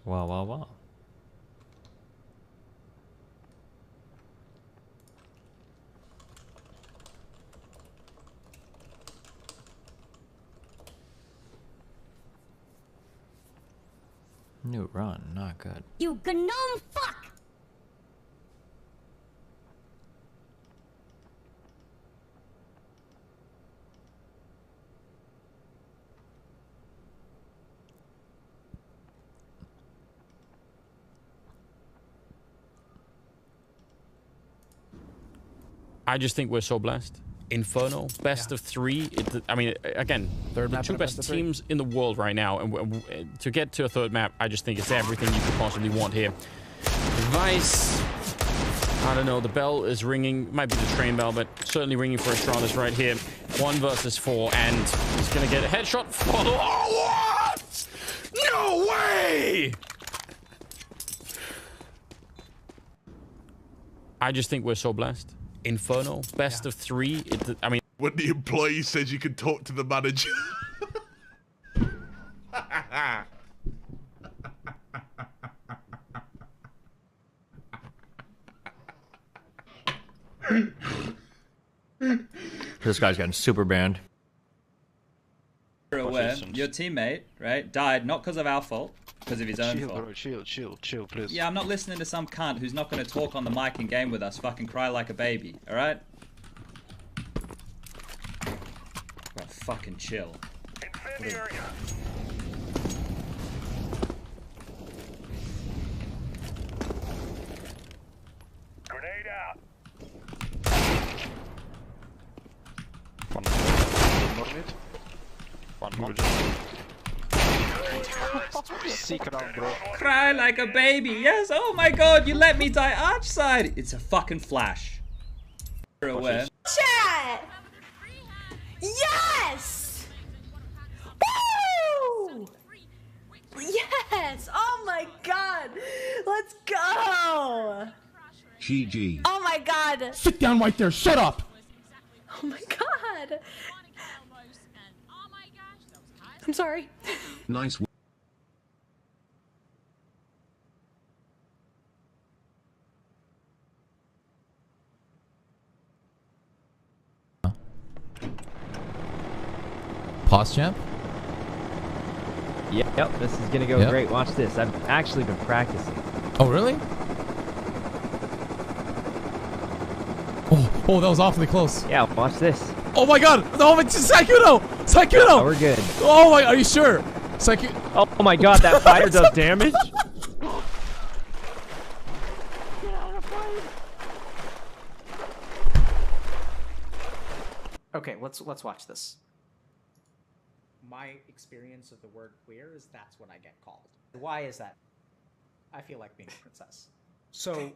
Wow, wow, wow. New run, not good. You gnome fuck! I just think we're so blessed. Inferno, best of three. I mean, again, they're the two best teams in the world right now. And to get to a third map, I just think it's everything you could possibly want here. Vice, I don't know, the bell is ringing. Might be the train bell, but certainly ringing for Astralis right here. 1 versus 4, and he's going to get a headshot. Oh, what? No way! I just think we're so blessed. Inferno, best of 3. I mean, when the employee says you can talk to the manager. This guy's getting super banned. You're aware, your teammate, right, died not because of our fault, because of his own fault. Bro, chill, please. Yeah, I'm not listening to some cunt who's not going to talk on the mic and game with us, fucking cry like a baby, alright? Well, fucking chill. Incendiary. Grenade out. One more. Seek around, bro. Cry like a baby, yes, oh my god, you let me die arch side! It's a fucking flash. You're aware. Chat! Yes! Woo! Yes! Oh my god! Let's go! GG. Oh my god! Sit down right there. Shut up. Oh my god! I'm sorry. Nice. Pause champ. Yep, this is gonna go great. Watch this. I've actually been practicing. Oh, really? Oh, that was awfully close. Yeah, watch this. Oh my god! Oh my, Saikuno! Saikuno! Oh, we're good. Oh my, are you sure? Saikuno. Oh my god, that fire does damage? Okay, let's watch this. My experience of the word queer is that's what I get called. Why is that? I feel like being a princess. So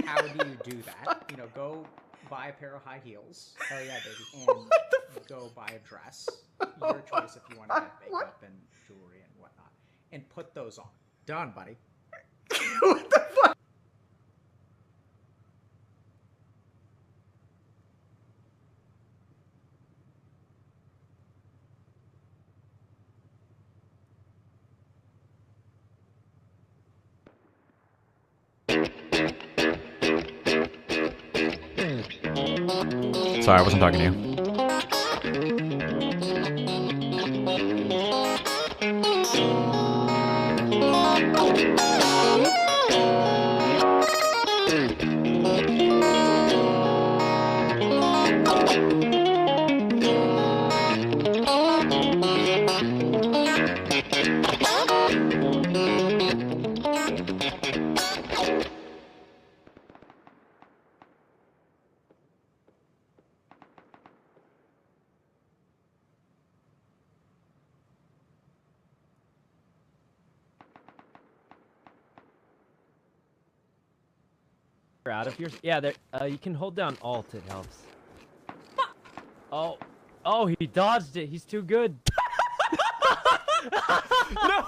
how do you do that? You know, go buy a pair of high heels. Oh yeah, baby. And go buy a dress. Your choice if you want to get makeup and jewelry and whatnot. And put those on. Done, buddy. What the fuck? Sorry, I wasn't talking to you. Out of here. Yeah, there. You can hold down Alt. It helps. Oh, he dodged it. He's too good. No. No.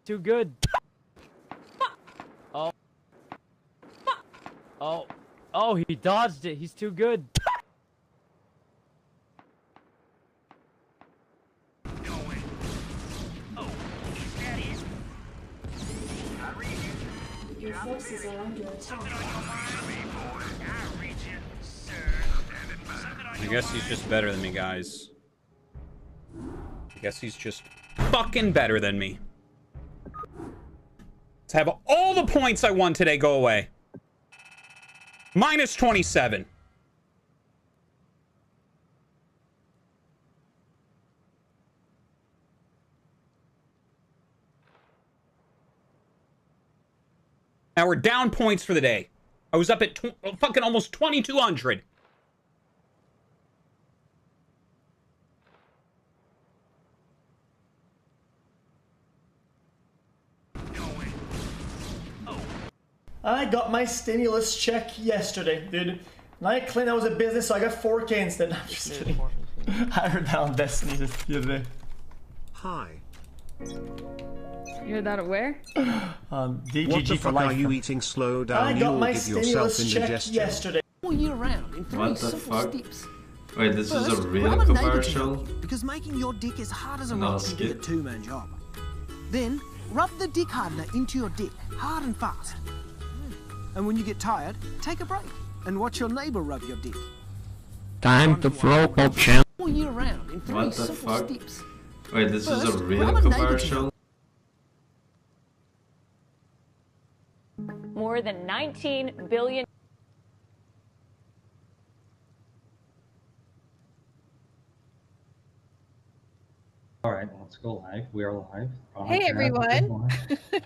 Too good. Oh. Oh, oh, he dodged it. He's too good. Your forces are under attack. I guess he's just better than me, guys. I guess he's just fucking better than me. Let's have all the points I won today go away. Minus 27. Now we're down points for the day. I was up at fucking almost 2,200. I got my stimulus check yesterday, dude. Night clean, I was a business, so I got 4K instead. I'm just kidding. I heard that on Destiny the other day. Hi. You heard that at where? What DGG the for fuck life. are you eating? Slow down. I got You'll my give yourself stimulus check indigestion. yesterday. All year round in 3 What the simple fuck? steps. Wait, this is a First, real grab a neighbour to commercial? help you, because making your dick as hard as a No, rock can be a skip. two-man job. Then, rub the dick hardener into your dick, hard and fast. And when you get tired, take a break and watch your neighbour rub your dick. Time to throw option. All year round in 3 What the simple fuck? steps. Wait, this is First, a real grab a neighbour to commercial? More than 19 billion. All right, let's go live. We are live. Hey everyone.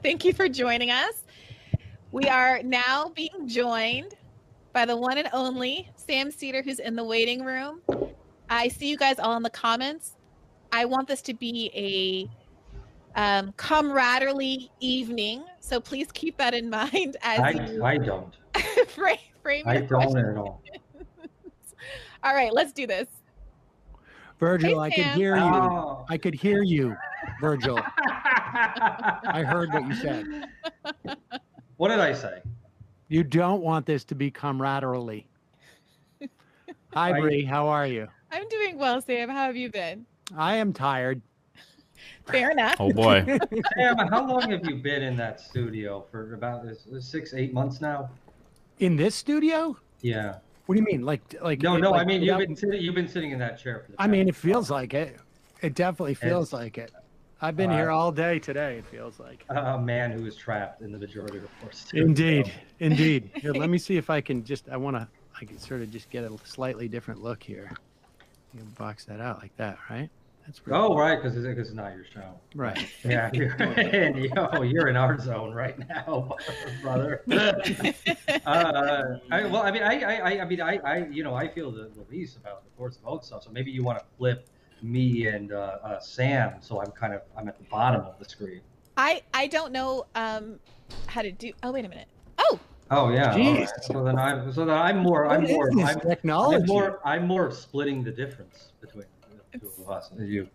Thank you for joining us. We are now being joined by the one and only Sam Seder, who's in the waiting room. I see you guys all in the comments. I want this to be a camaraderie evening, so please keep that in mind as I don't. frame I your don't questions. at all. All right, let's do this. Virgil, Hey, I could Sam. hear you. Oh. I could hear you, Virgil. I heard what you said. What did I say? You don't want this to be camaraderie. Hi, Bree. How are you? I'm doing well, Sam. How have you been? I am tired. Fair enough. Oh boy. Sam, how long have you been in that studio? For about 6-8 months now? In this studio? Yeah. What do you mean? Like No. like I mean, without- you've been sitting in that chair for the I mean, it feels like it. It definitely feels It's- like it. I've been here all day today. It feels like. a man who is trapped in the majority of the force. Indeed, indeed. Here, let me see if I can just. I can sort of just get a slightly different look here. You can box that out like that, right? That's pretty Oh, cool. right, because it's not your show. Right. Yeah, you're in our zone right now, brother. I feel the least about the Force of Vote stuff. So maybe you want to flip me and Sam, so I'm at the bottom of the screen. I don't know how to do. Oh, wait a minute. Oh yeah. Jeez. Right. So then I'm more technology? I'm more splitting the difference between the two of us and you.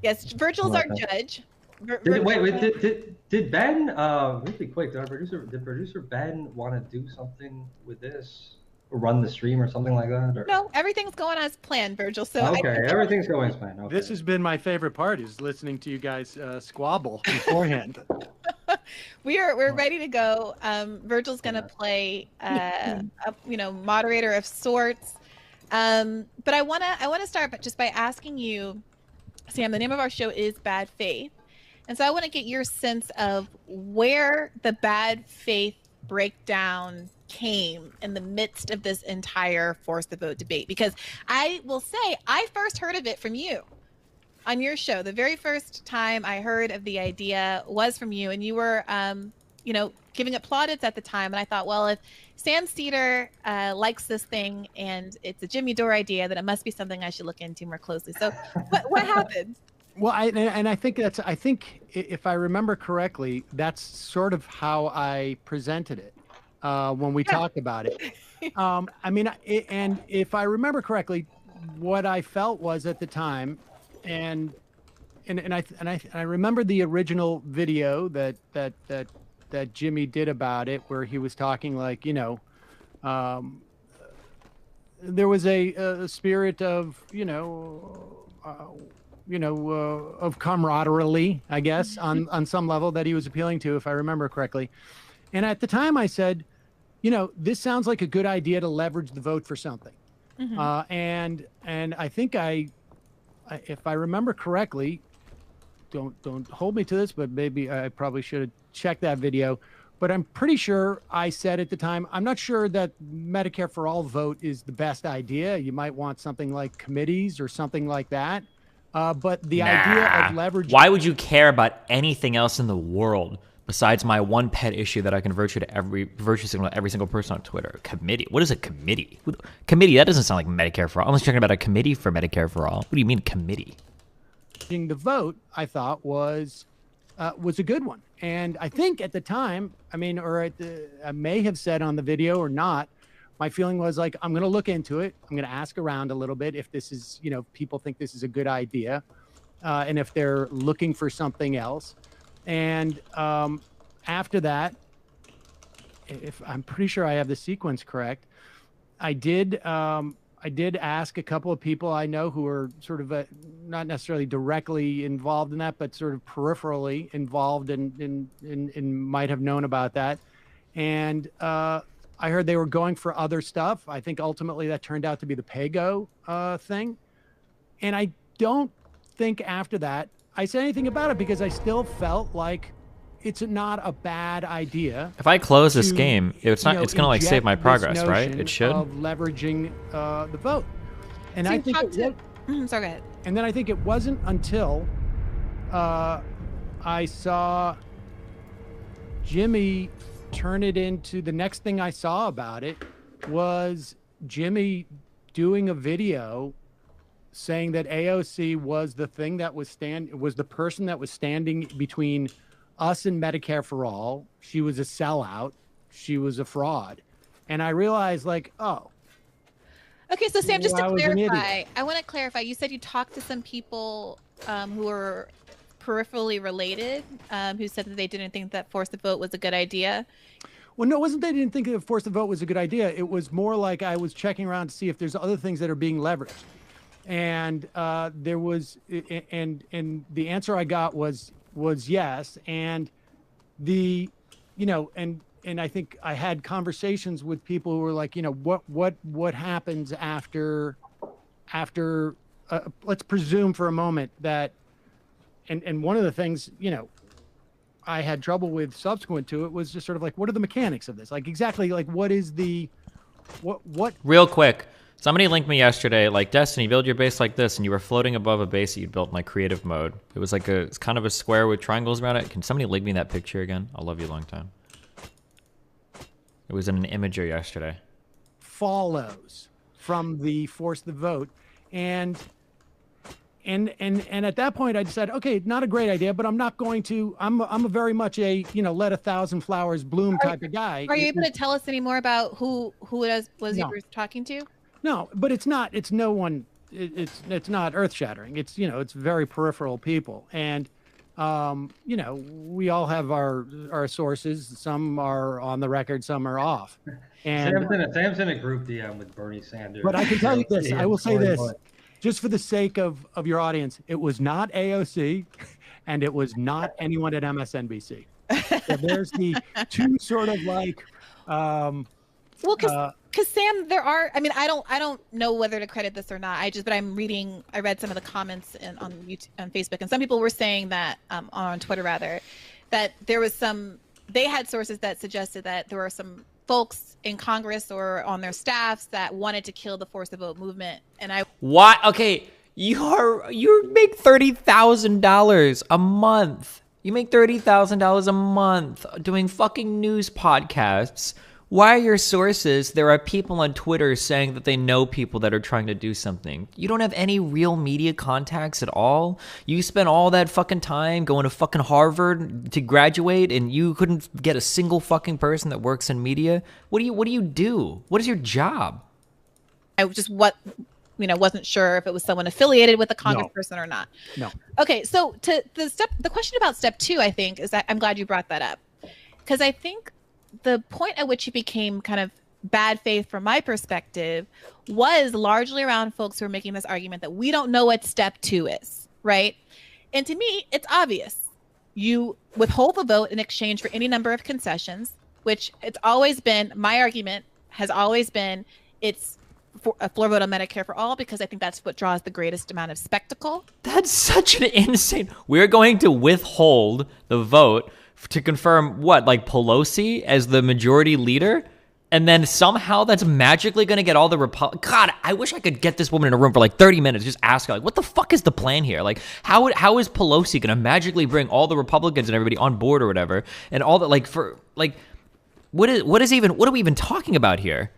Yes, Virgil's our judge. Did Ben really quick? Did producer Ben want to do something with this, or run the stream or something like that? Or? No, everything's going as planned, Virgil. So Okay, everything's going as planned. Okay. This has been my favorite part: is listening to you guys squabble beforehand. we're ready to go. Virgil's gonna play moderator of sorts. But I wanna start just by asking you, Sam. The name of our show is Bad Faith, and so I want to get your sense of where the bad faith breakdown came in the midst of this entire Force the Vote debate. Because I will say, I first heard of it from you on your show. The very first time I heard of the idea was from you, and you were, giving it plaudits at the time. And I thought, well, if Sam Seder likes this thing and it's a Jimmy Dore idea, then it must be something I should look into more closely. So what happened? Well, I think if I remember correctly, that's sort of how I presented it when we talked about it. And if I remember correctly, what I felt was at the time, and I remember the original video that that Jimmy did about it, where he was talking like, there was a spirit of, of camaraderie, I guess, on some level that he was appealing to, if I remember correctly. And at the time I said, this sounds like a good idea to leverage the vote for something. And I think if I remember correctly, don't hold me to this, but maybe I probably should have checked that video. But I'm pretty sure I said at the time, I'm not sure that Medicare for All vote is the best idea. You might want something like committees or something like that. But the idea of leveraging... Why would you care about anything else in the world besides my one pet issue that I can virtue signal to every single person on Twitter? Committee? What is a committee? Committee, that doesn't sound like Medicare for All. Unless you're talking about a committee for Medicare for All. What do you mean committee? The vote, I thought, was a good one. And I think at the time, I may have said on the video or not, my feeling was like, I'm going to look into it. I'm going to ask around a little bit if this is, people think this is a good idea, and if they're looking for something else. And after that, if I'm pretty sure I have the sequence correct, I did ask a couple of people I know who are sort of not necessarily directly involved in that, but sort of peripherally involved and might have known about that. And I heard they were going for other stuff. I think ultimately that turned out to be the PAYGO thing. And I don't think after that I said anything about it because I still felt like it's not a bad idea. If I close this game, it's going to like save my progress, right? It should. Of leveraging the vote. And so I think sorry, go ahead. And then I think it wasn't until I saw Jimmy turn it into, the next thing I saw about it was Jimmy doing a video saying that AOC was the thing that was the person that was standing between us and Medicare for All. She was a sellout. She was a fraud. And I realized like, oh. Okay, so Sam, just to I was an clarify, idiot. I want to clarify. You said you talked to some people who were peripherally related, who said that they didn't think that force the vote was a good idea. Well, no, it wasn't they didn't think that force the vote was a good idea. It was more like I was checking around to see if there's other things that are being leveraged. And there was, and the answer I got was yes. And and I think I had conversations with people who were like, what happens after let's presume for a moment that, and one of the things, I had trouble with subsequent to it was just sort of like, what are the mechanics of this? Like exactly like what is the, what? Real quick. Somebody linked me yesterday, like, Destiny, build your base like this, and you were floating above a base that you'd built in, like, creative mode. It was like it's kind of a square with triangles around it. Can somebody link me that picture again? I'll love you a long time. It was in an imager yesterday. Follows from the force the vote. And at that point I decided, okay, not a great idea, but I'm not going to, I'm a very much a, let 1,000 flowers bloom type of guy. Are you able to tell us any more about who it was you were talking to? No, but it's not earth shattering. It's, it's very peripheral people. And, we all have our sources. Some are on the record, some are off. And Sam's in a group DM with Bernie Sanders. But I can tell you this, I will say this, just for the sake of your audience, it was not AOC and it was not anyone at MSNBC. So there's the two sort of like, well, because Sam, there are. I mean, I don't know whether to credit this or not. But I read some of the comments on YouTube, on Facebook, and some people were saying that on Twitter rather, that there was they had sources that suggested that there were some folks in Congress or on their staffs that wanted to kill the force the vote movement. And What? Okay, you make $30,000 a month. You make $30,000 a month doing fucking news podcasts. Why are your sources? There are people on Twitter saying that they know people that are trying to do something. You don't have any real media contacts at all. You spent all that fucking time going to fucking Harvard to graduate, and you couldn't get a single fucking person that works in media. What do you do? What is your job? I just wasn't sure if it was someone affiliated with a congressperson or not. No. Okay, so the question about step 2, I think, is that I'm glad you brought that up. because I think the point at which it became kind of bad faith from my perspective was largely around folks who are making this argument that we don't know what step 2 is, right? And to me, it's obvious. You withhold the vote in exchange for any number of concessions, which it's always been, my argument has always been, it's a floor vote on Medicare for all, because I think that's what draws the greatest amount of spectacle. That's such an insane... We're going to withhold the vote to confirm what, like Pelosi as the majority leader? And then somehow that's magically going to get all the God, I wish I could get this woman in a room for like 30 minutes, just ask her, like, what the fuck is the plan here? Like, how is Pelosi going to magically bring all the Republicans and everybody on board or whatever? And all that, like, for, like, what are we even talking about here?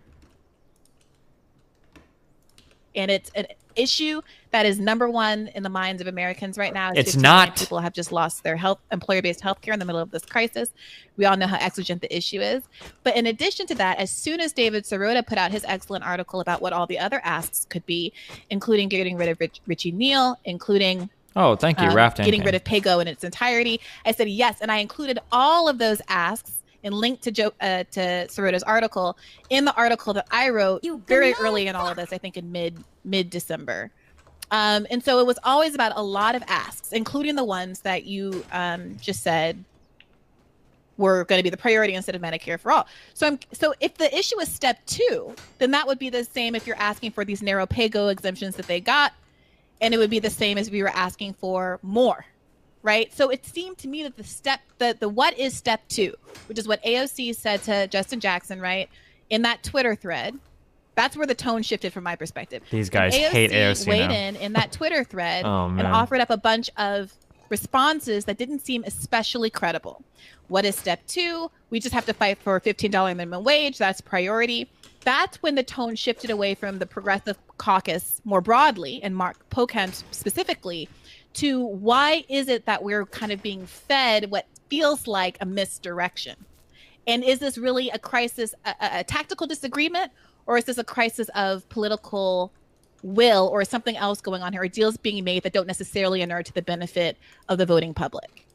And it's an issue that is number one in the minds of Americans right now. It's 15 not. million people have just lost their employer-based health care in the middle of this crisis. We all know how exigent the issue is. But in addition to that, as soon as David Sirota put out his excellent article about what all the other asks could be, including getting rid of Richie Neal, including thank you, getting rid of PAYGO in its entirety, I said yes, and I included all of those asks and linked to Sirota's article in the article that I wrote very early in all of this, I think in mid-December. And so it was always about a lot of asks, including the ones that you just said were going to be the priority instead of Medicare for all. So if the issue is step 2, then that would be the same if you're asking for these narrow PAYGO exemptions that they got, and it would be the same as we were asking for more. Right. So it seemed to me that the what is step 2, which is what AOC said to Justin Jackson, right, in that Twitter thread. That's where the tone shifted from my perspective. These guys hate AOC weighed now. in that Twitter thread and offered up a bunch of responses that didn't seem especially credible. What is step 2? We just have to fight for $15 minimum wage. That's priority. That's when the tone shifted away from the Progressive Caucus more broadly, and Mark Pocan specifically, to why is it that we're kind of being fed what feels like a misdirection? And is this really a crisis, a tactical disagreement, or is this a crisis of political will or something else going on here, or deals being made that don't necessarily inure to the benefit of the voting public?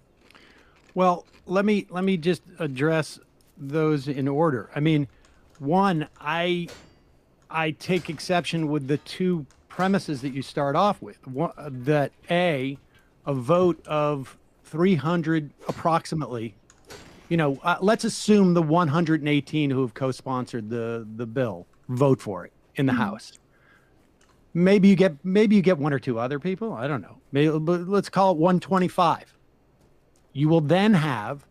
Well, let me just address those in order. I mean, one, I take exception with the two premises that you start off with. One, that a vote of 300 approximately, let's assume the 118 who have co-sponsored the bill vote for it in the House. Maybe you get one or two other people. I don't know. Maybe, but let's call it 125. You will then have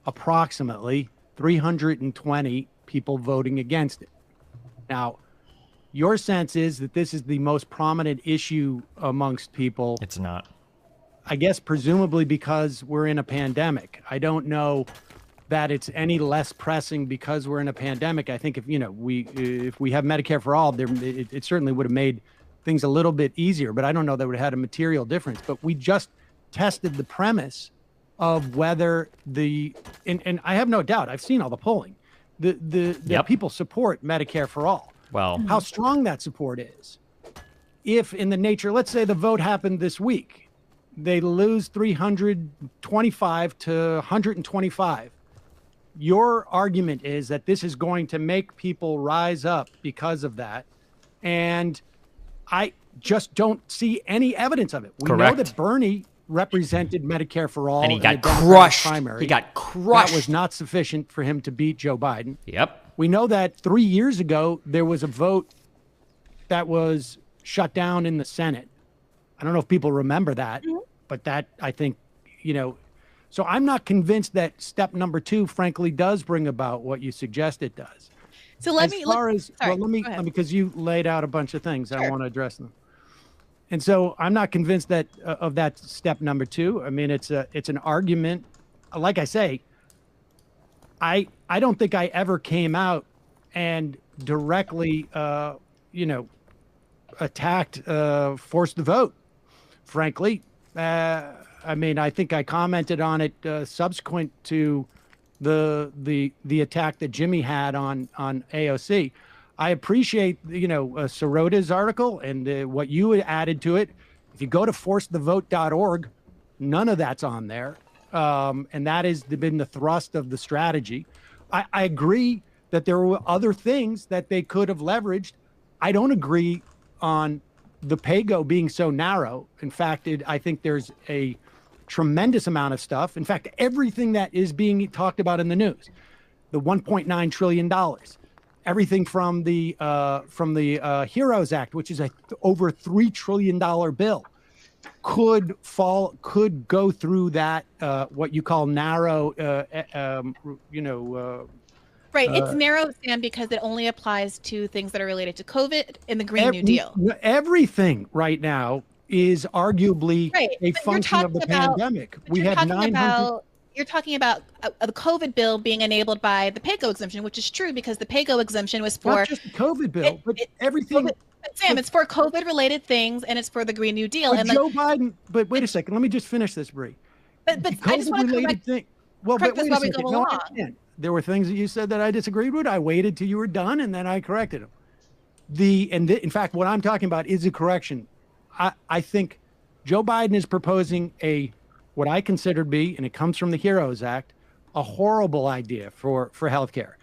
approximately 320 people voting against it. Now, your sense is that this is the most prominent issue amongst people. It's not. I guess presumably because we're in a pandemic. I don't know that it's any less pressing because we're in a pandemic. I think if we have Medicare for all, it certainly would have made things a little bit easier. But I don't know that would have had a material difference. But we just tested the premise of whether and I have no doubt. I've seen all the polling. The people support Medicare for all. Well, how strong that support is. If in the nature, let's say the vote happened this week, they lose 325 to 125. Your argument is that this is going to make people rise up because of that. And I just don't see any evidence of it. We know that Bernie represented Medicare for all. And he got in the Democratic crushed. Primary. He got crushed. That was not sufficient for him to beat Joe Biden. Yep. We know that 3 years ago, there was a vote that was shut down in the Senate. I don't know if people remember that, but that, I think, so I'm not convinced that step number 2, frankly, does bring about what you suggest it does. So because you laid out a bunch of things, I want to address them. And so I'm not convinced that of that step number 2. I mean, it's an argument. Like I say, I don't think I ever came out and directly, attacked, forced the vote. Frankly, I mean, I think I commented on it subsequent to the attack that Jimmy had on AOC. I appreciate, Sirota's article and what you added to it. If you go to forcethevote.org, none of that's on there. and that has been the thrust of the strategy. I agree that there were other things that they could have leveraged. I don't agree on the pay-go being so narrow. In fact, I think there's a tremendous amount of stuff. In fact, everything that is being talked about in the news, the $1.9 trillion, everything from the HEROES Act, which is over $3 trillion bill, could go through that what you call narrow, Right. It's narrow, Sam, because it only applies to things that are related to COVID and the Green New Deal. Everything right now is arguably a function of the pandemic. We have 900. You're talking about the COVID bill being enabled by the pay-go exemption, which is true because the pay-go exemption was for not just the COVID bill, but everything. Sam, it's for COVID-related things, and it's for the Green New Deal. But And Joe Biden. But wait a second. Let me just finish this, Bree. But I just want to correct this while we go along. There were things that you said that I disagreed with. I waited till you were done, and then I corrected them. In fact, what I'm talking about is a correction. I think Joe Biden is proposing what I consider to be, and it comes from the HEROES Act, a horrible idea for healthcare,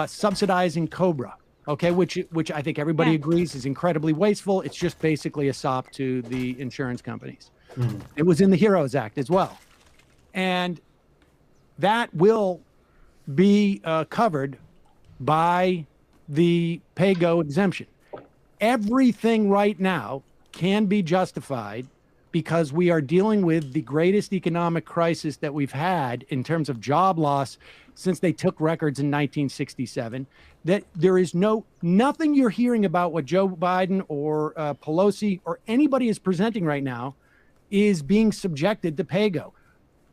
subsidizing COBRA, okay, which I think everybody agrees is incredibly wasteful. It's just basically a sop to the insurance companies. It was in the HEROES Act as well, and that will be covered by the pay-go exemption. Everything right now can be justified because we are dealing with the greatest economic crisis that we've had in terms of job loss since they took records in 1967. That there is nothing you're hearing about what Joe Biden or Pelosi or anybody is presenting right now is being subjected to pay-go.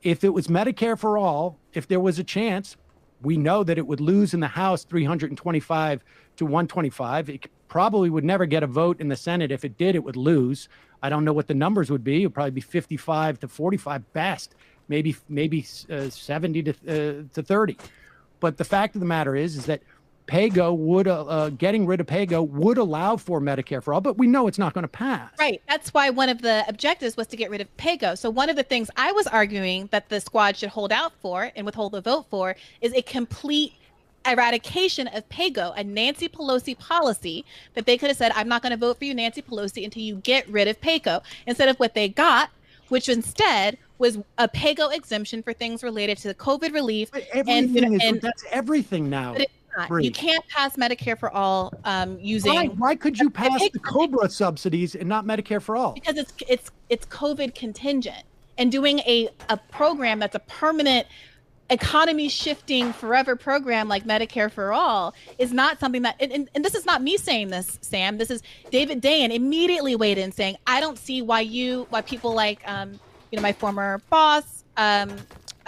If it was Medicare for all, if there was a chance, we know that it would lose in the House 325 to 125. It probably would never get a vote in the Senate. If it did, it would lose. I don't know what the numbers would be. It would probably be 55 to 45 best, maybe 70 to 30. But the fact of the matter is that pay-go would getting rid of pay-go would allow for Medicare for all, but we know it's not going to pass. Right. That's why one of the objectives was to get rid of pay-go. So one of the things I was arguing that the squad should hold out for and withhold the vote for is a complete eradication of pay-go, a Nancy Pelosi policy that they could have said, I'm not going to vote for you, Nancy Pelosi, until you get rid of pay-go, instead of what they got, which instead was a pay-go exemption for things related to COVID relief. That's everything now. But it's not. You can't pass Medicare for all using. Why could you pass the COBRA subsidies and not Medicare for all? Because it's COVID contingent, and doing a program that's a permanent economy shifting forever program like Medicare for all is not something that, and this is not me saying this, Sam, this is David Dayen immediately weighed in saying, I don't see why people like, my former boss at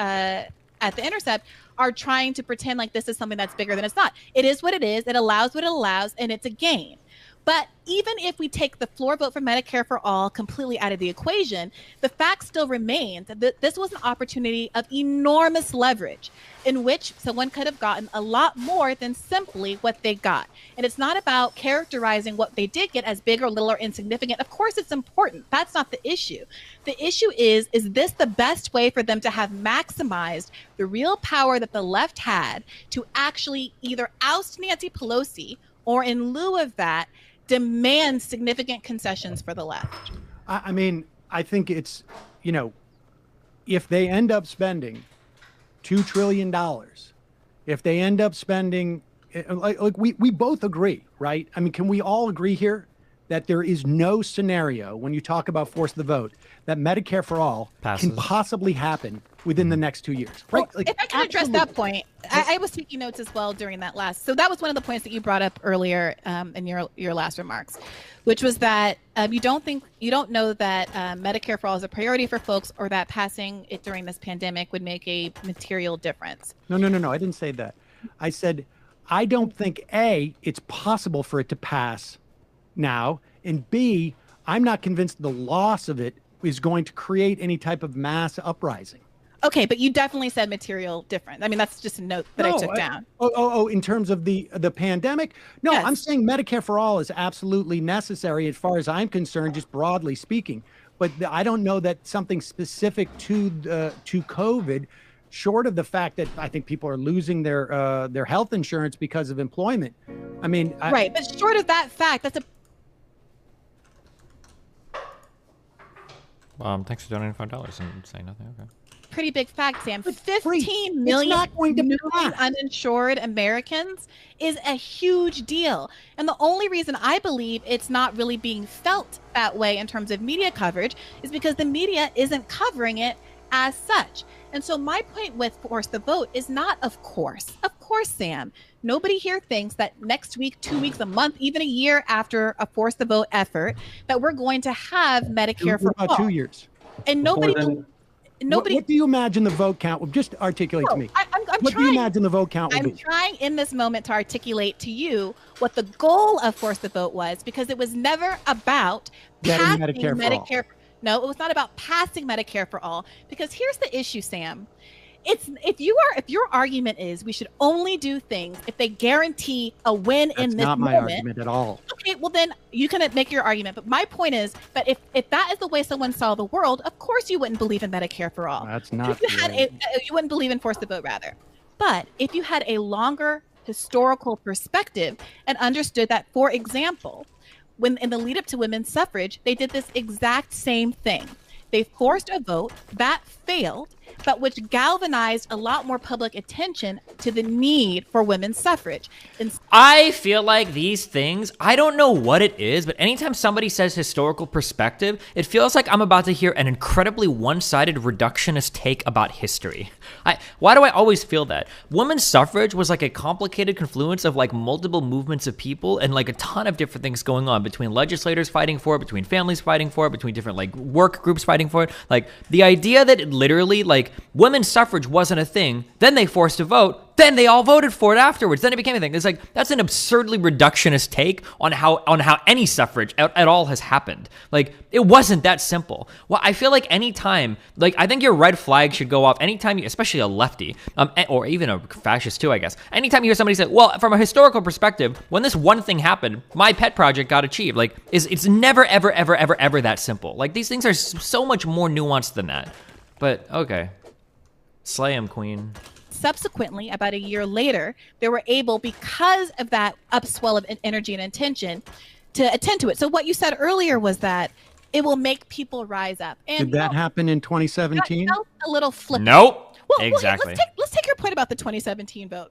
The Intercept are trying to pretend like this is something that's bigger than it's not. It is what it is. It allows what it allows, and it's a game. But even if we take the floor vote for Medicare for all completely out of the equation, the fact still remains that this was an opportunity of enormous leverage in which someone could have gotten a lot more than simply what they got. And it's not about characterizing what they did get as big or little or insignificant. Of course, it's important. That's not the issue. The issue is this the best way for them to have maximized the real power that the left had to actually either oust Nancy Pelosi or in lieu of that, demand significant concessions for the left? I mean, I think it's, if they end up spending $2 trillion, if they end up spending, like we both agree, right? I mean, can we all agree here that there is no scenario when you talk about force the vote that Medicare for all can possibly happen within the next 2 years, right? Well, if I can address that point, I was taking notes as well during that last. So that was one of the points that you brought up earlier in your last remarks, which was that you don't know that Medicare for all is a priority for folks, or that passing it during this pandemic would make a material difference. No. I didn't say that. I said I don't think it's possible for it to pass now, and B, I'm not convinced the loss of it is going to create any type of mass uprising. Okay, but you definitely said material difference. I mean, that's just a note that I took down. In terms of the pandemic? No, yes. I'm saying Medicare for all is absolutely necessary as far as I'm concerned, just broadly speaking. but I don't know that something specific to COVID, short of the fact that I think people are losing their health insurance because of employment. I mean, right, but short of that fact, that's a Thanks for donating $5 and saying nothing. Okay. pretty big fact, Sam. 15 million not going to newly pass. uninsured Americans is a huge deal. And the only reason I believe it's not really being felt that way in terms of media coverage is because the media isn't covering it as such. And so my point with Force the Vote is not, of course, Sam, nobody here thinks that next week, 2 weeks, a month, even a year after a Force the Vote effort, that we're going to have Medicare for all. 2 years. And nobody... What do you imagine the vote count will just articulate to me? What do you imagine the vote count will be? I'm trying in this moment to articulate to you what the goal of Force the Vote was, because it was never about Getting passing Medicare for all. No, it was not about passing Medicare for all. Because here's the issue, Sam. If your argument is we should only do things if they guarantee a win in this That's not my moment, argument at all. okay, well then you can make your argument. But my point is that if that is the way someone saw the world, of course you wouldn't believe in Medicare for all. That's not. You wouldn't believe in Force the Vote, rather. But if you had a longer historical perspective and understood that, for example, when in the lead up to women's suffrage, they did this exact same thing. They forced a vote that failed, but which galvanized a lot more public attention to the need for women's suffrage. I feel like these things, I don't know what it is, but anytime somebody says historical perspective, it feels like I'm about to hear an incredibly one-sided reductionist take about history. Why do I always feel that? Women's suffrage was like a complicated confluence of like multiple movements of people and like a ton of different things going on between legislators fighting for it, between families fighting for it, between different like work groups fighting for it. Like the idea that it literally like women's suffrage wasn't a thing, then they forced a vote, then they all voted for it afterwards, then it became a thing. It's like, that's an absurdly reductionist take on how any suffrage at all has happened. Like, it wasn't that simple. Well, I feel like anytime, like, I think your red flag should go off anytime you, especially a lefty, or even a fascist too, I guess. Anytime you hear somebody say, well, from a historical perspective, when this one thing happened, my pet project got achieved. Like, it's never, ever, ever, ever, ever that simple. Like, these things are so much more nuanced than that. But, okay. Slay him, queen. Subsequently, about a year later, they were able, because of that upswell of energy and intention, to attend to it. So what you said earlier was that it will make people rise up. And Did that happen in 2017? A little flippant. Nope. Well, exactly. Let's take your point about the 2017 vote.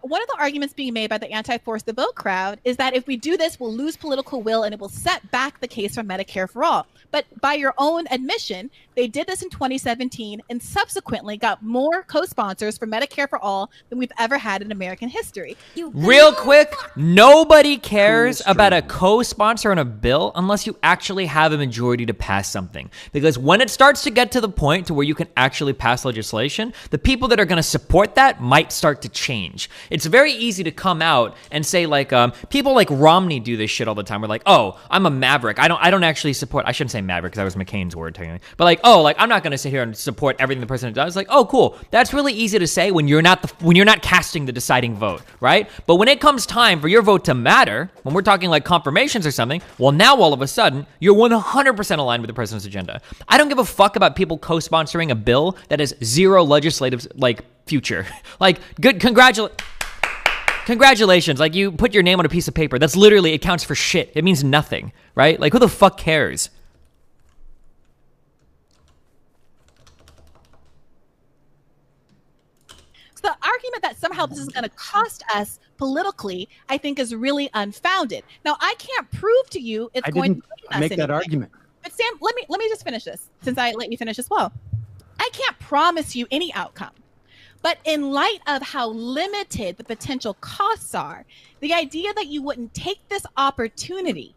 One of the arguments being made by the anti-force the vote crowd is that if we do this, we'll lose political will and it will set back the case for Medicare for all. But by your own admission, they did this in 2017 and subsequently got more co-sponsors for Medicare for all than we've ever had in American history. Real quick, nobody cares about a co-sponsor on a bill unless you actually have a majority to pass something. Because when it starts to get to the point to where you can actually pass legislation, the people that are going to support that might start to change. It's very easy to come out and say like, people like Romney do this shit all the time. We're like, oh, I'm a maverick. I don't actually support, I shouldn't say maverick because that was McCain's word technically. But like, oh, like I'm not going to sit here and support everything the president does. Like, oh, cool. That's really easy to say when you're not casting the deciding vote, right? But when it comes time for your vote to matter, when we're talking like confirmations or something, well, now all of a sudden you're 100% aligned with the president's agenda. I don't give a fuck about people co-sponsoring a bill that has zero legislative like future. Like, good, congratulations. Like, you put your name on a piece of paper. That's literally, it counts for shit. It means nothing, right? Like, who the fuck cares? So the argument that somehow this is going to cost us politically, I think, is really unfounded. Now, I can't prove to you it's going to cost us make that anything. argument. But Sam, let me just finish this, since I let you finish as well. I can't promise you any outcome. But in light of how limited the potential costs are, the idea that you wouldn't take this opportunity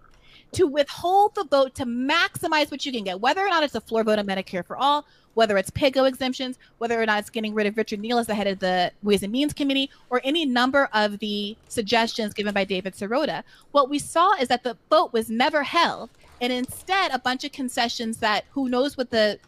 to withhold the vote to maximize what you can get, whether or not it's a floor vote on Medicare for all, whether it's PAYGO exemptions, whether or not it's getting rid of Richard Neal as the head of the Ways and Means Committee, or any number of the suggestions given by David Sirota, what we saw is that the vote was never held, and instead a bunch of concessions that who knows what the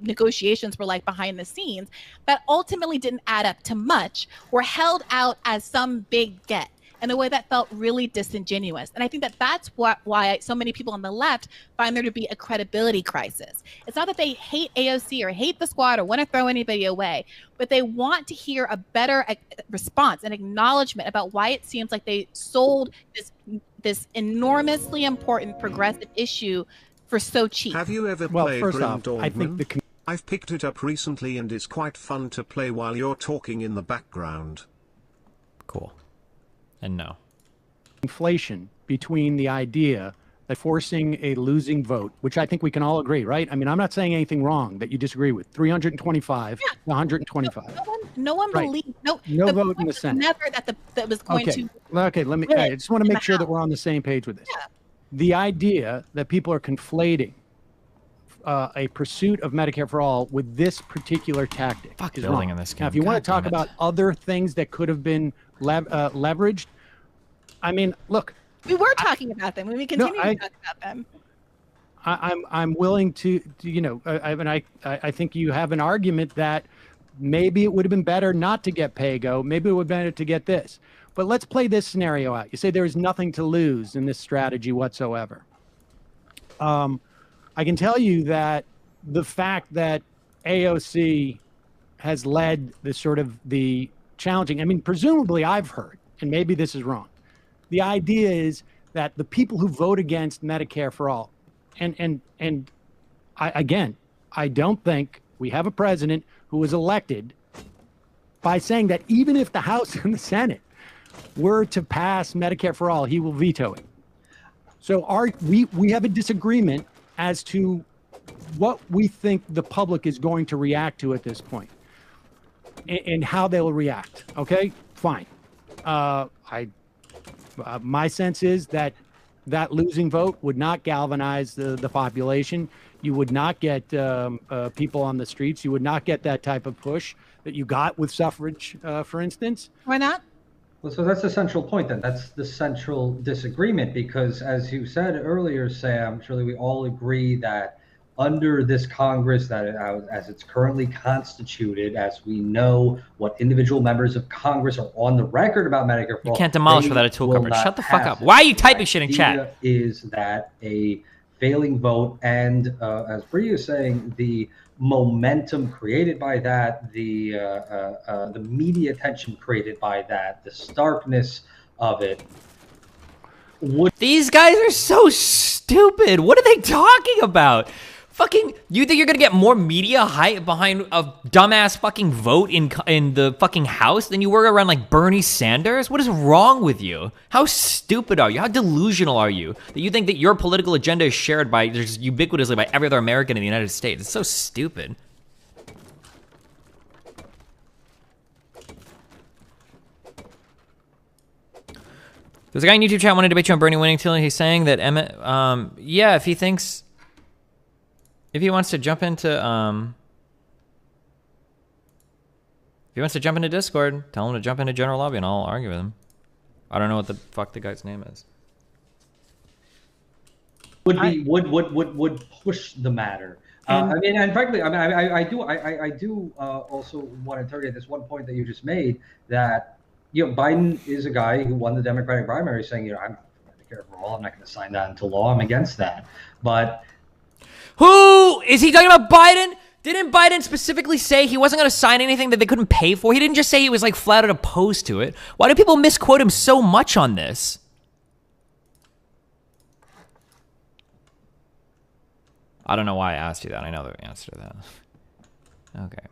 negotiations were like behind the scenes that ultimately didn't add up to much were held out as some big get. in a way that felt really disingenuous. And I think that that's why so many people on the left find there to be a credibility crisis. It's not that they hate AOC or hate the squad or want to throw anybody away, but they want to hear a better response, an acknowledgement about why it seems like they sold this enormously important progressive issue for so cheap. Have you ever Well, played first Grim off, I think Dawnman? I've picked it up recently and it's quite fun to play while you're talking in the background. Cool. And no. Inflation between the idea that forcing a losing vote, which I think we can all agree, right? I mean, I'm not saying anything wrong that you disagree with. 325 to 125. No one Right. believed. No the vote point in the was Senate. Never that was going Okay. to. Okay, let me. I just want to make sure that we're on the same page with this. Yeah. The idea that people are conflating a pursuit of Medicare for all with this particular tactic is building wrong. in this Now, if game. you want to God talk damn it. about other things that could have been leveraged, I mean, look, We were talking about them. We continue to talk about them. I'm willing to you know, I think you have an argument that maybe it would have been better not to get PAYGO. Maybe it would be better to get this. But let's play this scenario out. You say there is nothing to lose in this strategy whatsoever. I can tell you that the fact that AOC has led the sort of the challenging, I mean, presumably I've heard, and maybe this is wrong. The idea is that the people who vote against Medicare for all, and I don't think we have a president who was elected by saying that even if the House and the Senate were to pass Medicare for all, he will veto it. So we have a disagreement as to what we think the public is going to react to at this point and how they will react. Okay, fine. My sense is that losing vote would not galvanize the population. You would not get people on the streets. You would not get that type of push that you got with suffrage, for instance. Why not? Well, so that's the central point then. That's the central disagreement because, as you said earlier, Sam, surely we all agree that under this Congress, that as it's currently constituted, as we know what individual members of Congress are on the record about Medicare for all, You can't demolish they without a tool will cupboard. not Shut the fuck pass up. it. Why are you typing The shit in idea chat? Is that a failing vote, and as Bree is saying, the momentum created by that, the media attention created by that, the starkness of it. These guys are so stupid. What are they talking about? Fucking, you think you're gonna get more media hype behind a dumbass fucking vote in the fucking House than you were around like Bernie Sanders? What is wrong with you? How stupid are you? How delusional are you that you think that your political agenda is shared by just ubiquitously by every other American in the United States? It's so stupid. There's a guy in YouTube chat wanting to debate you on Bernie winning till he's saying that Emmett, yeah, if he thinks, if he wants to jump into, Discord, tell him to jump into General Lobby and I'll argue with him. I don't know what the fuck the guy's name is. Would push the matter. I mean, and frankly, I mean, I do also want to interrogate this one point that you just made, that Biden is a guy who won the Democratic primary, saying, I'm Medicare for all. I'm not going to sign that into law. I'm against that. But who is he talking about? Biden? Didn't Biden specifically say he wasn't going to sign anything that they couldn't pay for? He didn't just say he was like flat out opposed to it. Why do people misquote him so much on this? I don't know why I asked you that. I know the answer to that. Okay.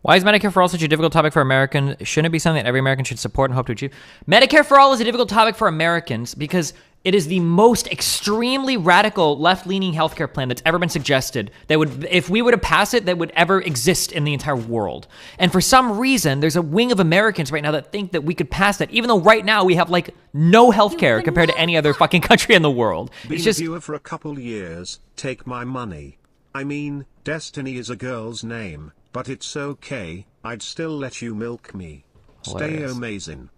Why is Medicare for All such a difficult topic for Americans? Shouldn't it be something that every American should support and hope to achieve? Medicare for All is a difficult topic for Americans because it is the most extremely radical left-leaning healthcare plan that's ever been suggested. That would, if we were to pass it, that would ever exist in the entire world. And for some reason, there's a wing of Americans right now that think that we could pass that, even though right now we have like no healthcare compared to any other fucking country in the world. Been It's just a viewer for a couple years. Take my money. I mean, Destiny is a girl's name, but it's okay. I'd still let you milk me. Stay Hilarious. amazing.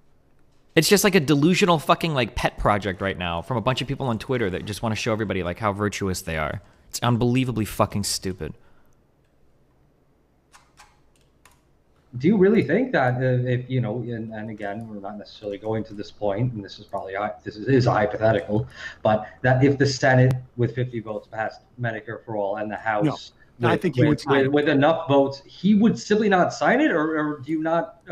It's just like a delusional fucking like pet project right now from a bunch of people on Twitter that just want to show everybody like how virtuous they are. It's unbelievably fucking stupid. Do you really think that if you know, and again, we're not necessarily going to this point, and this is probably this is hypothetical, but that if the Senate with 50 votes passed Medicare for All and the House I think he would sign it. with enough votes, he would simply not sign it, or do you not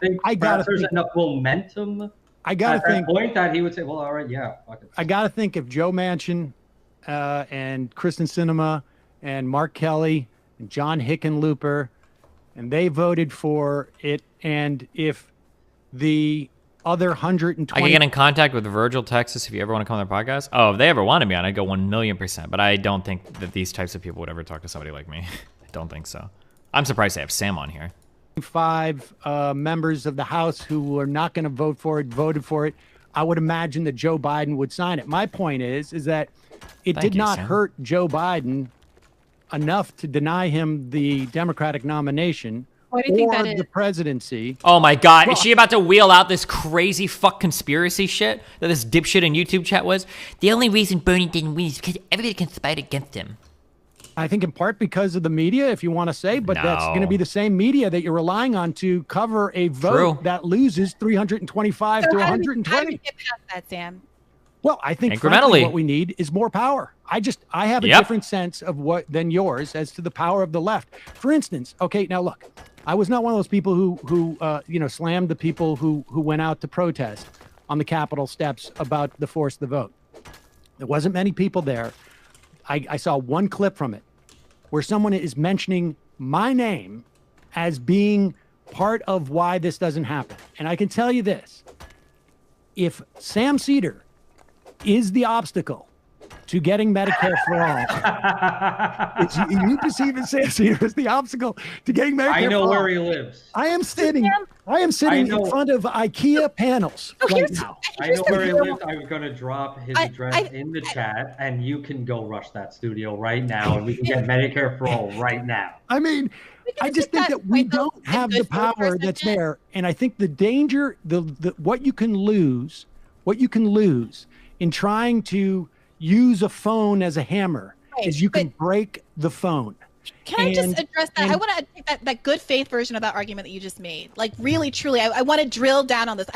think I gotta perhaps there's think- enough momentum I gotta at that think point that he would say, well, all right, yeah, fuck it. I gotta think if Joe Manchin and Kristen Sinema and Mark Kelly and John Hickenlooper and they voted for it, and if the other 120 I can get in contact with Virgil, Texas, if you ever want to come on their podcast. Oh, if they ever wanted me on, I'd go 1,000,000%. But I don't think that these types of people would ever talk to somebody like me. I don't think so. I'm surprised they have Sam on here. 5 members of the House who were not going to vote for it voted for it, I would imagine that Joe Biden would sign it. My point is that it Thank did you, not Sam. hurt Joe Biden enough to deny him the Democratic nomination Why do you think or that is? the presidency. Oh my God, Well, is she about to wheel out this crazy fuck conspiracy shit that this dipshit in YouTube chat was? The only reason Bernie didn't win is because everybody conspired against him. I think in part because of the media, if you want to say, but that's No. going to be the same media that you're relying on to cover a vote True. that loses 325 to How do 120. we get past that, Sam? Well, I think Incrementally. frankly, what we need is more power. I have a Yep. different sense of what than yours as to the power of the left. For instance, okay, now look, I was not one of those people who slammed the people who went out to protest on the Capitol steps about the force the vote. There wasn't many people there. I saw one clip from it where someone is mentioning my name as being part of why this doesn't happen. And I can tell you this, if Sam Seder is the obstacle to getting Medicare for all, you perceive Sam Seder as the obstacle to getting Medicare I know for all. where he lives. I am sitting in front of IKEA panels right now. I know where he lives. I'm going to drop his address in the chat, and you can go rush that studio right now, and we can get Medicare for all right now. I mean, I just think that we don't have the power that's there, and I think the danger, what you can lose in trying to use a phone as a hammer is you can break the phone. Can I just address that? I want to take that good faith version of that argument that you just made. Like really, truly, I want to drill down on this.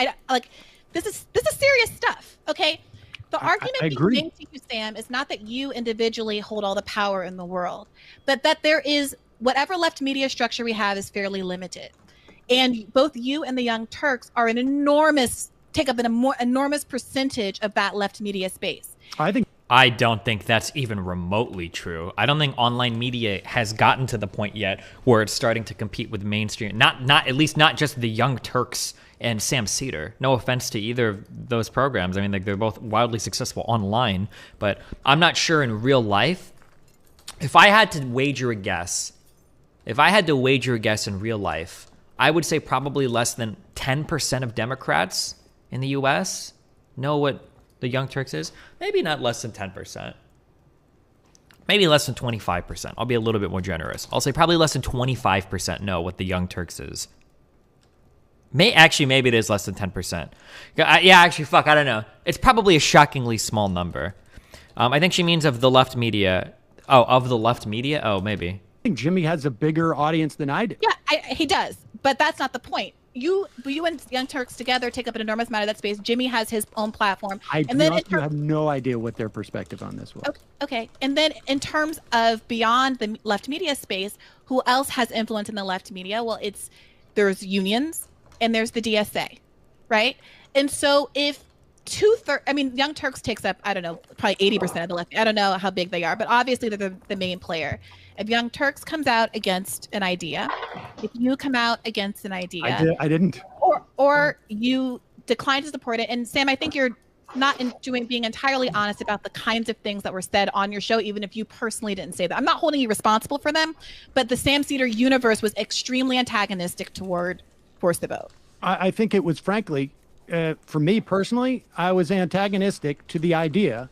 This is serious stuff. Okay, the argument I being agree. made to you, Sam, is not that you individually hold all the power in the world, but that there is whatever left media structure we have is fairly limited, and both you and the Young Turks are take up an enormous percentage of that left media space. I don't think that's even remotely true. I don't think online media has gotten to the point yet where it's starting to compete with mainstream. Not at least not just the Young Turks and Sam Seder. No offense to either of those programs. I mean, they're both wildly successful online, but I'm not sure in real life. If I had to wager a guess in real life, I would say probably less than 10% of Democrats in the U.S. know what the Young Turks is. Maybe not less than 10%. Maybe less than 25%. I'll be a little bit more generous. I'll say probably less than 25% know what the Young Turks is. Maybe it is less than 10%. Fuck, I don't know. It's probably a shockingly small number. I think she means of the left media. Oh, of the left media? Oh, maybe. I think Jimmy has a bigger audience than I do. Yeah, he does, but that's not the point. You and Young Turks together take up an enormous amount of that space. Jimmy has his own platform. I have no idea what their perspective on this was. Okay. And then in terms of beyond the left media space, who else has influence in the left media? Well, there's unions and there's the DSA, right? And so if Young Turks takes up, I don't know, probably 80% of the left. I don't know how big they are, but obviously they're the main player. If Young Turks comes out against an idea, if you come out against an idea, I didn't. or you decline to support it. And Sam, I think you're not being entirely honest about the kinds of things that were said on your show, even if you personally didn't say that. I'm not holding you responsible for them, but the Sam Seder universe was extremely antagonistic toward Force the Vote. I think it was, frankly, for me personally, I was antagonistic to the idea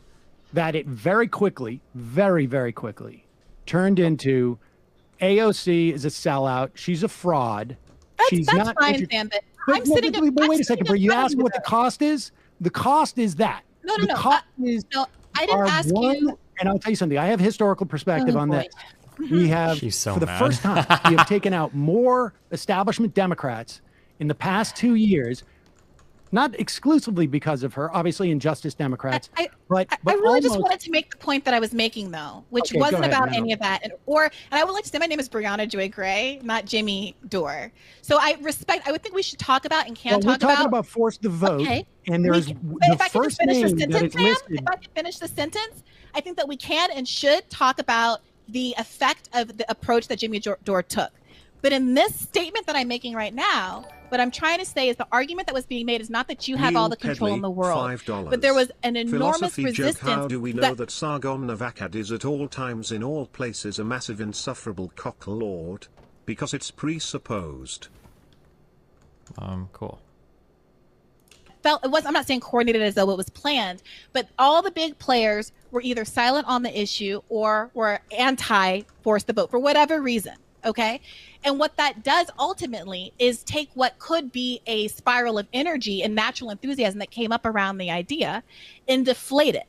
that it very quickly, very, very quickly turned into AOC is a sellout. She's a fraud. That's fine, Sam, but I'm sitting up. But wait a second, Brie. You asked what the cost is? The cost is that. No. Cost is I didn't ask you. And I'll tell you something. I have historical perspective on this. Mm-hmm. We have, She's so for the mad. first time, we have taken out more establishment Democrats in the past 2 years, not exclusively because of her, obviously Injustice Democrats, but I really just almost- wanted to make the point that I was making, though, which Okay, go wasn't ahead, about no. any of that. And I would like to say my name is Brianna Joy Gray, not Jimmy Dore. So I would think we should talk about and can Well, we're talk talking about Force the Vote, Okay. and there's But the if I could first just finish the name that sentence, is Sam, listed. if I could finish the sentence, I think that we can and should talk about the effect of the approach that Jimmy Dore took. But in this statement that I'm making right now, what I'm trying to say is the argument that was being made is not that you have all the control in the world, $5. but there was an enormous Philosophy resistance. joke. How do we know that Sargon of Akkad is at all times in all places a massive insufferable cocklord? Because it's presupposed. Cool. I'm not saying coordinated as though it was planned, but all the big players were either silent on the issue or were anti-force the vote for whatever reason. Okay. And what that does ultimately is take what could be a spiral of energy and natural enthusiasm that came up around the idea and deflate it.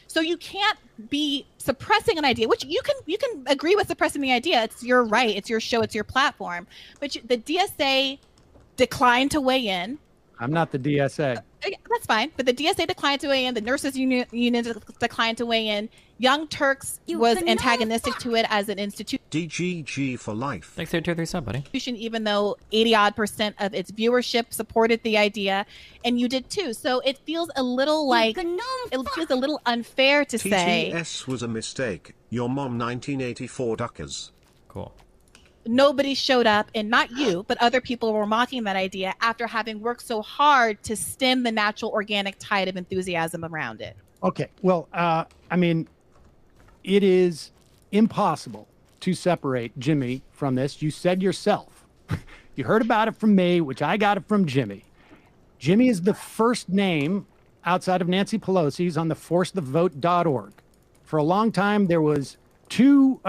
So you can't be suppressing an idea, which you can agree with suppressing the idea. It's your right. It's your show. It's your platform. But the DSA declined to weigh in. I'm not the DSA. That's fine. But the DSA declined to weigh in. The nurses union declined to weigh in. Young Turks was antagonistic to it as an institution. DGG for life. Thanks for 2 3 sub, buddy. Even though 80% of its viewership supported the idea, and you did too. So it feels a little like it feels a little unfair to say TTS was a mistake. Your mom 1984 duckers. Cool. Nobody showed up, and not you, but other people were mocking that idea after having worked so hard to stem the natural organic tide of enthusiasm around it. Okay. Well, I mean, it is impossible to separate Jimmy from this. You said yourself. You heard about it from me, which I got it from Jimmy. Jimmy is the first name outside of Nancy Pelosi's on the forcethevote.org. For a long time, there was two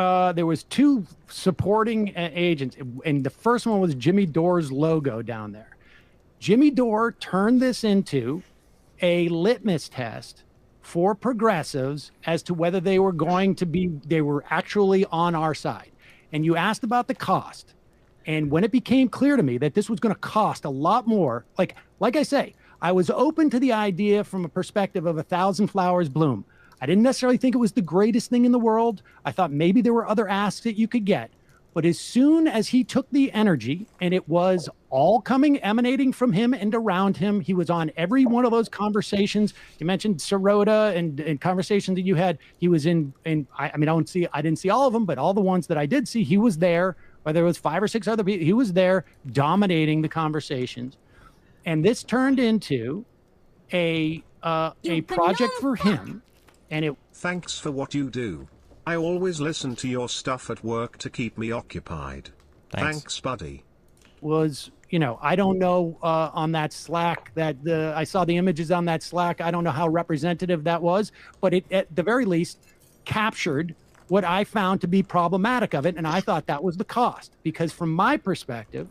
supporting agents, and the first one was Jimmy Dore's logo down there. Jimmy Dore turned this into a litmus test for progressives as to whether they were actually on our side. And you asked about the cost. And when it became clear to me that this was going to cost a lot more, like I say, I was open to the idea from a perspective of 1,000 flowers bloom. I didn't necessarily think it was the greatest thing in the world. I thought maybe there were other asks that you could get. But as soon as he took the energy, and it was all emanating from him and around him, he was on every one of those conversations. You mentioned Sirota and conversations that you had. He was in I didn't see all of them, but all the ones that I did see, he was there. Whether it was 5 or 6 other people, he was there dominating the conversations. And this turned into a project for him. And it. Thanks for what you do. I always listen to your stuff at work to keep me occupied. Thanks buddy. Was, I don't know on that Slack that I saw the images on that Slack. I don't know how representative that was, but it at the very least captured what I found to be problematic of it. And I thought that was the cost, because from my perspective,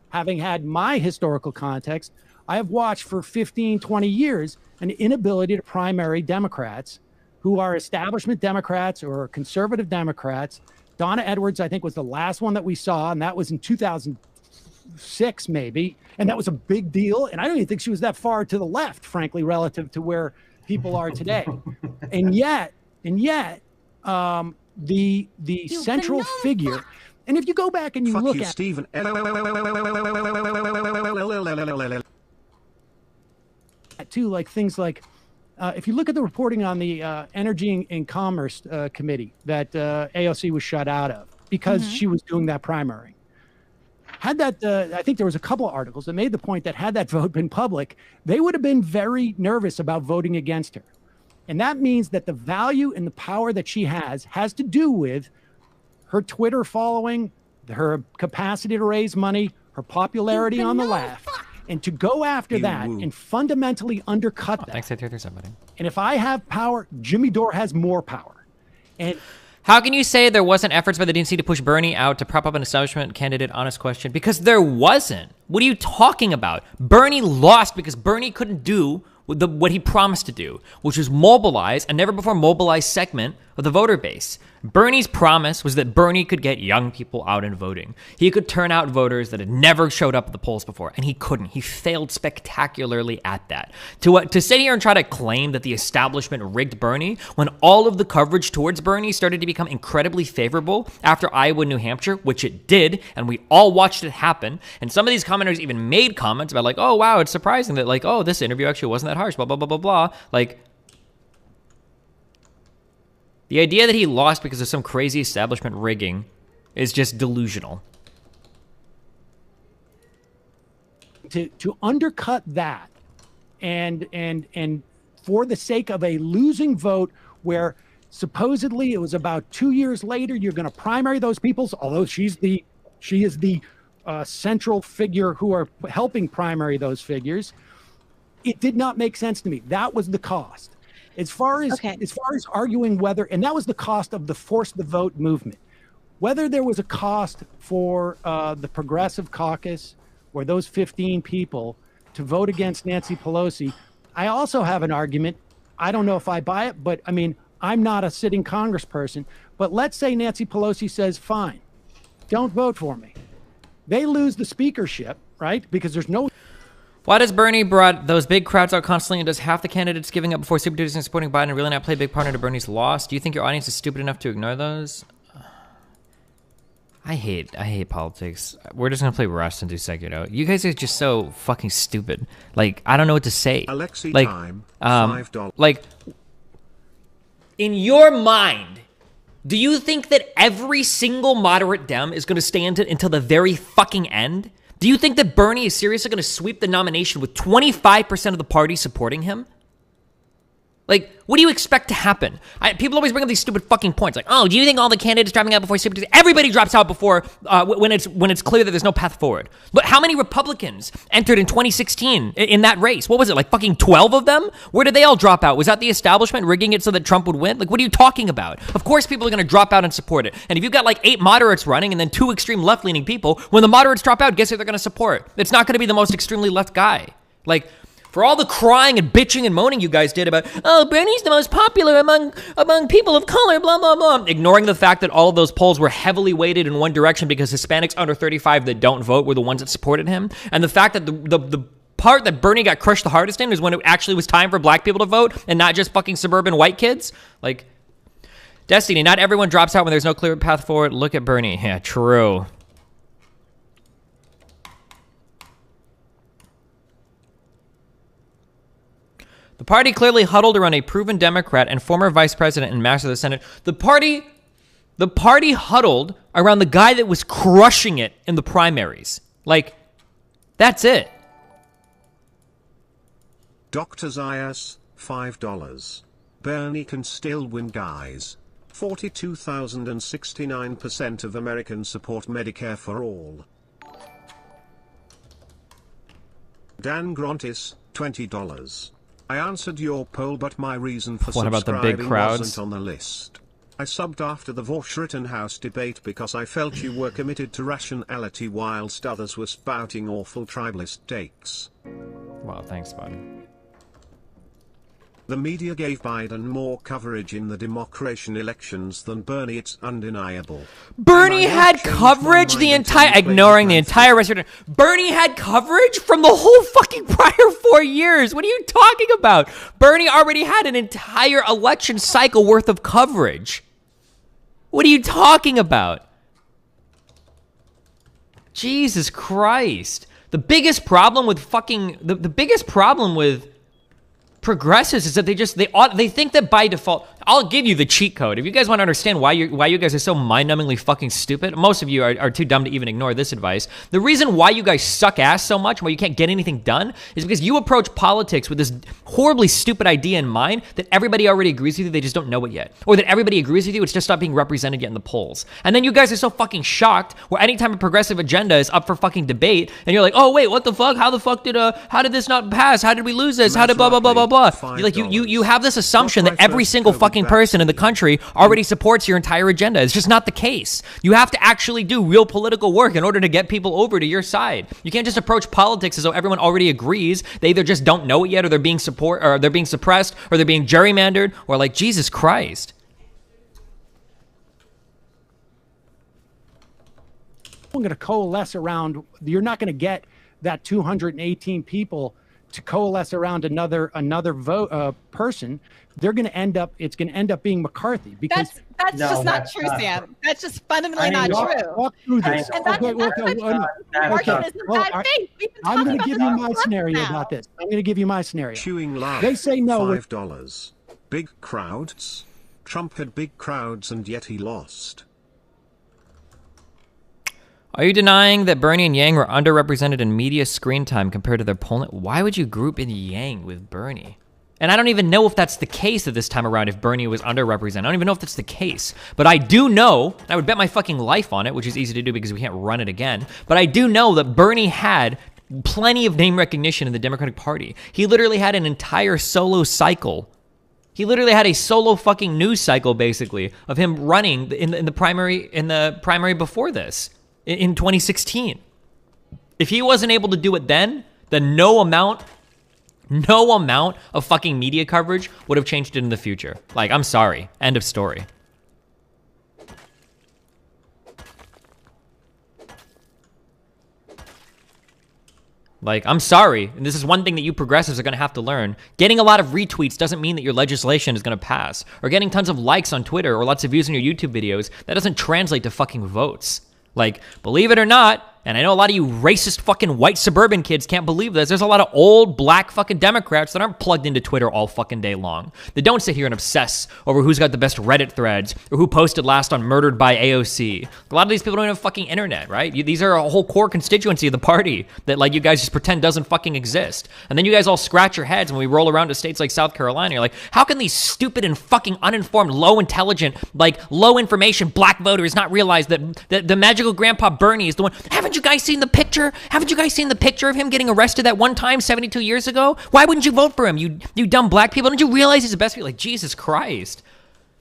having had my historical context, I have watched for 15, 20 years an inability to primary Democrats who are establishment Democrats or conservative Democrats. Donna Edwards, I think, was the last one that we saw, and that was in 2006, maybe. And that was a big deal. And I don't even think she was that far to the left, frankly, relative to where people are today. And yet, the central figure, and if you go back and you look at Stephen. too, like things like if you look at the reporting on the Energy and Commerce Committee that AOC was shut out of because she was doing that primary. had that, I think there was a couple of articles that made the point that had that vote been public, they would have been very nervous about voting against her. And that means that the value and the power that she has to do with her Twitter following, her capacity to raise money, her popularity on the left, and to go after that and fundamentally undercut that. Thanks, there's somebody. And if I have power, Jimmy Dore has more power. And how can you say there wasn't efforts by the DNC to push Bernie out to prop up an establishment candidate? Honest question. Because there wasn't. What are you talking about? Bernie lost because Bernie couldn't do what he promised to do, which was mobilize a never before mobilized segment of the voter base. Bernie's promise was that Bernie could get young people out and voting. He could turn out voters that had never showed up at the polls before, and he couldn't. He failed spectacularly at that. To sit here and try to claim that the establishment rigged Bernie when all of the coverage towards Bernie started to become incredibly favorable after Iowa and New Hampshire, which it did, and we all watched it happen, and some of these commenters even made comments about like, oh, wow, it's surprising that like, oh, this interview actually wasn't that harsh, blah, blah, blah, blah, blah. Like, the idea that he lost because of some crazy establishment rigging is just delusional. To undercut that and for the sake of a losing vote where supposedly it was about 2 years later you're going to primary those people, although she is the central figure who are helping primary those figures, it did not make sense to me. That was the cost. As far as arguing whether, and that was the cost of the force the vote movement, whether there was a cost for the Progressive Caucus or those 15 people to vote against Nancy Pelosi, I also have an argument. I don't know if I buy it, but I mean, I'm not a sitting congressperson, but let's say Nancy Pelosi says, fine, don't vote for me. They lose the speakership, right? Because there's no... Why does Bernie brought those big crowds out constantly, and does half the candidates giving up before Super Tuesday and supporting Biden really not play a big part into Bernie's loss? Do you think your audience is stupid enough to ignore those? I hate politics. We're just gonna play Rust and do Sekiro. You guys are just so fucking stupid. Like, I don't know what to say. Alexi like, time, $5. Like, in your mind, do you think that every single moderate Dem is gonna stand until the very fucking end? Do you think that Bernie is seriously going to sweep the nomination with 25% of the party supporting him? Like, what do you expect to happen? People always bring up these stupid fucking points. Like, oh, do you think all the candidates dropping out before Super Tuesday? Everybody drops out before when it's clear that there's no path forward. But how many Republicans entered in 2016 in that race? What was it, like fucking 12 of them? Where did they all drop out? Was that the establishment rigging it so that Trump would win? Like, what are you talking about? Of course people are going to drop out and support it. And if you've got like 8 moderates running and then 2 extreme left-leaning people, when the moderates drop out, guess who they're going to support? It's not going to be the most extremely left guy. Like, for all the crying and bitching and moaning you guys did about, oh, Bernie's the most popular among people of color, blah, blah, blah, ignoring the fact that all of those polls were heavily weighted in one direction because Hispanics under 35 that don't vote were the ones that supported him, and the fact that the part that Bernie got crushed the hardest in is when it actually was time for black people to vote and not just fucking suburban white kids. Like, Destiny, not everyone drops out when there's no clear path forward. Look at Bernie. Yeah, true. The party clearly huddled around a proven Democrat and former vice president and master of the Senate. The party huddled around the guy that was crushing it in the primaries. Like, that's it. Dr. Zayas, $5. Bernie can still win, guys. 42,069% of Americans support Medicare for all. Dan Grontis, $20. I answered your poll, but my reason for What about the big subscribing crowds? wasn't on the list. I subbed after the Vosh Rittenhouse debate because I felt you were committed to rationality whilst others were spouting awful tribalist takes. Wow, thanks, bud. The media gave Biden more coverage in the Democratic elections than Bernie, it's undeniable. Bernie had coverage the entire, ignoring the entire rest of it. Bernie had coverage from the whole fucking prior 4 years. What are you talking about? Bernie already had an entire election cycle worth of coverage. What are you talking about? Jesus Christ. The biggest problem with fucking, the biggest problem with progressives is that they think that by default, I'll give you the cheat code. If you guys want to understand why you guys are so mind-numbingly fucking stupid, most of you are too dumb to even ignore this advice. The reason why you guys suck ass so much, why you can't get anything done, is because you approach politics with this horribly stupid idea in mind that everybody already agrees with you, they just don't know it yet. Or that everybody agrees with you, it's just not being represented yet in the polls. And then you guys are so fucking shocked where anytime a progressive agenda is up for fucking debate, and you're like, oh wait, what the fuck? How the fuck did how did this not pass? How did we lose this? How did blah blah blah blah blah? You have this assumption that every single fucking person in the country already supports your entire agenda. It's just not the case. You have to actually do real political work in order to get people over to your side. You can't just approach politics as though everyone already agrees. They either just don't know it yet, or they're being suppressed, or they're being gerrymandered, or like, Jesus Christ. I'm going to coalesce around. You're not going to get that 218 people to coalesce around another person. They're going to end up. It's going to end up being McCarthy because that's just not true, Sam. That's just fundamentally not true. Walk through this. And that's I'm going to give you my scenario about this. I'm going to give you my scenario. Chewing loud. They say no. $5. Big crowds. Trump had big crowds and yet he lost. Are you denying that Bernie and Yang were underrepresented in media screen time compared to their opponent? Why would you group in Yang with Bernie? And I don't even know if that's the case at this time around, if Bernie was underrepresented. I don't even know if that's the case. But I do know, and I would bet my fucking life on it, which is easy to do because we can't run it again, but I do know that Bernie had plenty of name recognition in the Democratic Party. He literally had an entire solo cycle. He literally had a solo fucking news cycle, basically, of him running in the primary before this, in 2016. If he wasn't able to do it then no amount of fucking media coverage would have changed it in the future. Like, I'm sorry. End of story. Like, I'm sorry. And this is one thing that you progressives are going to have to learn. Getting a lot of retweets doesn't mean that your legislation is going to pass. Or getting tons of likes on Twitter or lots of views on your YouTube videos, that doesn't translate to fucking votes. Like, believe it or not, and I know a lot of you racist fucking white suburban kids can't believe this, there's a lot of old black fucking Democrats that aren't plugged into Twitter all fucking day long. They don't sit here and obsess over who's got the best Reddit threads or who posted last on Murdered by AOC. A lot of these people don't have fucking internet, right? These are a whole core constituency of the party that, like, you guys just pretend doesn't fucking exist. And then you guys all scratch your heads when we roll around to states like South Carolina. You're like, how can these stupid and fucking uninformed, low intelligent, like low information black voters not realize that the magical grandpa Bernie is the one? Haven't you guys seen the picture? Haven't you guys seen the picture of him getting arrested that one time 72 years ago? Why wouldn't you vote for him, you dumb black people? Don't you realize he's the best? Like, Jesus Christ.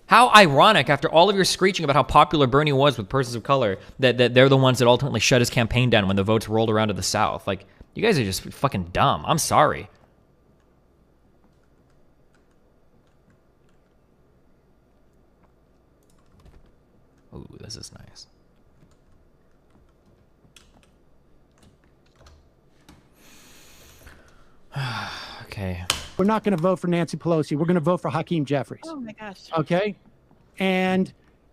How ironic, after all of your screeching about how popular Bernie was with persons of color, that they're the ones that ultimately shut his campaign down when the votes rolled around to the South. Like, you guys are just fucking dumb. I'm sorry. Ooh, this is nice. Okay. We're not going to vote for Nancy Pelosi. We're going to vote for Hakeem Jeffries. Oh my gosh. Okay. And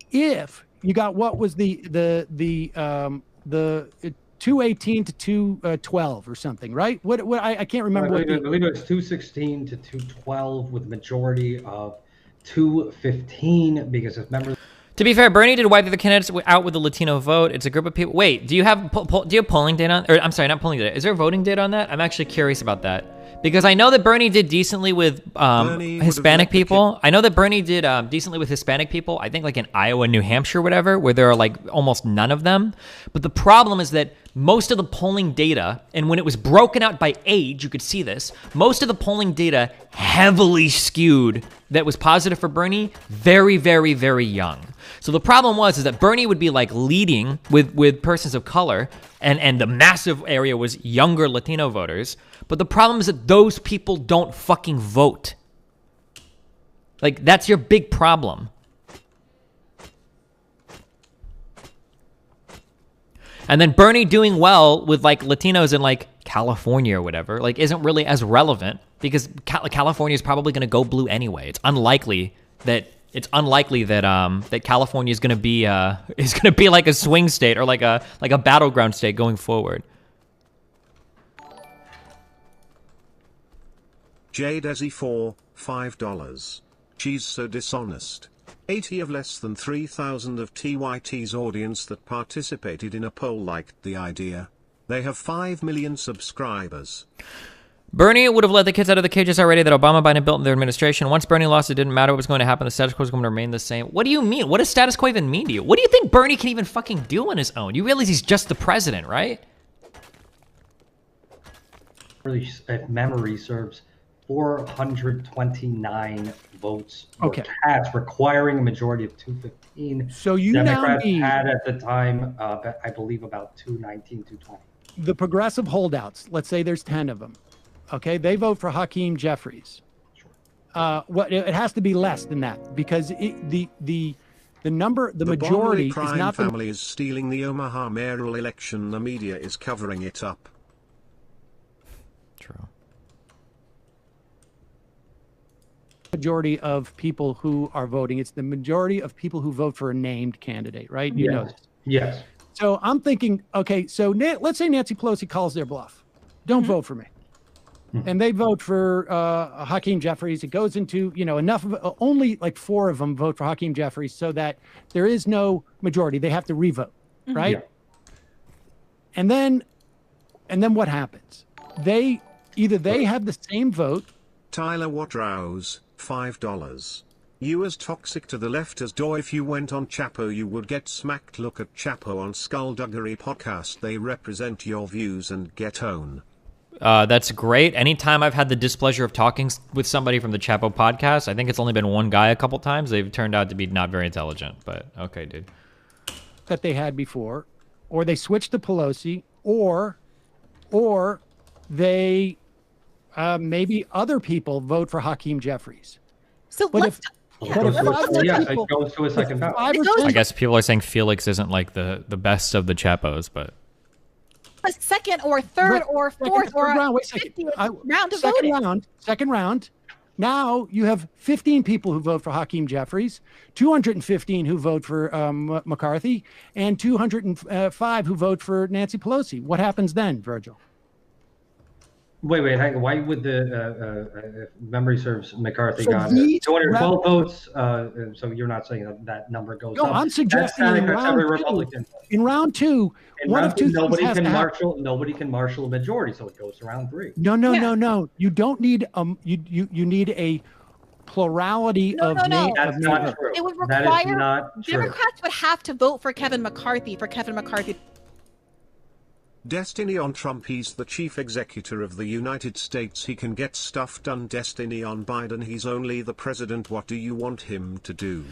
if you got, what was the 218 to 212 or something, right? What I can't remember. I believe it was 216 to 212 with a majority of 215 because of members. To be fair, Bernie did wipe the candidates out with the Latino vote. It's a group of people. Wait, do you have polling data on? Or I'm sorry, not polling data. Is there voting data on that? I'm actually curious about that because I know that Bernie did decently with Hispanic people. I know that Bernie did decently with Hispanic people. I think like in Iowa, New Hampshire, whatever, where there are like almost none of them. But the problem is that most of the polling data, and when it was broken out by age, you could see this. Most of the polling data heavily skewed that was positive for Bernie, very, very, very young. So the problem is that Bernie would be like leading with persons of color, and the massive area was younger Latino voters. But the problem is that those people don't fucking vote. Like, that's your big problem. And then Bernie doing well with like Latinos in like California or whatever, like isn't really as relevant because California is probably going to go blue anyway. It's unlikely that that California is going to be like a swing state or like a battleground state going forward. Jadesi4, $5. She's so dishonest. 80 of less than 3,000 of TYT's audience that participated in a poll liked the idea. They have 5 million subscribers. Bernie would have let the kids out of the cages already that Obama Biden built in their administration. Once Bernie lost, it didn't matter what was going to happen. The status quo was going to remain the same. What do you mean? What does status quo even mean to you? What do you think Bernie can even fucking do on his own? You realize he's just the president, right? If memory serves, 429 votes were cast, requiring a majority of 215. So you Democrats now need, had at the time, I believe, about 219, 220. the progressive holdouts, let's say there's 10 of them. Okay, they vote for Hakeem Jeffries. It has to be less than that because the majority crime is not family is stealing the Omaha mayoral election. The media is covering it up. True. Majority of people who are voting. It's the majority of people who vote for a named candidate, right? You know this. Yes. So I'm thinking, okay, so let's say Nancy Pelosi calls their bluff. Don't vote for me. And they vote for Hakeem Jeffries. It goes into, enough of only like 4 of them vote for Hakeem Jeffries so that there is no majority. They have to revote, right? Yeah. And then what happens? They have the same vote. Tyler Watrous, $5. You as toxic to the left as Doy. If you went on Chapo you would get smacked. Look at Chapo on Skullduggery podcast. They represent your views and get own. That's great. Anytime I've had the displeasure of talking with somebody from the Chapo podcast, I think it's only been one guy a couple times. They've turned out to be not very intelligent, but okay, dude. That they had before, or they switched to Pelosi, or they maybe other people vote for Hakeem Jeffries. So but let's it goes to a second ballot. I guess people are saying Felix isn't like the best of the Chapos, but a second or third or fourth or round. Wait a second. round of voting. Second round. Now you have 15 people who vote for Hakeem Jeffries, 215 who vote for McCarthy, and 205 who vote for Nancy Pelosi. What happens then, Virgil? Wait, hang on. Why would the memory serves McCarthy got 212 votes? So you're not saying that number goes up? No, I'm suggesting in round two, one of two nobody things has can to happen. nobody can marshal a majority, so it goes to round 3. No. You don't need you need a plurality of names. That's not true. It would That require is not true. Democrats would have to vote for Kevin McCarthy Destiny on Trump. He's the chief executive of the United States. He can get stuff done. Destiny on Biden. He's only the president. What do you want him to do?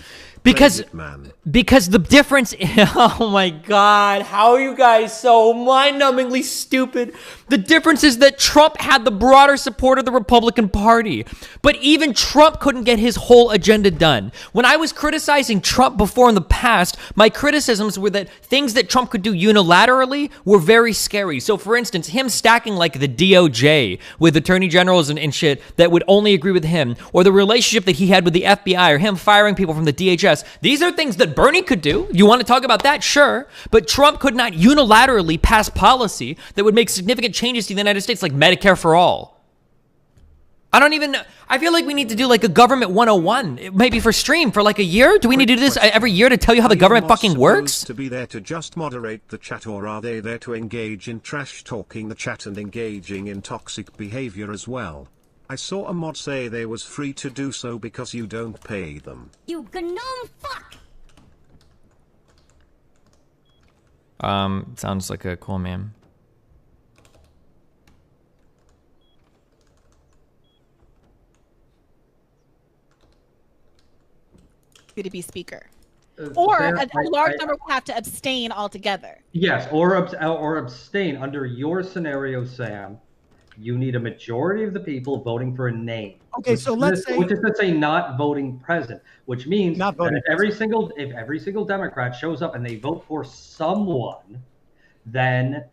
Because the difference, oh my God, how are you guys so mind-numbingly stupid? The difference is that Trump had the broader support of the Republican Party, but even Trump couldn't get his whole agenda done. When I was criticizing Trump before in the past, my criticisms were that things that Trump could do unilaterally were very scary. So for instance, him stacking like the DOJ with attorney generals and shit that would only agree with him, or the relationship that he had with the FBI, or him firing people from the DHS. These are things that Bernie could do. You want to talk about that? Sure. But Trump could not unilaterally pass policy that would make significant changes to the United States, like Medicare for all. I feel like we need to do like a government 101, maybe for stream for like a year. Do we need to do this every year to tell you how the government fucking works? To be there to just moderate the chat, or are they there to engage in trash talking the chat and engaging in toxic behavior as well? I saw a mod say they was free to do so because you don't pay them. You gnome fuck! Sounds like a cool meme. to be speaker, or a large number will have to abstain altogether. Yes, or abstain. Under your scenario, Sam, you need a majority of the people voting for a name. Okay, so let's say not voting present, which means that if every single Democrat shows up and they vote for someone, then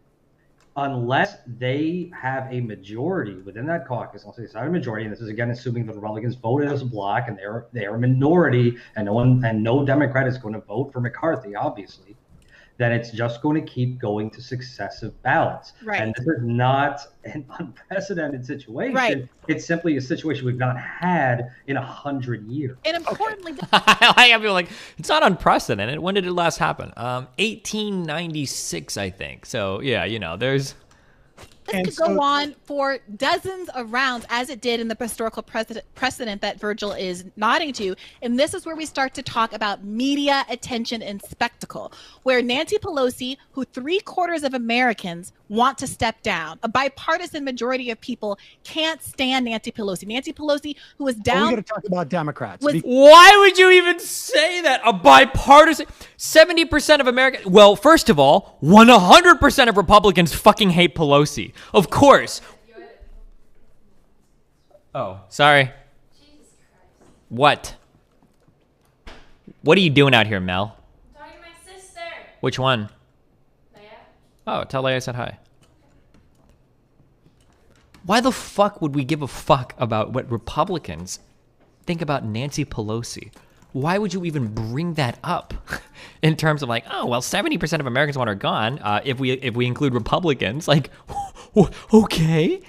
unless they have a majority within that caucus, I'll say it's not a majority, and this is again assuming the Republicans voted as a bloc and they are a minority, and no Democrat is going to vote for McCarthy, obviously, then it's just going to keep going to successive ballots. Right. And this is not an unprecedented situation. Right. It's simply a situation we've not had in 100 years. And importantly, I feel like it's not unprecedented. When did it last happen? 1896, I think. So yeah, you know, there's. This could go on for dozens of rounds, as it did in the historical precedent that Virgil is nodding to. And this is where we start to talk about media attention and spectacle, where Nancy Pelosi, who 3/4 of Americans want to step down, a bipartisan majority of people can't stand Nancy Pelosi. Nancy Pelosi, who was down. We got to talk about Democrats. Why would you even say that? A bipartisan 70% of Americans. Well, first of all, 100% of Republicans fucking hate Pelosi. Of course. Oh, sorry. What? What are you doing out here, Mel? I'm talking to my sister. Which one? Leia. Oh, tell Leia I said hi. Why the fuck would we give a fuck about what Republicans think about Nancy Pelosi? Why would you even bring that up in terms of like, oh, well, 70% of Americans want her gone if we include Republicans? Like, okay.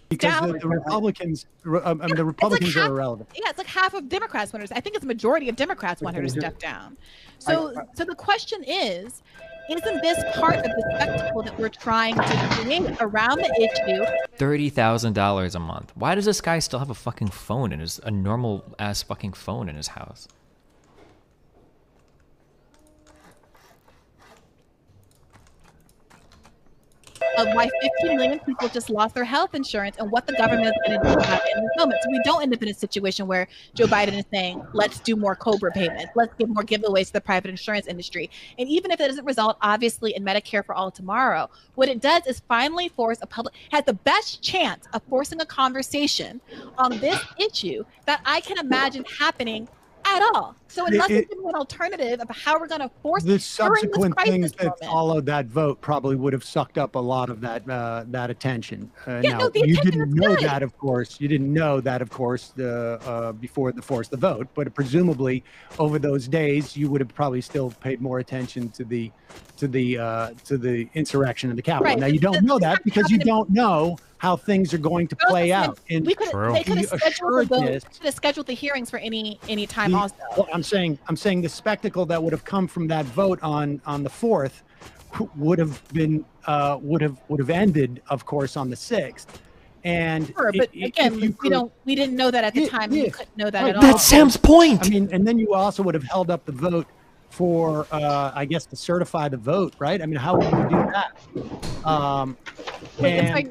Because the Republicans, the Republicans are irrelevant. Yeah, it's like half of Democrats want her. I think it's a majority of Democrats want her to step down. So the question is, isn't this part of the spectacle that we're trying to create around the issue? $30,000 a month. Why does this guy still have a fucking phone in a normal ass fucking phone in his house? Of why 15 million people just lost their health insurance and what the government is going to do about it in this moment. So we don't end up in a situation where Joe Biden is saying, let's do more COBRA payments. Let's give more giveaways to the private insurance industry. And even if it doesn't result, obviously, in Medicare for all tomorrow, what it does is finally force has the best chance of forcing a conversation on this issue that I can imagine happening at all. So unless we give an alternative of how we're going to force the subsequent things that moment. followed that vote probably would have sucked up a lot of that attention. Yeah, now, you didn't know that, of course. You didn't know that, of course, before the force the vote. But presumably, over those days, you would have probably still paid more attention to the insurrection in the Capitol. Right. Now you don't know that because you don't know how things are going to play out. And they could have scheduled the hearings for any time also. Well, I'm saying the spectacle that would have come from that vote on the 4th would have been would have ended, of course, on the 6th. And sure, but again, we didn't know that at the time. And we couldn't know that right. at all. That's Sam's point. I mean, and then you also would have held up the vote for, I guess, to certify the vote, right? I mean, how would you do that? Wait,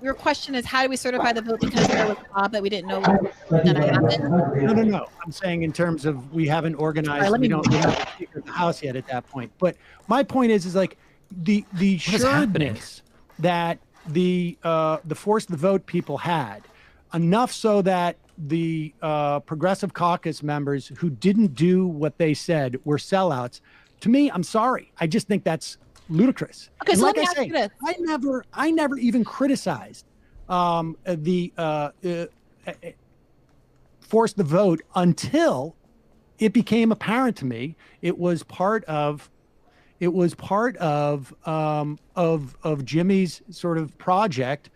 your question is, how do we certify the vote because there was a job that we didn't know was going to happen? No. I'm saying in terms of we haven't organized, we don't have the Speaker of the House yet at that point. But my point is like the sureness that the force the vote people had, enough so that the Progressive Caucus members who didn't do what they said were sellouts. To me, I'm sorry. I just think that's ludicrous. Okay, and so like let me I ask say, you this. I never even criticized force the vote until it became apparent to me it was part of Jimmy's sort of project,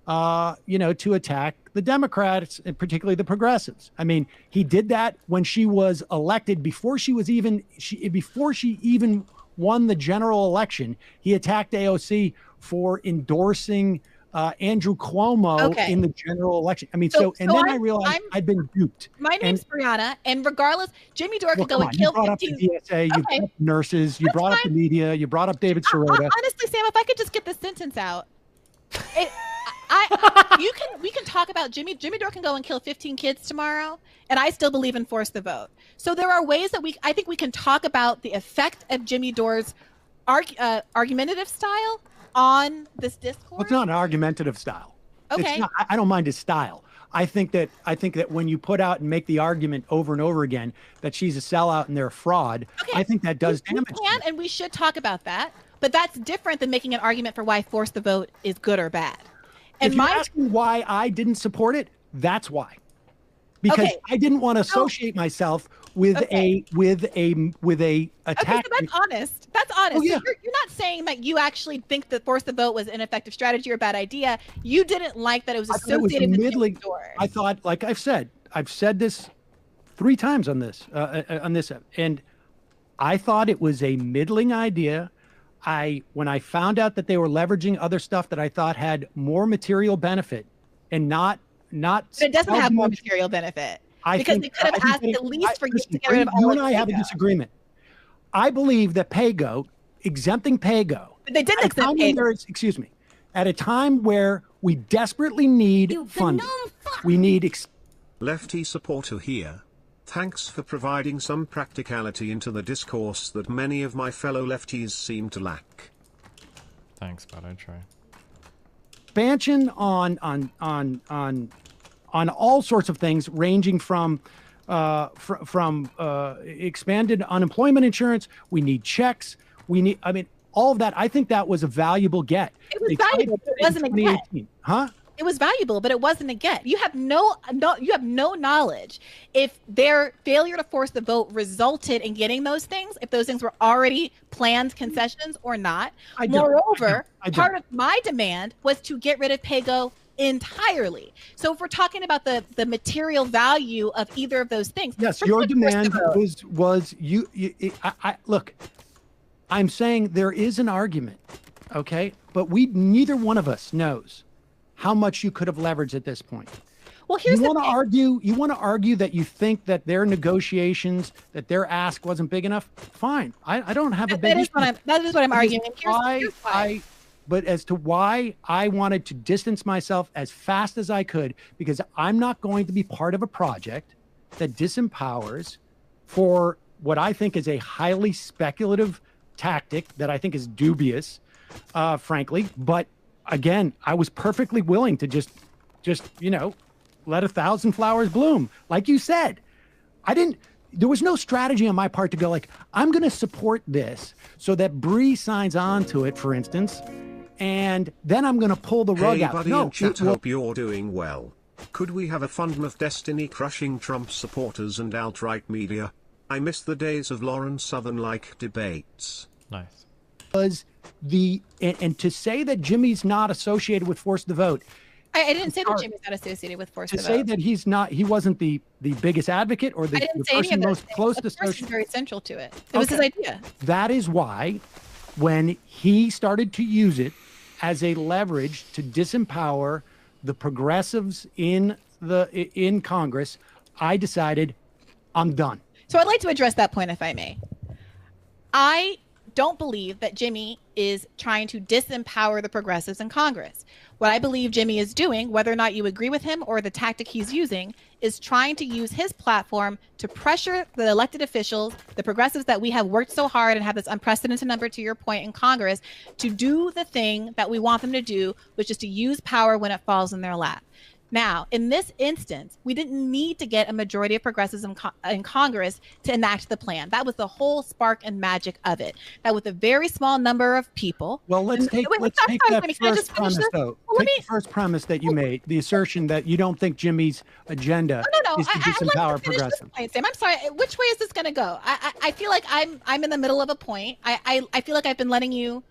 to attack the Democrats and particularly the progressives. I mean, he did that when she was elected before she even won the general election. He attacked AOC for endorsing Andrew Cuomo in the general election. I mean, then I realized I'd been duped. My name's Brianna, and regardless, Jimmy Dore could go and kill 15. You brought up the DSA, you brought up nurses, you brought up the media, you brought up David Sirota. Honestly, Sam, if I could just get this sentence out. We can talk about Jimmy Dore can go and kill 15 kids tomorrow, and I still believe in force the vote. So there are ways that I think we can talk about the effect of Jimmy Dore's argumentative style on this discourse. Well, it's not an argumentative style. Okay. It's not, I don't mind his style. I think that when you put out and make the argument over and over again that she's a sellout and they're a fraud, I think that does damage. We can and we should talk about that, but that's different than making an argument for why force the vote is good or bad. And if you're asking why I didn't support it, that's why. because Okay. I didn't want to associate myself with a Okay, attack. so that's honest. That's honest. Oh, yeah. So you're not saying that you actually think that force the vote was an ineffective strategy or a bad idea. You didn't like that it was I thought it was associated with middling. Jimmy's door. I thought, like I've said this 3 times on this, and I thought it was a middling idea. When I found out that they were leveraging other stuff that I thought had more material benefit, and not. But it doesn't have more material benefit. Because they could have asked at least for you to get rid of all You of and I have a Paygo. disagreement. I believe that exempting PAYGO. But they didn't exempt PAYGO. Excuse me. At a time where we desperately need funding, we need. Lefty supporter here. Thanks for providing some practicality into the discourse that many of my fellow lefties seem to lack. Thanks, but I try. Expansion on all sorts of things, ranging from expanded unemployment insurance. We need checks. All of that. I think that was a valuable get. It was valuable, but it wasn't a get. Huh? It was valuable, but it wasn't a get. You have no knowledge if their failure to force the vote resulted in getting those things, if those things were already planned concessions or not. Moreover, part of my demand was to get rid of PAYGO entirely. So if we're talking about the material value of either of those things, yes, your demand was you. Look, I'm saying there is an argument, okay, but neither one of us knows how much you could have leveraged at this point. Well, here's you want to argue that you think that their negotiations, that their ask wasn't big enough. Fine, I don't have a big. That is what I'm arguing. Here's why. But as to why I wanted to distance myself as fast as I could, because I'm not going to be part of a project that disempowers for what I think is a highly speculative tactic that I think is dubious, frankly. But again, I was perfectly willing to just let 1,000 flowers bloom. Like you said, there was no strategy on my part to go like, I'm going to support this so that Bree signs on to it, for instance, and then I'm going to pull the rug out. Buddy in chat, hope you're doing well. Could we have a fund with Destiny crushing Trump supporters and alt-right media? I miss the days of Lauren Southern-like debates. Nice. And to say that Jimmy's not associated with force the vote. I didn't say that Jimmy's not associated with force the vote. To say that he wasn't the biggest advocate or the person most close to associated. Very central to it. It was his idea. That is why, when he started to use it as a leverage to disempower the progressives in Congress, I decided I'm done. So I'd like to address that point, if I may. I don't believe that Jimmy is trying to disempower the progressives in Congress. What I believe Jimmy is doing, whether or not you agree with him or the tactic he's using, is trying to use his platform to pressure the elected officials, the progressives that we have worked so hard and have this unprecedented number, to your point, in Congress, to do the thing that we want them to do, which is to use power when it falls in their lap. Now, in this instance, we didn't need to get a majority of progressives in Congress to enact the plan. That was the whole spark and magic of it. That with a very small number of people. Well, let's take that first premise, though. Take the first premise that you made, the assertion that you don't think Jimmy's agenda is to disempower progressives. Sam, I'm sorry. Which way is this going to go? I feel like I'm in the middle of a point. I feel like I've been letting you.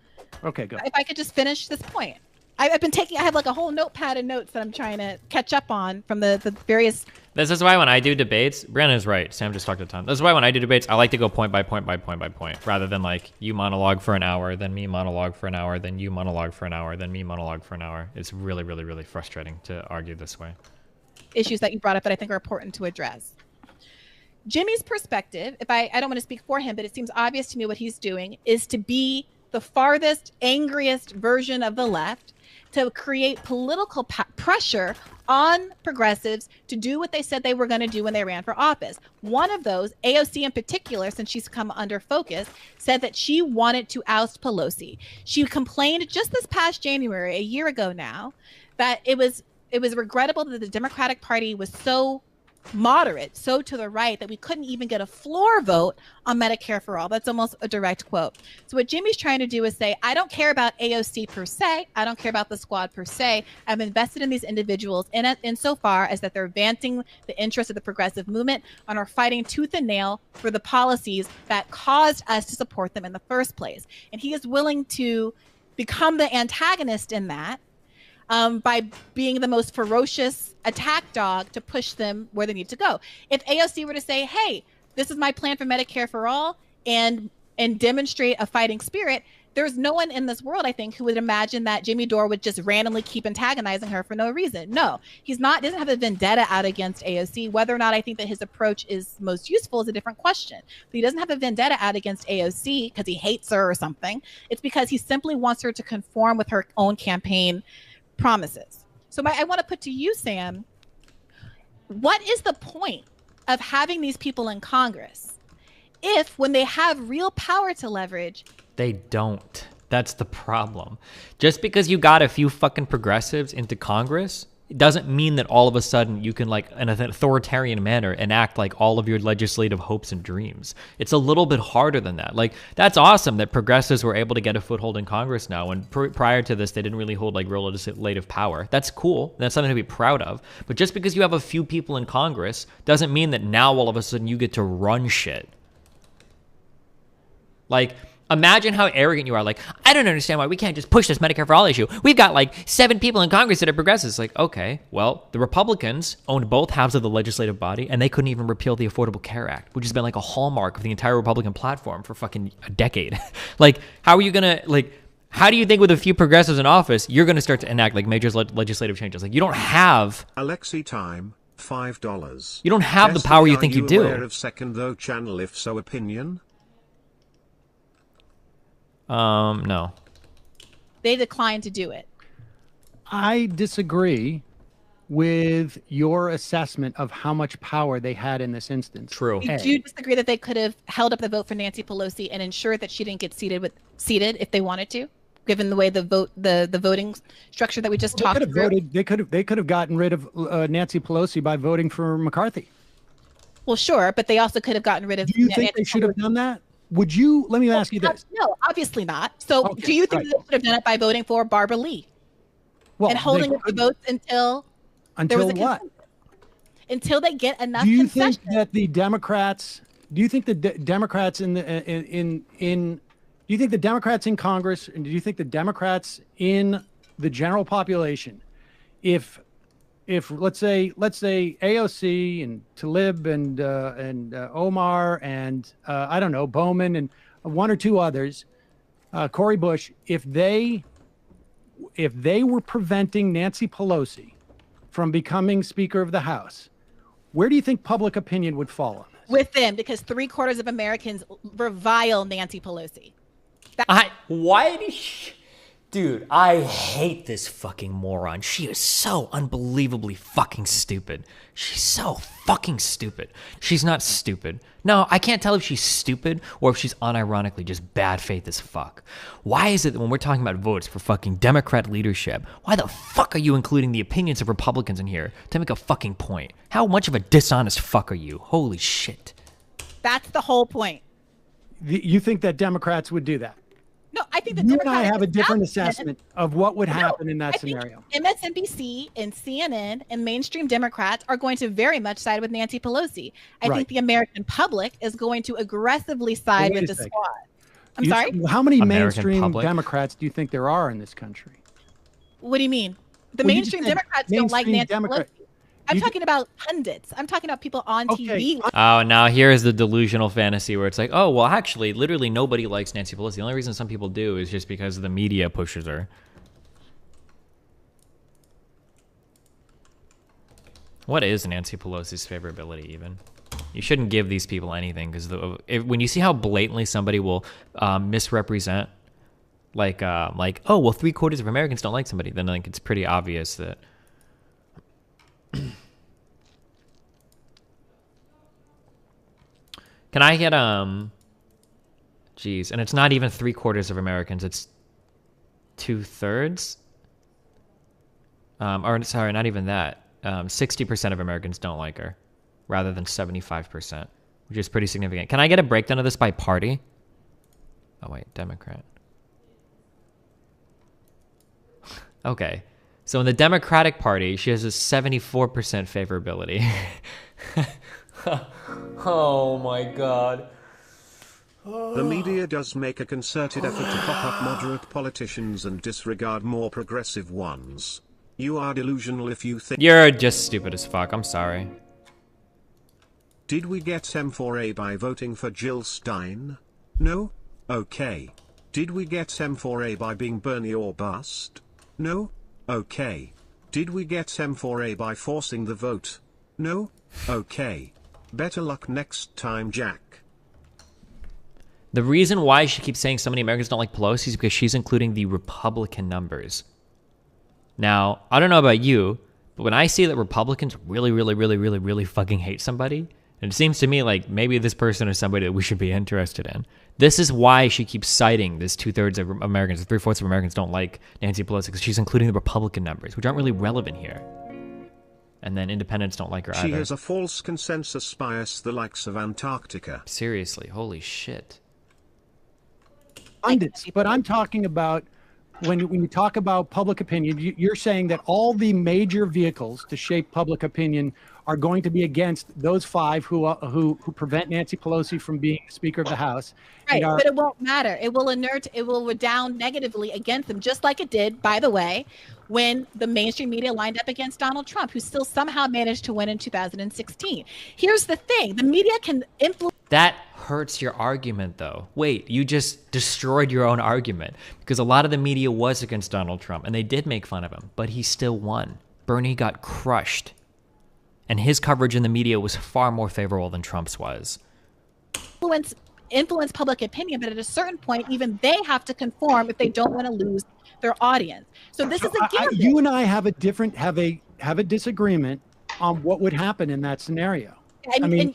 Okay, go. If I could just finish this point. I have like a whole notepad of notes that I'm trying to catch up on from the various. This is why when I do debates, Brandon's right. Sam just talked a ton. This is why when I do debates, I like to go point by point by point by point, rather than like you monologue for an hour, then me monologue for an hour, then you monologue for an hour, then me monologue for an hour. It's really, really, really frustrating to argue this way. Issues that you brought up that I think are important to address. Jimmy's perspective, if I don't want to speak for him, but it seems obvious to me what he's doing is to be the farthest, angriest version of the left, to create political pressure on progressives to do what they said they were going to do when they ran for office. One of those, AOC in particular, since she's come under focus, said that she wanted to oust Pelosi. She complained just this past January, a year ago now, that it was regrettable that the Democratic Party was so moderate, so to the right that we couldn't even get a floor vote on Medicare for all. That's almost a direct quote. So what Jimmy's trying to do is say, I don't care about AOC per se. I don't care about the squad per se. I'm invested in these individuals in so far as that they're advancing the interests of the progressive movement and are fighting tooth and nail for the policies that caused us to support them in the first place. And he is willing to become the antagonist in that, by being the most ferocious attack dog to push them where they need to go. If AOC were to say, hey, this is my plan for Medicare for all, and demonstrate a fighting spirit, there's no one in this world, I think, who would imagine that Jimmy Dore would just randomly keep antagonizing her for no reason. No, doesn't have a vendetta out against AOC. Whether or not I think that his approach is most useful is a different question. But he doesn't have a vendetta out against AOC because he hates her or something. It's because he simply wants her to conform with her own campaign promises. So I want to put to you, Sam, what is the point of having these people in Congress if when they have real power to leverage, they don't? That's the problem. Just because you got a few fucking progressives into Congress, it doesn't mean that all of a sudden you can, like, in an authoritarian manner, enact like all of your legislative hopes and dreams. It's a little bit harder than that. Like, that's awesome that progressives were able to get a foothold in Congress now. And prior to this, they didn't really hold like real legislative power. That's cool. That's something to be proud of. But just because you have a few people in Congress doesn't mean that now all of a sudden you get to run shit. Like, imagine how arrogant you are. Like, I don't understand why we can't just push this Medicare for all issue. We've got like 7 people in Congress that are progressives. Like, okay, well, the Republicans owned both halves of the legislative body and they couldn't even repeal the Affordable Care Act, which has been like a hallmark of the entire Republican platform for fucking a decade. Like, how are you gonna, like, how do you think with a few progressives in office, you're gonna start to enact like major legislative changes? Like, you don't have... Alexi time, $5. You don't have the power you think you do. Are you aware of Second Though channel? If so, opinion? No. They declined to do it. I disagree with your assessment of how much power they had in this instance. True. Do you disagree that they could have held up the vote for Nancy Pelosi and ensured that she didn't get seated if they wanted to, given the way the voting structure that we just talked about? They could have gotten rid of Nancy Pelosi by voting for McCarthy. Well, sure, but they also could have gotten rid of. Do you think they should have done that? Would you? Let me ask you this. No, obviously not. So, do you think they should have done it by voting for Barbara Lee and holding up the votes until there was a what? Until they get enough. Do you think that the Democrats? Do you think the Democrats do you think the Democrats in Congress and do you think the Democrats in the general population, if let's say AOC and Tlaib and Omar and I don't know, Bowman and one or two others, Cori Bush, if they were preventing Nancy Pelosi from becoming Speaker of the House, where do you think public opinion would fall on this? With them, because 3/4 of Americans revile Nancy Pelosi. Dude, I hate this fucking moron. She is so unbelievably fucking stupid. She's so fucking stupid. She's not stupid. No, I can't tell if she's stupid or if she's unironically just bad faith as fuck. Why is it that when we're talking about votes for fucking Democrat leadership, why the fuck are you including the opinions of Republicans in here to make a fucking point? How much of a dishonest fuck are you? Holy shit. That's the whole point. You think that Democrats would do that? No, I think you and I have a different assessment of what would happen in that scenario. MSNBC and CNN and mainstream Democrats are going to very much side with Nancy Pelosi. I think the American public is going to aggressively side with the squad. I'm sorry? How many mainstream Democrats do you think there are in this country? What do you mean? The mainstream Democrats don't like Nancy Pelosi. I'm talking about pundits. I'm talking about people on TV. Oh, now here is the delusional fantasy where it's like, oh, well, actually, literally nobody likes Nancy Pelosi. The only reason some people do is just because the media pushes her. What is Nancy Pelosi's favorability even? You shouldn't give these people anything because when you see how blatantly somebody will misrepresent, like, oh, well, 3/4 of Americans don't like somebody, then like it's pretty obvious that. Can I get geez, and it's not even 3/4 of Americans, it's 2/3. Or sorry, not even that. 60% of Americans don't like her. rather than 75%, which is pretty significant. Can I get a breakdown of this by party? Oh, wait, Democrat. Okay. So in the Democratic Party, she has a 74% favorability. Oh my God. The media does make a concerted effort to pop up moderate politicians and disregard more progressive ones. You are delusional if you think... You're just stupid as fuck. I'm sorry. Did we get M4A by voting for Jill Stein? No? Okay. Did we get M4A by being Bernie or bust? No? Okay. Did we get M4A by forcing the vote? No? Okay. Better luck next time, Jack. The reason why she keeps saying so many Americans don't like Pelosi is because she's including the Republican numbers. Now, I don't know about you, but when I see that Republicans really fucking hate somebody, and it seems to me like maybe this person is somebody that we should be interested in. This is why she keeps citing this 2/3 of Americans, 3/4 of Americans don't like Nancy Pelosi, because she's including the Republican numbers, which aren't really relevant here. And then independents don't like her either. She has a false consensus bias the likes of Antarctica. Seriously, holy shit. But I'm talking about when you talk about public opinion, you're saying that all the major vehicles to shape public opinion are going to be against those 5 who prevent Nancy Pelosi from being Speaker of the House. Right, but it won't matter. It will redound negatively against them, just like it did, by the way, when the mainstream media lined up against Donald Trump, who still somehow managed to win in 2016. Here's the thing. The media can influence... That hurts your argument, though. Wait, you just destroyed your own argument, because a lot of the media was against Donald Trump, and they did make fun of him, but he still won. Bernie got crushed, and his coverage in the media was far more favorable than Trump's was. Influence public opinion, but at a certain point, even they have to conform if they don't want to lose their audience. So this is a given. You and I have a disagreement on what would happen in that scenario. And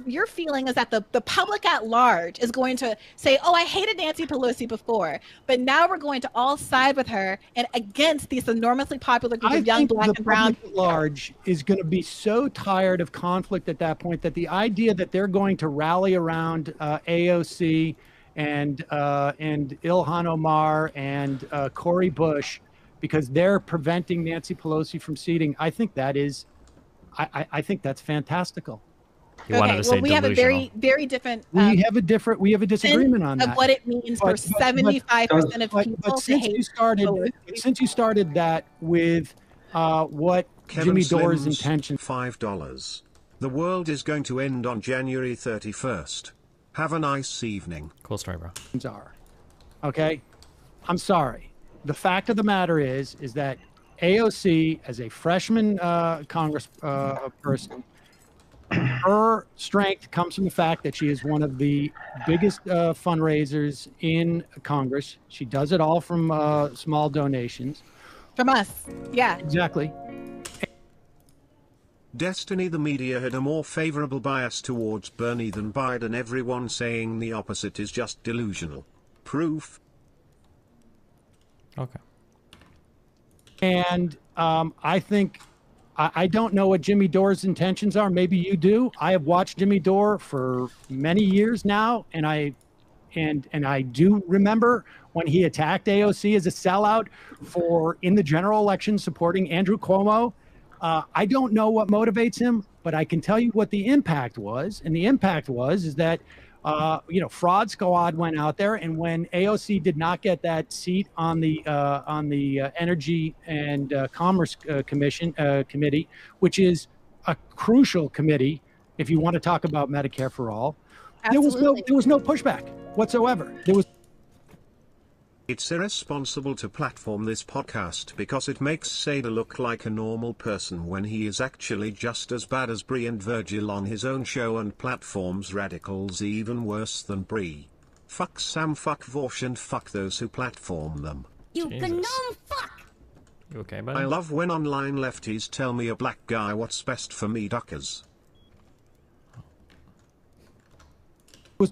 your feeling is that the public at large is going to say, oh, I hated Nancy Pelosi before, but now we're going to all side with her and against this enormously popular group of young black and brown. The public at large is going to be so tired of conflict at that point that the idea that they're going to rally around AOC and Ilhan Omar and Cori Bush because they're preventing Nancy Pelosi from seating, I think that is, I think that's fantastical. You wanted to say we have a very different. We have a disagreement on that. Of what it means for 75% of people but to hate. Since you started that with what Kevin Jimmy Dore's Slim's intention. $5. The world is going to end on January 31st. Have a nice evening. Cool story, bro. Okay, I'm sorry. The fact of the matter is that AOC, as a freshman Congress person, her strength comes from the fact that she is one of the biggest fundraisers in Congress. She does it all from small donations. From us, yeah. Exactly. Destiny. The media had a more favorable bias towards Bernie than Biden. Everyone saying the opposite is just delusional. Proof. Okay. And I think... I don't know what Jimmy Dore's intentions are. Maybe you do. I have watched Jimmy Dore for many years now, and I do remember when he attacked AOC as a sellout for in the general election supporting Andrew Cuomo. I don't know what motivates him, but I can tell you what the impact was, and the impact is that Fraud Squad went out there, and when AOC did not get that seat on the Energy and Commerce Committee, which is a crucial committee if you want to talk about Medicare for all, there was no pushback whatsoever. It's irresponsible to platform this podcast because it makes Seder look like a normal person when he is actually just as bad as Brie and Virgil on his own show, and platforms radicals even worse than Brie. Fuck Sam, fuck Vorsh, and fuck those who platform them. You gnome fuck! You okay, buddy? I love when online lefties tell me a black guy what's best for me duckers. There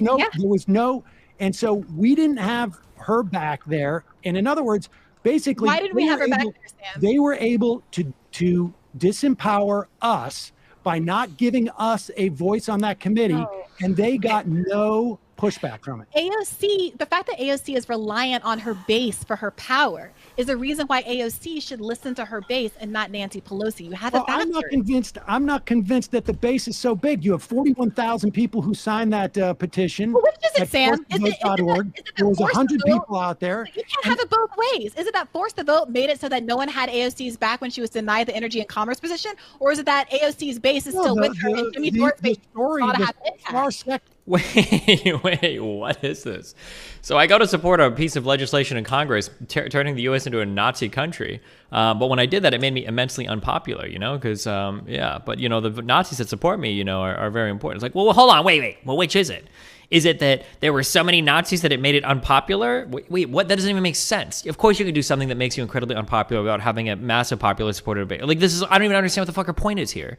was no, and so we didn't have her back there. And in other words, basically, why did we have her back there, Sam? They were able to disempower us by not giving us a voice on that committee, and they got no pushback from it. AOC, the fact that AOC is reliant on her base for her power is a reason why AOC should listen to her base and not Nancy Pelosi. You have it I'm not backwards. convinced that the base is so big. You have 41,000 people who signed that petition. Well, which is it, at Sam? forcethevote.org. There was 100 people out there. You can't have it both ways. Is it that Force the Vote made it so that no one had AOC's back when she was denied the energy and commerce position? Or is it that AOC's base is still with her and Jimmy Dore's base ought to have impact? Wait, what is this? So I go to support a piece of legislation in Congress turning the U.S. into a Nazi country. But when I did that, it made me immensely unpopular, because, but, the Nazis that support me, are very important. It's like, well, hold on, wait. Well, which is it? Is it that there were so many Nazis that it made it unpopular? Wait, what? That doesn't even make sense. Of course you could do something that makes you incredibly unpopular without having a massive popular supporter debate. Like, I don't even understand what the fuck her point is here.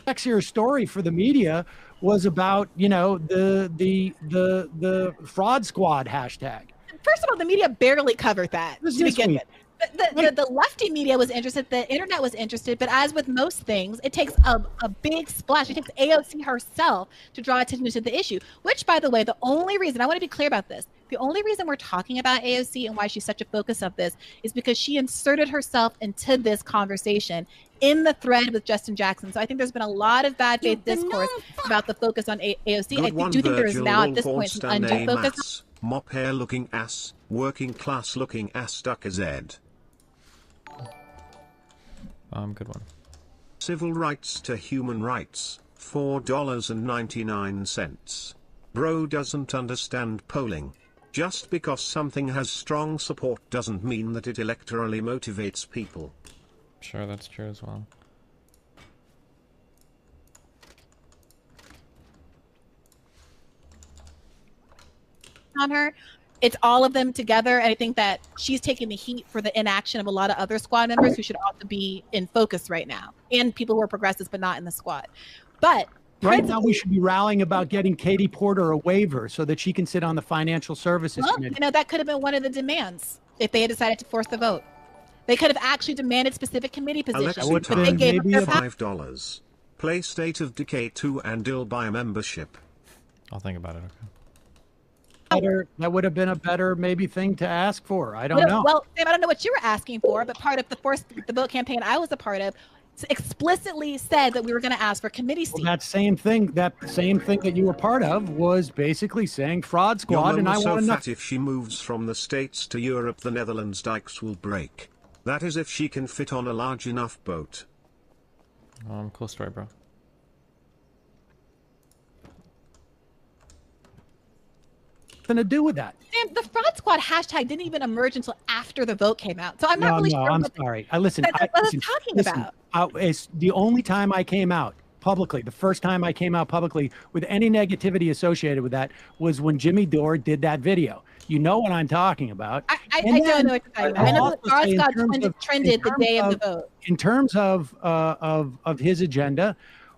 Sexier story for the media was about, the fraud squad hashtag. First of all, the media barely covered that to begin with. The lefty media was interested, the internet was interested, but as with most things, it takes a big splash. It takes AOC herself to draw attention to the issue, which, by the way, the only reason, I want to be clear about this, the only reason we're talking about AOC and why she's such a focus of this is because she inserted herself into this conversation in the thread with Justin Jackson. So I think there's been a lot of bad faith discourse about the focus on AOC. I do think there is now at this point some undue focus. Mop hair looking ass, working class looking ass duck Z. Good one. Civil rights to human rights, $4.99. Bro doesn't understand polling. Just because something has strong support doesn't mean that it electorally motivates people. Sure, that's true as well. On her, it's all of them together, and I think that she's taking the heat for the inaction of a lot of other squad members who should also be in focus right now, and people who are progressives but not in the squad. But right now, we should be rallying about getting Katie Porter a waiver so that she can sit on the Financial Services Committee. That could have been one of the demands if they had decided to force the vote. They could have actually demanded specific committee positions, but they gave up their $5. Play State of Decay 2 and I'll buy a membership. I'll think about it. Okay. That would have been a better maybe thing to ask for. I don't know. Well, Sam, I don't know what you were asking for, but part of the Force the Vote campaign I was a part of explicitly said that we were going to ask for committee seats. Well, that same thing that you were part of was basically saying fraud squad, and I want to know if she moves from the States to Europe, the Netherlands dikes will break. That is if she can fit on a large enough boat. Cool story, bro. Nothing to do with that. Sam, the fraud squad hashtag didn't even emerge until after the vote came out, so I'm not really sure. I'm sorry. Listen. What I was talking about. It's the only time I came out publicly. The first time I came out publicly with any negativity associated with that was when Jimmy Dore did that video. You know what I'm talking about. I don't know what you're talking about. I know the fraud squad trended the day of the vote. In terms of his agenda,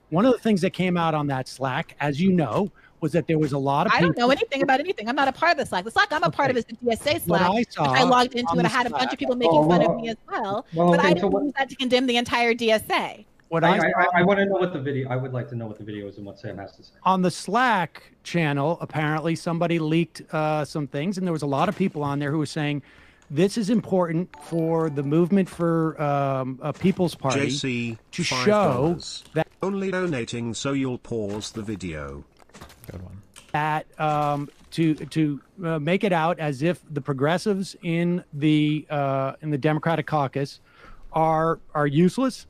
one of the things that came out on that Slack, as you know, was that there was a lot of people. I don't know anything about anything. I'm not a part of the Slack. The Slack I'm a part of is the DSA Slack. I logged into and I had a bunch of people making fun of me as well. But I didn't use that to condemn the entire DSA. I want to know what the video. I would like to know what the video is and what Sam has to say. On the Slack channel, apparently somebody leaked some things, and there was a lot of people on there who were saying this is important for the movement for a People's Party JC, to show that only donating so you'll pause the video. Good one. That to make it out as if the progressives in the Democratic caucus are useless,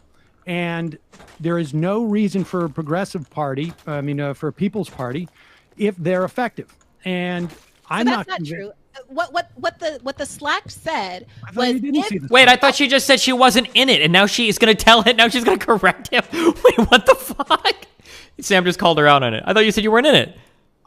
and there is no reason for a progressive party. For a People's Party, if they're effective. And I'm not true. What the Slack said was wait, I thought she just said she wasn't in it, and now she is going to tell it. Now she's going to correct him. Wait, what the fuck? Sam just called her out on it. I thought you said you weren't in it.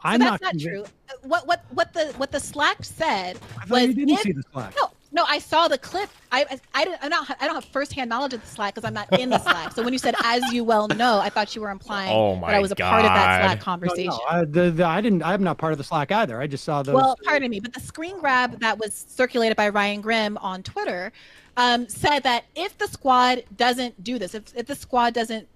That's not true. What the Slack said was you didn't see the Slack. No, I saw the clip. I don't have firsthand knowledge of the Slack because I'm not in the Slack. So when you said "as you well know," I thought you were implying that I was a part of that Slack conversation. No, I'm not part of the Slack either. I just saw those. Well, pardon me, but the screen grab that was circulated by Ryan Grimm on Twitter said that if the squad doesn't do this, if the squad doesn't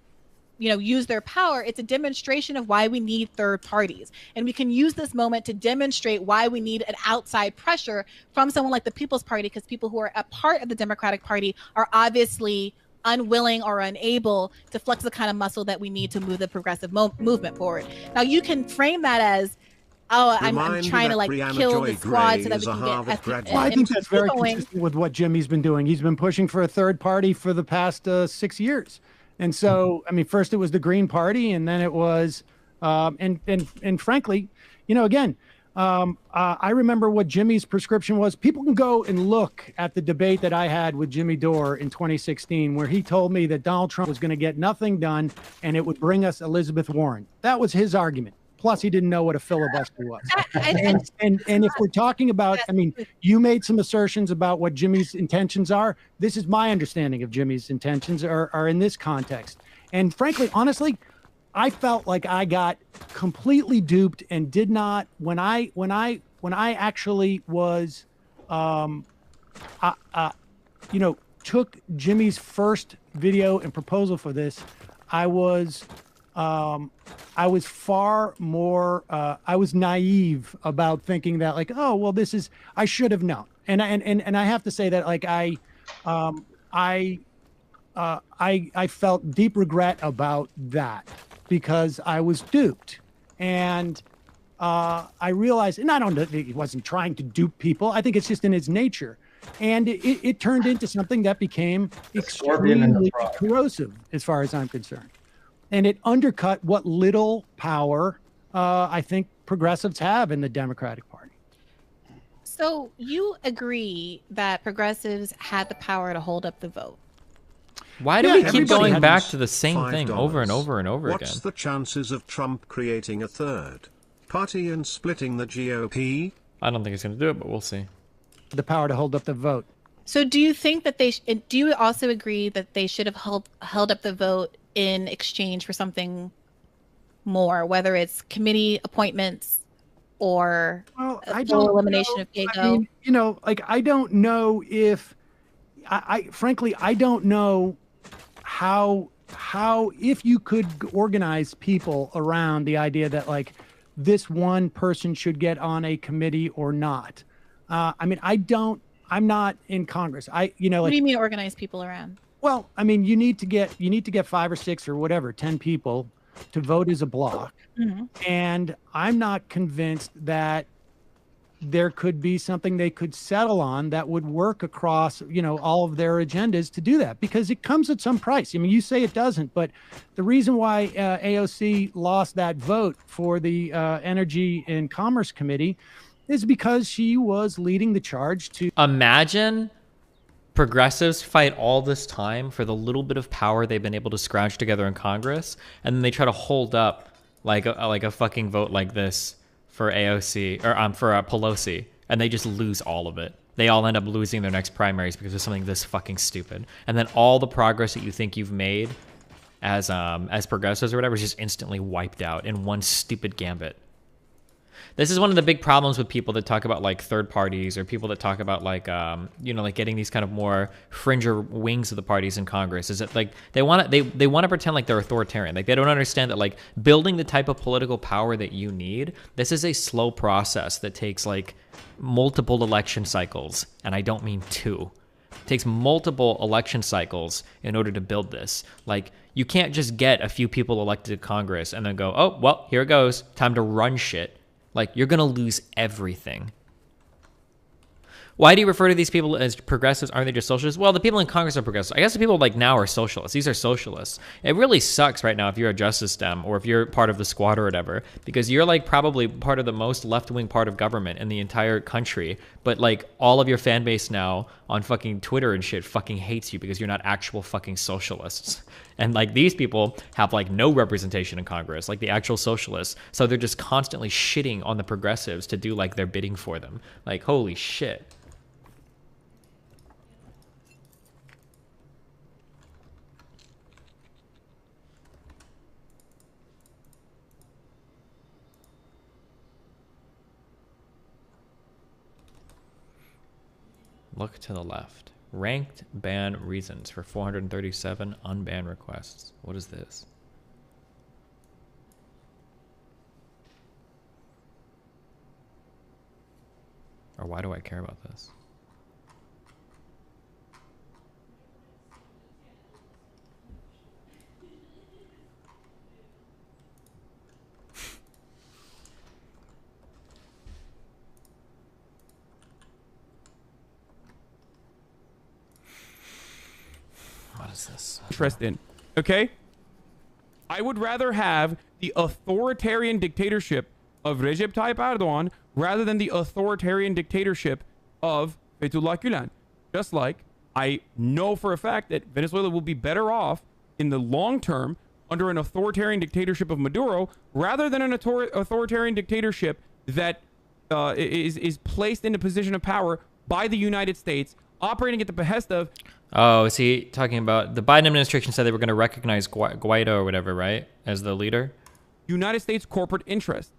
use their power. It's a demonstration of why we need third parties. And we can use this moment to demonstrate why we need an outside pressure from someone like the People's Party, because people who are a part of the Democratic Party are obviously unwilling or unable to flex the kind of muscle that we need to move the progressive movement forward. Now, you can frame that as, I'm trying to kill the squad so that we can get. Well, I think that's very consistent with what Jimmy's been doing. He's been pushing for a third party for the past 6 years. And so, I mean, first it was the Green Party, and then it was, and frankly, again, I remember what Jimmy's prescription was. People can go and look at the debate that I had with Jimmy Dore in 2016, where he told me that Donald Trump was going to get nothing done and it would bring us Elizabeth Warren. That was his argument. Plus, he didn't know what a filibuster was. And if we're talking about, I mean, you made some assertions about what Jimmy's intentions are. This is my understanding of Jimmy's intentions are in this context. And frankly, honestly, I felt like I got completely duped and did not, when I actually was, took Jimmy's first video and proposal for this, I was far more, I was naive about thinking that I should have known. And I have to say that I felt deep regret about that because I was duped. And I realized, and I don't know, he wasn't trying to dupe people. I think it's just in his nature. And it turned into something that became extremely corrosive as far as I'm concerned. And it undercut what little power I think progressives have in the Democratic Party. So you agree that progressives had the power to hold up the vote? Why do we keep going back to the same thing over and over and over again? What's the chances of Trump creating a third party and splitting the GOP? I don't think he's going to do it, but we'll see. The power to hold up the vote. So do you think that do you also agree that they should have held up the vote in exchange for something more, whether it's committee appointments or full elimination of PAYGO? I mean, I don't know if frankly, I don't know how if you could organize people around the idea that this one person should get on a committee or not. I mean, I'm not in Congress. What do you mean organize people around? Well, I mean, you need to get 5 or 6 or whatever, 10 people to vote as a block. Mm-hmm. And I'm not convinced that there could be something they could settle on that would work across, all of their agendas to do that, because it comes at some price. I mean, you say it doesn't, but the reason why AOC lost that vote for the Energy and Commerce Committee is because she was leading the charge to imagine progressives fight all this time for the little bit of power they've been able to scrounge together in Congress, and then they try to hold up like a fucking vote like this for AOC or for Pelosi, and they just lose all of it. They all end up losing their next primaries because of something this fucking stupid, and then all the progress that you think you've made as progressives or whatever is just instantly wiped out in one stupid gambit. This is one of the big problems with people that talk about third parties, or people that talk about getting these kind of more fringer wings of the parties in Congress, is that they want to pretend like they're authoritarian. They don't understand that building the type of political power that you need, this is a slow process that takes multiple election cycles, and I don't mean 2. It takes multiple election cycles in order to build this. You can't just get a few people elected to Congress and then go, oh, well, here it goes, time to run shit. You're going to lose everything. Why do you refer to these people as progressives? Aren't they just socialists? Well, the people in Congress are progressives. I guess the people now are socialists. These are socialists. It really sucks right now if you're a Justice Dem or if you're part of the squad or whatever, because you're probably part of the most left-wing part of government in the entire country. But all of your fan base now on fucking Twitter and shit fucking hates you because you're not actual fucking socialists. And these people have no representation in Congress, the actual socialists. So they're just constantly shitting on the progressives to do their bidding for them. Holy shit. Look to the left. Ranked ban reasons for 437 unbanned requests. What is this? Or why do I care about this? What is this? Interest in. Okay? I would rather have the authoritarian dictatorship of Recep Tayyip Erdogan rather than the authoritarian dictatorship of Fethullah Gülen. Just like I know for a fact that Venezuela will be better off in the long term under an authoritarian dictatorship of Maduro rather than an authoritarian dictatorship that is placed in a position of power by the United States, operating at the behest of... Oh, is he talking about... The Biden administration said they were going to recognize Guaido or whatever, right? As the leader? United States corporate interests.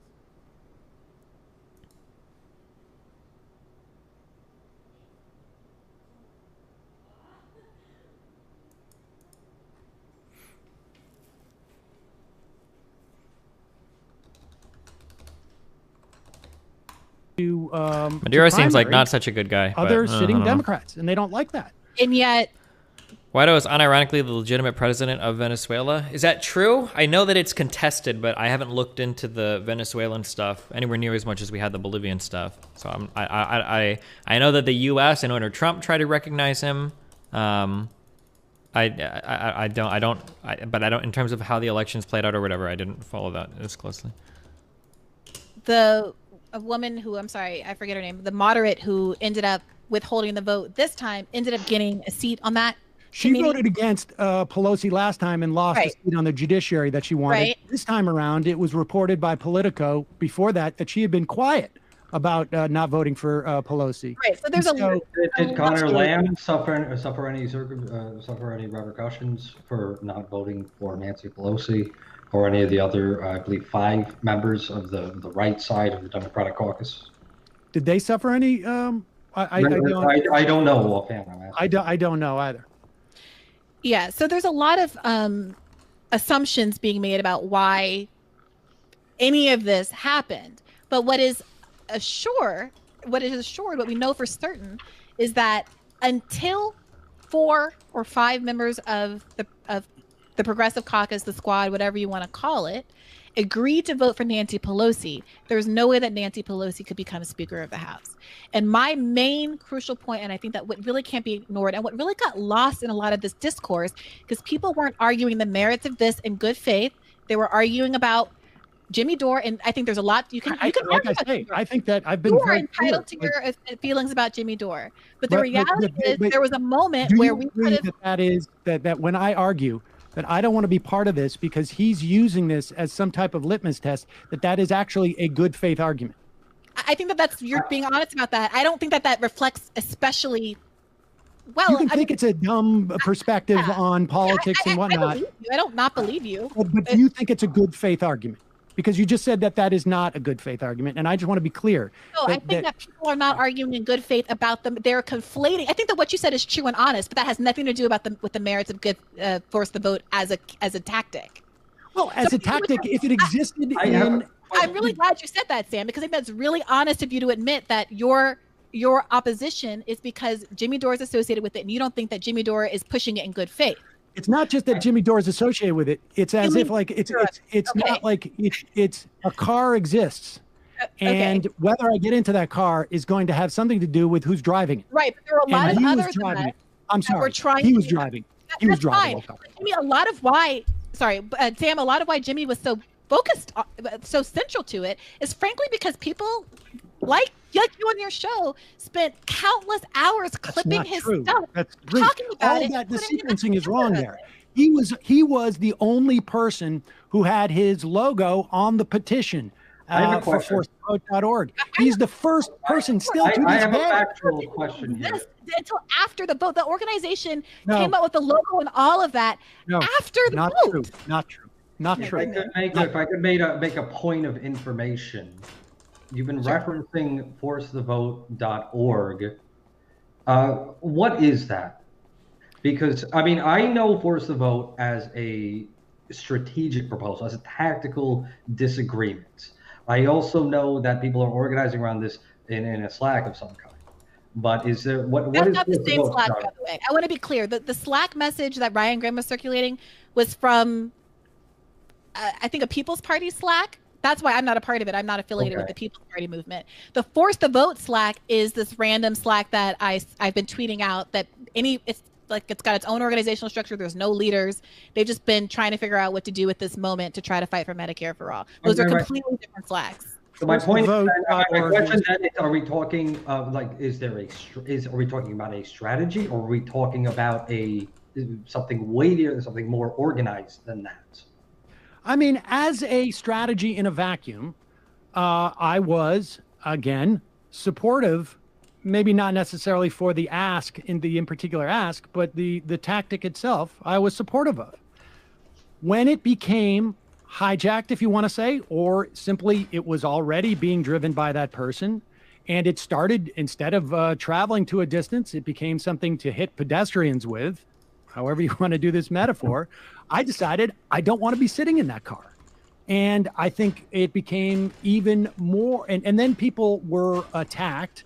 Maduro seems like not such a good guy. Other but, sitting Democrats, and they don't like that. And yet, Guaido is unironically the legitimate president of Venezuela. Is that true? I know that it's contested, but I haven't looked into the Venezuelan stuff anywhere near as much as we had the Bolivian stuff. So I know that the U.S. and owner Trump tried to recognize him. But I don't. In terms of how the elections played out or whatever, I didn't follow that as closely. A woman who, I'm sorry, I forget her name, the moderate who ended up withholding the vote this time ended up getting a seat on that. She voted against Pelosi last time and lost a seat on the judiciary that she wanted. Right. This time around, it was reported by Politico before that she had been quiet about not voting for Pelosi. Right. So there's Did Connor Lamb suffer any repercussions for not voting for Nancy Pelosi or any of the other, I believe, 5 members of the right side of the Democratic caucus? Did they suffer any? I don't know offhand. I don't know either. Yeah, so there's a lot of assumptions being made about why any of this happened. But what is assured, what we know for certain, is that until 4 or 5 members of the Progressive Caucus, the Squad, whatever you want to call it, agreed to vote for Nancy Pelosi, there's no way that Nancy Pelosi could become Speaker of the House. And my main crucial point, and I think that what really can't be ignored, and what really got lost in a lot of this discourse, because people weren't arguing the merits of this in good faith. They were arguing about Jimmy Dore, and I think there's a lot you can. Like I say, I think that I've been. You are entitled to your feelings about Jimmy Dore, but the reality is there was a moment where we could have. That when I argue that I don't want to be part of this because he's using this as some type of litmus test, that is actually a good faith argument. I think that you're being honest about that. I don't think that reflects especially well. You can think it's a dumb perspective on politics and whatnot. I don't not believe you. But do you think it's a good faith argument? Because you just said that is not a good faith argument, and I just want to be clear. No, I think that people are not arguing in good faith about them. They're conflating. I think that what you said is true and honest, but that has nothing to do with the merits of good force the vote as a tactic. Well, as a tactic, if it existed I'm really glad you said that, Sam, because I think that's really honest of you to admit that your opposition is because Jimmy Dore is associated with it, and you don't think that Jimmy Dore is pushing it in good faith. It's not just that Jimmy Dore is associated with it. It's as if like it's not like it's a car exists, and whether I get into that car is going to have something to do with who's driving it. Right, but there are a lot of others driving it. I'm sorry. He was driving. He was driving. I mean, a lot of why Jimmy was so focused, so central to it is frankly because people like you on your show spent countless hours clipping his stuff, talking about it. The sequencing is wrong there. He was the only person who had his logo on the petition for forcethevote.org. He's the first person still to this day. I have a factual question here. Until after the vote, the organization came up with the logo and all of that after the vote. Not true. If I could make a point of information. You've been referencing forcethevote.org. What is that? Because, I mean, I know Force the Vote as a strategic proposal, as a tactical disagreement. I also know that people are organizing around this in a Slack of some kind. But is there what That's is not the this same vote Slack, starting? by the way. I want to be clear. The Slack message that Ryan Graham was circulating was from, I think, a People's Party Slack. That's why I'm not a part of it. I'm not affiliated with the People's Party movement. The Force the Vote Slack is this random Slack that I've been tweeting out that it's like it's got its own organizational structure. There's no leaders. They've just been trying to figure out what to do with this moment to try to fight for Medicare for all. Those are completely different Slacks. So my point, my question then is: are we talking like are we talking about a strategy, or are we talking about something weightier, something more organized than that? I mean, as a strategy in a vacuum, I was, again, supportive, maybe not necessarily for the ask, in particular ask, but the tactic itself, I was supportive of. When it became hijacked, if you want to say, or simply it was already being driven by that person, and it started, instead of traveling to a distance, it became something to hit pedestrians with, however you want to do this metaphor, I decided I don't want to be sitting in that car. And I think it became even more, and then people were attacked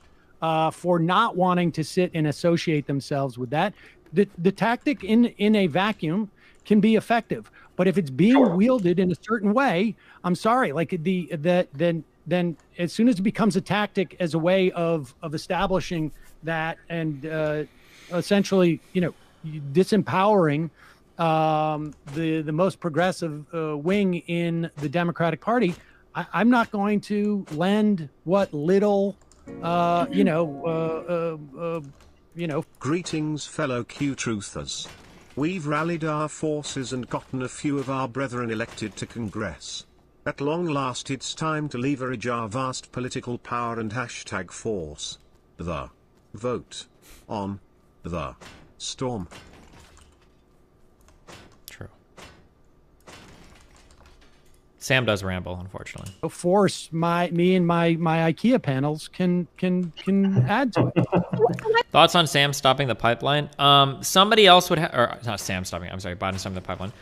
for not wanting to sit and associate themselves with that. The tactic in a vacuum can be effective, but if it's being wielded in a certain way, I'm sorry, like then as soon as it becomes a tactic as a way of establishing that and essentially, disempowering the most progressive wing in the Democratic Party, I'm not going to lend what little, Greetings, fellow Q-truthers. We've rallied our forces and gotten a few of our brethren elected to Congress. At long last it's time to leverage our vast political power and #force the vote on the storm. Sam does ramble, unfortunately. Force me and my IKEA panels can add to it. Thoughts on Sam stopping the pipeline? Somebody else would have, or not Sam stopping, I'm sorry, Biden stopping the pipeline.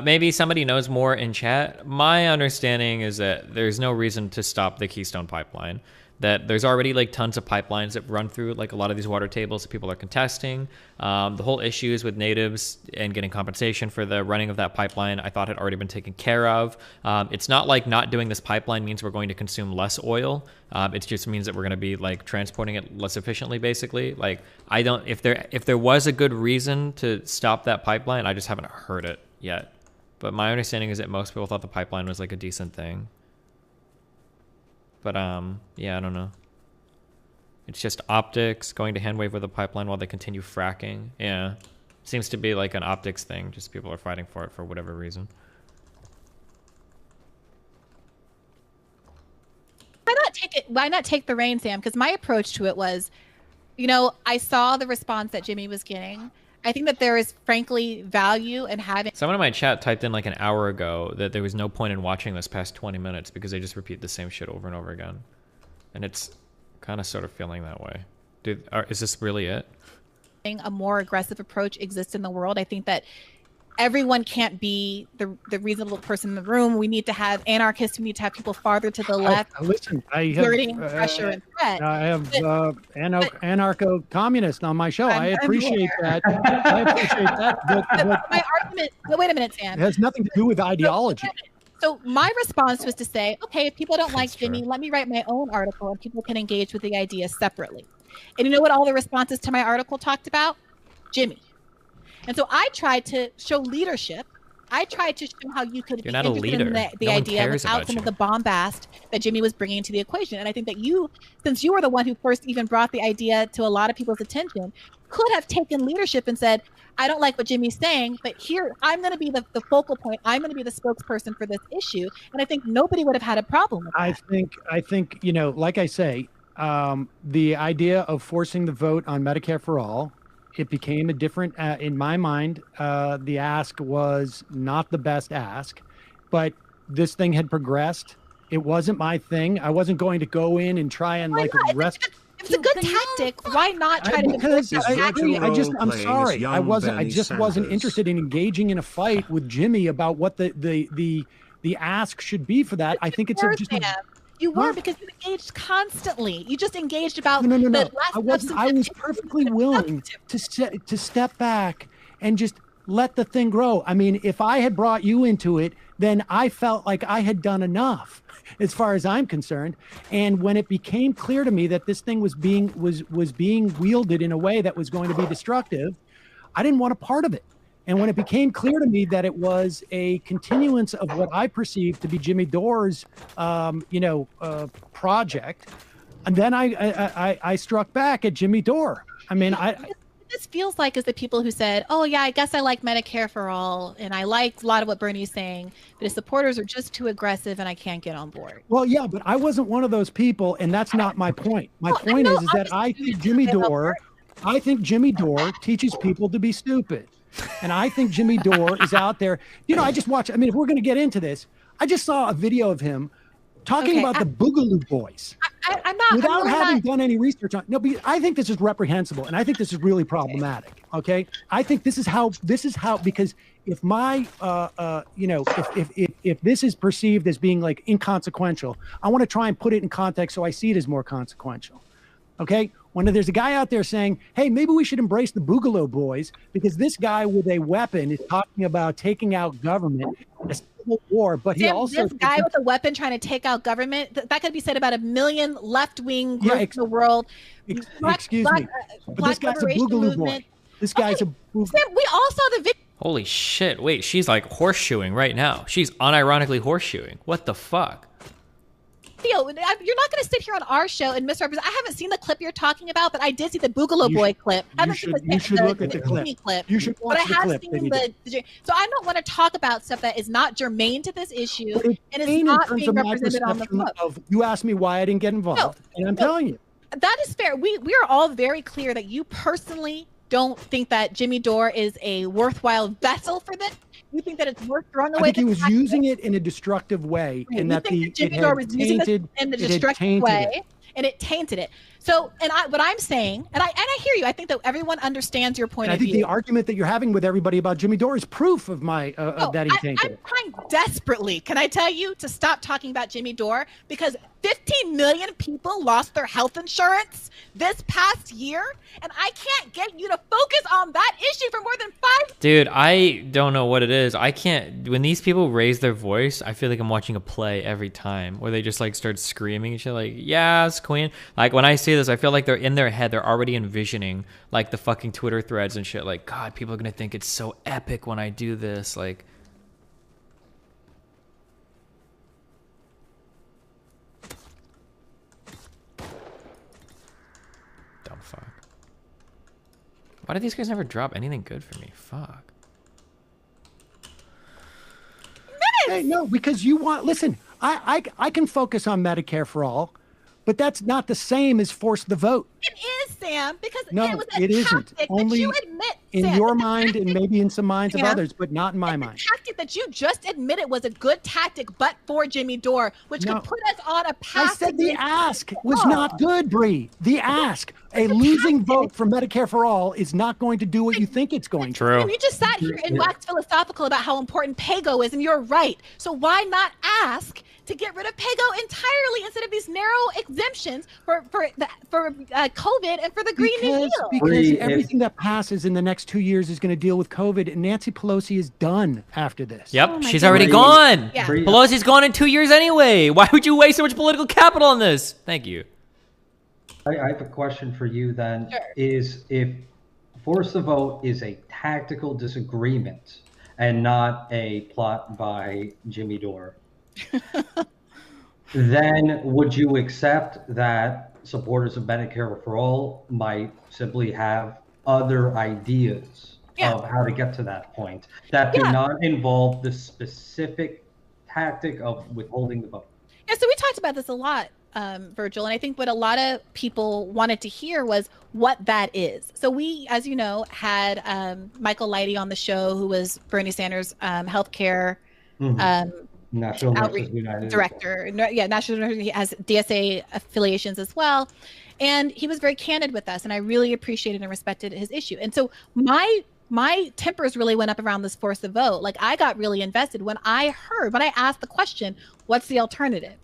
Maybe somebody knows more in chat. My understanding is that there's no reason to stop the Keystone Pipeline. That there's already like tons of pipelines that run through like a lot of these water tables that people are contesting. The whole issues with natives and getting compensation for the running of that pipeline, I thought had already been taken care of. It's not like not doing this pipeline means we're going to consume less oil. It just means that we're going to be like transporting it less efficiently, basically. Like if there was a good reason to stop that pipeline, I just haven't heard it yet. But my understanding is that most people thought the pipeline was like a decent thing. But, yeah, I don't know. It's just optics, going to hand wave with a pipeline while they continue fracking. Yeah. Seems to be like an optics thing. Just people are fighting for it for whatever reason. Why not take the reins, Sam? Because my approach to it was, I saw the response that Jimmy was getting. I think that there is, frankly, value in having... Someone in my chat typed in like an hour ago that there was no point in watching this past 20 minutes because they just repeat the same shit over and over again. And it's kind of sort of feeling that way. Dude, is this really it? A more aggressive approach exists in the world. I think that everyone can't be the reasonable person in the room. We need to have anarchists. We need to have people farther to the left. Listen, I have exerting pressure and threat. I have anarcho-communist on my show. I appreciate that. I appreciate that. But my argument. But wait a minute, Sam. It has nothing to do with ideology. So my response was to say, okay, if people don't like Jimmy, let me write my own article, and people can engage with the idea separately. And you know what all the responses to my article talked about? Jimmy. And so I tried to show leadership. I tried to show how you could be interested in the idea without some of the bombast that Jimmy was bringing to the equation. And I think that you, since you were the one who first even brought the idea to a lot of people's attention, could have taken leadership and said, I don't like what Jimmy's saying, but here, I'm going to be the focal point. I'm going to be the spokesperson for this issue. And I think nobody would have had a problem with that. I think, like I say, the idea of forcing the vote on Medicare for all, it became a different, in my mind, the ask was not the best ask, but this thing had progressed. It wasn't my thing. I wasn't going to go in and try and arrest. If it's a good tactic, why not try to because I'm sorry. I just wasn't interested in engaging in a fight with Jimmy about what the ask should be for that. I think it's You were because you engaged constantly. You just engaged about No. the less I wasn't. I was perfectly willing to step back and just let the thing grow. I mean, if I had brought you into it, then I felt like I had done enough, as far as I'm concerned. And when it became clear to me that this thing was being wielded in a way that was going to be destructive, I didn't want a part of it. And when it became clear to me that it was a continuance of what I perceived to be Jimmy Dore's, project, and then I struck back at Jimmy Dore. I mean, this feels like is the people who said, "Oh yeah, I guess I like Medicare for all, and I like a lot of what Bernie's saying, but his supporters are just too aggressive, and I can't get on board." Well, yeah, but I wasn't one of those people, and that's not my point. My point is that I think Jimmy Dore teaches people to be stupid. And I think Jimmy Dore is out there. I just watched. I mean, if we're going to get into this, I just saw a video of him talking about the Boogaloo Boys. I'm not without really having done any research on. No, but I think this is reprehensible, and I think this is really problematic. Okay, I think this is how because if my if this is perceived as being like inconsequential, I want to try and put it in context so I see it as more consequential. Okay, when there's a guy out there saying, hey, maybe we should embrace the Boogaloo Boys because this guy with a weapon is talking about taking out government, a civil war, but he also... This guy with a weapon trying to take out government, that could be said about a million left-wing groups in the world. Excuse me, but this guy's a Boogaloo Boy. This guy's a Boogaloo... Sam, we all saw the video. Holy shit, wait, she's like horseshoeing right now. She's unironically horseshoeing. What the fuck? You're not going to sit here on our show and misrepresent. I haven't seen the clip you're talking about, but I did see the Boogaloo Boy clip. I haven't seen you should look at the clip. You should watch the clip. So I don't want to talk about stuff that is not germane to this issue and is not being represented on the book. You asked me why I didn't get involved, and I'm telling you. That is fair. We are all very clear that you personally don't think that Jimmy Dore is a worthwhile vessel for this. You think that it's worth throwing away. I think he was using it in a destructive way, and that Jimmy Dore was using it in the destructive way, and it tainted it. So, what I'm saying, and I hear you. I think that everyone understands your point of view. I think the argument that you're having with everybody about Jimmy Dore is proof of my that he tainted it. I'm trying desperately, can I tell you, to stop talking about Jimmy Dore because 15 million people lost their health insurance this past year, and I can't get you to focus on that issue for more than 5. Dude, I don't know what it is. I can't. When these people raise their voice, I feel like I'm watching a play every time, where they just like start screaming and shit, like "Yes, Queen!" Like when I see this, I feel like they're in their head. They're already envisioning like the fucking Twitter threads and shit. Like, God, people are gonna think it's so epic when I do this. Like. Fuck. Why did these guys never drop anything good for me? Fuck. Hey, no, because you want... Listen, I can focus on Medicare for all, but that's not the same as force the vote. It is, Sam, because no, it was a isn't. tactic Only that you admit, in Sam, your mind and maybe in some minds of Sam, others, but not in my mind. The tactic that you just admitted was a good tactic, but for Jimmy Dore, which could put us on a path. I said the ask was not good, Bree. The ask. A losing vote for Medicare for all is not going to do what you think it's going to. True. And you just sat here and waxed philosophical about how important PAYGO is, and you're right. So why not ask to get rid of PAYGO entirely instead of these narrow exemptions for COVID and for the Green New Deal? Because everything that passes in the next 2 years is going to deal with COVID, and Nancy Pelosi is done after this. Yep, she's already gone. Yeah. Pelosi's gone in 2 years anyway. Why would you waste so much political capital on this? Thank you. I have a question for you then. Sure. Is if force the vote is a tactical disagreement and not a plot by Jimmy Dore, then would you accept that supporters of Medicare for all might simply have other ideas of how to get to that point that do not involve the specific tactic of withholding the vote? Yeah, so we talked about this a lot, Virgil, and I think what a lot of people wanted to hear was what that is. So we, as you know, had Michael Leidy on the show, who was Bernie Sanders' healthcare National outreach director. Yeah, National. He has DSA affiliations as well, and he was very candid with us, and I really appreciated and respected his issue. And so my tempers really went up around this force the vote. Like I got really invested when I asked the question, what's the alternative?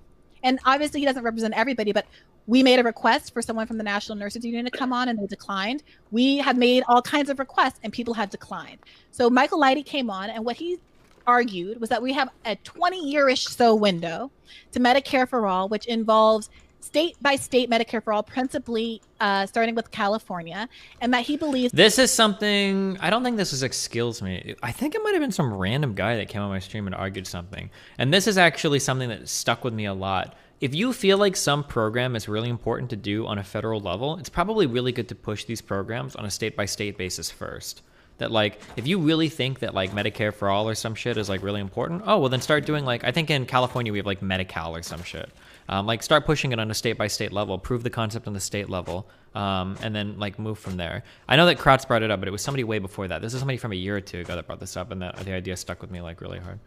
And obviously he doesn't represent everybody, but we made a request for someone from the National Nurses Union to come on and they declined. We have made all kinds of requests and people have declined. So Michael Leidy came on, and what he argued was that we have a 20-year-ish so window to Medicare for All, which involves state by state Medicare for All, principally starting with California, and that he believes this is something. I don't think this is excuse me. I think it might have been some random guy that came on my stream and argued something. And this is actually something that stuck with me a lot. If you feel like some program is really important to do on a federal level, it's probably really good to push these programs on a state by state basis first. That like, if you really think that like Medicare for All or some shit is like really important, oh, well then start doing like, I think in California we have like Medi-Cal or some shit. Like start pushing it on a state by state level, prove the concept on the state level, and then like move from there. I know that Krautz brought it up, but it was somebody way before that. This is somebody from a year or two ago that brought this up, and that the idea stuck with me like really hard.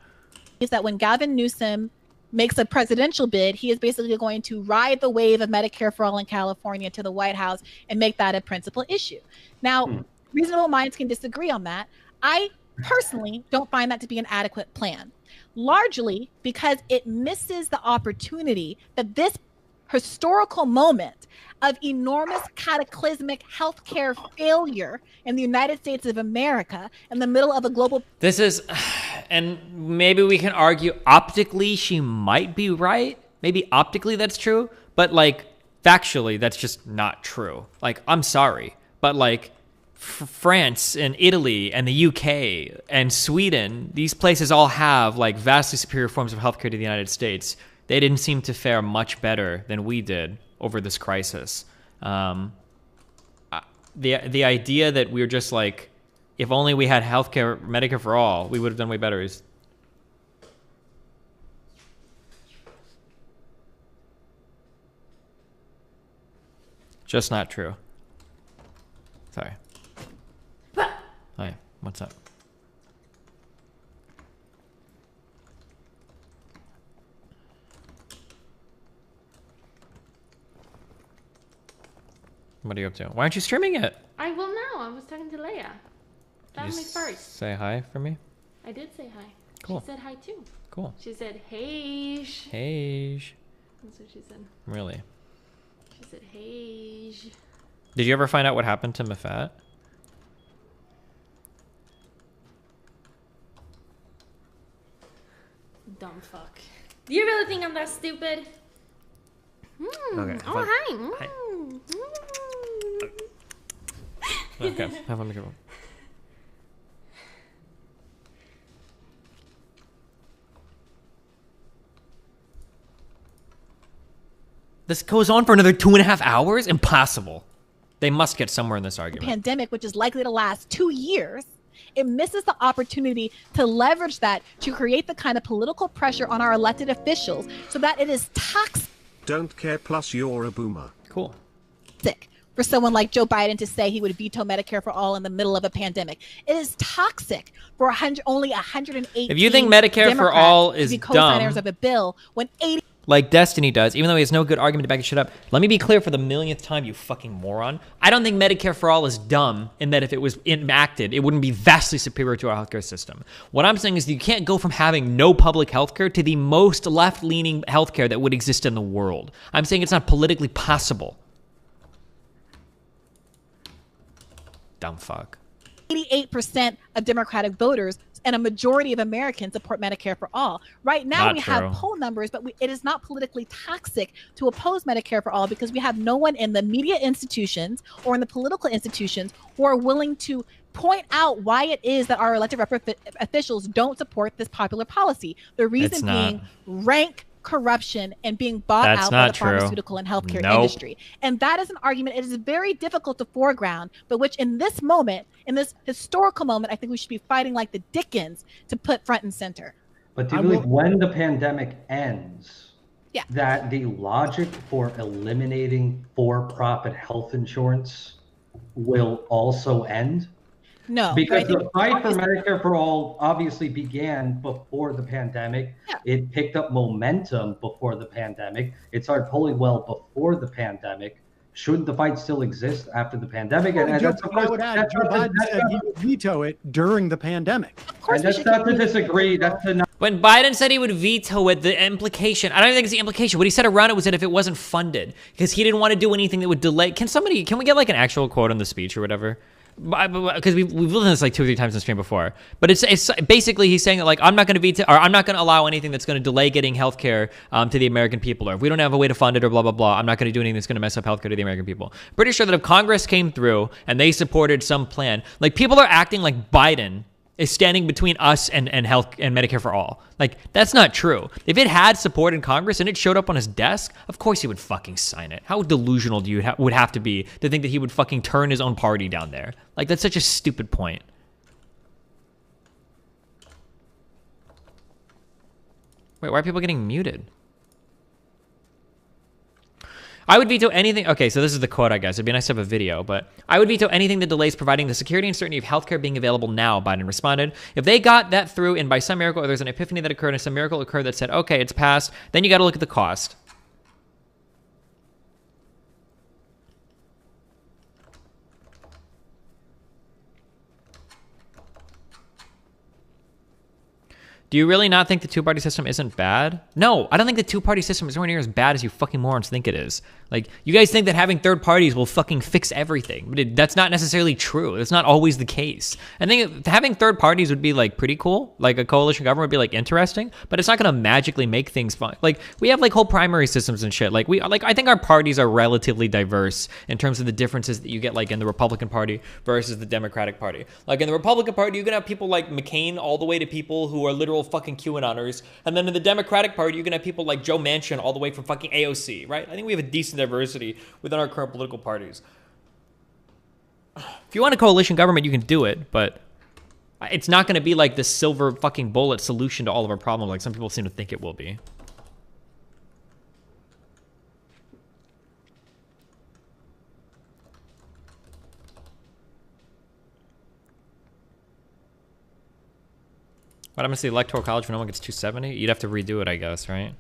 Is that when Gavin Newsom makes a presidential bid, he is basically going to ride the wave of Medicare for All in California to the White House and make that a principal issue. Now, reasonable minds can disagree on that. I personally don't find that to be an adequate plan, largely because it misses the opportunity that this historical moment of enormous cataclysmic healthcare failure in the United States of America in the middle of a global... This is, and maybe we can argue optically she might be right. Maybe optically that's true, but like factually that's just not true. Like, I'm sorry, but like France and Italy and the UK and Sweden, these places all have like vastly superior forms of healthcare to the United States. They didn't seem to fare much better than we did over this crisis. The idea that we're just like, if only we had healthcare, Medicare for All, we would have done way better is just not true. Sorry. Hi, what's up? What are you up to? Why aren't you streaming it? I will now. I was talking to Leia. Family first. Say hi for me. I did say hi. Cool. She said hi too. Cool. She said, hey. Hey. That's what she said. Really? She said, hey. Did you ever find out what happened to Mafat? Dumb fuck. Do you really think I'm that stupid? Okay. Oh, hi. Hi. Okay, have a microphone. This goes on for another 2.5 hours? Impossible. They must get somewhere in this argument. Pandemic, which is likely to last 2 years, it misses the opportunity to leverage that to create the kind of political pressure on our elected officials so that it is toxic. Don't care plus you're a boomer. Cool. For someone like Joe Biden to say he would veto Medicare for All in the middle of a pandemic. It is toxic for only 108. If you think Medicare for All is dumb, co-signers of a bill when 80 like Destiny does, even though he has no good argument to back his shit up. Let me be clear for the millionth time, you fucking moron. I don't think Medicare for All is dumb in that if it was enacted, it wouldn't be vastly superior to our healthcare system. What I'm saying is that you can't go from having no public healthcare to the most left-leaning healthcare that would exist in the world. I'm saying it's not politically possible. Dumb fuck. 88% of Democratic voters and a majority of Americans support Medicare for All. Right now, Not we true. have poll numbers, but it is not politically toxic to oppose Medicare for All because we have no one in the media institutions or in the political institutions who are willing to point out why it is that our elected officials don't support this popular policy. The reason being rank corruption and being bought out by the pharmaceutical and healthcare industry. And that is an argument it is very difficult to foreground, but which in this moment, in this historical moment, I think we should be fighting like the Dickens to put front and center. But do you believe when the pandemic ends, that the logic for eliminating for-profit health insurance will also end? No. Because the fight for Medicare for All obviously began before the pandemic. It picked up momentum before the pandemic. It started pulling well before the pandemic. Shouldn't the fight still exist after the pandemic? Well, I would add, Joe Biden said he would veto it during the pandemic. And that's not to disagree. That's to not. When Biden said he would veto it, the implication, I don't even think it's the implication. What he said around it was that if it wasn't funded, because he didn't want to do anything that would delay. Can we get like an actual quote on the speech or whatever? Because we've listened to this like 2 or 3 times in the stream before. But it's basically he's saying that like, I'm not going to veto, or I'm not going to allow anything that's going to delay getting healthcare to the American people. Or if we don't have a way to fund it or blah, blah, blah, I'm not going to do anything that's going to mess up healthcare to the American people. Pretty sure that if Congress came through and they supported some plan, like people are acting like Biden is standing between us and health and Medicare for all. Like, that's not true. If it had support in Congress and it showed up on his desk, of course he would fucking sign it. How delusional do you would have to be to think that he would fucking turn his own party down there? Like, that's such a stupid point. Wait, why are people getting muted? I would veto anything. Okay, so this is the quote, I guess. It'd be nice to have a video, but I would veto anything that delays providing the security and certainty of healthcare being available now, Biden responded. If they got that through and by some miracle, or there's an epiphany that occurred and some miracle occurred that said, okay, it's passed, then you got to look at the cost. Do you really not think the two-party system isn't bad? No, I don't think the two-party system is anywhere near as bad as you fucking morons think it is. Like, you guys think that having third parties will fucking fix everything, but that's not necessarily true. That's not always the case. I think having third parties would be, like, pretty cool. Like, a coalition government would be, like, interesting, but it's not going to magically make things fun. Like, we have, like, whole primary systems and shit. Like, I think our parties are relatively diverse in terms of the differences that you get, like, in the Republican Party versus the Democratic Party. Like, in the Republican Party, you're going to have people like McCain all the way to people who are literal fucking QAnoners, and then in the Democratic Party, you're gonna have people like Joe Manchin all the way from fucking AOC, right? I think we have a decent diversity within our current political parties. If you want a coalition government, you can do it, but it's not gonna be like the silver fucking bullet solution to all of our problems like some people seem to think it will be. What happens to the Electoral College when no one gets 270? You'd have to redo it, I guess, right?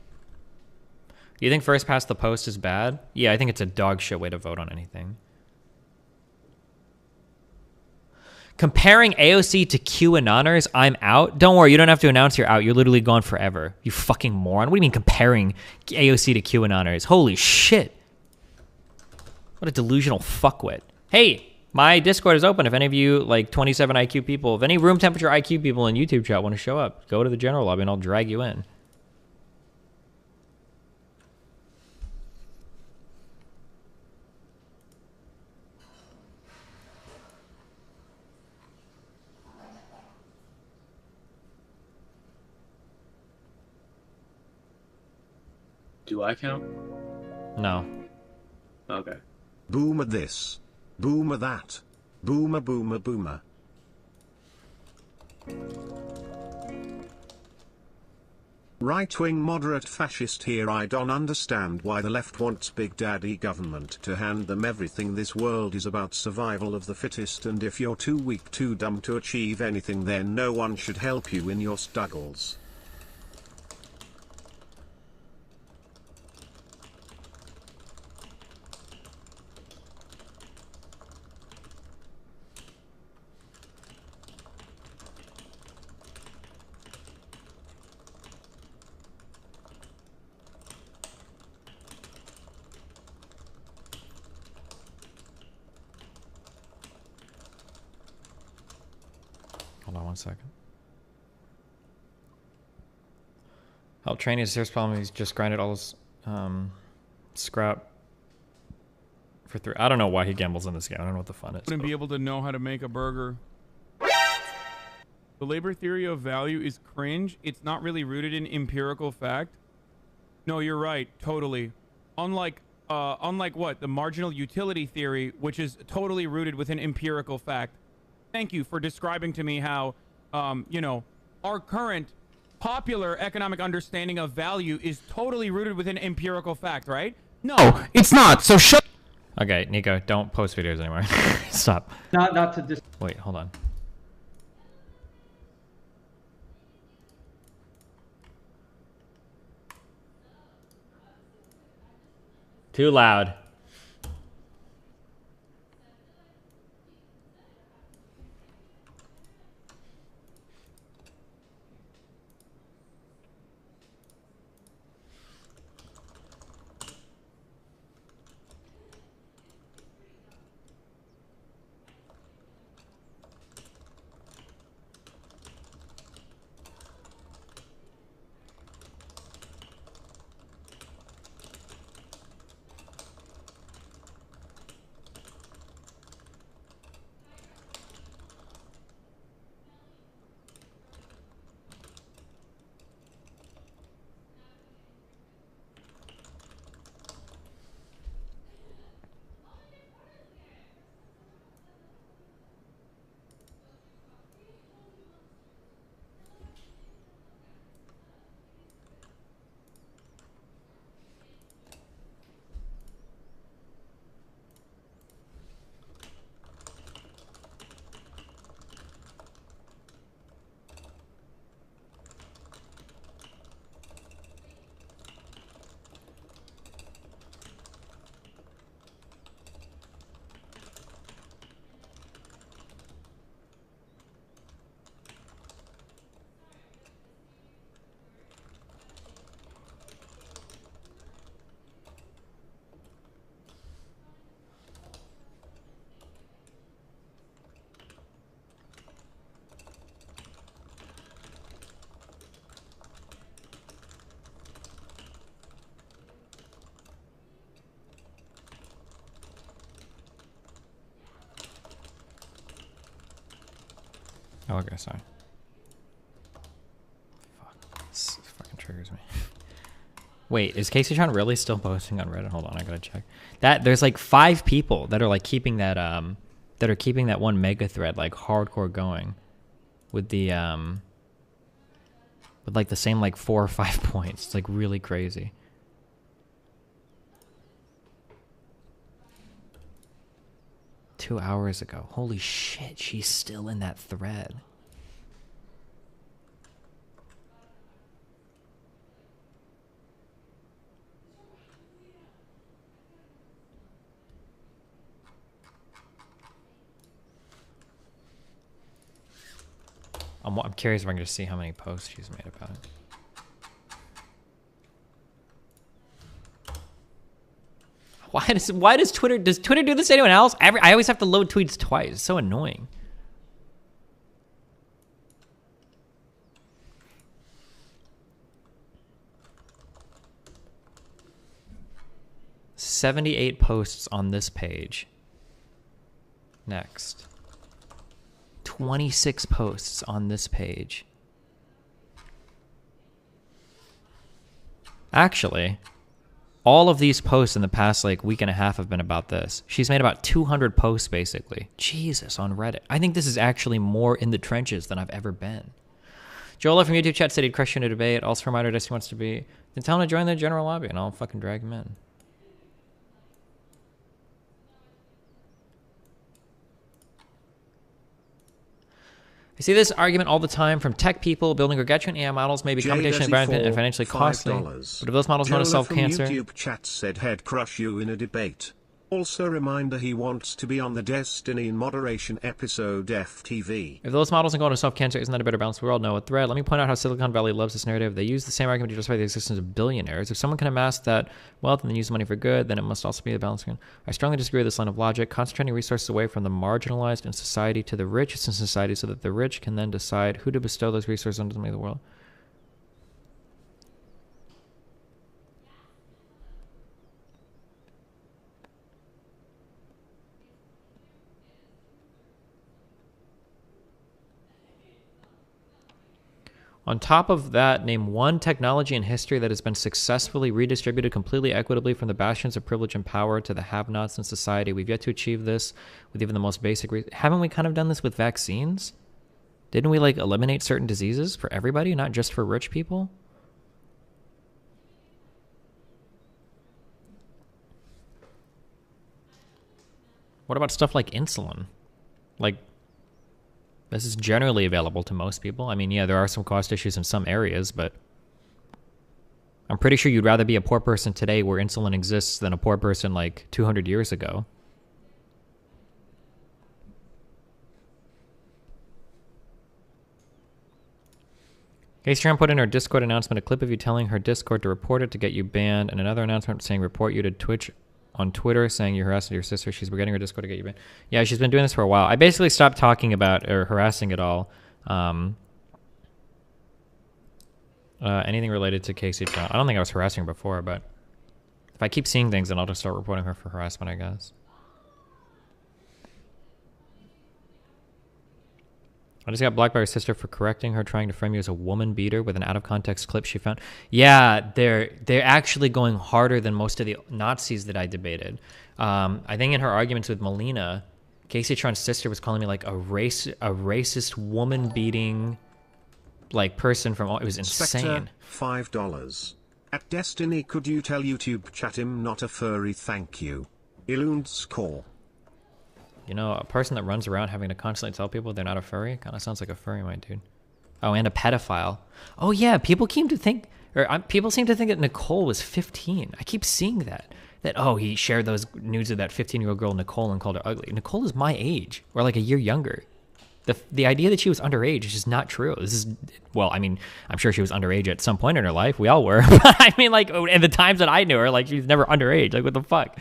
Do you think first past the post is bad? Yeah, I think it's a dog shit way to vote on anything. Comparing AOC to QAnoners, I'm out. Don't worry, you don't have to announce you're out. You're literally gone forever. You fucking moron. What do you mean comparing AOC to QAnoners? Holy shit. What a delusional fuckwit. Hey! My Discord is open. If any of you, like 27 IQ people, if any room temperature IQ people in YouTube chat want to show up, go to the general lobby and I'll drag you in. Do I count? No. Okay. Boomer this. Boomer that. Boomer boomer boomer. Right-wing moderate fascist here. I don't understand why the left wants Big Daddy government to hand them everything. This world is about survival of the fittest, and if you're too weak, too dumb to achieve anything, then no one should help you in your struggles. Hold on 1 second. Help train his serious problem. He's just grinded all his scrap for 3. I don't know why he gambles in this game. I don't know what the fun is. Wouldn't be able to know how to make a burger. The labor theory of value is cringe. It's not really rooted in empirical fact. No, you're right. Totally. Unlike what? The marginal utility theory, which is totally rooted within empirical fact. Thank you for describing to me how, you know, our current popular economic understanding of value is totally rooted within empirical fact, right? No, it's not. So shut. Okay, Nico, don't post videos anymore. Stop. Not to Wait, hold on. Too loud. Oh, okay, sorry. Fuck, this fucking triggers me. Wait, is Casey Tron really still posting on Reddit? Hold on, I gotta check. That there's like 5 people that are like keeping that one mega thread like hardcore going, with the with like the same like 4 or 5 points. It's like really crazy. Two hours ago. Holy shit, she's still in that thread. I'm curious if I can just see how many posts she's made about it. Why does Twitter do this to anyone else? I always have to load tweets twice. It's so annoying. "78 posts on this page." Next. 26 posts on this page. Actually, all of these posts in the past like week and a half have been about this. She's made about 200 posts basically. Jesus, on Reddit. I think this is actually more in the trenches than I've ever been. Joel from YouTube chat said he'd crush you in a debate. Also, reminder, Destiny wants to be. Then tell him to join the general lobby and I'll fucking drag him in. I see this argument all the time from tech people. Building gargantuan AI models may be computationally environmental and financially costly. But if those models want to solve cancer... YouTube chat said he'd crush you in a debate. Also reminder he wants to be on the Destiny in Moderation episode FTV. If those models can go on to solve cancer, isn't that a better balanced world? No, a thread. Let me point out how Silicon Valley loves this narrative. They use the same argument to justify the existence of billionaires. If someone can amass that wealth and then use the money for good, then it must also be a balanced one. I strongly disagree with this line of logic. Concentrating resources away from the marginalized in society to the richest in society so that the rich can then decide who to bestow those resources on to make the world. On top of that, name one technology in history that has been successfully redistributed completely equitably from the bastions of privilege and power to the have-nots in society. We've yet to achieve this with even the most basic haven't we kind of done this with vaccines? Didn't we like eliminate certain diseases for everybody, not just for rich people? What about stuff like insulin? Like, this is generally available to most people. I mean, yeah, there are some cost issues in some areas, but I'm pretty sure you'd rather be a poor person today where insulin exists than a poor person like 200 years ago. Tran put in her Discord announcement a clip of you telling her Discord to report it to get you banned, and another announcement saying report you to Twitch on Twitter saying you harassed your sister. She's forgetting her Discord to get you banned. Yeah, she's been doing this for a while. I basically stopped talking about or harassing at all. Anything related to Casey Tron. I don't think I was harassing her before, but if I keep seeing things, then I'll just start reporting her for harassment, I guess. I just got blocked by her sister for correcting her, trying to frame you as a woman beater with an out-of-context clip she found. Yeah, they're actually going harder than most of the Nazis that I debated. I think in her arguments with Melina, Casey Tron's sister was calling me like a racist woman-beating like person from... It was insane. Spectre, $5. At Destiny, could you tell YouTube chat him not a furry, thank you. Ilund score. You know, a person that runs around having to constantly tell people they're not a furry kind of sounds like a furry, my dude. Oh, and a pedophile. Oh yeah, people seem to think that Nicole was 15. I keep seeing that oh, he shared those nudes of that 15-year-old girl Nicole and called her ugly. Nicole is my age, or like a year younger. The idea that she was underage is just not true. This is, well, I mean, I'm sure she was underage at some point in her life. We all were. But I mean, like, in the times that I knew her, like, she's never underage. Like, what the fuck?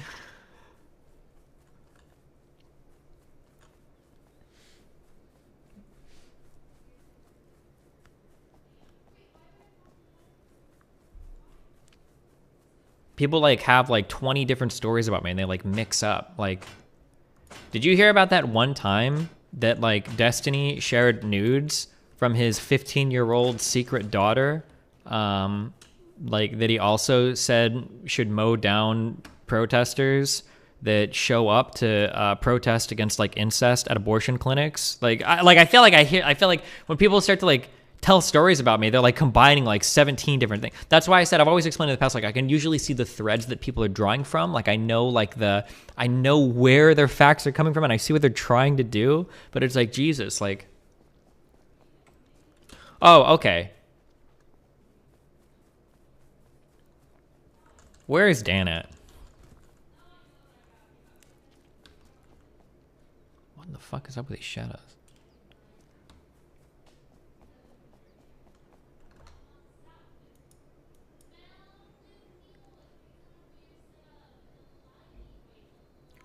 People like have like 20 different stories about me and they like mix up. Like, did you hear about that one time that like Destiny shared nudes from his 15-year-old secret daughter, like that he also said should mow down protesters that show up to protest against like incest at abortion clinics. I feel like when people start to like tell stories about me, they're like combining like 17 different things. That's why I said I've always explained in the past, like I can usually see the threads that people are drawing from. Like I know where their facts are coming from and I see what they're trying to do, but it's like, Jesus, like, oh, okay. Where is Dan at? What the fuck is up with these shadows?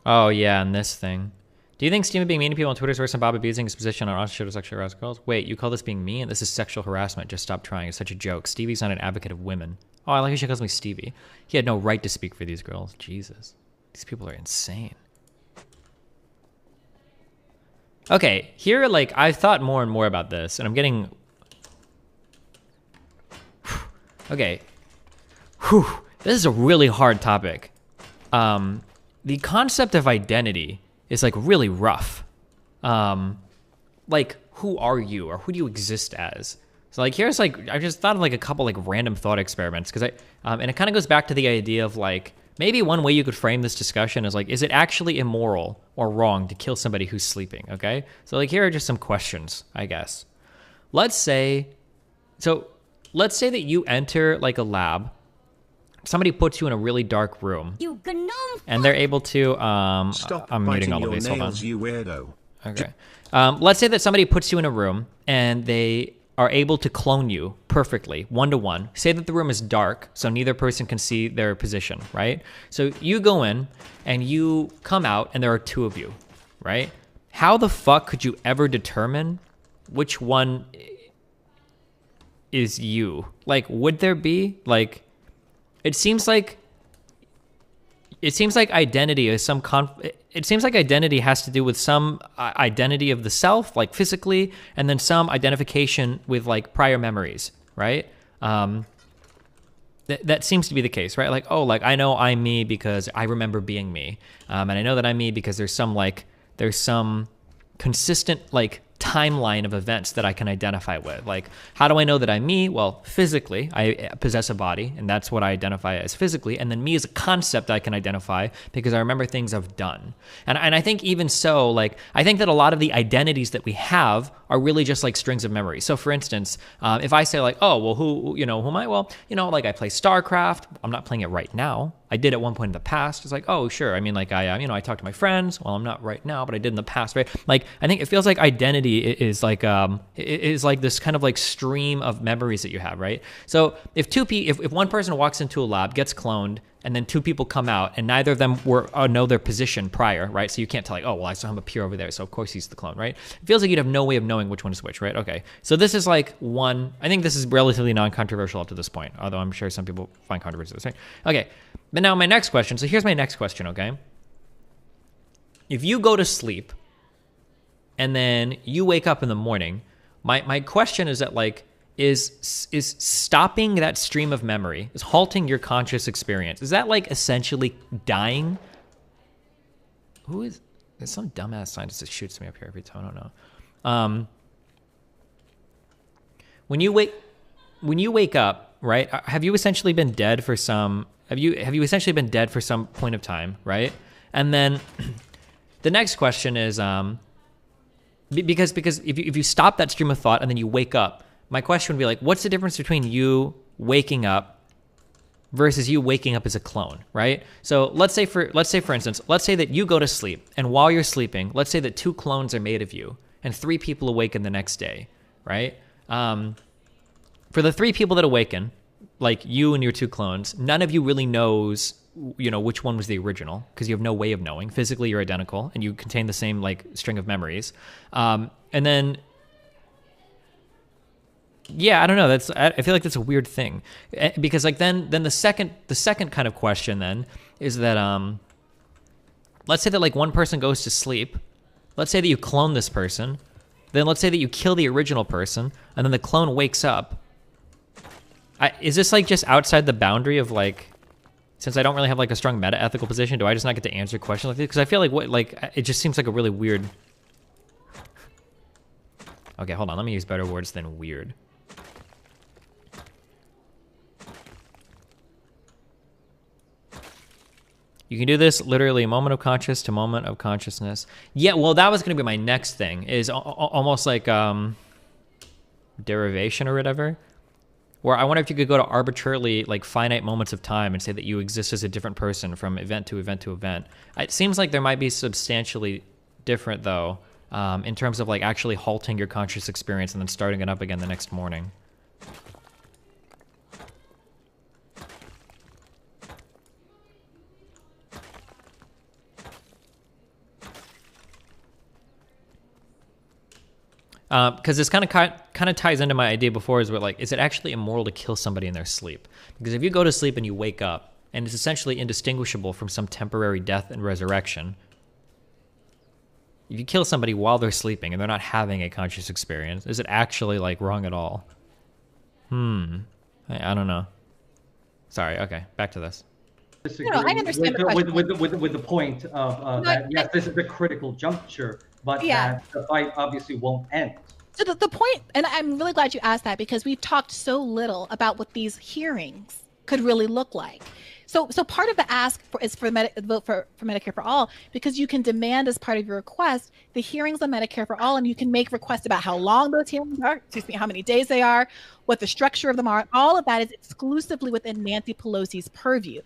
Oh, yeah, and this thing. Do you think Steven being mean to people on Twitter is worse than Bob abusing his position on should sexually harass girls? Wait, you call this being mean? This is sexual harassment. Just stop trying. It's such a joke. Stevie's not an advocate of women. Oh, I like how she calls me Stevie. He had no right to speak for these girls. Jesus. These people are insane. Okay, here, like, I've thought more and more about this, and I'm getting... Okay. Whew. This is a really hard topic. The concept of identity is like really rough. Like, who are you, or who do you exist as? So like, here's like, I just thought of like a couple like random thought experiments, because and it kind of goes back to the idea of like, maybe one way you could frame this discussion is like, is it actually immoral or wrong to kill somebody who's sleeping? Okay, so like, here are just some questions, I guess. Let's say that you enter like a lab. Somebody puts you in a really dark room, and they're able to. Stop I'm muting all of these. Hold on. Nails, you weirdo. Okay. Let's say that somebody puts you in a room, and they are able to clone you perfectly, 1-to-1. Say that the room is dark, so neither person can see their position, right? So you go in, and you come out, and there are two of you, right? How the fuck could you ever determine which one is you? Like, would there be like? It seems like identity is some it seems like identity has to do with some identity of the self, like physically, and then some identification with like prior memories, right? That seems to be the case, right? Like, oh, like I know I'm me because I remember being me, and I know that I'm me because there's some consistent like timeline of events that I can identify with. Like, how do I know that I'm me? Well, physically, I possess a body, and that's what I identify as physically. And then me is a concept I can identify because I remember things I've done. And I think even so, like, I think that a lot of the identities that we have are really just like strings of memories. So for instance, if I say like, oh, well, who am I? Well, like I play StarCraft. I'm not playing it right now. I did at one point in the past. It's like, oh, sure. I mean, like I talk to my friends. Well, I'm not right now, but I did in the past, right? Like, I think it feels like identity is like this kind of like stream of memories that you have, right? So if one person walks into a lab, gets cloned, and then two people come out, and neither of them know their position prior, right? So you can't tell like, oh, well, I saw him appear over there, so of course he's the clone, right? It feels like you'd have no way of knowing which one is which, right? Okay, so this is like one. I think this is relatively non-controversial up to this point, although I'm sure some people find controversy this, right? Okay, but now my next question. So here's my next question, okay? If you go to sleep, and then you wake up in the morning, my question is that like, is stopping that stream of memory, is halting your conscious experience, is that like essentially dying? There's some dumbass scientist that shoots me up here every time, I don't know. When you wake up, right, have you essentially been dead for some essentially been dead for some point of time, right? And then the next question is because if you stop that stream of thought and then you wake up, my question would be like, what's the difference between you waking up versus you waking up as a clone, right? So let's say for instance, let's say that you go to sleep, and while you're sleeping, let's say that 2 clones are made of you and 3 people awaken the next day, right? For the 3 people that awaken, like you and your 2 clones, none of you really knows, which one was the original, because you have no way of knowing. Physically, you're identical, and you contain the same like string of memories. And then, yeah, I don't know. I feel like that's a weird thing, because like then the second kind of question then is that let's say that like one person goes to sleep, let's say that you clone this person, then let's say that you kill the original person, and then the clone wakes up. Is this like just outside the boundary of like, since I don't really have like a strong meta ethical position, do I just not get to answer questions like this? Because I feel like it just seems like a really weird. Okay, hold on. Let me use better words than weird. You can do this literally moment of conscious to moment of consciousness. Yeah, well, that was going to be my next thing, is almost like derivation or whatever. Where I wonder if you could go to arbitrarily like finite moments of time and say that you exist as a different person from event to event to event. It seems like there might be substantially different though, in terms of like actually halting your conscious experience and then starting it up again the next morning. Because this kind of ties into my idea before, is what, like, is it actually immoral to kill somebody in their sleep? Because if you go to sleep and you wake up, and it's essentially indistinguishable from some temporary death and resurrection, if you kill somebody while they're sleeping and they're not having a conscious experience, is it actually like wrong at all? I don't know. Sorry. Okay, back to this. Disagree I understand the question. with the point of that yes, this is a critical juncture, but that the fight obviously won't end. So the point, and I'm really glad you asked that, because we've talked so little about what these hearings could really look like. So part of the ask is for vote for Medicare for All, because you can demand as part of your request the hearings on Medicare for All, and you can make requests about how long those hearings are, how many days they are, what the structure of them are. All of that is exclusively within Nancy Pelosi's purview.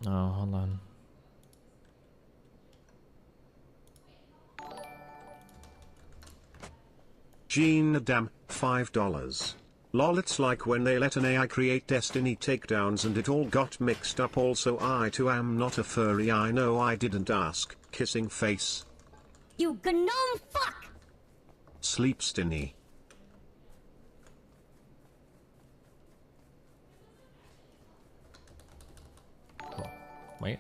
Oh, hold on. Gene Adam, $5. Lol, it's like when they let an AI create Destiny takedowns and it all got mixed up. Also, I too am not a furry. I know I didn't ask. Kissing face. You gnome fuck! Sleepstiny. Cool. Wait.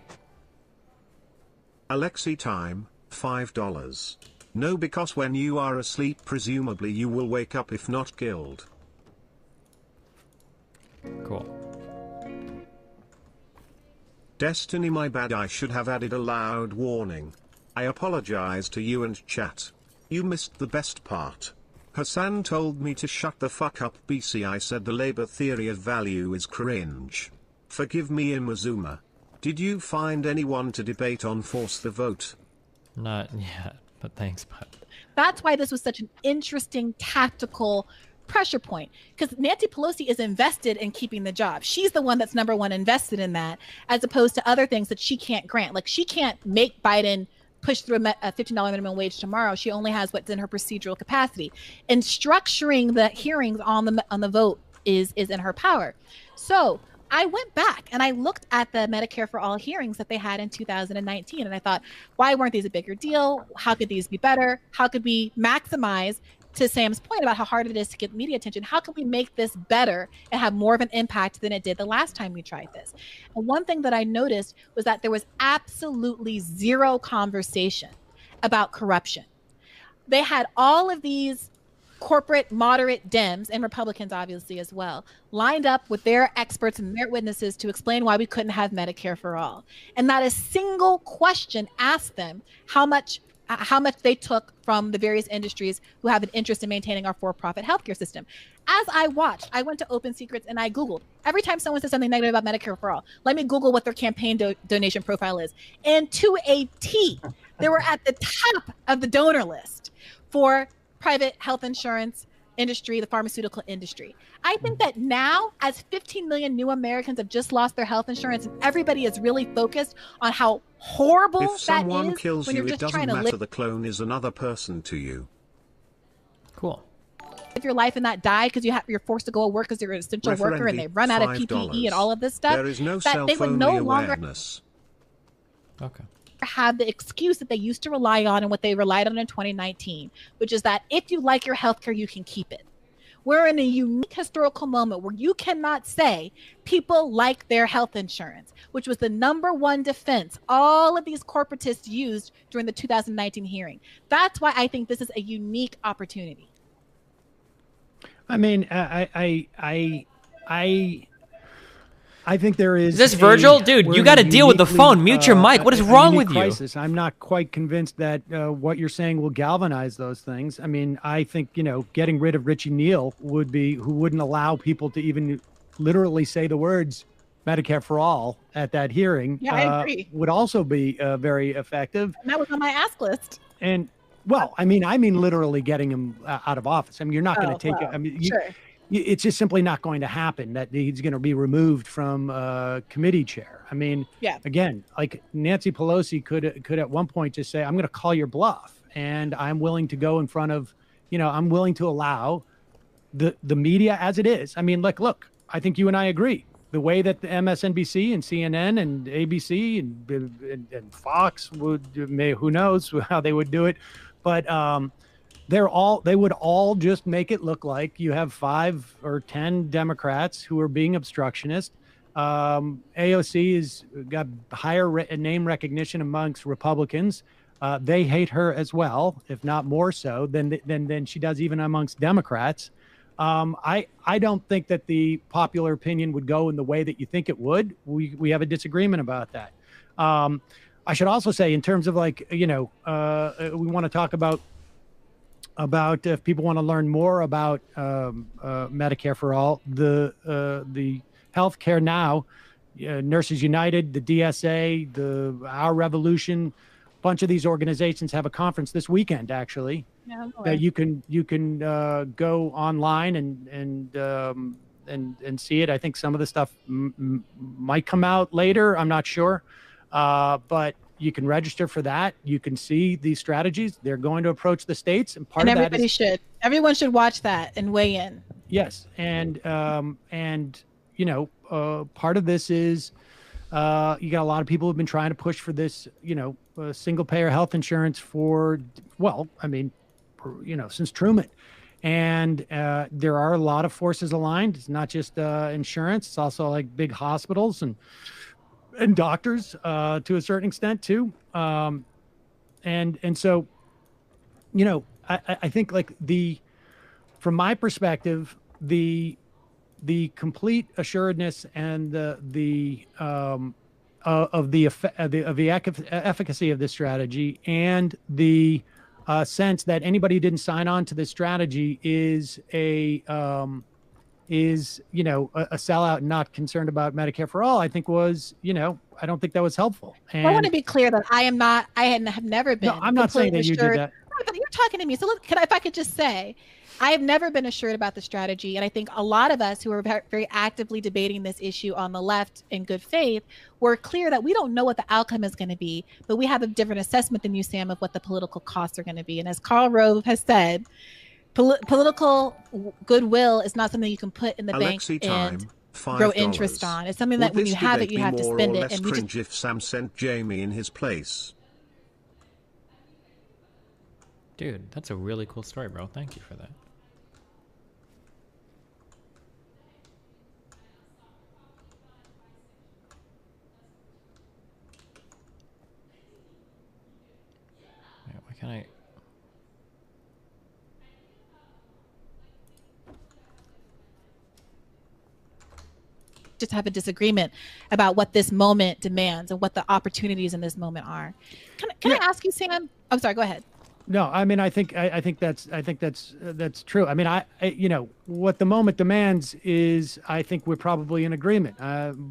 Alexi time, $5. No, because when you are asleep presumably you will wake up if not killed. Cool. Destiny, my bad, I should have added a loud warning. I apologize to you and chat. You missed the best part. Hassan told me to shut the fuck up. BC, I said the labor theory of value is cringe. Forgive me, Imazuma. Did you find anyone to debate on force the vote? Not yet, but thanks, bud. That's why this was such an interesting tactical pressure point, because Nancy Pelosi is invested in keeping the job. She's the one that's number one invested in that, as opposed to other things that she can't grant. Like, she can't make Biden push through a $15 minimum wage tomorrow. She only has what's in her procedural capacity, and structuring the hearings on the vote is in her power. So I went back and I looked at the Medicare for All hearings that they had in 2019, and I thought, why weren't these a bigger deal? How could these be better? How could we maximize, to Sam's point about how hard it is to get media attention, how can we make this better and have more of an impact than it did the last time we tried this? And one thing that I noticed was that there was absolutely zero conversation about corruption. They had all of these corporate moderate Dems, and Republicans obviously as well, lined up with their experts and their witnesses to explain why we couldn't have Medicare for All. And not a single question asked them how much they took from the various industries who have an interest in maintaining our for-profit healthcare system. As I watched, I went to Open Secrets and I Googled. Every time someone says something negative about Medicare for All, let me Google what their campaign donation profile is. And to a T, they were at the top of the donor list for private health insurance industry, the pharmaceutical industry. I think that now, as 15 million new Americans have just lost their health insurance, and everybody is really focused on how horrible that is. If someone kills when you, you're it just trying doesn't to matter. live The clone is another person to you. Cool. your life and not die because you're forced to go to work because you're an essential worker and they run out of PPE and all of this stuff. There is no that they would no longer awareness. Okay. have the excuse that they used to rely on and what they relied on in 2019, which is that if you like your healthcare, you can keep it. We're in a unique historical moment where you cannot say people like their health insurance, which was the #1 defense all of these corporatists used during the 2019 hearing. That's why I think this is a unique opportunity. I mean, I think there is. Is this Virgil? Dude, you got to deal with the phone. Mute your mic. What is wrong with you? Crisis. I'm not quite convinced that what you're saying will galvanize those things. I mean, I think, getting rid of Richie Neal who wouldn't allow people to even literally say the words Medicare for all at that hearing. Yeah, I agree. Would also be very effective. And that was on my ask list. And well, I mean literally getting him out of office. I mean, you're not going to take it. I mean, sure. It's just simply not going to happen that he's going to be removed from committee chair. I mean, yeah. Again, like Nancy Pelosi could at one point just say, I'm going to call your bluff, and I'm willing to go in front of, I'm willing to allow the media as it is. I mean, look, I think you and I agree. The way that the MSNBC and CNN and ABC and Fox who knows how they would do it, but they would all just make it look like you have 5 or 10 Democrats who are being obstructionist. AOC has got higher name recognition amongst Republicans. They hate her as well, if not more so than she does even amongst Democrats. I don't think that the popular opinion would go in the way that you think it would. We have a disagreement about that. I should also say, in terms of we want to talk about if people want to learn more about Medicare for all, the Healthcare Now, Nurses United, the DSA, Our Revolution, a bunch of these organizations have a conference this weekend, actually. Yeah, that you can go online and see it. I think some of the stuff might come out later. I'm not sure, but you can register for that. You can see these strategies. They're going to approach the states, and everyone should watch that and weigh in. Yes, and part of this is you got a lot of people who've been trying to push for this, single payer health insurance since Truman. And there are a lot of forces aligned. It's not just insurance. It's also like big hospitals and doctors to a certain extent too. And so, I think from my perspective, the complete assuredness and the efficacy of this strategy, and the sense that anybody who didn't sign on to this strategy is a sellout and not concerned about Medicare for all, I think I don't think that was helpful. And I want to be clear that I have never been. No, I'm not saying that you did that. No, but you're talking to me. So look, if I could just say, I have never been assured about the strategy. And I think a lot of us who are very actively debating this issue on the left in good faith were clear that we don't know what the outcome is going to be, but we have a different assessment than you, Sam, of what the political costs are going to be. And as Karl Rove has said, political goodwill is not something you can put in the bank and grow interest on. It's something that when you have it, you have to spend it. And cringe if Sam sent Jamie in his place. Dude, that's a really cool story, bro. Thank you for that. Wait, why can't I? Just have a disagreement about what this moment demands and what the opportunities in this moment are. Can I ask you, Sam? I'm sorry. Go ahead. No, I mean, I think that's true. I mean, what the moment demands is, I think we're probably in agreement.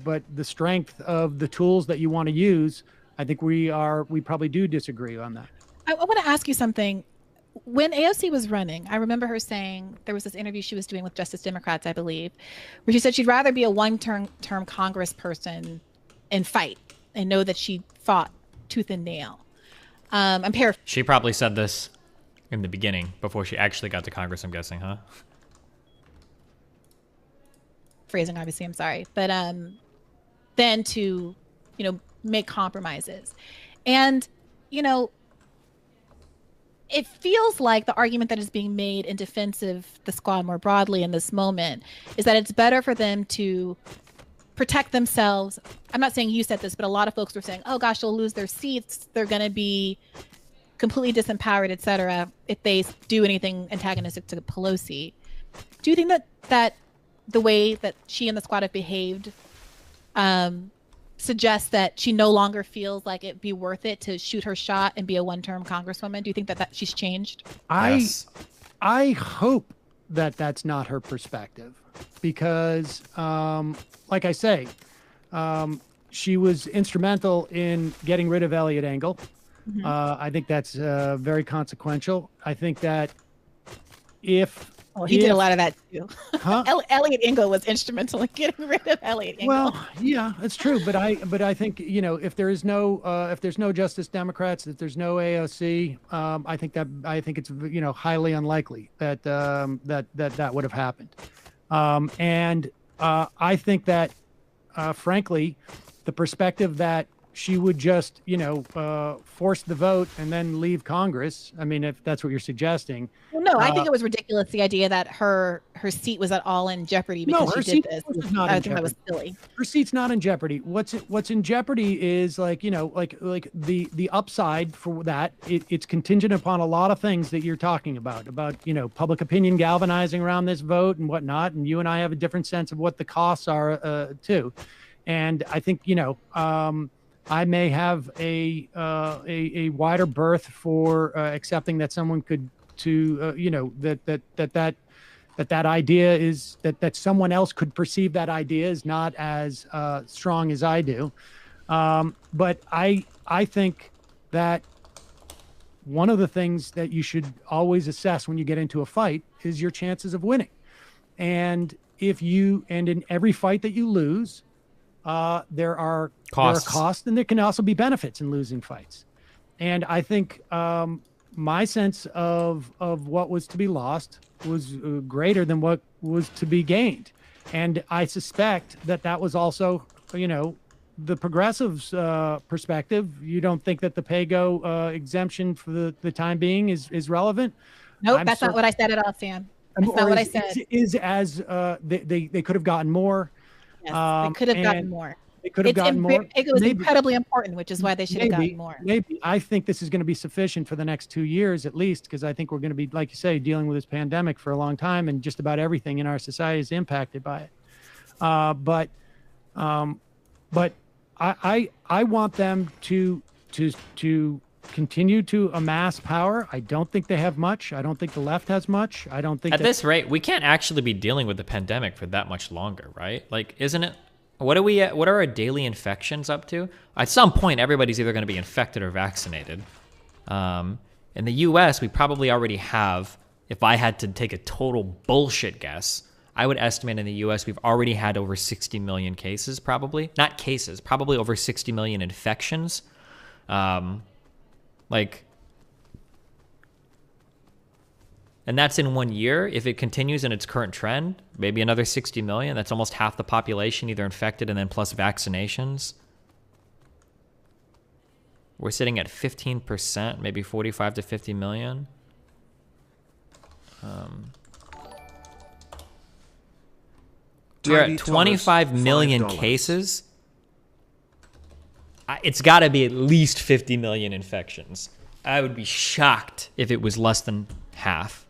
But the strength of the tools that you want to use, I think we probably do disagree on that. I want to ask you something. When AOC was running, I remember her saying, there was this interview she was doing with Justice Democrats, I believe, where she said she'd rather be a one-term congressperson and fight and know that she fought tooth and nail. I'm paraphrasing. She probably said this in the beginning before she actually got to Congress, I'm guessing, huh? Phrasing, obviously, I'm sorry. But then to, make compromises. And, it feels like the argument that is being made in defense of the squad more broadly in this moment is that it's better for them to protect themselves. I'm not saying you said this, but a lot of folks were saying, oh gosh, they'll lose their seats. They're going to be completely disempowered, etc., if they do anything antagonistic to Pelosi. Do you think that the way that she and the squad have behaved suggests that she no longer feels like it'd be worth it to shoot her shot and be a one-term congresswoman? Do you think that she's changed? I hope that that's not her perspective, because, like I say, she was instrumental in getting rid of Elliot Engel. Mhm. I think that's very consequential. I think that if He did a lot of that too. Huh? Elliot Engel was instrumental in getting rid of Elliot Engel. Well, yeah, it's true, but I think, you know, if there's no Justice Democrats, if there's no AOC, I think it's, you know, highly unlikely that that would have happened. And I think that, frankly, the perspective that she would just, you know, force the vote and then leave Congress. I mean, if that's what you're suggesting. Well, no, I think it was ridiculous, the idea that her seat was at all in jeopardy because her she did seat this. was not I in think that was jeopardy. silly. Her seat's not in jeopardy. What's in jeopardy is, like, you know, like the upside for that. It's contingent upon a lot of things that you're talking about, you know, public opinion galvanizing around this vote and whatnot. And you and I have a different sense of what the costs are too. And I think, you know, I may have a wider berth for accepting that someone could you know, that idea is that someone else could perceive that idea is not as strong as I do. But I think that one of the things that you should always assess when you get into a fight is your chances of winning. And in every fight that you lose, there are costs, and there can also be benefits in losing fights. And I think my sense of what was to be lost was greater than what was to be gained. And I suspect that was also, you know, the progressives' perspective. You don't think that the PAYGO exemption for the time being is relevant? Nope, that's not what I said at all, Sam. That's not what I said. They could have gotten more. Yes, they could have gotten more. They could have gotten more. It was incredibly important, which is why they should have gotten more. Maybe. I think this is going to be sufficient for the next 2 years at least, because I think we're going to be, like you say, dealing with this pandemic for a long time, and just about everything in our society is impacted by it. But I want them to continue to amass power. I don't think they have much. I don't think the left has much. I don't think at this rate, we can't actually be dealing with the pandemic for that much longer, right? Like, isn't it? What are our daily infections up to? At some point, everybody's either going to be infected or vaccinated. In the U.S., we probably already have, if I had to take a total bullshit guess, I would estimate in the U.S. we've already had over 60 million cases, probably. Not cases, probably over 60 million infections. And that's in 1 year. If it continues in its current trend, maybe another 60 million. That's almost half the population either infected and then plus vaccinations. We're sitting at 15%, maybe 45 to 50 million. We're at 25 million cases. It's got to be at least 50 million infections. I would be shocked if it was less than half.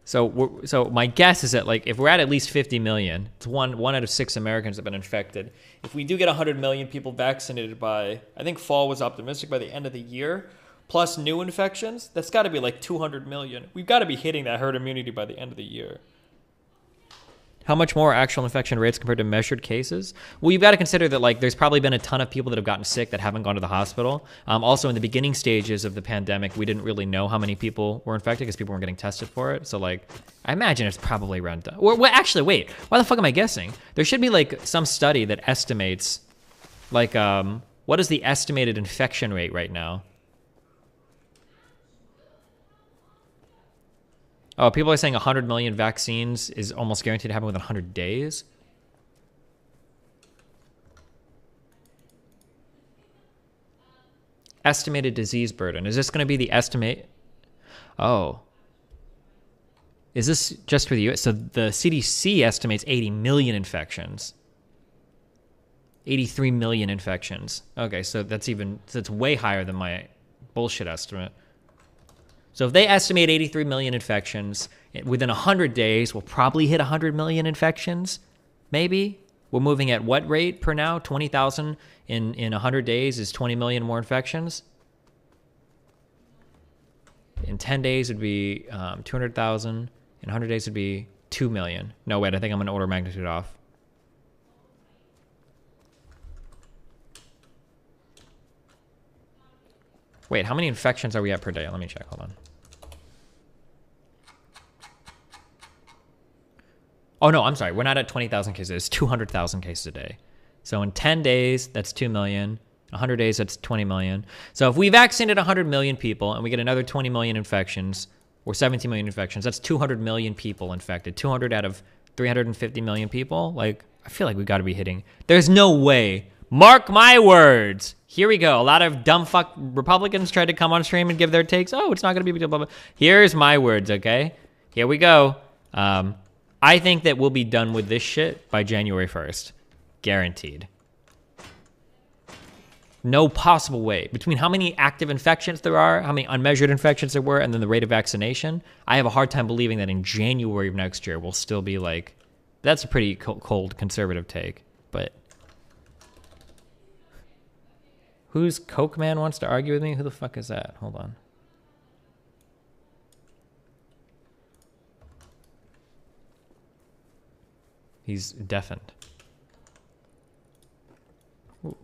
So my guess is that, like, if we're at least 50 million, it's one out of 6 Americans have been infected. If we do get 100 million people vaccinated by, I think Fall was optimistic, by the end of the year, plus new infections, that's got to be like 200 million. We've got to be hitting that herd immunity by the end of the year. How much more actual infection rates compared to measured cases? Well, you've got to consider that, like, there's probably been a ton of people that have gotten sick that haven't gone to the hospital. Also, in the beginning stages of the pandemic, we didn't really know how many people were infected because people weren't getting tested for it. So, like, I imagine it's probably around... Well, actually, wait. Why the fuck am I guessing? There should be, like, some study that estimates, like, what is the estimated infection rate right now? Oh, people are saying 100 million vaccines is almost guaranteed to happen within 100 days. estimated disease burden. Is this going to be the estimate? Oh. Is this just for the US? So the CDC estimates 80 million infections. 83 million infections. Okay, so that's way higher than my bullshit estimate. So if they estimate 83 million infections, within 100 days, we'll probably hit 100 million infections. Maybe. We're moving at what rate per now? 20,000 in 100 days is 20 million more infections. In 10 days, it'd be 200,000. In 100 days, it'd be 2 million. No, wait, I think I'm an order of magnitude off. Wait, how many infections are we at per day? Let me check. Hold on. Oh, no, I'm sorry. We're not at 20,000 cases. It's 200,000 cases a day. So in 10 days, that's 2 million. 100 days, that's 20 million. So if we vaccinated 100 million people and we get another 20 million infections, or 17 million infections, that's 200 million people infected. 200 out of 350 million people? Like, I feel like we got to be hitting. There's no way. Mark my words. Here we go. A lot of dumb fuck Republicans tried to come on stream and give their takes. Oh, it's not going to be blah, blah, blah. Here's my words, okay? Here we go. I think that we'll be done with this shit by January 1st. Guaranteed. No possible way. Between how many active infections there are, how many unmeasured infections there were, and then the rate of vaccination, I have a hard time believing that in January of next year we'll still be like, that's a pretty cold conservative take. But who's Coke Man wants to argue with me? Who the fuck is that? Hold on. He's deafened. Ooh.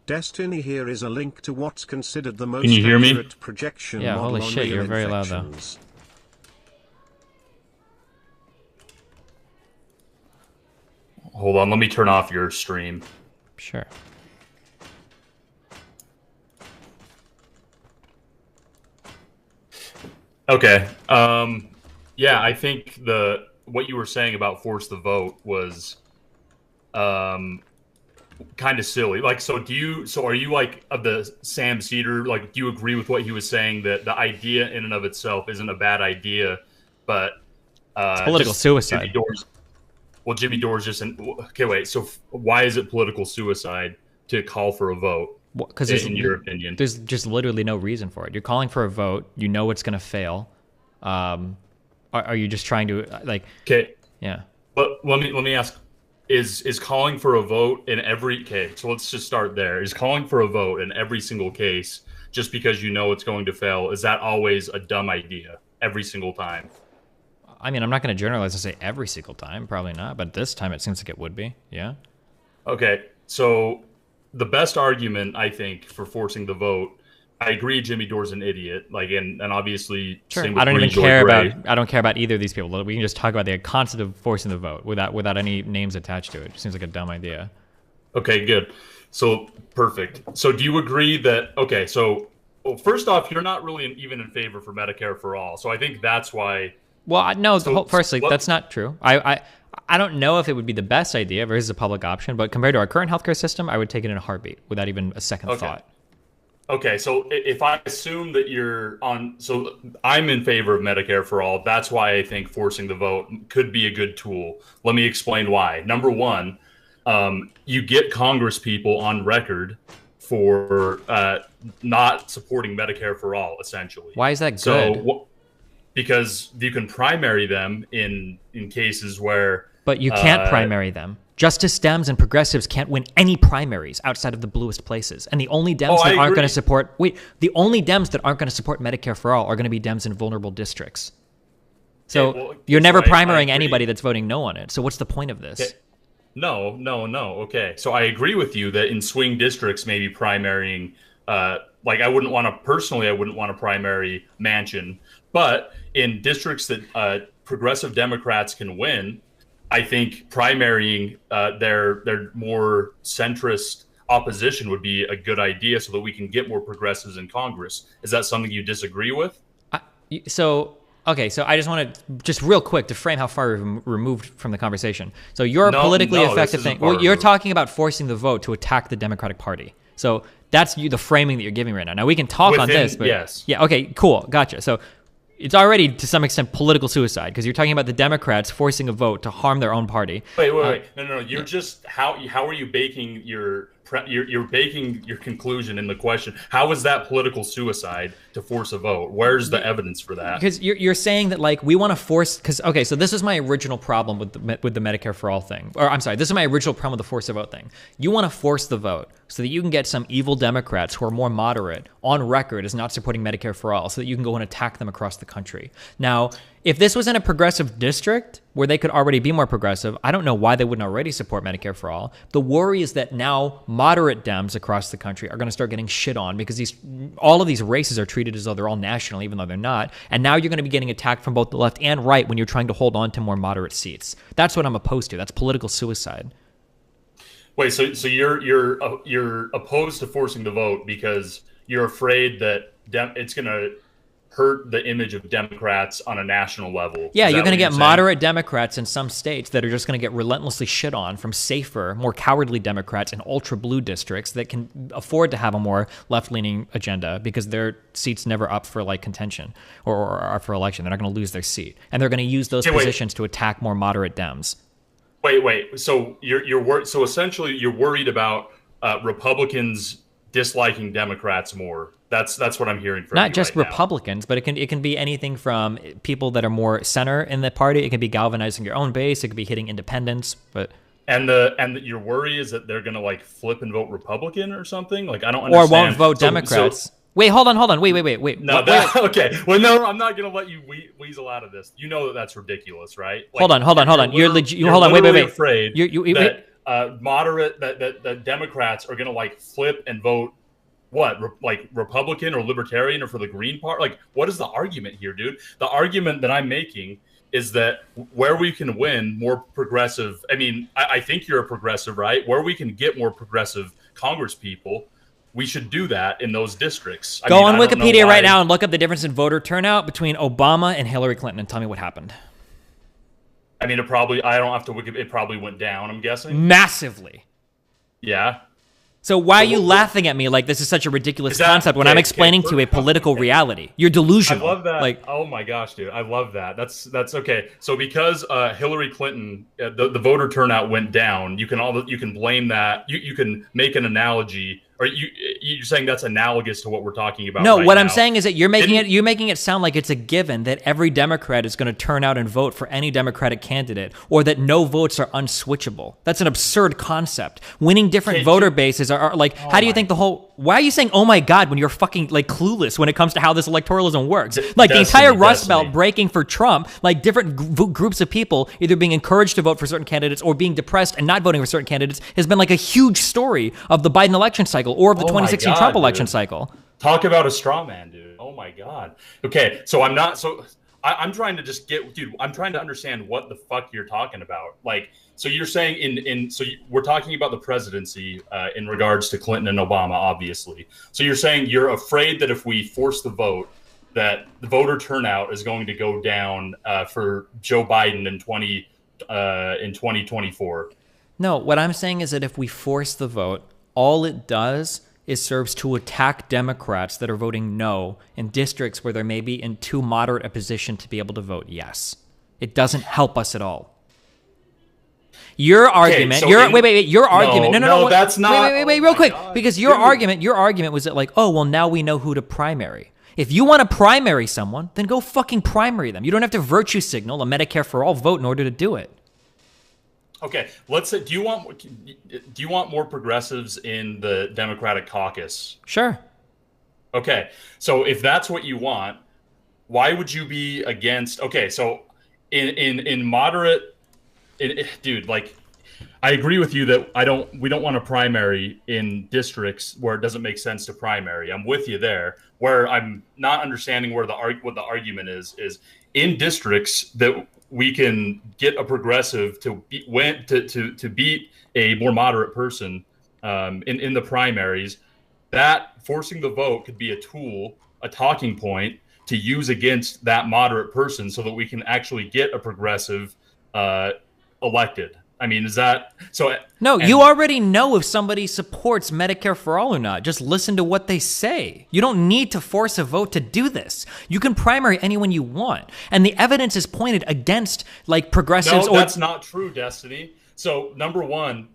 Destiny, here is a link to what's considered the most Can you hear me? accurate projection Yeah, model holy on shit, real you're very loud though. infections. Hold on, let me turn off your stream. Sure. Okay. Yeah, I think what you were saying about force the vote was kind of silly. Like, so are you like of the Sam Seder, like, do you agree with what he was saying that the idea in and of itself isn't a bad idea, but it's political suicide. Jimmy Dore's just okay, wait, so why is it political suicide to call for a vote? Because in your opinion, there's just literally no reason for it. You're calling for a vote. You know it's going to fail. Are you just trying to like? Okay. Yeah. But let me ask: Is calling for a vote in every case? So let's just start there. Is calling for a vote in every single case just because you know it's going to fail? Is that always a dumb idea every single time? I mean, I'm not going to generalize and say every single time. Probably not. But this time it seems like it would be. Yeah. Okay. So the best argument, I think, for forcing the vote, I agree Jimmy Dore's an idiot. Like, and obviously, sure. same with I don't even Joy care Gray. about. I don't care about either of these people. We can just talk about the concept of forcing the vote without any names attached to it. It seems like a dumb idea. Okay, good. So perfect. So do you agree that? Okay, so first off, you're not really even in favor for Medicare for all. So I think that's why. Well, no. Firstly, that's not true. I don't know if it would be the best idea versus a public option, but compared to our current healthcare system, I would take it in a heartbeat without even a second thought. Okay, so if I assume that you're on, so I'm in favor of Medicare for all. That's why I think forcing the vote could be a good tool. Let me explain why. Number one, you get Congress people on record for not supporting Medicare for all, essentially. Why is that good? So, because you can primary them in cases where... But you can't primary them. Justice Dems and progressives can't win any primaries outside of the bluest places. And the only Dems that aren't going to support... the only Dems that aren't going to support Medicare for all are going to be Dems in vulnerable districts. So you're never primarying anybody that's voting no on it. So what's the point of this? Okay. No. Okay. So I agree with you that in swing districts, maybe primarying... like, I wouldn't want to primary Manchin. But in districts that progressive Democrats can win, I think primarying their more centrist opposition would be a good idea so that we can get more progressives in Congress. Is that something you disagree with? Okay, so I just want to just real quick to frame how far we've removed from the conversation. So your politically effective thing. Well, you're talking about forcing the vote to attack the Democratic Party. So that's the framing that you're giving right now. Now we can talk on this, but yes. Yeah, okay, cool, gotcha. So it's already to some extent political suicide because you're talking about the Democrats forcing a vote to harm their own party. Wait. No. You're just how are you baking you're baking your conclusion in the question? How is that political suicide to force a vote? Where's the evidence for that? Because you're saying that like we want to force. Because okay, so this is my original problem with the Medicare for All thing. Or I'm sorry, this is my original problem with the force a vote thing. You want to force the vote so that you can get some evil Democrats who are more moderate on record as not supporting Medicare for All, so that you can go and attack them across the country. Now, if this was in a progressive district where they could already be more progressive, I don't know why they wouldn't already support Medicare for All. The worry is that now moderate Dems across the country are going to start getting shit on because all of these races are treated as though they're all national, even though they're not. And now you're going to be getting attacked from both the left and right when you're trying to hold on to more moderate seats. That's what I'm opposed to. That's political suicide. Wait, so you're opposed to forcing the vote because you're afraid that it's going to hurt the image of Democrats on a national level. Yeah, you're going to get moderate Democrats in some states that are just going to get relentlessly shit on from safer, more cowardly Democrats in ultra blue districts that can afford to have a more left-leaning agenda because their seat's never up for like contention or up for election. They're not going to lose their seat, and they're going to use those positions to attack more moderate Dems. Wait. So so essentially you're worried about Republicans disliking Democrats more. That's what I'm hearing from you. Not just right Republicans, but it can be anything from people that are more center in the party. It can be galvanizing your own base. It could be hitting independents. But and your worry is that they're gonna like flip and vote Republican or something. Like I don't understand. Or won't vote Democrats. Wait, hold on. Wait. No, wait. Okay. Well, no, I'm not gonna let you weasel out of this. You know that's ridiculous, right? Like, hold on. You're wait. Afraid that moderate that Democrats are gonna like flip and vote. What, like Republican or Libertarian or for the Green Party? Like, what is the argument here, dude? The argument that I'm making is that where we can win more progressive, I mean, I think you're a progressive, right? Where we can get more progressive Congress people, we should do that in those districts. Go on Wikipedia right now and look up the difference in voter turnout between Obama and Hillary Clinton and tell me what happened. I mean, it probably went down, I'm guessing. Massively. Yeah. So why are you laughing at me like this is such a ridiculous concept when I'm explaining to you a political reality? You're delusional. I love that. Like, oh my gosh, dude, I love that. That's okay. So because Hillary Clinton, the voter turnout went down, you can blame that. You can make an analogy, or you're saying that's analogous to what we're talking about. No, right what now. I'm saying is that you're making it sound like it's a given that every Democrat is going to turn out and vote for any Democratic candidate, or that no votes are unswitchable. That's an absurd concept. Winning different voter bases are like. How do you think the whole? Why are you saying "Oh my God" when you're fucking like clueless when it comes to how this electoralism works? Like the entire Rust Belt breaking for Trump, like different groups of people either being encouraged to vote for certain candidates or being depressed and not voting for certain candidates has been like a huge story of the Biden election cycle or of the 2016 Trump election cycle. Talk about a straw man, dude. Oh my God. Okay, so I'm trying to just I'm trying to understand what the fuck you're talking about. Like, so you're saying we're talking about the presidency in regards to Clinton and Obama, obviously. So you're saying you're afraid that if we force the vote, that the voter turnout is going to go down for Joe Biden in 2024. No, what I'm saying is that if we force the vote, all it does is serves to attack Democrats that are voting no in districts where they may be in too moderate a position to be able to vote yes. It doesn't help us at all. Your argument, so your argument. No, that's not. Wait, real quick, because your argument was that like, oh, well, now we know who to primary. If you want to primary someone, then go fucking primary them. You don't have to virtue signal a Medicare for All vote in order to do it. Okay, let's say, do you want more progressives in the Democratic caucus? Sure. Okay, so if that's what you want, why would you be against? Okay, so in moderate, dude, like, I agree with you that we don't want a primary in districts where it doesn't make sense to primary. I'm with you there. Where I'm not understanding what the argument is in districts that we can get a progressive to beat a more moderate person in the primaries. That forcing the vote could be a tool, a talking point to use against that moderate person so that we can actually get a progressive elected. I mean, is that so? No, you already know if somebody supports Medicare for all or not. Just listen to what they say. You don't need to force a vote to do this. You can primary anyone you want. And the evidence is pointed against like progressives. No, that's not true, Destiny. So number one,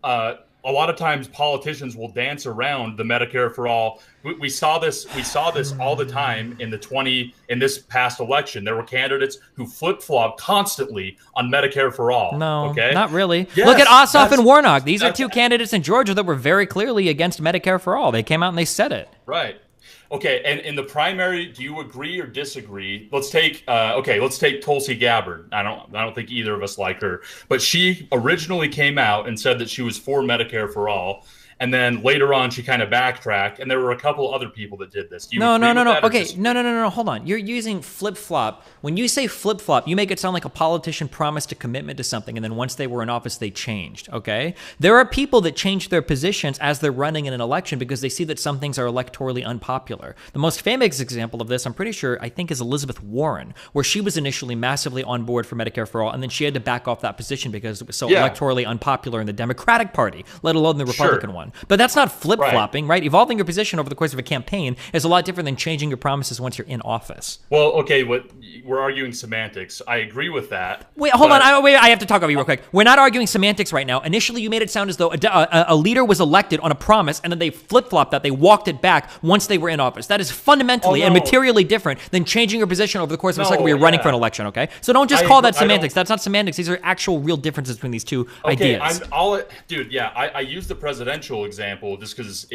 a lot of times politicians will dance around the Medicare for all. We saw this all the time in this past election. There were candidates who flip-flop constantly on Medicare for all. No, okay? not really. Yes, Look at Ossoff and Warnock. These are two candidates in Georgia that were very clearly against Medicare for all. They came out and they said it. Right. Okay, and in the primary, do you agree or disagree? Let's take Tulsi Gabbard. I don't think either of us like her, but she originally came out and said that she was for Medicare for all, and then later on she kind of backtracked, and there were a couple other people that did this. Do you No. agree with that or Okay, disagree? no. Hold on. You're using flip-flop. When you say flip-flop, you make it sound like a politician promised a commitment to something, and then once they were in office, they changed, okay? There are people that change their positions as they're running in an election because they see that some things are electorally unpopular. The most famous example of this, I'm pretty sure, I think is Elizabeth Warren, where she was initially massively on board for Medicare for all, and then she had to back off that position because it was so electorally unpopular in the Democratic Party, let alone the Republican one. But that's not flip-flopping, right? Evolving your position over the course of a campaign is a lot different than changing your promises once you're in office. Well, okay, we're arguing semantics. I agree with that. Wait, hold on. I have to talk over you real quick. We're not arguing semantics right now. Initially, you made it sound as though a leader was elected on a promise, and then they flip-flopped that. They walked it back once they were in office. That is fundamentally and materially different than changing your position over the course of a second where you're running for an election, okay? So don't just call that semantics. That's not semantics. These are actual real differences between these two ideas. I use the presidential example just because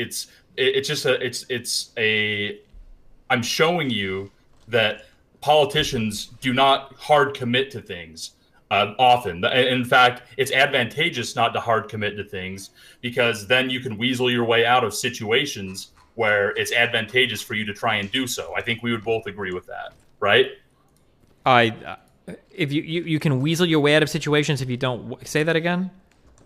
I'm showing you that politicians do not hard commit to things often. In fact, it's advantageous not to hard commit to things because then you can weasel your way out of situations where it's advantageous for you to try and do so. I think we would both agree with that, right? If you can weasel your way out of situations if you don't say that again.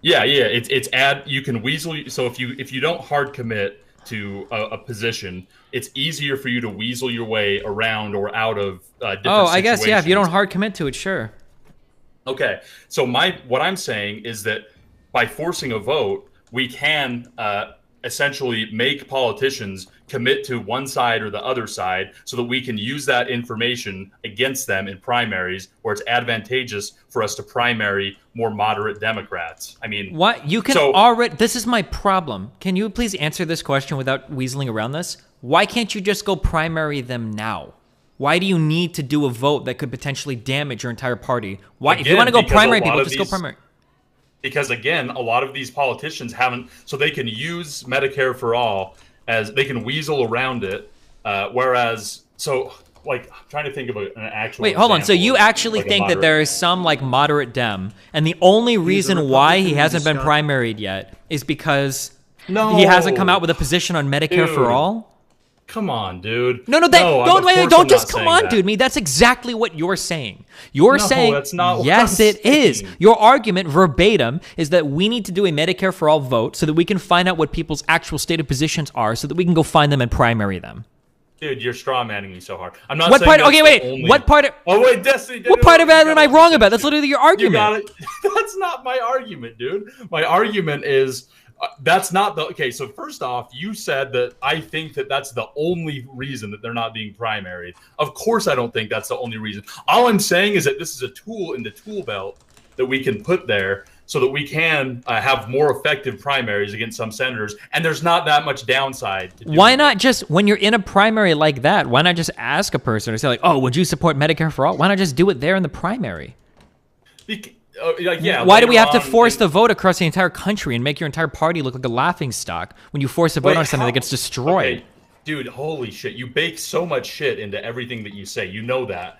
Yeah. You can weasel. So if you don't hard commit to a position, it's easier for you to weasel your way around or out of different situations. I guess, yeah, if you don't hard commit to it, sure. Okay, so what I'm saying is that by forcing a vote, we can essentially make politicians commit to one side or the other side so that we can use that information against them in primaries where it's advantageous for us to primary more moderate Democrats. I mean, what you can already, this is my problem. Can you please answer this question without weaseling around this? Why can't you just go primary them now? Why do you need to do a vote that could potentially damage your entire party? Why, if you want to go primary people, just go primary. Because again, a lot of these politicians haven't, so they can use Medicare for all as they can weasel around it. Whereas, so like, I'm trying to think of an actual. Wait, hold on. So you actually think that there is some like moderate Dem, and the only reason why he hasn't been primaried yet is because he hasn't come out with a position on Medicare for all? Come on, dude. Don't just come on, dude. That's exactly what you're saying. You're saying, that's not yes, it is. Your argument verbatim is that we need to do a Medicare for all vote so that we can find out what people's actual stated positions are so that we can go find them and primary them. Dude, you're straw manning me so hard. I'm not what saying part? that's Okay, wait. only... What part? Destiny. What part of that am I wrong about? That's literally your argument. You got it. That's not my argument, dude. My argument is that's not the okay. So first off, you said that I think that that's the only reason that they're not being primaried. Of course, I don't think that's the only reason. All I'm saying is that this is a tool in the tool belt that we can put there so that we can have more effective primaries against some senators, and there's not that much downside to why not just, when you're in a primary like that, why not just ask a person or say like, oh, would you support Medicare for all? Why not just do it there in the primary? Why do we have to force the vote across the entire country and make your entire party look like a laughingstock when you force a vote on something that gets destroyed? Okay. Dude, holy shit. You bake so much shit into everything that you say. You know that.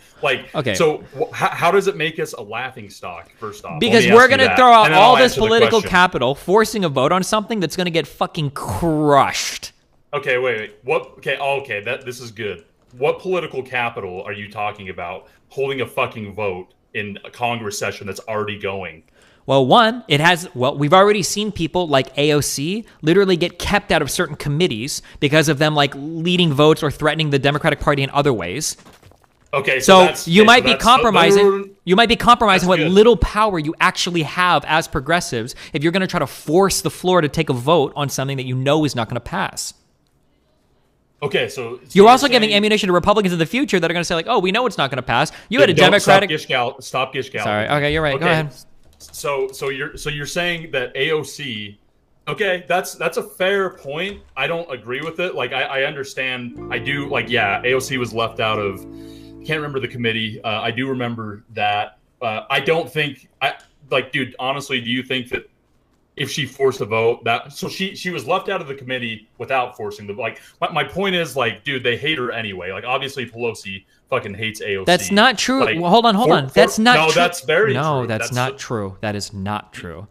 So how does it make us a laughingstock, first off? Because we're going to throw out all this political capital, forcing a vote on something that's going to get fucking crushed. Okay, wait. What? Okay, this is good. What political capital are you talking about holding a fucking vote in a Congress session that's already going? Well, we've already seen people like AOC literally get kept out of certain committees because of them like leading votes or threatening the Democratic Party in other ways. Okay, So you might be that's- compromising. You might be compromising what That's good. little power you actually have as progressives if you're going to try to force the floor to take a vote on something that you know is not going to pass. Okay, so You're also giving ammunition to Republicans in the future that are going to say like, "Oh, we know it's not going to pass." You had a Democratic. Stop gish gouging. Sorry. Okay, you're right. Go ahead. So you're saying that AOC. Okay, that's a fair point. I don't agree with it. Like I understand. I do like AOC was left out of. Can't remember the committee. I do remember that. I don't think. Dude. Honestly, do you think that if she forced a vote she was left out of the committee without forcing the my point is like, dude, they hate her anyway. Like obviously Pelosi fucking hates AOC. That's not true. Like, well, hold on. That's not no, true. that's very no, true. that's not true. That is not true.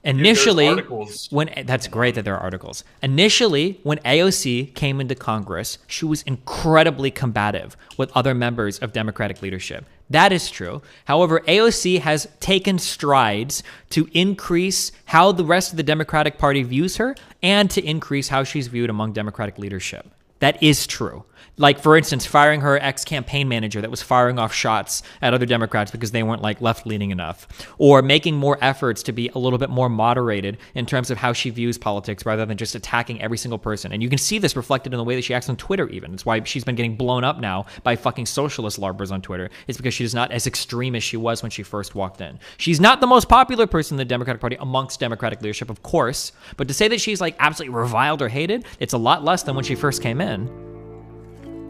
Dude, Initially, articles. that's great that there are articles. Initially, when AOC came into Congress, she was incredibly combative with other members of Democratic leadership. That is true. However, AOC has taken strides to increase how the rest of the Democratic Party views her and to increase how she's viewed among Democratic leadership. That is true. Like, for instance, firing her ex-campaign manager that was firing off shots at other Democrats because they weren't, like, left-leaning enough. Or making more efforts to be a little bit more moderated in terms of how she views politics rather than just attacking every single person. And you can see this reflected in the way that she acts on Twitter, even. It's why she's been getting blown up now by fucking socialist LARPers on Twitter. It's because she's not as extreme as she was when she first walked in. She's not the most popular person in the Democratic Party amongst Democratic leadership, of course. But to say that she's, like, absolutely reviled or hated, it's a lot less than when she first came in.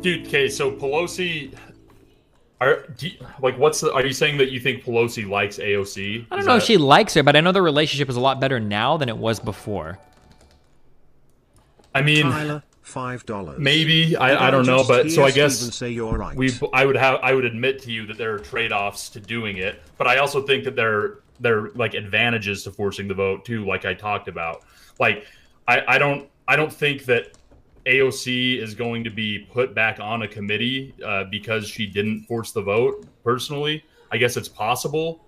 Dude, okay, so Pelosi, are you saying that you think Pelosi likes AOC? I don't know if she likes her, but I know the relationship is a lot better now than it was before. I mean, Tyler, $5. maybe I don't know, but so I guess say you're right. I would admit to you that there are trade-offs to doing it, but I also think that there are like advantages to forcing the vote too, like I talked about. Like I don't think that AOC is going to be put back on a committee because she didn't force the vote. Personally, I guess it's possible,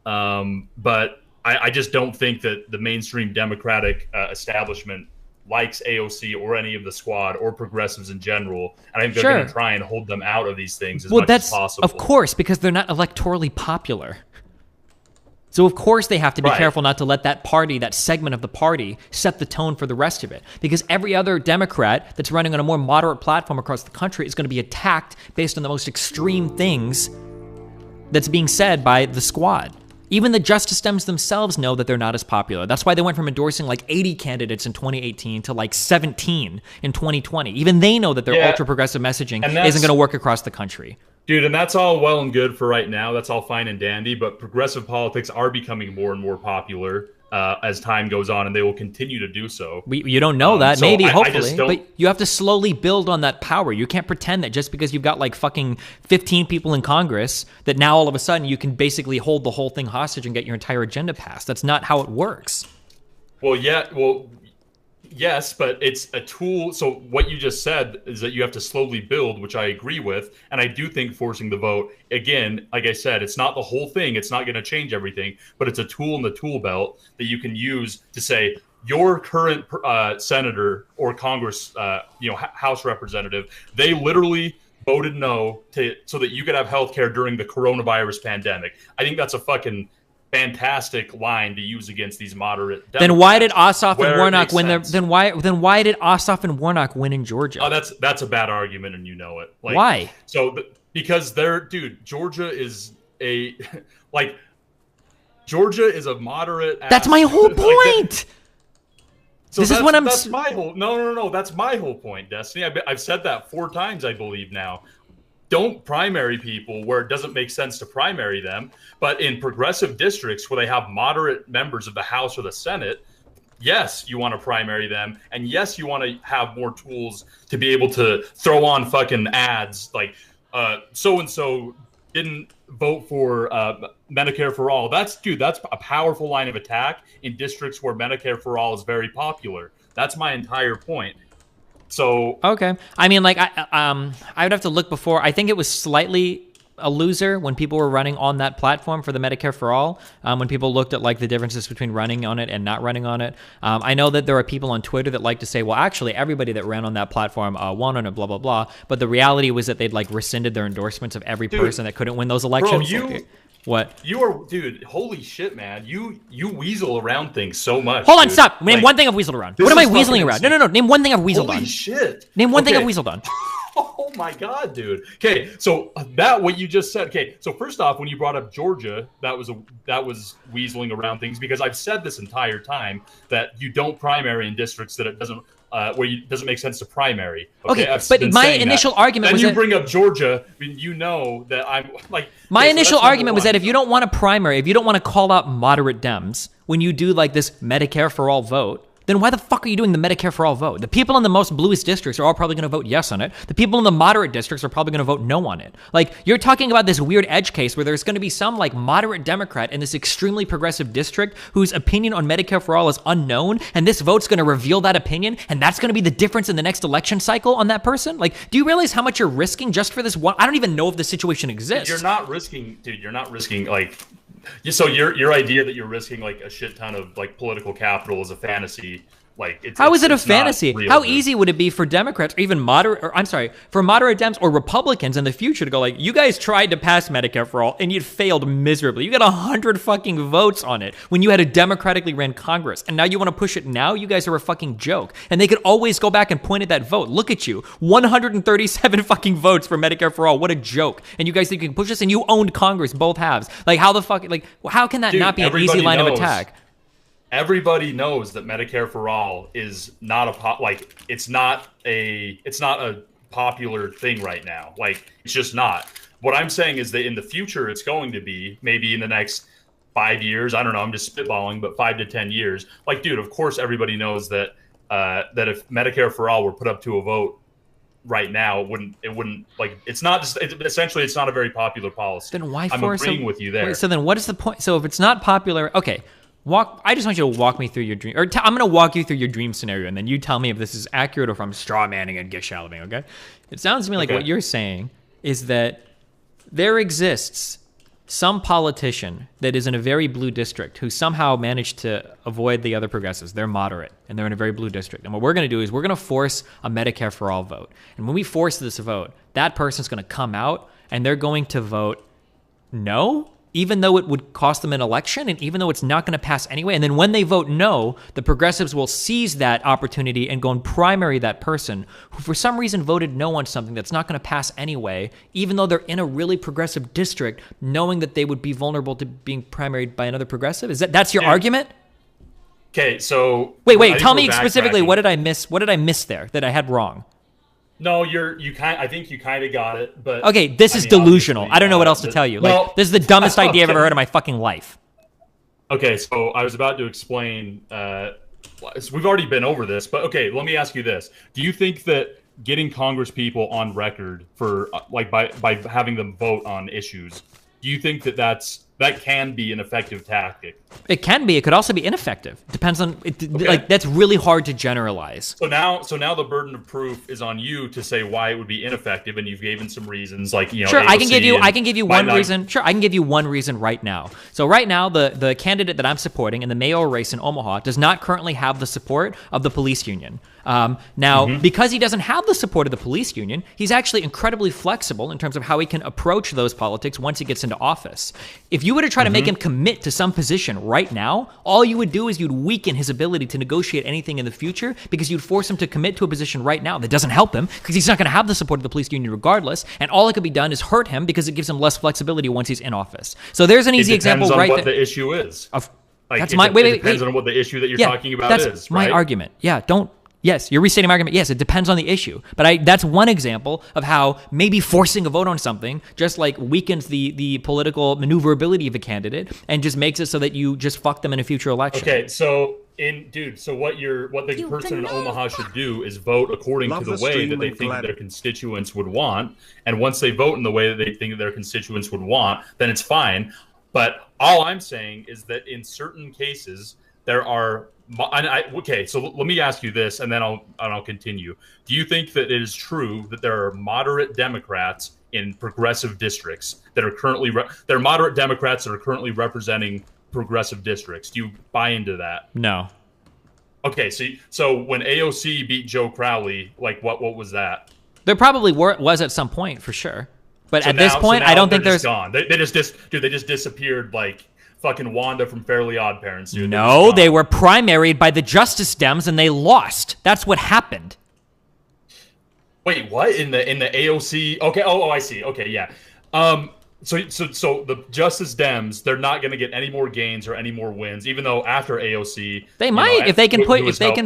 but I just don't think that the mainstream Democratic establishment likes AOC or any of the squad or progressives in general. And I think they're going to try and hold them out of these things as much as possible. Of course, because they're not electorally popular. So of course they have to be careful not to let that party, that segment of the party, set the tone for the rest of it. Because every other Democrat that's running on a more moderate platform across the country is going to be attacked based on the most extreme things that's being said by the squad. Even the Justice Dems themselves know that they're not as popular. That's why they went from endorsing like 80 candidates in 2018 to like 17 in 2020. Even they know that their ultra-progressive messaging isn't going to work across the country. Dude, and that's all well and good for right now. That's all fine and dandy, but progressive politics are becoming more and more popular as time goes on, and they will continue to do so. You don't know that. So maybe, I hopefully. just don't... But you have to slowly build on that power. You can't pretend that just because you've got like fucking 15 people in Congress that now all of a sudden you can basically hold the whole thing hostage and get your entire agenda passed. That's not how it works. Yes, but it's a tool. So what you just said is that you have to slowly build, which I agree with. And I do think forcing the vote, again, like I said, it's not the whole thing. It's not going to change everything, but it's a tool in the tool belt that you can use to say your current senator or Congress, House representative, they literally voted no so that you could have health care during the coronavirus pandemic. I think that's a fucking fantastic line to use against these moderate Democrats. Then why did Ossoff and Warnock win? Then why did Ossoff and Warnock win in Georgia? Oh, that's a bad argument, and you know it. Like, why? So because Georgia is a Georgia is a moderate. That's my whole point. That's my whole. No. That's my whole point, Destiny. I've said that 4 times, I believe now. Don't primary people where it doesn't make sense to primary them. But in progressive districts where they have moderate members of the House or the Senate, yes, you want to primary them. And yes, you want to have more tools to be able to throw on fucking ads like so-and-so didn't vote for Medicare for All. That's a powerful line of attack in districts where Medicare for All is very popular. That's my entire point. So okay, I mean, like I would have to look before. I think it was slightly a loser when people were running on that platform for the Medicare for All, when people looked at like the differences between running on it and not running on it. I know that there are people on Twitter that like to say, well, actually, everybody that ran on that platform won on it, blah, blah, blah. But the reality was that they'd like rescinded their endorsements of every person that couldn't win those elections. Bro, what? You are, dude, holy shit, man. You weasel around things so much. Hold on, dude. stop. Name Like, one thing I've weaseled around. What am I weaseling around? No. Name one thing I've weaseled on. Holy shit. Name one thing I've weaseled on. Oh my god, dude. Okay, so that what you just said. Okay, so first off, when you brought up Georgia, that was weaseling around things, because I've said this entire time that you don't primary in districts that it doesn't doesn't make sense to primary. Okay, but my initial argument was then that you bring up Georgia, and you know that I'm like my okay, so initial that's argument was number that if you don't want a primary, if you don't want to call out moderate Dems when you do like this Medicare for All vote, then why the fuck are you doing the Medicare for All vote? The people in the most bluest districts are all probably going to vote yes on it. The people in the moderate districts are probably going to vote no on it. Like, you're talking about this weird edge case where there's going to be some like moderate Democrat in this extremely progressive district whose opinion on Medicare for All is unknown, and this vote's going to reveal that opinion, and that's going to be the difference in the next election cycle on that person? Like, do you realize how much you're risking just for this one? I don't even know if this situation exists. You're not risking, dude. You're not risking like. So your idea that you're risking like a shit ton of like political capital is a fantasy. Like, how is it a fantasy? How easy would it be for Democrats or even for moderate Dems or Republicans in the future to go like, you guys tried to pass Medicare for All and you failed miserably. You got 100 fucking votes on it when you had a democratically ran Congress, and now you want to push it now? You guys are a fucking joke. And they could always go back and point at that vote. Look at you, 137 fucking votes for Medicare for All. What a joke! And you guys think you can push this? And you owned Congress, both halves. Like, how the fuck? Like, how can that not be an easy line of attack? Everybody knows that Medicare for All is not it's not a popular thing right now. Like, it's just not. What I'm saying is that in the future, it's going to be, maybe in the next 5 years. I don't know. I'm just spitballing, but 5 to 10 years. Like, dude, of course, everybody knows that that if Medicare for All were put up to a vote right now, it wouldn't like, it's not just, essentially it's not a very popular policy. Then why I'm force agreeing with you there. Wait, so then what is the point? So if it's not popular, okay. I just want you to walk me through your dream, or I'm going to walk you through your dream scenario, and then you tell me if this is accurate or if I'm straw manning and gishalabbing, okay? It sounds to me like what you're saying is that there exists some politician that is in a very blue district who somehow managed to avoid the other progressives. They're moderate, and they're in a very blue district. And what we're going to do is we're going to force a Medicare for All vote. And when we force this vote, that person's going to come out, and they're going to vote no, even though it would cost them an election, and even though it's not going to pass anyway. And then when they vote no, the progressives will seize that opportunity and go and primary that person who for some reason voted no on something that's not going to pass anyway, even though they're in a really progressive district, knowing that they would be vulnerable to being primaried by another progressive. That's your argument? Okay, so wait, tell me specifically, what did I miss? What did I miss there that I had wrong? No, I think you kind of got it, but okay, this is delusional. I don't know what else to tell you. Like, this is the dumbest idea I've ever heard in my fucking life. Okay, so I was about to explain. We've already been over this, but okay, let me ask you this: do you think that getting Congress people on record for by having them vote on issues, do you think that that can be an effective tactic? It can be. It could also be ineffective. Depends on like, that's really hard to generalize. So now the burden of proof is on you to say why it would be ineffective, and you've given some reasons, like, you know. Sure, I can give you one reason. Sure, I can give you one reason right now. So right now, the candidate that I'm supporting in the mayoral race in Omaha does not currently have the support of the police union. Because he doesn't have the support of the police union, he's actually incredibly flexible in terms of how he can approach those politics once he gets into office. If you were to try to make him commit to some position right now, all you would do is you'd weaken his ability to negotiate anything in the future, because you'd force him to commit to a position right now that doesn't help him, because he's not going to have the support of the police union regardless, and all that could be done is hurt him because it gives him less flexibility once he's in office. So there's an easy example right there. It depends on what the issue is. It depends on what the issue that you're talking about is, right? That's my argument. Yeah, Yes, you're restating my argument. Yes, it depends on the issue. But that's one example of how maybe forcing a vote on something just like weakens the political maneuverability of a candidate and just makes it so that you just fuck them in a future election. Okay, so what the person in Omaha should do is vote according to the way that they think their constituents would want. And once they vote in the way that they think their constituents would want, then it's fine. But all I'm saying is that in certain cases, there are. Okay, so let me ask you this, and then I'll continue. Do you think that it is true that there are moderate Democrats in progressive districts that are currently there are moderate Democrats that are currently representing progressive districts? Do you buy into that? No. Okay, so when AOC beat Joe Crowley, like what was that? There probably was at some point for sure, but So at this now- point, so now I don't they're think just there's. gone. They just disappeared like fucking Wanda from Fairly Odd Parents, dude. No, they were primaried by the Justice Dems and they lost. That's what happened. Wait, what? In the AOC? Okay. Oh, I see. Okay, yeah. So the Justice Dems, they're not going to get any more gains or any more wins, even though after AOC They might if they can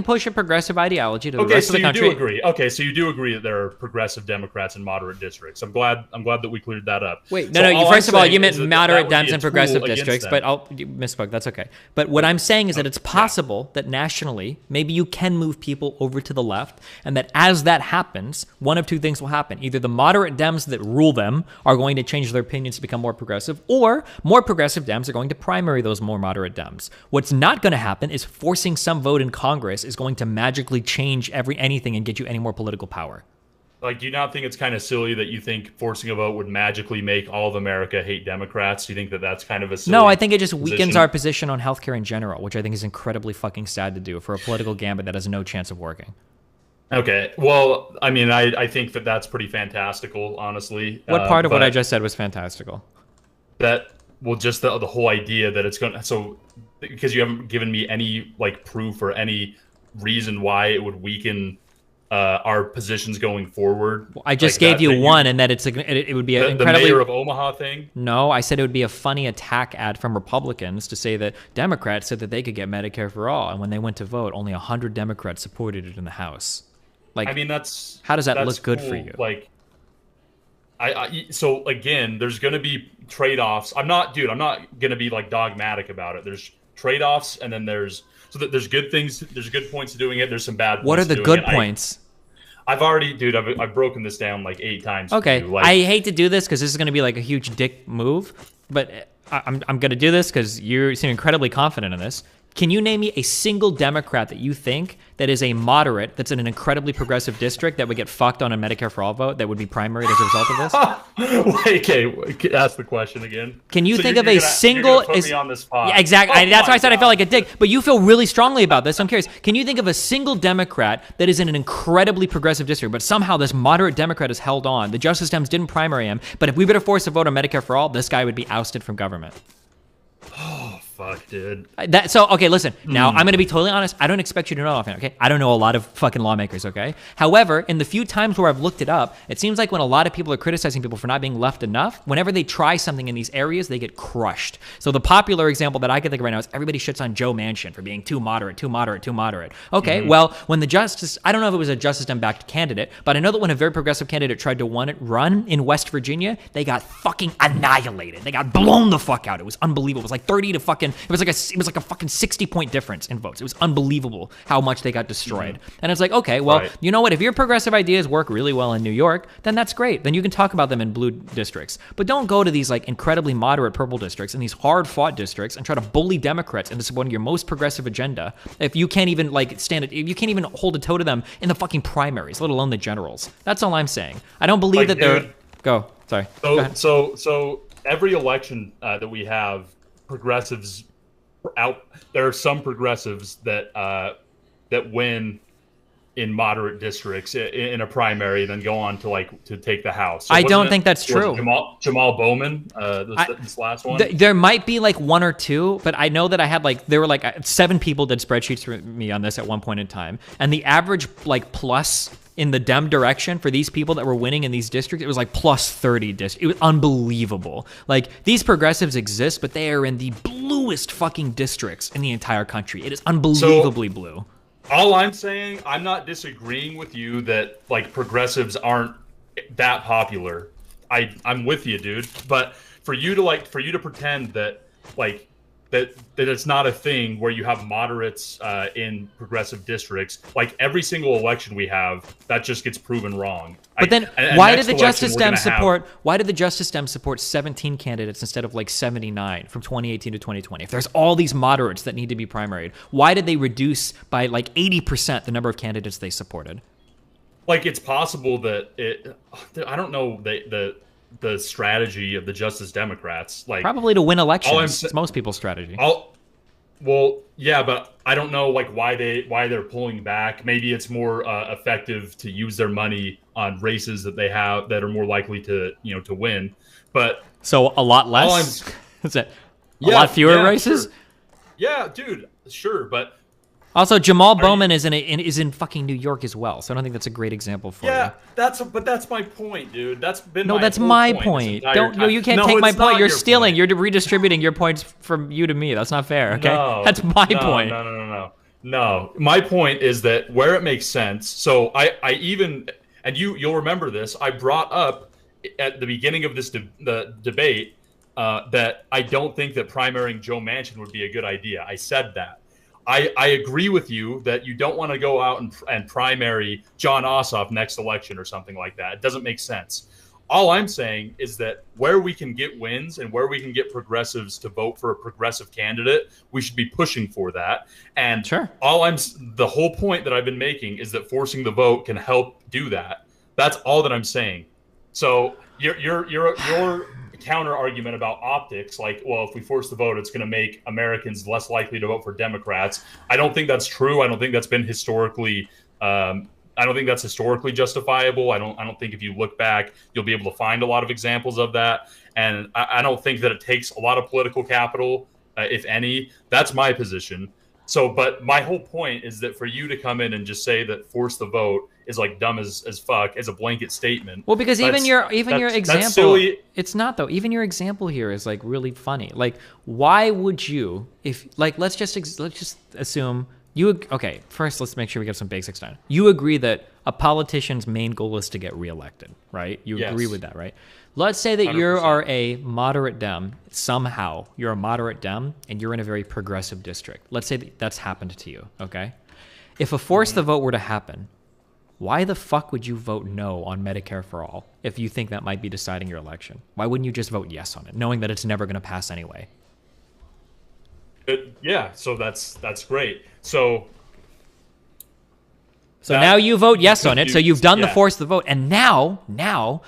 push a progressive ideology to the rest of the country. You do agree. Okay, so you do agree that there are progressive Democrats in moderate districts. I'm glad that we cleared that up. Wait, So no. all First I'm of all, saying you meant is that moderate that would Dems be a in progressive tool against districts, them. but you misspoke. That's okay. But what I'm saying is that it's possible that nationally, maybe you can move people over to the left, and that as that happens, one of two things will happen: either the moderate Dems that rule them are going to change their opinions to become more progressive, or more progressive Dems are going to primary those more moderate Dems. What's not going to happen is forcing some vote in Congress is going to magically change anything and get you any more political power. Like, do you not think it's kind of silly that you think forcing a vote would magically make all of America hate Democrats? Do you think that that's kind of a silly No, I think it just weakens position? our position on healthcare in general, which I think is incredibly fucking sad to do for a political gambit that has no chance of working. Okay, well, I mean, I think that that's pretty fantastical, honestly. What part of what but I just said was fantastical? That, well, just the whole idea that it's going to, so, because you haven't given me any, like, proof or any reason why it would weaken our positions going forward. I just Like gave that you thing one, and that it would be an incredibly... The mayor of Omaha thing? No, I said it would be a funny attack ad from Republicans to say that Democrats said that they could get Medicare for all, and when they went to vote, only 100 Democrats supported it in the House. Like, I mean, that's... how does that that's look good for cool. you? Like, so again, there's going to be trade-offs. I'm not going to be like dogmatic about it. There's trade-offs, and then there's good things. There's good points to doing it. There's some bad points. What are the to good doing it. points? I've broken this down like 8 times. Okay, for you. Like, I hate to do this because this is going to be like a huge dick move, but I'm going to do this because you seem incredibly confident in this. Can you name me a single Democrat that you think that is a moderate that's in an incredibly progressive district that would get fucked on a Medicare for all vote that would be primaried as a result of this? Okay, ask the question again. Can you So think you're of a gonna- single? You're gonna put me on the spot. Yeah, exactly. Oh That's why my I said I God. felt like a dick. But you feel really strongly about this. I'm curious. Can you think of a single Democrat that is in an incredibly progressive district, but somehow this moderate Democrat is held on? The Justice Dems didn't primary him, but if we were to force a vote on Medicare for all, this guy would be ousted from government. Oh, fuck, dude. Okay, listen. Now, I'm going to be totally honest. I don't expect you to know offhand, okay? I don't know a lot of fucking lawmakers, okay? However, in the few times where I've looked it up, it seems like when a lot of people are criticizing people for not being left enough, whenever they try something in these areas, they get crushed. So the popular example that I can think of right now is everybody shits on Joe Manchin for being too moderate, too moderate, too moderate. Okay, well, when the Justice, I don't know if it was a Justice Dem-backed candidate, but I know that when a very progressive candidate tried to run in West Virginia, they got fucking annihilated. They got blown the fuck out. It was unbelievable. It was like 30 to fucking, it was like a fucking 60-point difference in votes. It was unbelievable how much they got destroyed. And it's like, okay, well, you know what? If your progressive ideas work really well in New York, then that's great. Then you can talk about them in blue districts. But don't go to these like incredibly moderate purple districts and these hard-fought districts and try to bully Democrats into supporting your most progressive agenda if you can't even like stand it, if you can't even hold a toe to them in the fucking primaries, let alone the generals. That's all I'm saying. I don't believe that they're... Go. Sorry. Go ahead. So every election that we have, progressives out. There are some progressives that win in moderate districts in a primary, then go on to take the House. So I don't think that's true. Jamal Bowman, this last one. There might be like one or two, but I know that I had there were like 7 people did spreadsheets for me on this at one point in time, and the average like plus in the Dem direction for these people that were winning in these districts, it was like plus 30 districts. It was unbelievable. Like, these progressives exist, but they are in the bluest fucking districts in the entire country. It is unbelievably blue. All I'm saying, I'm not disagreeing with you that like progressives aren't that popular. I'm with you, dude. But for you to pretend that like that it's not a thing where you have moderates in progressive districts. Like every single election we have, that just gets proven wrong. But then, why did the Justice Dems support? Why did the Justice Dems support 17 candidates instead of like 79 from 2018 to 2020? If there's all these moderates that need to be primaried, why did they reduce by like 80% the number of candidates they supported? Like it's possible that I don't know the strategy of the Justice Democrats. Like probably to win elections. It's most people's strategy. Well, yeah, but I don't know like why they're pulling back. Maybe it's more effective to use their money on races that they have that are more likely to to win. But so a lot less. Is it a lot fewer races? Sure. Yeah, dude, sure, but. Also, Jamal Bowman is in fucking New York as well, so I don't think that's a great example for you. Yeah, that's my point, dude. That's been that's my point. You can't take my point. You're stealing. Point. You're redistributing your points from you to me. That's not fair. Okay, that's my point. No. My point is that where it makes sense. So I even and you'll remember this. I brought up at the beginning of this the debate that I don't think that primarying Joe Manchin would be a good idea. I said that. I agree with you that you don't want to go out and primary John Ossoff next election or something like that. It doesn't make sense. All I'm saying is that where we can get wins and where we can get progressives to vote for a progressive candidate, we should be pushing for that. And sure. The whole point that I've been making is that forcing the vote can help do that. That's all that I'm saying. So your counter argument about optics, like, well, if we force the vote, it's going to make Americans less likely to vote for Democrats. I don't think that's true. I don't think that's been historically. I don't think that's historically justifiable. I don't think if you look back, you'll be able to find a lot of examples of that. And I don't think that it takes a lot of political capital, if any. That's my position. So, but my whole point is that for you to come in and just say that force the vote is like dumb as fuck as a blanket statement. Well, because even your example, it's not though. Even your example here is like really funny. Like, why would you, if like let's just assume you okay. First, let's make sure we get some basics done. You agree that a politician's main goal is to get reelected, right? You agree with that, right? Let's say that 100%. You are a moderate Dem. Somehow you're a moderate Dem and you're in a very progressive district. Let's say that's happened to you, okay? If a force the vote were to happen, why the fuck would you vote no on Medicare for All if you think that might be deciding your election? Why wouldn't you just vote yes on it, knowing that it's never going to pass anyway? Yeah, so that's great. So now you vote yes on it, so you've done the force the vote, and now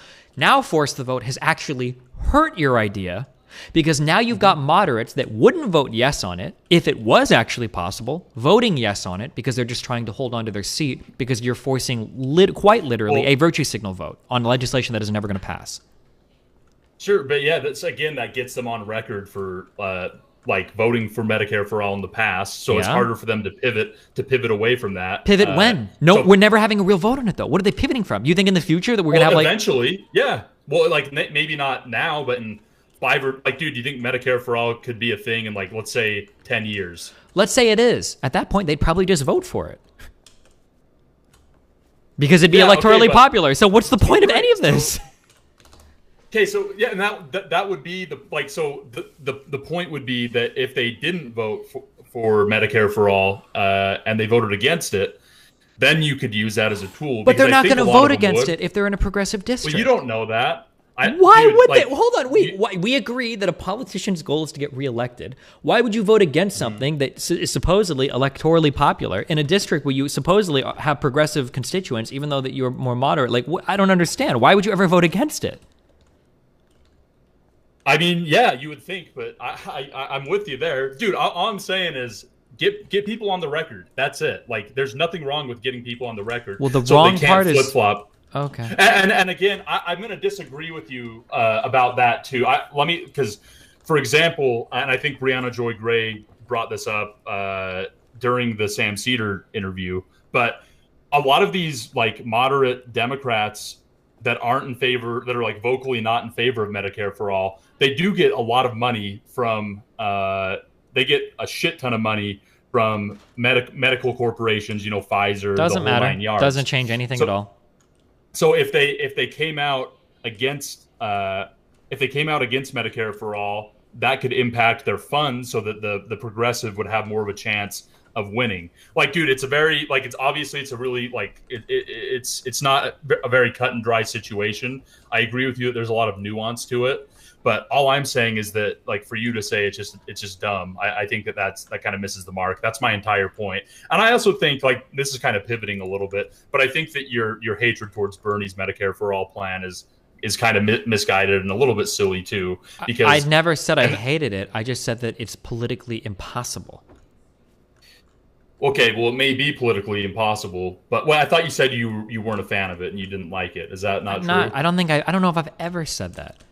force the vote has actually hurt your idea because now you've got moderates that wouldn't vote yes on it if it was actually possible, voting yes on it because they're just trying to hold on to their seat because you're forcing quite literally a virtue signal vote on legislation that is never going to pass. Sure, but yeah, that gets them on record for like voting for Medicare for All in the past, so it's harder for them to pivot away from that. Pivot when? No, we're never having a real vote on it though. What are they pivoting from? You think in the future that we're gonna have eventually? Yeah. Well, like maybe not now, but in 5 or dude, do you think Medicare for All could be a thing in like let's say 10 years? Let's say it is. At that point, they'd probably just vote for it because it'd be electorally popular. So what's the point of any of this? Okay, so yeah, and that would be the the point would be that if they didn't vote for Medicare for All and they voted against it, then you could use that as a tool. But they're not going to vote against it if they're in a progressive district. Well, you don't know that. Why would they? Hold on, wait. We agree that a politician's goal is to get reelected. Why would you vote against something that is supposedly electorally popular in a district where you supposedly have progressive constituents, even though that you're more moderate? Like, I don't understand. Why would you ever vote against it? I mean, yeah, you would think, but I'm with you there, dude. All I'm saying is get people on the record. That's it. Like, there's nothing wrong with getting people on the record. Well, the wrong part is flip-flop. Okay. And again, I'm going to disagree with you about that too. Because, for example, and I think Brianna Joy Gray brought this up during the Sam Seder interview, but a lot of these like moderate Democrats that aren't in favor, that are like vocally not in favor of Medicare for All, they do get a lot of money from, they get a shit ton of money from medical corporations, Pfizer, doesn't the whole matter. 9 yards. Doesn't change anything at all. So if they came out against Medicare for All, that could impact their funds so that the progressive would have more of a chance of winning. Like, dude, it's a very, like, it's obviously, it's a really, like, it's not a very cut and dry situation. I agree with you that there's a lot of nuance to it, but all I'm saying is that, like, for you to say it's just dumb, I think that kind of misses the mark. That's my entire point. And I also think, like, this is kind of pivoting a little bit, but I think that your hatred towards Bernie's Medicare for All plan is kind of misguided and a little bit silly too. Because I never said I hated it. I just said that it's politically impossible. Okay, well, it may be politically impossible, but I thought you said you weren't a fan of it and you didn't like it. Is that not true? I don't think I don't know if I've ever said that.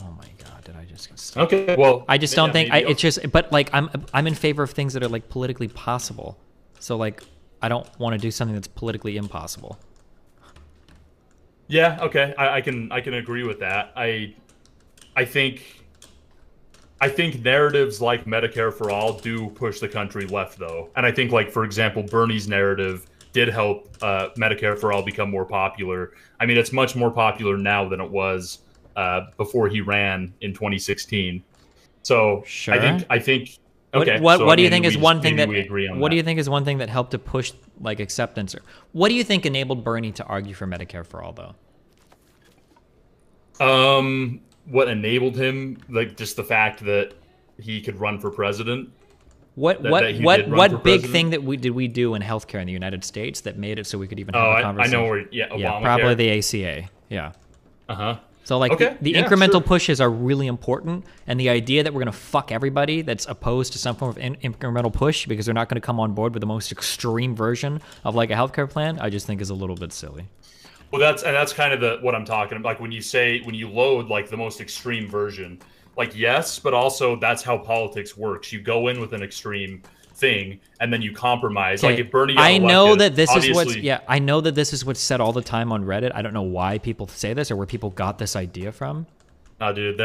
Oh my god, did I just? Okay, well, I just don't think it's just. But like, I'm in favor of things that are like politically possible. So like, I don't want to do something that's politically impossible. Yeah, okay, I can agree with that. I think narratives like Medicare for All do push the country left, though, and I think, like, for example, Bernie's narrative did help Medicare for All become more popular. I mean, it's much more popular now than it was before he ran in 2016. So sure. I think. Okay. What do you think is one thing that? We agree on what that. do you think is one thing that helped to push like acceptance? Or what do you think enabled Bernie to argue for Medicare for All, though? What enabled him? Like, just the fact that he could run for president. What big thing that we do in healthcare in the United States that made it so we could even have a conversation? I know where. Yeah, Obamacare. Probably the ACA. Yeah. So like the incremental pushes are really important, and the idea that we're going to fuck everybody that's opposed to some form of incremental push because they're not going to come on board with the most extreme version of like a healthcare plan, I just think is a little bit silly. Well, that's kind of what I'm talking about. Like when you load like the most extreme version, like yes, but also that's how politics works. You go in with an extreme thing and then you compromise. Okay. Like if Bernie got I know elected, that this is what's obviously- I know that this is what's said all the time on Reddit. I don't know why people say this or where people got this idea from. Oh, dude,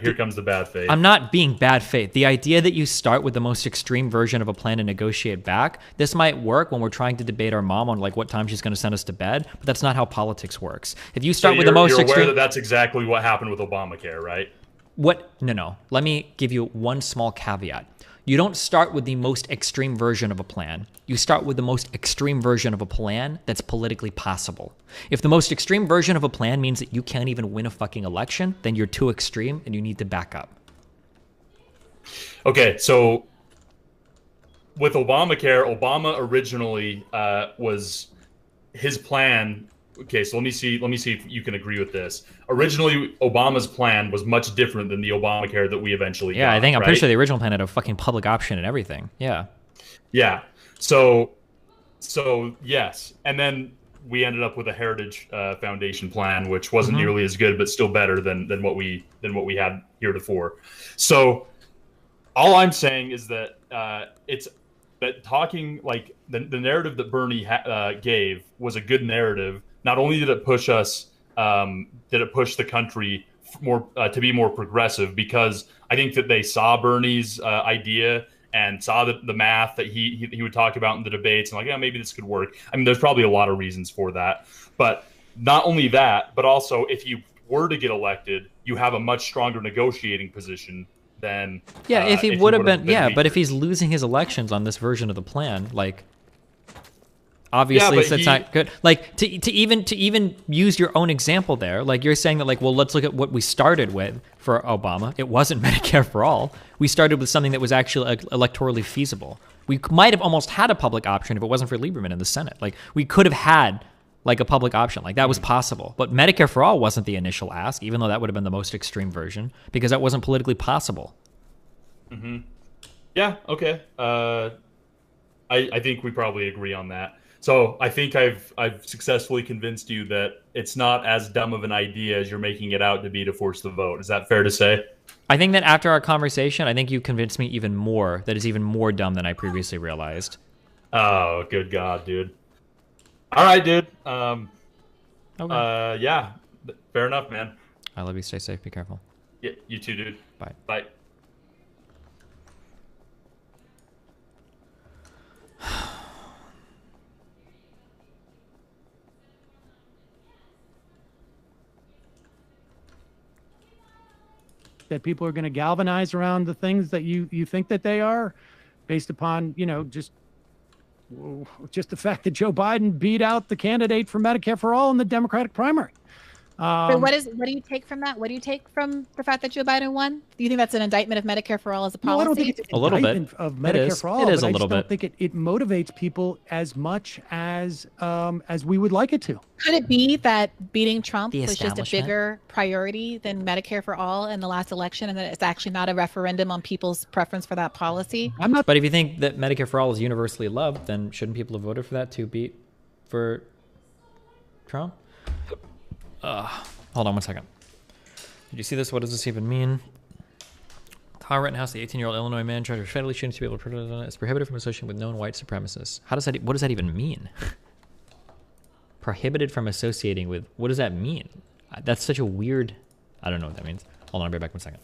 here comes the bad faith. I'm not being bad faith. The idea that you start with the most extreme version of a plan and negotiate back, this might work when we're trying to debate our mom on like what time she's going to send us to bed, but that's not how politics works. If you start with the most you're extreme, aware that that's exactly what happened with Obamacare, right? No. Let me give you one small caveat. You don't start with the most extreme version of a plan. You start with the most extreme version of a plan that's politically possible. If the most extreme version of a plan means that you can't even win a fucking election, then you're too extreme and you need to back up. Okay, so with Obamacare, Obama originally was his plan. Okay, so let me see if you can agree with this. Originally, Obama's plan was much different than the Obamacare that we eventually got. I'm right? pretty sure the original plan had a fucking public option and everything. Yeah. Yeah. So yes, and then we ended up with a Heritage Foundation plan, which wasn't nearly as good, but still better than what we had heretofore. So all I'm saying is that it's that talking like the narrative that Bernie gave was a good narrative. Not only did it push us, did it push the country more to be more progressive, because I think that they saw Bernie's idea and saw the math that he would talk about in the debates and like, yeah, maybe this could work. I mean, there's probably a lot of reasons for that. But not only that, but also if you were to get elected, you have a much stronger negotiating position than if he would have been but if he's losing his elections on this version of the plan, like obviously it's not good. Like to even use your own example there, like you're saying that like, well, let's look at what we started with for Obama. It wasn't Medicare for all. We started with something that was actually electorally feasible. We might have almost had a public option if it wasn't for Lieberman in the Senate. Like we could have had like a public option, like that was possible. But Medicare for all wasn't the initial ask, even though that would have been the most extreme version, because that wasn't politically possible. Mm-hmm. Yeah. Okay. I think we probably agree on that. So I think I've successfully convinced you that it's not as dumb of an idea as you're making it out to be to force the vote. Is that fair to say? I think that after our conversation, I think you convinced me even more that it's even more dumb than I previously realized. Oh, good God, dude. All right, dude. Okay. Yeah, fair enough, man. I love you. Stay safe. Be careful. Yeah, you too, dude. Bye. Bye. that people are going to galvanize around the things that you think that they are, based upon just the fact that Joe Biden beat out the candidate for Medicare for All in the Democratic primary. But what do you take from that? What do you take from the fact that Joe Biden won? Do you think that's an indictment of Medicare for All as a policy? No, I don't think it's A little bit. indictment of Medicare for All. It is but a I little just don't bit. think it motivates people as much as we would like it to. Could it be that beating Trump The was just a establishment? bigger priority than Medicare for All in the last election, and that it's actually not a referendum on people's preference for that policy? But if you think that Medicare for All is universally loved, then shouldn't people have voted for that to beat for Trump? Hold on one second. Did you see this? What does this even mean? Kyle Rittenhouse, the 18-year-old Illinois man, tried to federally students to be able to it's prohibited from associating with known white supremacists. What does that even mean? Prohibited from associating with, what does that mean? That's such a weird, I don't know what that means. Hold on, I'll be back 1 second.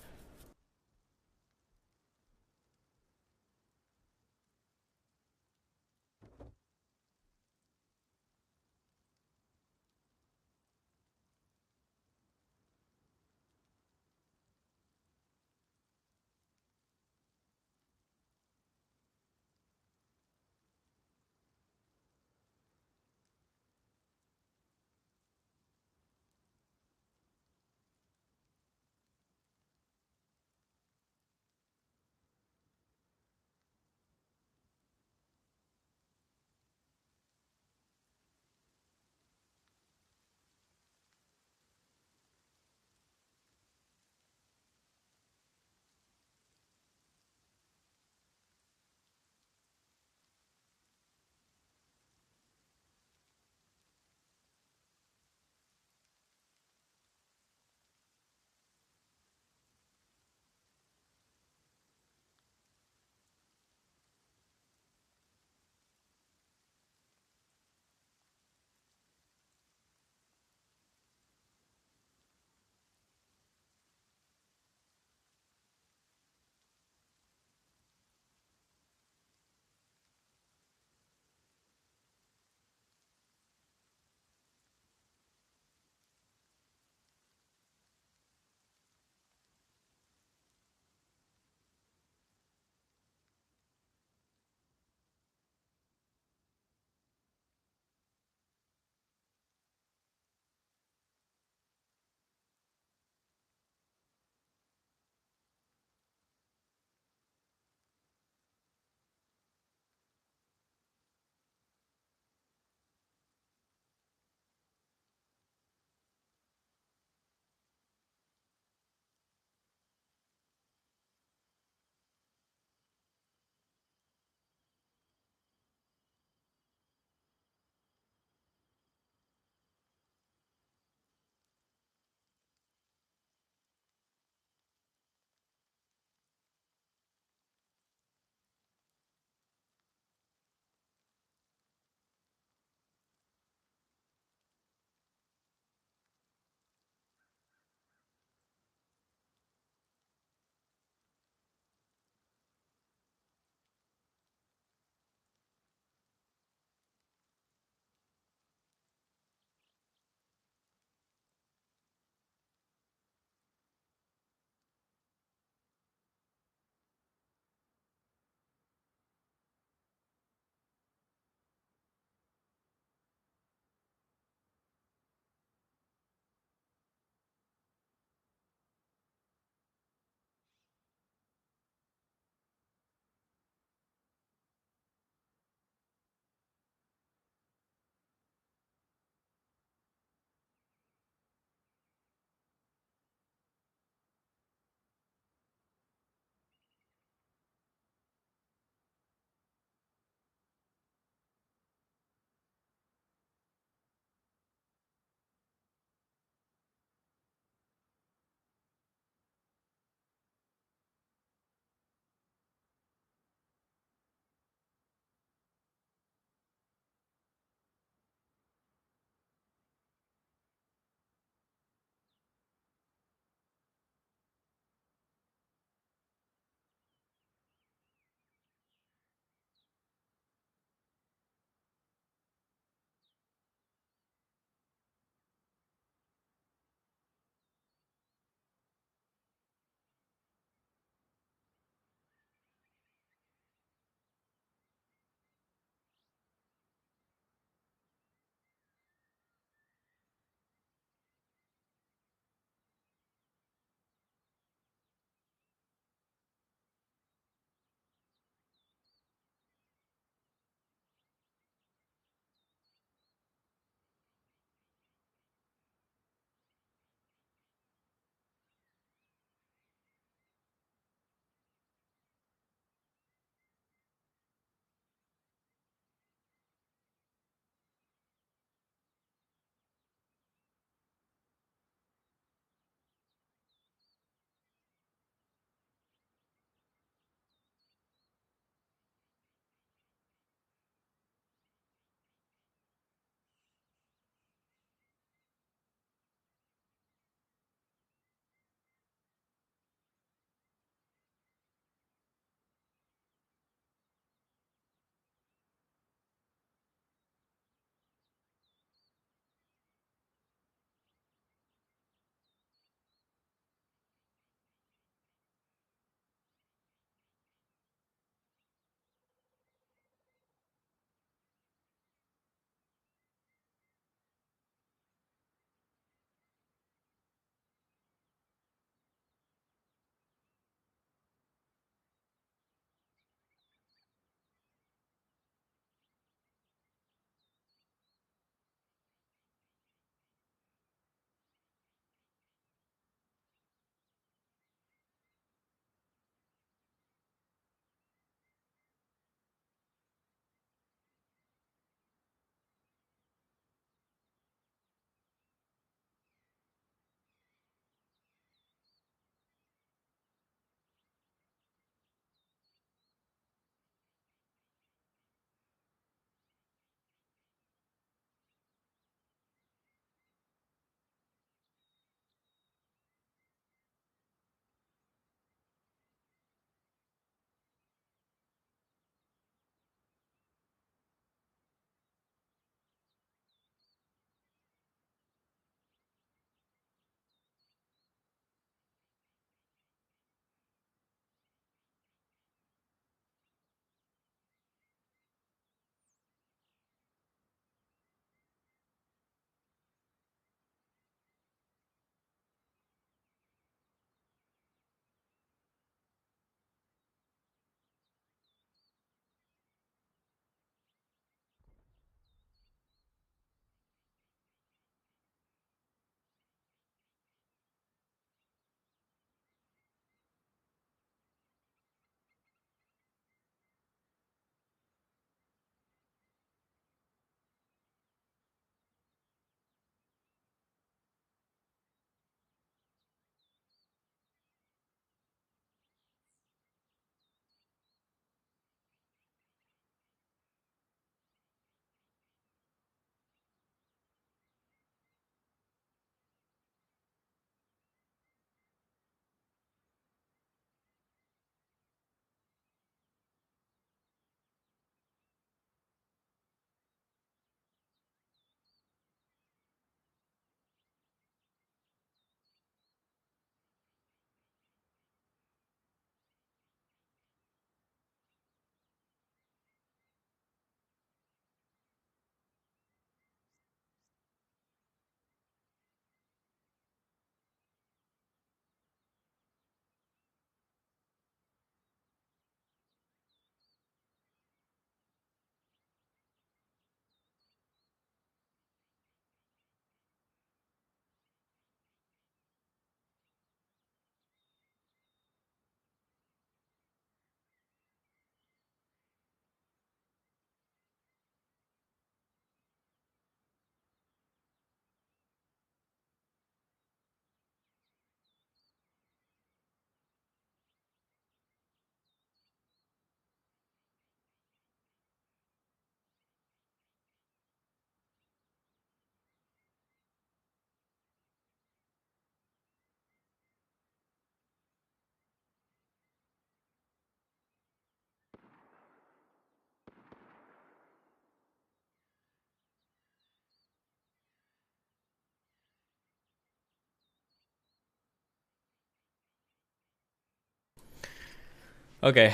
Okay,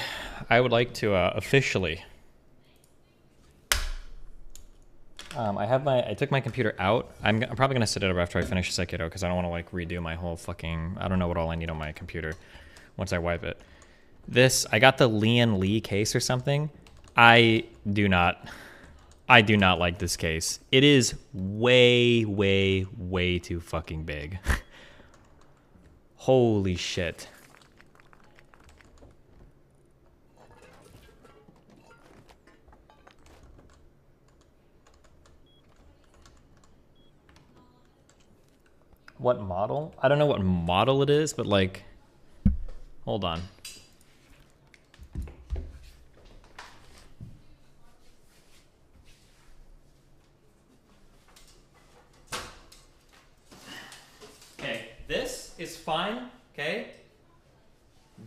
I would like to officially. I took my computer out. I'm probably gonna sit it up after I finish Sekiro because I don't want to like redo my whole fucking. I don't know what all I need on my computer once I wipe it. I got the Lian Li case or something. I do not like this case. It is way, way, way too fucking big. Holy shit. What model? I don't know what model it is, but like, hold on. Okay, this is fine, okay?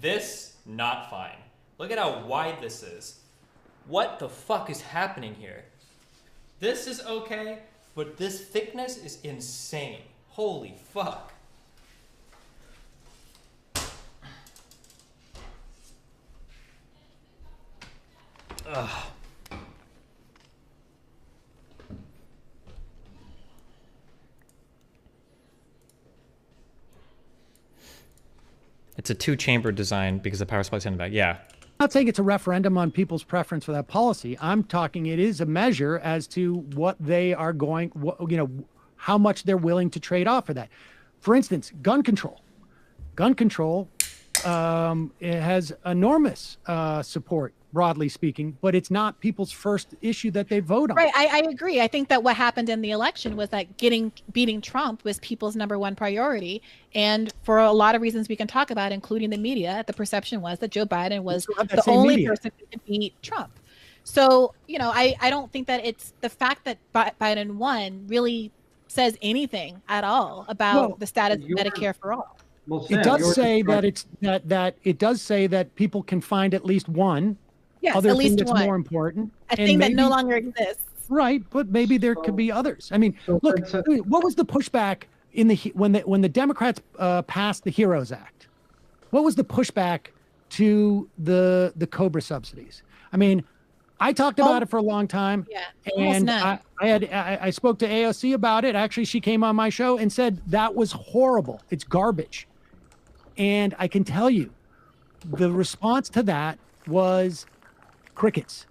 This, not fine. Look at how wide this is. What the fuck is happening here? This is okay, but this thickness is insane. Holy fuck. Ugh. It's a two-chamber design because the power supply's in the back. Yeah. I'm not saying it's a referendum on people's preference for that policy. I'm talking it is a measure as to what they are going, how much they're willing to trade off for that. For instance, gun control. Gun control it has enormous support, broadly speaking, but it's not people's first issue that they vote on. Right, I agree. I think that what happened in the election was that beating Trump was people's #1 priority. And for a lot of reasons we can talk about, including the media, the perception was that Joe Biden was the only person who could beat Trump. So, I don't think that it's the fact that Biden won really says anything at all about the status of Medicare for all. Well, Sam, it does say that it does say that people can find at least one other thing that's more important. A thing that no longer exists. Right, but maybe there could be others. I mean, look, what was the pushback when the Democrats passed the HEROES Act? What was the pushback to the COBRA subsidies? I mean, I talked about it for a long time, and I spoke to AOC about it. Actually, she came on my show and said that was horrible. It's garbage. And I can tell you, the response to that was crickets.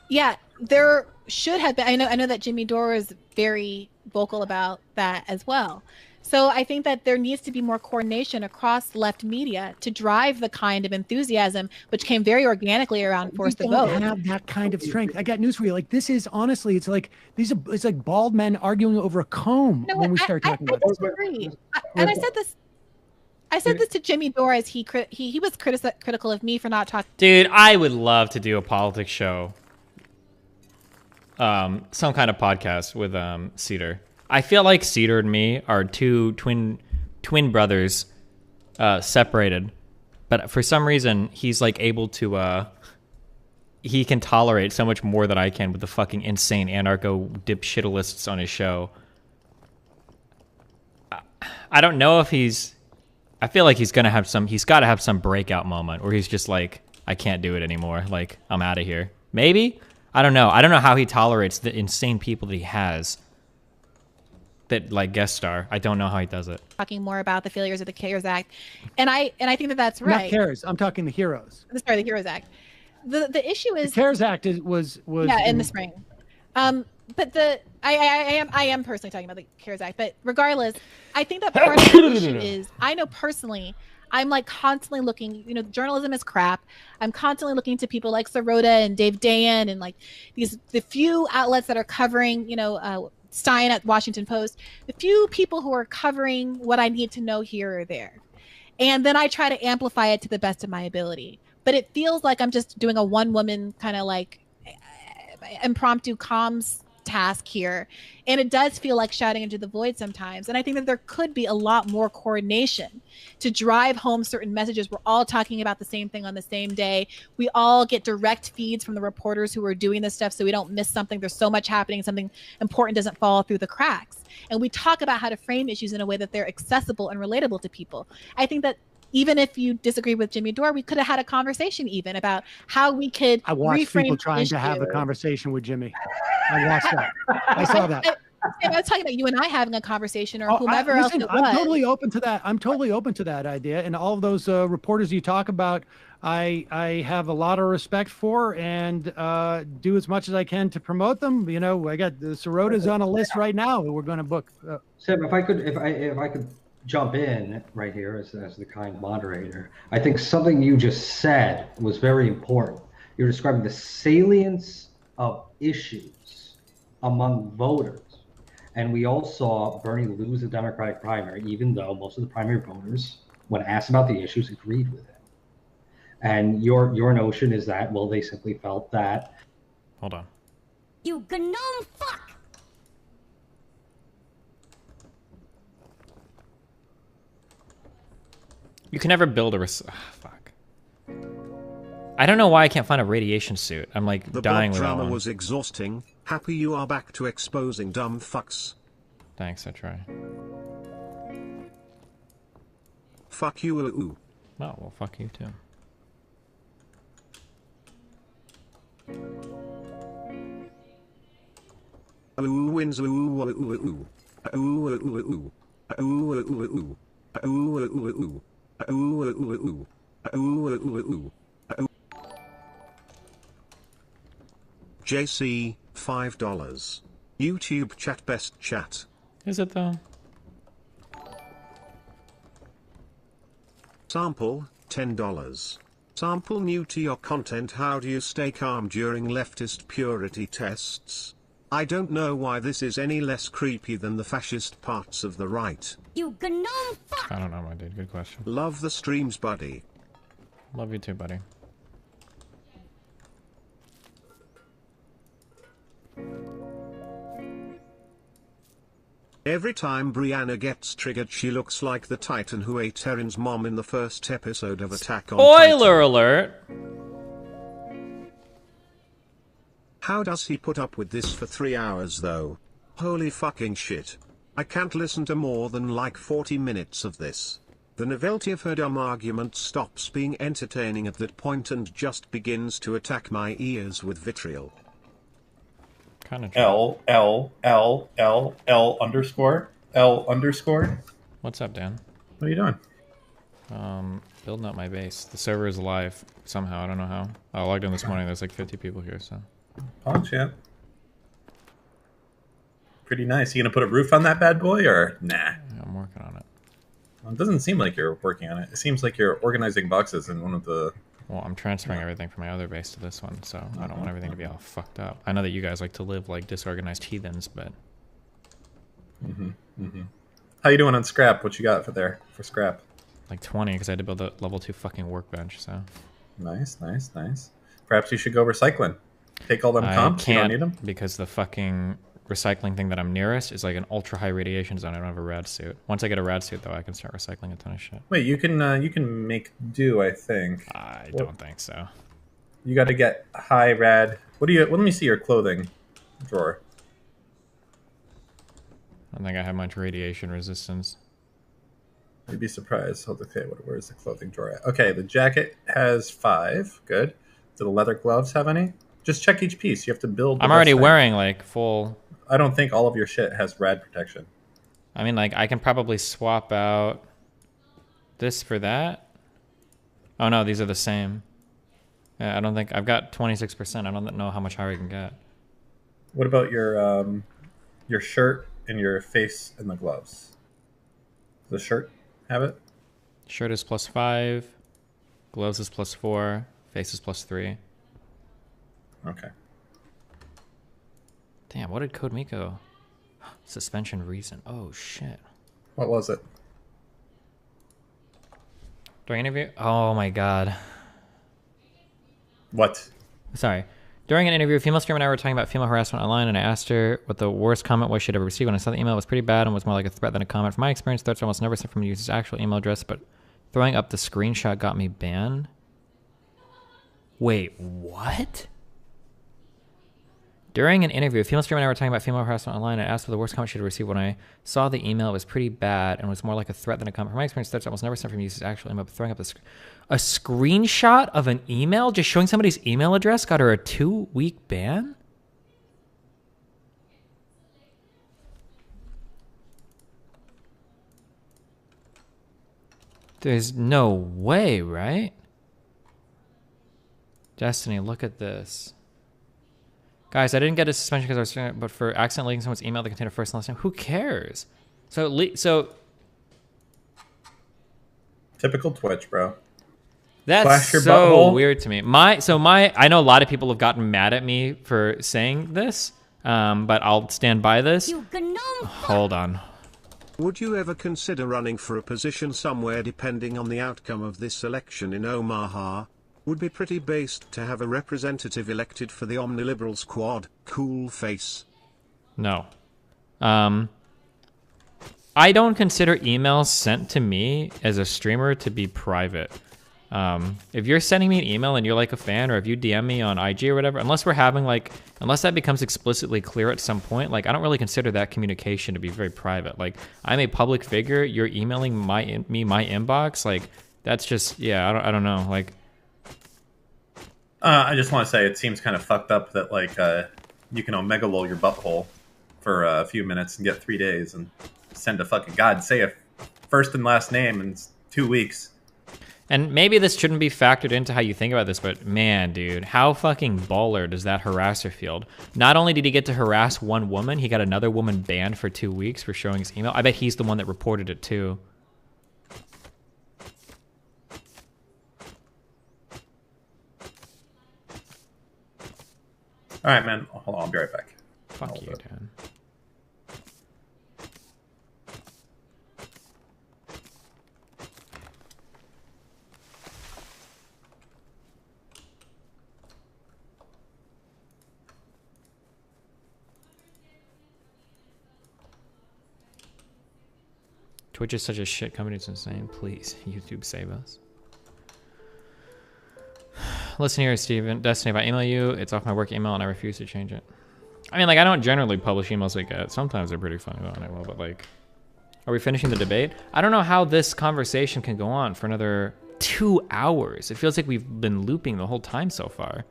Yeah, there should have been. I know that Jimmy Dore is very vocal about that as well. So I think that there needs to be more coordination across left media to drive the kind of enthusiasm which came very organically around Force the Vote. Don't have that kind of strength. I got news for you. Like, this is honestly, it's like it's like bald men arguing over a comb when we start talking about this. I disagree. And I said this to Jimmy Dore as he was critical of me for not talking. Dude, I would love to do a politics show. Some kind of podcast with Seder. I feel like Seder and me are two twin brothers separated, but for some reason he's like able to he can tolerate so much more than I can with the fucking insane anarcho dipshitalists on his show. I don't know if I feel like he's got to have some breakout moment where he's just like, I can't do it anymore. Like, I'm out of here. Maybe? I don't know. I don't know how he tolerates the insane people that he has that like guest star. I don't know how he does it. Talking more about the failures of the CARES Act. And I think that that's right. Not CARES. I'm talking the HEROES. Sorry, the HEROES Act. The issue is the CARES Act was in the spring. But I am personally talking about the CARES Act, but regardless, I think that part of the issue is, I know personally, I'm like constantly looking, journalism is crap. I'm constantly looking to people like Sirota and Dave Dayan and like the few outlets that are covering, Stein at Washington Post, the few people who are covering what I need to know here or there. And then I try to amplify it to the best of my ability. But it feels like I'm just doing a one-woman kind of like impromptu comms task here, and it does feel like shouting into the void sometimes. And I think that there could be a lot more coordination to drive home certain messages. We're all talking about the same thing on the same day. We all get direct feeds from the reporters who are doing this stuff, so we don't miss something. There's so much happening, something important doesn't fall through the cracks. And we talk about how to frame issues in a way that they're accessible and relatable to people. I think that even if you disagree with Jimmy Dore, we could have had a conversation even about how we could I watched reframe people the trying to have a issue. conversation with Jimmy. I watched that. I saw that. I was talking about you and I having a conversation, or Oh, whomever listen, else it I'm was. totally open to that. I'm totally open to that idea. And all of those reporters you talk about, I have a lot of respect for, and do as much as I can to promote them. You know, I got the Sorotas on a list right now that we're going to book. Sam, if I could jump in right here as the kind moderator, I think something you just said was very important. You're describing the salience of issues among voters. And we all saw Bernie lose the Democratic primary, even though most of the primary voters, when asked about the issues, agreed with him. And your notion is that, well, they simply felt that. Hold on. You gnome fuck! You can never build a fuck. I don't know why I can't find a radiation suit. I'm like The dying blood with that drama one. was exhausting. Happy you are back to exposing dumb fucks. Thanks, I try. Fuck you, ooh. Oh, well, fuck you too. Ooh wins ooh ooh ooh ooh. Ooh ooh ooh ooh. Ooh ooh ooh ooh. Ooh ooh ooh ooh. Ooh ooh ooh. Ooh ooh ooh. JC, $5. YouTube chat best chat. Is it though? Sample, $10. Sample new to your content. How do you stay calm during leftist purity tests? I don't know why this is any less creepy than the fascist parts of the right. You gnome fuck! I don't know, my dude. Good question. Love the streams, buddy. Love you too, buddy. Every time Brianna gets triggered, she looks like the Titan who ate Erin's mom in the first episode of Attack on Titan. Spoiler alert! How does he put up with this for 3 hours though? Holy fucking shit. I can't listen to more than like 40 minutes of this. The novelty of her dumb argument stops being entertaining at that point and just begins to attack my ears with vitriol. Kind of. L underscore. What's up, Dan? What are you doing? Building up my base. The server is alive somehow. I don't know how. I logged in this morning. There's like 50 people here, so. Oh, yeah. Pretty nice. You gonna put a roof on that bad boy, or nah? Yeah, I'm working on it. Well, it doesn't seem like you're working on it. It seems like you're organizing boxes in one of the... Well, I'm transferring everything from my other base to this one, so I don't want everything to be all fucked up. I know that you guys like to live like disorganized heathens, but... How you doing on scrap? What you got for scrap? Like 20, because I had to build a level 2 fucking workbench, so... Nice. Perhaps you should go recycling. Take all them comps, you don't need them? Because the fucking recycling thing that I'm nearest is like an ultra high radiation zone. I don't have a rad suit. Once I get a rad suit, though, I can start recycling a ton of shit. Wait, you can make do, I think. I don't think so. You got to get high rad. Let me see your clothing drawer. I don't think I have much radiation resistance. You'd be surprised. Okay, where's the clothing drawer at? Okay, the jacket has 5. Good. Do the leather gloves have any? Just check each piece. You have to build. I'm already wearing like full. I don't think all of your shit has rad protection. I mean, like, I can probably swap out this for that. Oh no, these are the same. Yeah, I don't think I've got 26%. I don't know how much higher I can get. What about your shirt and your face and the gloves? Does the shirt have it? Shirt is +5. Gloves is +4. Face is +3. Okay. Damn, what did Code Miko? Suspension reason. Oh shit. What was it? During interview? Oh my god. What? Sorry. During an interview, a female streamer and I were talking about female harassment online, and I asked her what the worst comment was she'd ever received. When I saw the email, it was pretty bad and was more like a threat than a comment. From my experience, threats are almost never sent from a user's actual email address, but throwing up the screenshot got me banned. Wait, what? During an interview, a female streamer and I were talking about female harassment online. I asked for the worst comment she'd received. When I saw the email, it was pretty bad and was more like a threat than a comment. From my experience, threats almost never sent from users actually. I'm throwing up a screenshot of an email, just showing somebody's email address, got her a 2-week ban? There's no way, right? Destiny, look at this. Guys, I didn't get a suspension because I was, but for accidentally leaking someone's email that contained a first and last name, who cares? So typical Twitch, bro. That's so weird to me. I know a lot of people have gotten mad at me for saying this, but I'll stand by this. Hold on. Would you ever consider running for a position somewhere depending on the outcome of this election in Omaha? Would be pretty based to have a representative elected for the Omniliberal squad. Cool face. No. I don't consider emails sent to me as a streamer to be private. If you're sending me an email and you're like a fan, or if you DM me on IG or whatever, unless that becomes explicitly clear at some point, like I don't really consider that communication to be very private. Like I'm a public figure, you're emailing my inbox, like that's just, yeah, I don't know, like. I just want to say it seems kind of fucked up that like you can omega lol your butthole for a few minutes and get 3 days and send a fucking say a first and last name in 2 weeks. And maybe this shouldn't be factored into how you think about this, but man, dude, how fucking baller does that harasser feel? Not only did he get to harass one woman, he got another woman banned for 2 weeks for showing his email. I bet he's the one that reported it too. All right, man. Hold on, I'll be right back. Fuck you, Dan. Twitch is such a shit company, it's insane. Please, YouTube, save us. Listen here, Steven. Destiny, if I email you, it's off my work email and I refuse to change it. I mean, like, I don't generally publish emails I get. Sometimes they're pretty funny, though, and I will, but, like... Are we finishing the debate? I don't know how this conversation can go on for another 2 hours. It feels like we've been looping the whole time so far.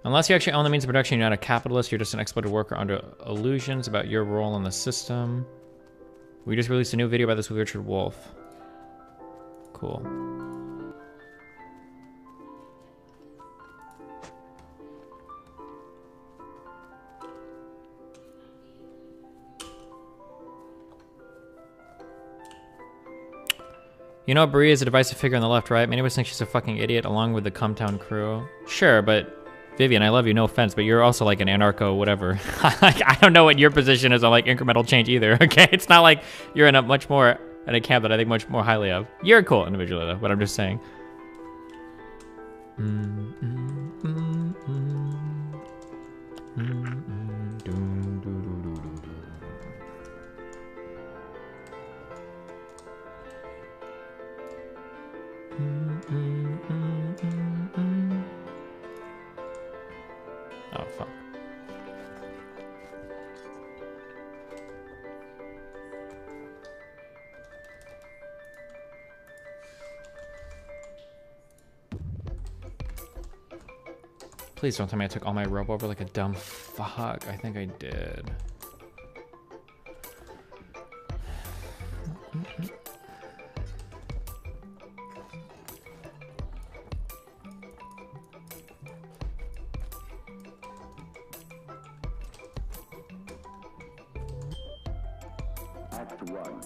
Unless you actually own the means of production, you're not a capitalist, you're just an exploited worker under illusions about your role in the system. We just released a new video about this with Richard Wolf. Cool. You know, Brie is a divisive figure on the left, right? Many of us think she's a fucking idiot along with the Cumtown crew. Sure, but Vivian, I love you, no offense, but you're also like an anarcho whatever. I don't know what your position is on like incremental change either, okay? It's not like you're in a much more, in a camp that I think much more highly of. You're cool individually though, but I'm just saying. Oh, fuck. Please don't tell me I took all my rope over like a dumb fuck. I think I did. Act 1.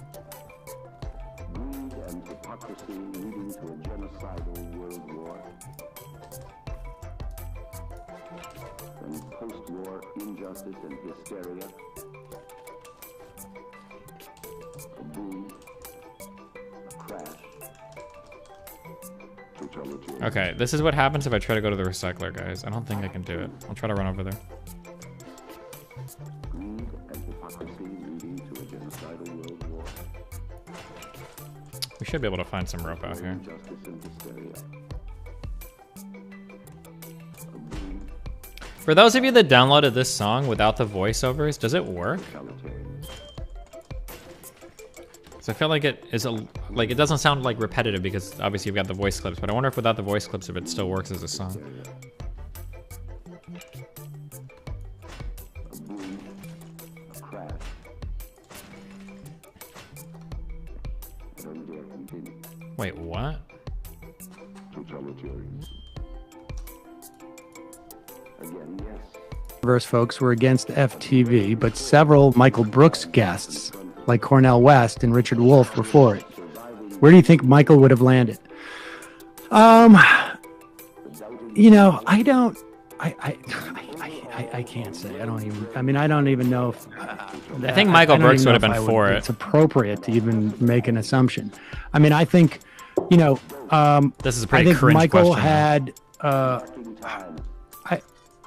Greed and hypocrisy leading to a genocidal world war. Then post-war injustice and hysteria. A boom. A crash. Totality. Okay, this is what happens if I try to go to the recycler, guys. I don't think I can do it. I'll try to run over there. Greed and hypocrisy leading to a genocidal world war. should be able to find some rope out here. For those of you that downloaded this song without the voiceovers, does it work? So I feel like it is it doesn't sound like repetitive because obviously you've got the voice clips, but I wonder if without the voice clips if it still works as a song. Wait, what? Verse folks were against FTV, but several Michael Brooks guests, like Cornel West and Richard Wolff, were for it. Where do you think Michael would have landed? You know, I can't say. I don't even know if. I think Michael Brooks would have been for it. It's appropriate to even make an assumption. I mean, I think, you know, this is a pretty cringe Michael question. had.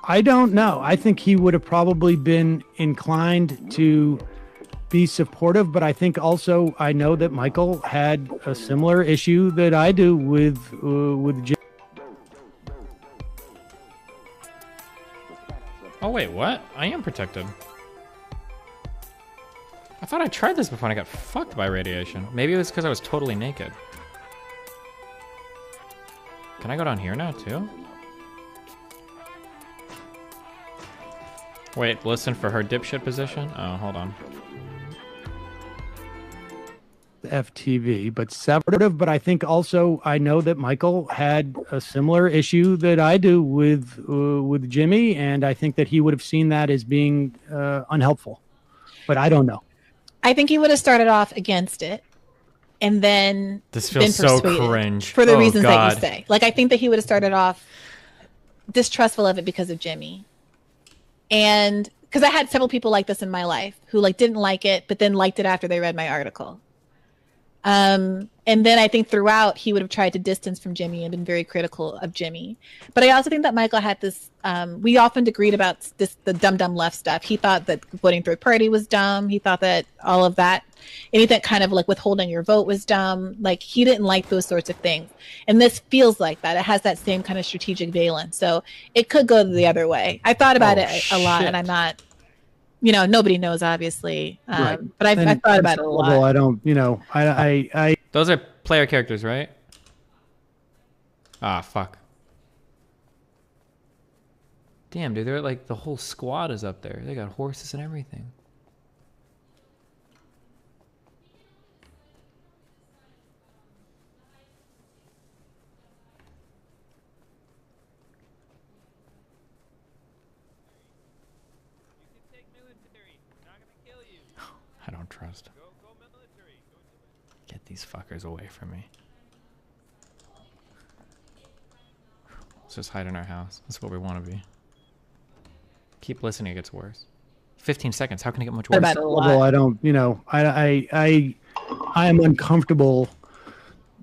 I don't know. I think he would have probably been inclined to be supportive, but I think also I know that Michael had a similar issue that I do with Jim. Oh wait, what? I am protected. I thought I tried this before and I got fucked by radiation. Maybe it was because I was totally naked. Can I go down here now too? Wait, listen for her dipshit position? Oh, hold on. FTV, but separative, but I think also I know that Michael had a similar issue that I do with Jimmy, and I think that he would have seen that as being unhelpful. But I don't know. I think he would have started off against it and then this feels been so persuaded cringe for the Oh, reasons God. that you say. Like, I think that he would have started off distrustful of it because of Jimmy. And because I had several people like this in my life who like didn't like it, but then liked it after they read my article. And then I think throughout he would have tried to distance from Jimmy and been very critical of Jimmy. But I also think that Michael had this, we often agreed about this, the dumb left stuff. He thought that voting third party was dumb. He thought that all of that, anything kind of like withholding your vote was dumb. Like he didn't like those sorts of things. And this feels like that. It has that same kind of strategic valence. So it could go the other way. I thought about it a lot and I'm not, you know, nobody knows obviously. Right. But I thought about it a lot. I don't, you know, I Those are player characters, right? Ah, fuck. Damn, dude, they're like, the whole squad is up there. They got horses and everything. I don't trust. Get these fuckers away from me. Let's just hide in our house. That's what we want to be. Keep listening, it gets worse. 15 seconds. How can it get much worse? Well, I don't, you know, I am uncomfortable,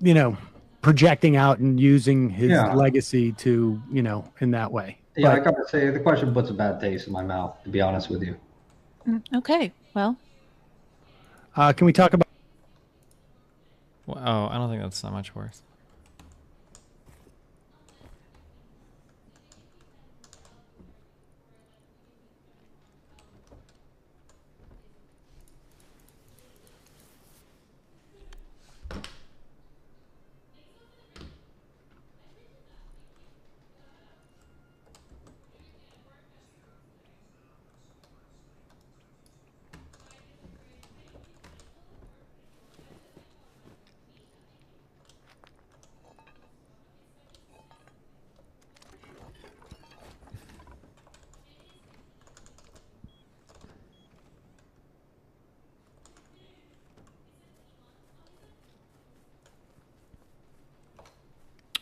you know, projecting out and using his legacy to, you know, in that way. Yeah, But- I gotta say the question puts a bad taste in my mouth, to be honest with you. Okay, well. Can we talk about? Well, oh, I don't think that's that much worse.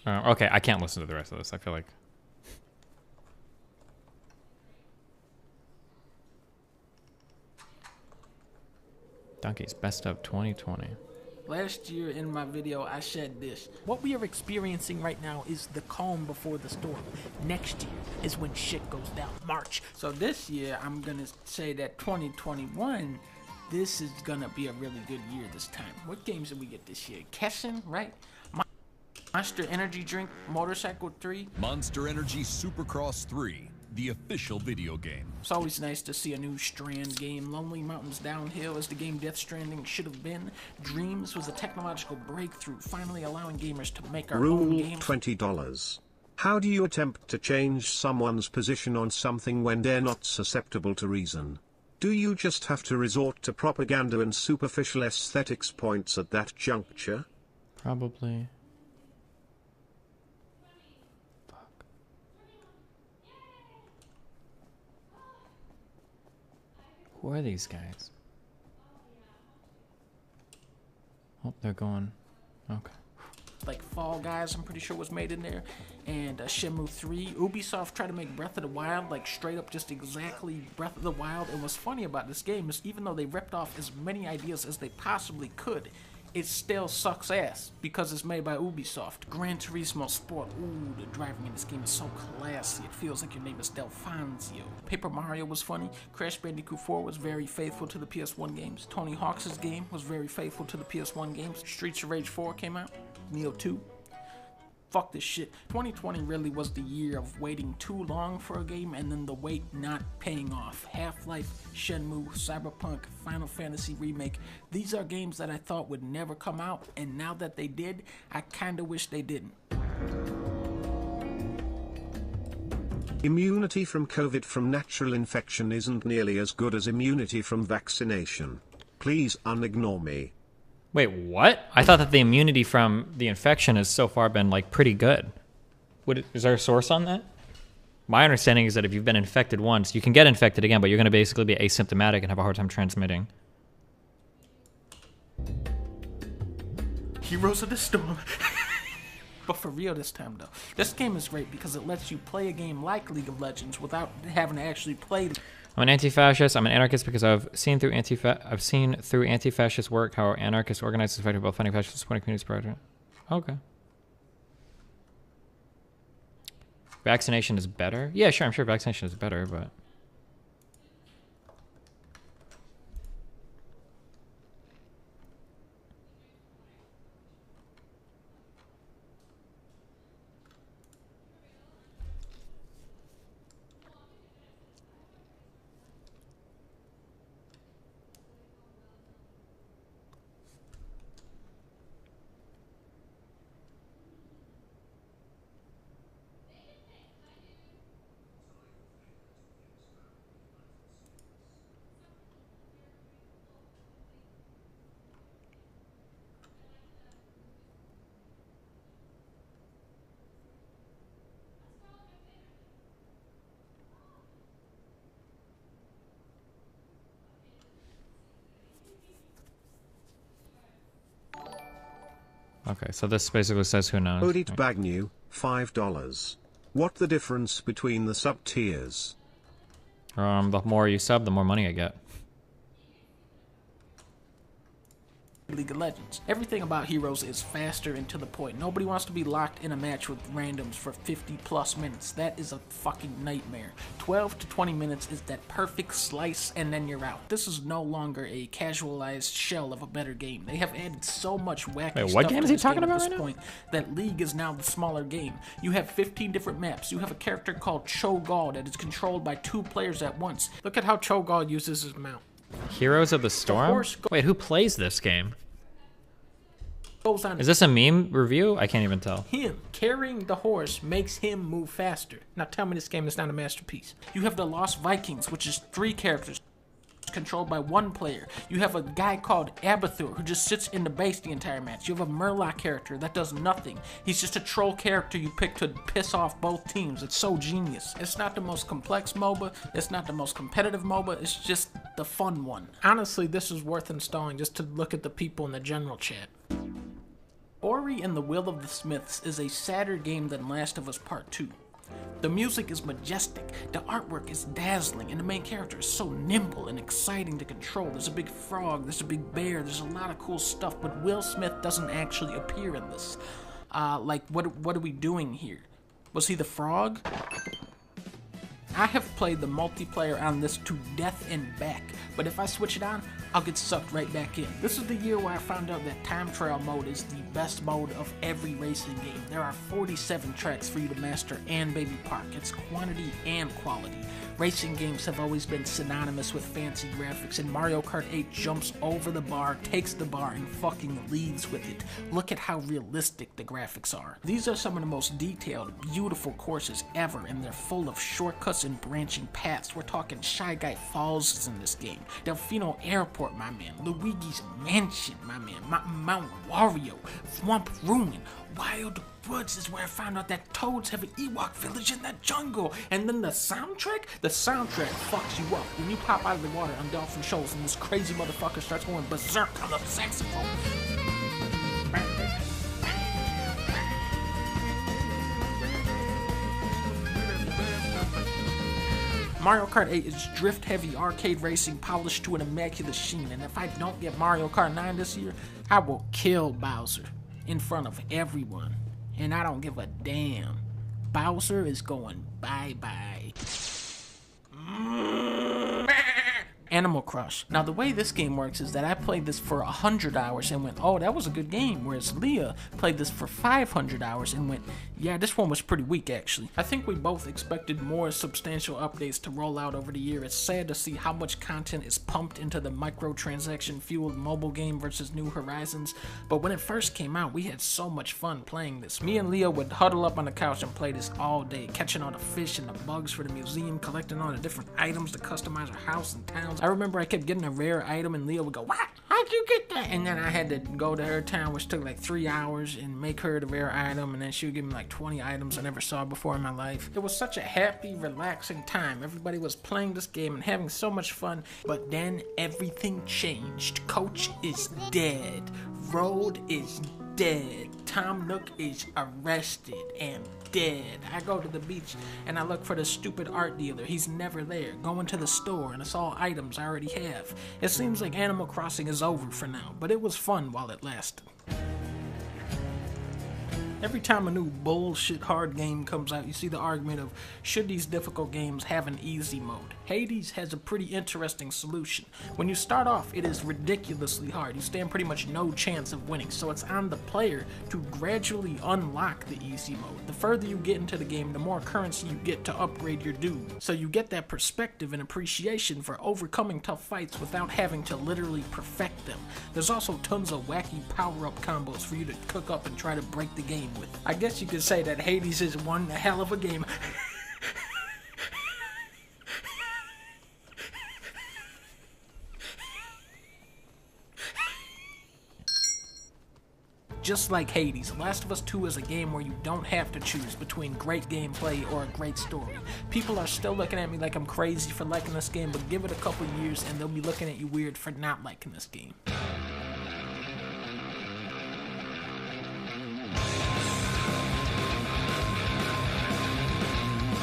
Okay, I can't listen to the rest of this. I feel like... Donkey's best of 2020. Last year in my video, I said this. What we are experiencing right now is the calm before the storm. Next year is when shit goes down. March. So this year, I'm going to say that 2021 This is gonna be a really good year this time. What games did we get this year? Kessin, right? Monster Energy Drink Motorcycle 3. Monster Energy Supercross 3, the official video game. It's always nice to see a new Strand game. Lonely Mountains Downhill is the game Death Stranding should have been. Dreams was a technological breakthrough, finally allowing gamers to make our own Rule games. $20. How do you attempt to change someone's position on something when they're not susceptible to reason? Do you just have to resort to propaganda and superficial aesthetics points at that juncture? Probably. Who are these guys? Oh, they're going. Okay. Like Fall Guys, I'm pretty sure was made in there, and Shenmue 3. Ubisoft tried to make Breath of the Wild like straight up just exactly Breath of the Wild, and what's funny about this game is even though they ripped off as many ideas as they possibly could, it still sucks ass because it's made by Ubisoft. Gran Turismo Sport, ooh, the driving in this game is so classy, it feels like your name is Delfonzio. Paper Mario was funny, Crash Bandicoot 4 was very faithful to the PS1 games, Tony Hawk's game was very faithful to the PS1 games, Streets of Rage 4 came out, Neo 2. Fuck this shit. 2020 really was the year of waiting too long for a game and then the wait not paying off. Half-Life, Shenmue, Cyberpunk, Final Fantasy Remake. These are games that I thought would never come out, and now that they did, I kinda wish they didn't. Immunity from COVID from natural infection isn't nearly as good as immunity from vaccination. Please unignore me. Wait, what? I thought that the immunity from the infection has so far been like pretty good. Is there a source on that? My understanding is that if you've been infected once, you can get infected again, but you're going to basically be asymptomatic and have a hard time transmitting. Heroes of the Storm. But for real this time though, this game is great because it lets you play a game like League of Legends without having to actually play it. I'm an anti-fascist. I'm an anarchist because I've seen through anti-fascist work how anarchists organize to fight about fighting fascists and supporting communities project. Okay. Vaccination is better? Yeah, sure. I'm sure vaccination is better, but. Okay, so this basically says who knows. Odit Bagnew, $5. What the difference between the sub tiers? The more you sub, the more money I get. League of Legends. Everything about Heroes is faster and to the point. Nobody wants to be locked in a match with randoms for 50 plus minutes. That is a fucking nightmare. 12 to 20 minutes is that perfect slice and then you're out. This is no longer a casualized shell of a better game. They have added so much wacky Wait, stuff what game is he talking about at right this now? point that League is now the smaller game. You have 15 different maps. You have a character called Cho'Gall that is controlled by 2 players at once. Look at how Cho'Gall uses his mount. Heroes of the Storm? Wait, who plays this game? Goes on. Is this a meme review? I can't even tell. Him carrying the horse makes him move faster. Now tell me this game is not a masterpiece. You have the Lost Vikings, which is 3 characters controlled by 1 player. You have a guy called Abathur who just sits in the base the entire match. You have a Murloc character that does nothing. He's just a troll character you pick to piss off both teams. It's so genius. It's not the most complex MOBA. It's not the most competitive MOBA. It's just the fun one. Honestly, this is worth installing just to look at the people in the general chat. Ori and the Will of the Smiths is a sadder game than Last of Us Part 2. The music is majestic, the artwork is dazzling, and the main character is so nimble and exciting to control. There's a big frog, there's a big bear, there's a lot of cool stuff, but Will Smith doesn't actually appear in this. Like, what are we doing here? Was he the frog? I have played the multiplayer on this to death and back, but if I switch it on, I'll get sucked right back in. This is the year where I found out that time trial mode is the best mode of every racing game. There are 47 tracks for you to master and baby park. It's quantity and quality. Racing games have always been synonymous with fancy graphics, and Mario Kart 8 jumps over the bar, takes the bar, and fucking leaves with it. Look at how realistic the graphics are. These are some of the most detailed, beautiful courses ever, and they're full of shortcuts and branching paths. We're talking Shy Guy Falls is in this game, Delfino Airport, my man, Luigi's Mansion, my man, Mount Wario, Swamp Ruin, Wild Woods is where I found out that toads have an Ewok village in that jungle. And then the soundtrack fucks you up when you pop out of the water on Dolphin Shoals and this crazy motherfucker starts going berserk on the saxophone. Mario Kart 8 is drift-heavy arcade racing polished to an immaculate sheen, and if I don't get Mario Kart 9 this year, I will kill Bowser in front of everyone. And I don't give a damn. Bowser is going bye-bye. Animal Crush. Now the way this game works is that I played this for 100 hours and went, oh, that was a good game, whereas Leah played this for 500 hours and went, yeah, this one was pretty weak actually. I think we both expected more substantial updates to roll out over the year. It's sad to see how much content is pumped into the microtransaction fueled mobile game versus New Horizons, but when it first came out, we had so much fun playing this. Me and Leah would huddle up on the couch and play this all day, catching all the fish and the bugs for the museum, collecting all the different items to customize our house and towns. I remember I kept getting a rare item and Leah would go, what? How'd you get that? And then I had to go to her town, which took like 3 hours, and make her the rare item, and then she would give me like 20 items I never saw before in my life. It was such a happy, relaxing time. Everybody was playing this game and having so much fun, but then everything changed. Coach is dead. Road is dead. Tom Nook is arrested and dead. I go to the beach and I look for the stupid art dealer. He's never there. Going to the store and it's all items I already have. It seems like Animal Crossing is over for now, but it was fun while it lasted. Every time a new bullshit hard game comes out, you see the argument of, should these difficult games have an easy mode? Hades has a pretty interesting solution. When you start off, it is ridiculously hard. You stand pretty much no chance of winning, so it's on the player to gradually unlock the easy mode. The further you get into the game, the more currency you get to upgrade your dude. So you get that perspective and appreciation for overcoming tough fights without having to literally perfect them. There's also tons of wacky power-up combos for you to cook up and try to break the game with. I guess you could say that Hades is one hell of a game. Just like Hades, Last of Us 2 is a game where you don't have to choose between great gameplay or a great story. People are still looking at me like I'm crazy for liking this game, but give it a couple years and they'll be looking at you weird for not liking this game.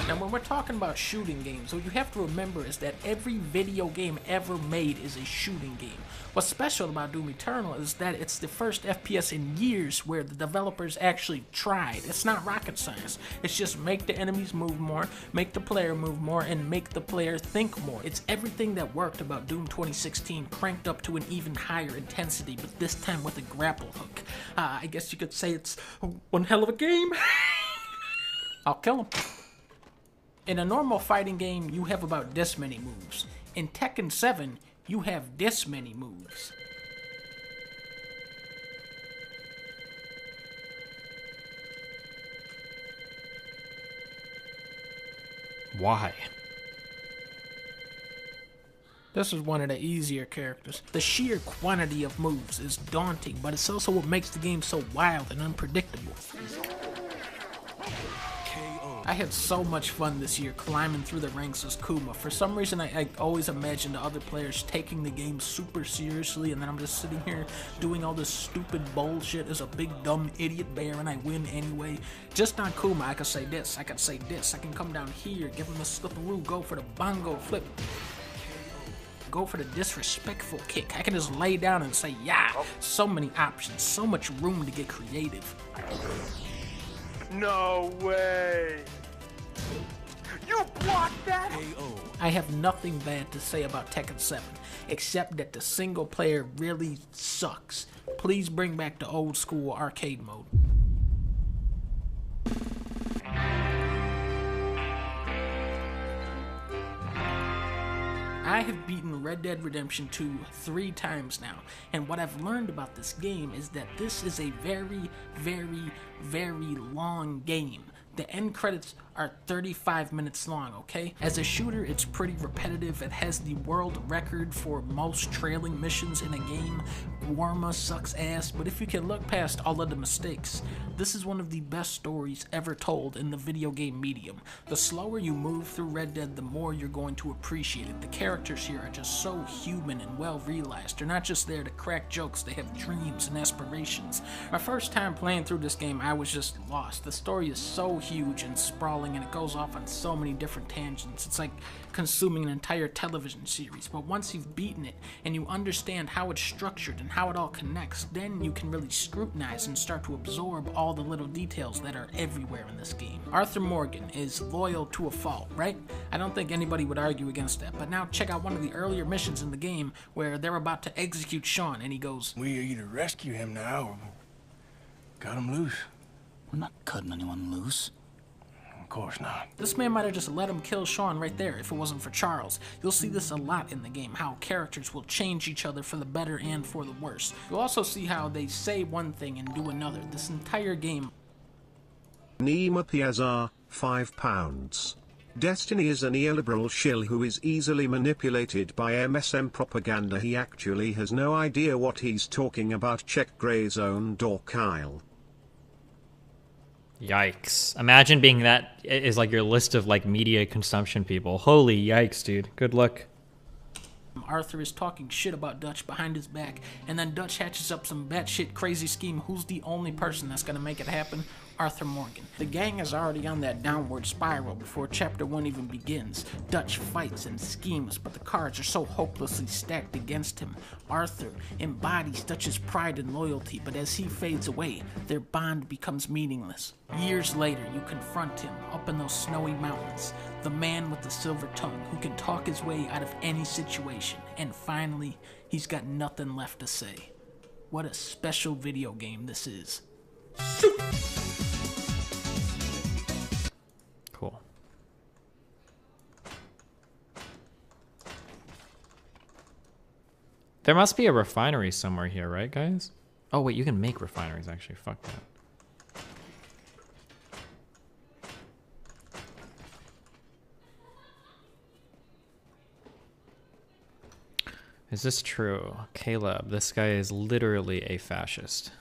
Now, when we're talking about shooting games, what you have to remember is that every video game ever made is a shooting game. What's special about Doom Eternal is that it's the first FPS in years where the developers actually tried. It's not rocket science. It's just make the enemies move more, make the player move more, and make the player think more. It's everything that worked about Doom 2016 cranked up to an even higher intensity, but this time with a grapple hook. I guess you could say it's one hell of a game. I'll kill him. In a normal fighting game, you have about this many moves. In Tekken 7, you have this many moves. Why? This is one of the easier characters. The sheer quantity of moves is daunting, but it's also what makes the game so wild and unpredictable. I had so much fun this year climbing through the ranks as Kuma. For some reason, I always imagined the other players taking the game super seriously, and then I'm just sitting here doing all this stupid bullshit as a big dumb idiot bear, and I win anyway. Just on Kuma, I could say this, I could say this, I can come down here, give him the slipperoo, go for the bongo flip, go for the disrespectful kick. I can just lay down and say, yeah, so many options, so much room to get creative. No way! You blocked that? I have nothing bad to say about Tekken 7. except that the single player really sucks. Please bring back the old school arcade mode. I have beaten Red Dead Redemption 2 3 times now, and what I've learned about this game is that this is a very, very, very long game. The end credits are 35 minutes long, okay? As a shooter, it's pretty repetitive. It has the world record for most trailing missions in a game. Warma sucks ass, but if you can look past all of the mistakes, this is one of the best stories ever told in the video game medium. The slower you move through Red Dead, the more you're going to appreciate it. The characters here are just so human and well realized. They're not just there to crack jokes, they have dreams and aspirations. My first time playing through this game, I was just lost. The story is so huge and sprawling, and it goes off on so many different tangents. It's like consuming an entire television series. But once you've beaten it and you understand how it's structured and how it all connects, then you can really scrutinize and start to absorb all the little details that are everywhere in this game. Arthur Morgan is loyal to a fault, right? I don't think anybody would argue against that. But now check out one of the earlier missions in the game where they're about to execute Sean, and he goes, "We either rescue him now or cut him loose." We're not cutting anyone loose. Of course not. This man might have just let him kill Sean right there if it wasn't for Charles. You'll see this a lot in the game, how characters will change each other for the better and for the worse. You'll also see how they say one thing and do another. This entire game. Nima Piazza, £5. Destiny is a neoliberal shill who is easily manipulated by MSM propaganda. He actually has no idea what he's talking about. Check Grey Zone door Kyle. Yikes. Imagine being that is like your list of like media consumption people. Holy yikes, dude. Good luck. Arthur is talking shit about Dutch behind his back, and then Dutch hatches up some batshit crazy scheme. Who's the only person that's gonna make it happen? Arthur Morgan. The gang is already on that downward spiral before chapter 1 even begins. Dutch fights and schemes, but the cards are so hopelessly stacked against him. Arthur embodies Dutch's pride and loyalty, but as he fades away, their bond becomes meaningless. Years later, you confront him up in those snowy mountains, the man with the silver tongue who can talk his way out of any situation, and finally, he's got nothing left to say. What a special video game this is. Cool. There must be a refinery somewhere here, right, guys? Oh, wait, you can make refineries, actually. Fuck that. Is this true? Caleb, this guy is literally a fascist.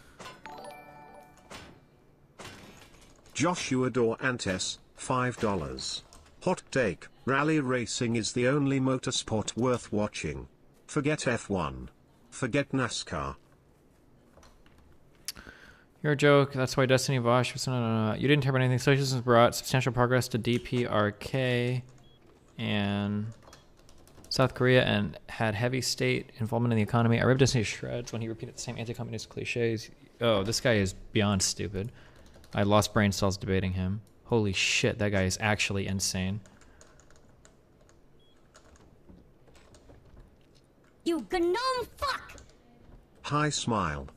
Joshua Dor Antes, $5. Hot take, rally racing is the only motorsport worth watching. Forget F1. Forget NASCAR. You're a joke. That's why Destiny Vosh was you didn't interpret anything. Socialism brought substantial progress to DPRK and South Korea and had heavy state involvement in the economy. I ripped Destiny to shreds when he repeated the same anti-communist cliches. Oh, this guy is beyond stupid. I lost brain cells debating him. Holy shit, that guy is actually insane. You gnome fuck! Hi smile.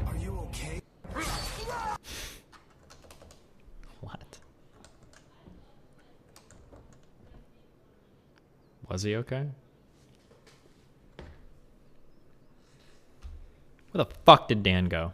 Are you okay? What? Was he okay? Where the fuck did Dan go?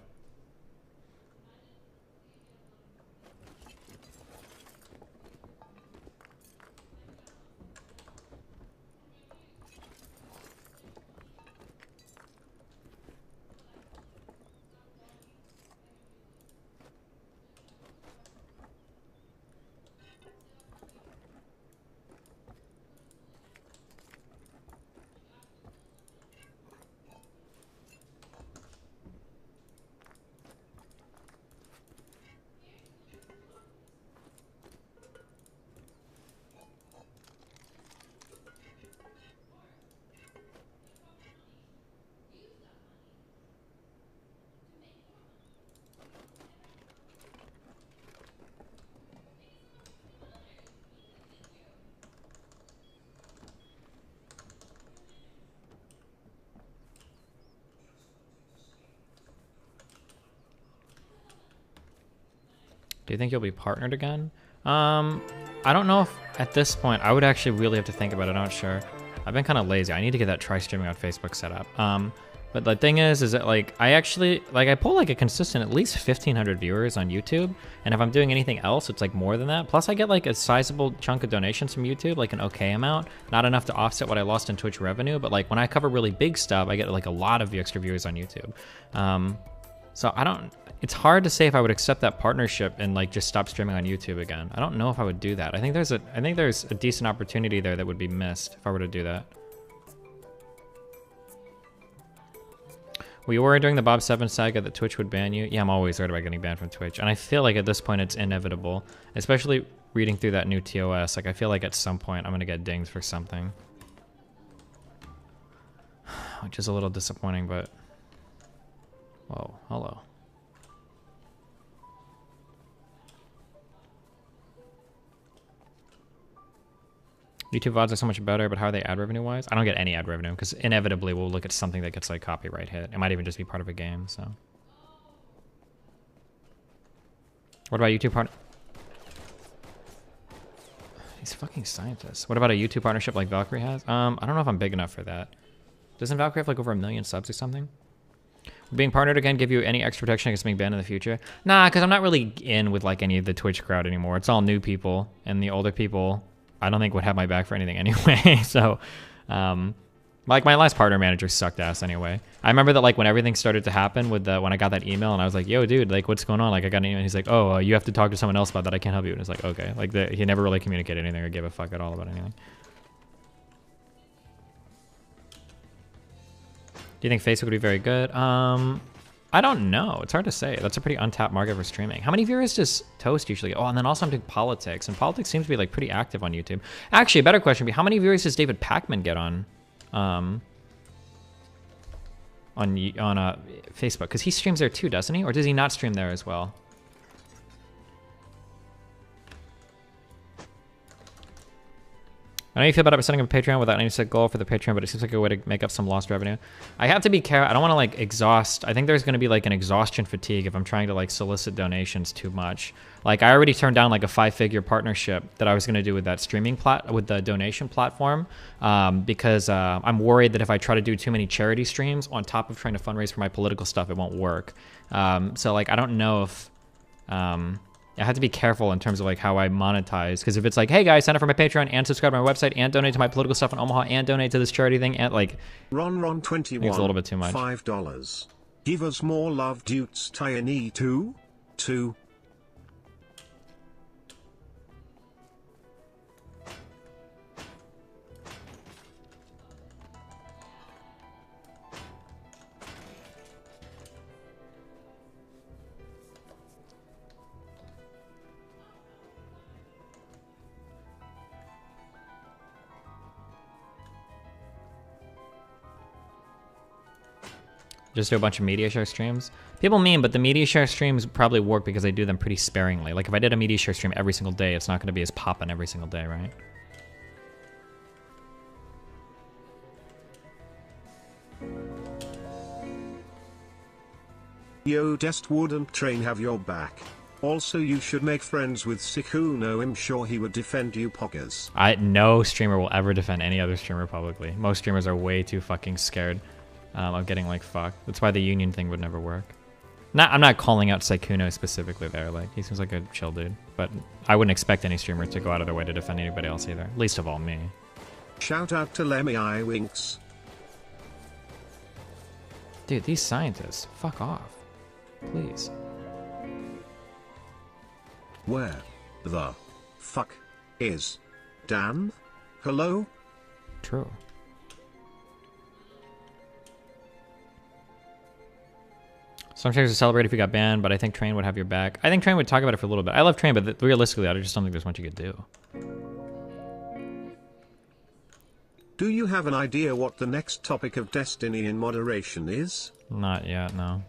Do you think you'll be partnered again? I don't know if at this point, I would actually really have to think about it. I'm not sure. I've been kind of lazy. I need to get that try streaming on Facebook set up. But the thing is that like, I actually, like I pull like a consistent at least 1,500 viewers on YouTube. And if I'm doing anything else, it's like more than that. Plus I get like a sizable chunk of donations from YouTube, like an okay amount. Not enough to offset what I lost in Twitch revenue. But like when I cover really big stuff, I get like a lot of the extra viewers on YouTube. So I don't, it's hard to say if I would accept that partnership and like just stop streaming on YouTube again. I don't know if I would do that. I think there's a decent opportunity there that would be missed if I were to do that. We were during the Bob 7 saga that Twitch would ban you. Yeah, I'm always worried about getting banned from Twitch. And I feel like at this point it's inevitable, especially reading through that new TOS. Like I feel like at some point I'm gonna get dinged for something. Which is a little disappointing, but... Whoa, hello. YouTube VODs are so much better, but how are they ad revenue wise? I don't get any ad revenue because inevitably we'll look at something that gets like copyright hit. It might even just be part of a game, so. What about YouTube partner? These fucking scientists. What about a YouTube partnership like Valkyrie has? I don't know if I'm big enough for that. Doesn't Valkyrie have like over 1 million subs or something? Would being partnered again give you any extra protection against being banned in the future? Nah, because I'm not really in with like any of the Twitch crowd anymore. It's all new people, and the older people I don't think would have my back for anything anyway. So, like my last partner manager sucked ass anyway. I remember that like when everything started to happen with when I got that email and I was like, yo dude, like what's going on? Like I got an email and he's like, oh, you have to talk to someone else about that. I can't help you. And it's like, okay. Like he never really communicated anything or gave a fuck at all about anything. Do you think Facebook would be very good? I don't know. It's hard to say. That's a pretty untapped market for streaming. How many viewers does Toast usually get? Oh, and then also I'm doing politics, and politics seems to be like pretty active on YouTube. Actually, a better question would be how many viewers does David Pacman get on Facebook? Because he streams there too, doesn't he? Or does he not stream there as well? I know you feel bad about setting up a Patreon without any set goal for the Patreon, but it seems like a way to make up some lost revenue. I have to be careful. I don't want to like exhaust. I think there's going to be like an exhaustion fatigue if I'm trying to like solicit donations too much. Like I already turned down like a 5-figure partnership that I was going to do with that with the donation platform because I'm worried that if I try to do too many charity streams on top of trying to fundraise for my political stuff, it won't work. So like I don't know if... I have to be careful in terms of like how I monetize, because if it's like, hey guys, sign up for my Patreon and subscribe to my website and donate to my political stuff in Omaha and donate to this charity thing and like Ron21, it's a little bit too much. $5. Give us more love, Dukes Tiny 2. Just do a bunch of media share streams. People meme, but the media share streams probably work because I do them pretty sparingly. Like if I did a media share stream every single day, it's not going to be as poppin' every single day, right? Yo, Destwood and Train have your back. Also, you should make friends with Sikuno. I'm sure he would defend you poggers. No streamer will ever defend any other streamer publicly. Most streamers are way too fucking scared of getting like fucked. That's why the union thing would never work. I'm not calling out Sikuno specifically there. Like he seems like a chill dude, but I wouldn't expect any streamer to go out of their way to defend anybody else either. Least of all me. Shout out to Lemmy I Winks. Dude, these scientists, fuck off, please. Where the fuck is Dan? Hello? True. Some streamers would celebrate if you got banned, but I think Train would have your back. I think Train would talk about it for a little bit. I love Train, but realistically, I just don't think there's much you could do. Do you have an idea what the next topic of Destiny in moderation is? Not yet, no.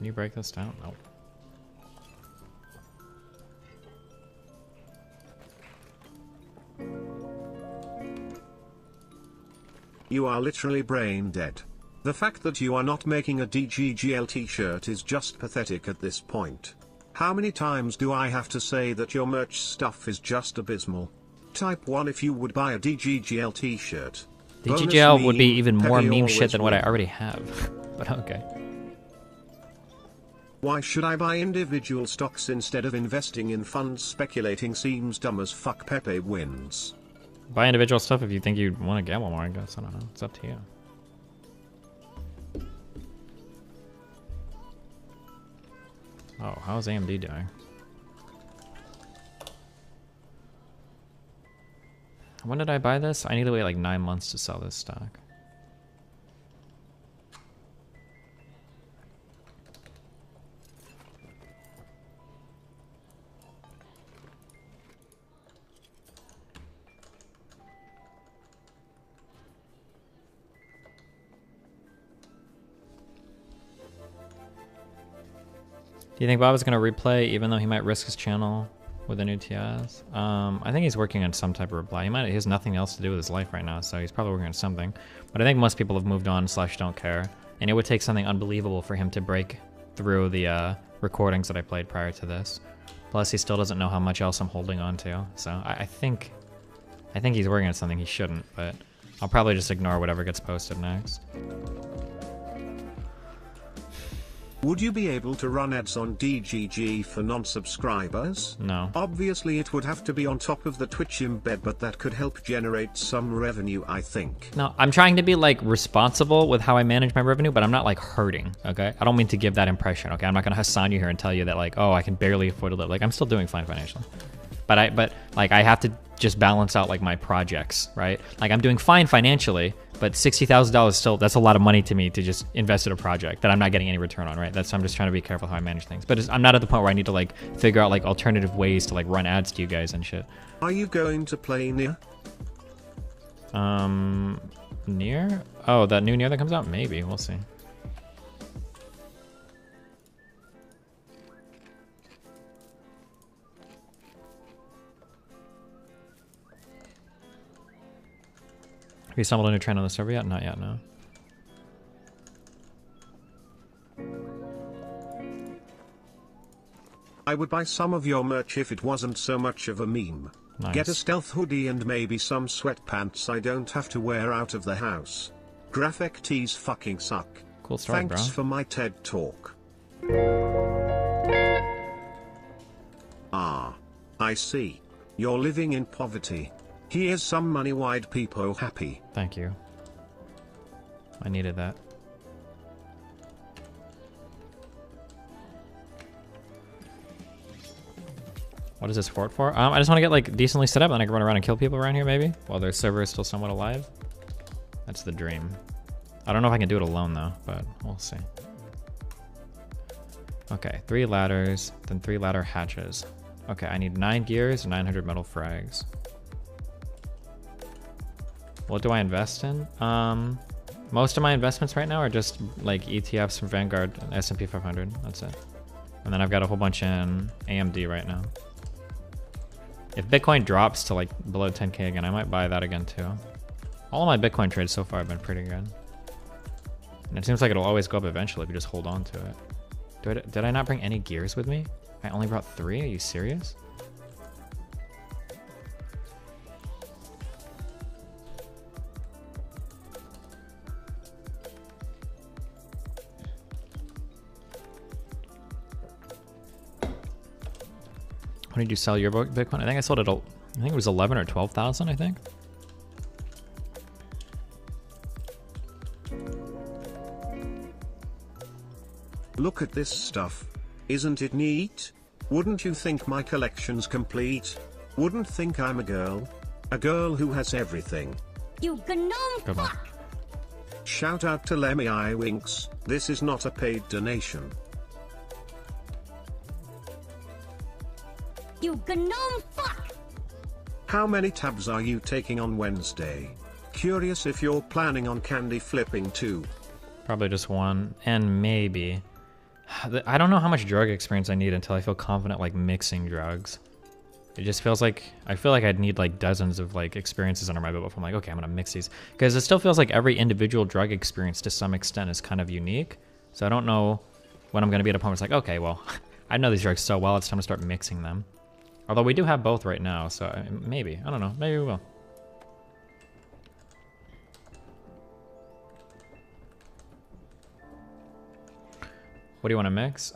Can you break this down? Nope. You are literally brain dead. The fact that you are not making a DGGL t-shirt is just pathetic at this point. How many times do I have to say that your merch stuff is just abysmal? Type 1 if you would buy a DGGL t-shirt. DGGL would be even more Pepe meme shit always than what I win. already have. But okay. Why should I buy individual stocks instead of investing in funds? Speculating seems dumb as fuck. Pepe wins. Buy individual stuff if you think you want to gamble more, I guess. I don't know. It's up to you. Oh, how's AMD doing? When did I buy this? I need to wait like 9 months to sell this stock. Do you think Bob is going to replay even though he might risk his channel with the new TIs? I think he's working on some type of reply. He has nothing else to do with his life right now, so he's probably working on something. But I think most people have moved on / don't care. And it would take something unbelievable for him to break through the recordings that I played prior to this. Plus, he still doesn't know how much else I'm holding on to. So I think he's working on something he shouldn't, but I'll probably just ignore whatever gets posted next. Would you be able to run ads on DGG for non-subscribers? No. Obviously it would have to be on top of the Twitch embed, but that could help generate some revenue, I think. No, I'm trying to be like responsible with how I manage my revenue, but I'm not like hurting, okay? I don't mean to give that impression, okay? I'm not gonna Hassan you here and tell you that like, oh, I can barely afford to live. Like, I'm still doing fine financially. But like I have to just balance out like my projects, right? Like I'm doing fine financially, but $60,000 still, that's a lot of money to me to just invest in a project that I'm not getting any return on, right? I'm just trying to be careful how I manage things. But I'm not at the point where I need to like figure out like alternative ways to like run ads to you guys and shit. Are you going to play Nier? Nier? Oh, that new Nier that comes out? Maybe, we'll see. Have you stumbled a new trend on the server yet? Not yet, no. I would buy some of your merch if it wasn't so much of a meme. Nice. Get a stealth hoodie and maybe some sweatpants I don't have to wear out of the house. Graphic tees fucking suck. Cool story, Thanks bro. for my TED talk. Ah. I see. You're living in poverty. Here's some money, wide peepo happy. Thank you. I needed that. What is this fort for? I just want to get like decently set up and I can run around and kill people around here maybe while their server is still somewhat alive. That's the dream. I don't know if I can do it alone though, but we'll see. Okay, 3 ladders, then 3 ladder hatches. Okay, I need 9 gears and 900 metal frags. What do I invest in? Most of my investments right now are just like ETFs from Vanguard and S&P 500. That's it. And then I've got a whole bunch in AMD right now. If Bitcoin drops to like below 10K again, I might buy that again too. All of my Bitcoin trades so far have been pretty good. And it seems like it'll always go up eventually if you just hold on to it. Did I not bring any gears with me? I only brought 3? Are you serious? When did you sell your Bitcoin? I think I sold it. I think it was 11 or 12,000. I think. Look at this stuff. Isn't it neat? Wouldn't you think my collection's complete? Wouldn't think I'm a girl? A girl who has everything. You gnome Good one. fuck! Shout out to Lemmy I Winks. This is not a paid donation. You gnome fuck! How many tabs are you taking on Wednesday? Curious if you're planning on candy flipping too. Probably just one, and maybe I don't know how much drug experience I need until I feel confident like mixing drugs. It just feels like I feel like I'd need like dozens of like experiences under my belt before I'm like, okay, I'm gonna mix these, because it still feels like every individual drug experience to some extent is kind of unique. So I don't know when I'm gonna be at a point where it's like, okay, well, I know these drugs so well, it's time to start mixing them. Although we do have both right now, so maybe, I don't know, maybe we will. What do you want to mix?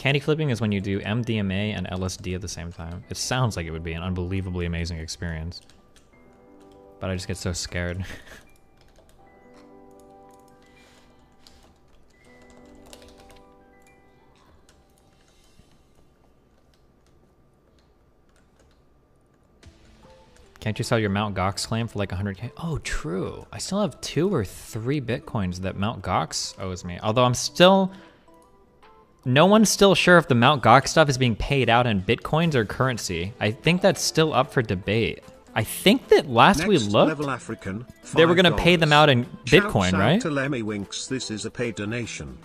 Candy flipping is when you do MDMA and LSD at the same time. It sounds like it would be an unbelievably amazing experience. But I just get so scared. Can't you sell your Mt. Gox claim for like 100K? Oh, true. I still have 2 or 3 Bitcoins that Mt. Gox owes me. Although I'm still... No one's still sure if the Mt. Gox stuff is being paid out in Bitcoins or currency. I think that's still up for debate. I think that last we looked, African, they were going to pay them out in Bitcoin, Shouts out right? to Lemmy Winks, this is a paid donation.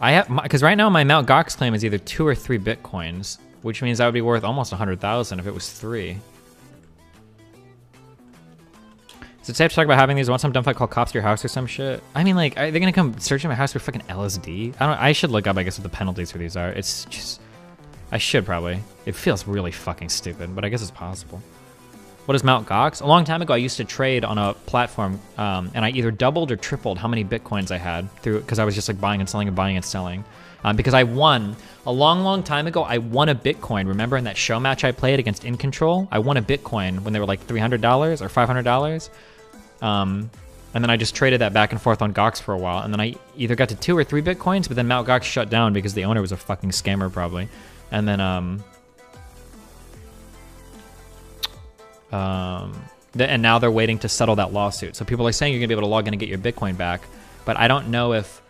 I have, because right now my Mt. Gox claim is either 2 or 3 Bitcoins, which means that would be worth almost 100,000 if it was 3. Is it safe to talk about having these? Want some dumb fight called cops to your house or some shit? I mean, like, are they gonna come searching my house for fucking LSD? I should look up, I guess, what the penalties for these are. It's just, I should probably. It feels really fucking stupid, but I guess it's possible. What is Mt. Gox? A long time ago, I used to trade on a platform, and I either doubled or tripled how many Bitcoins I had through, because I was just like buying and selling and buying and selling. Because I won a long time ago. I won a Bitcoin. Remember in that show match I played against In Control? I won a Bitcoin when they were like $300 or $500. And then I just traded that back and forth on Gox for a while, and then I either got to 2 or 3 Bitcoins, but then Mt. Gox shut down because the owner was a fucking scammer probably. And then and now they're waiting to settle that lawsuit. So people are saying you're gonna be able to log in and get your Bitcoin back, but I don't know if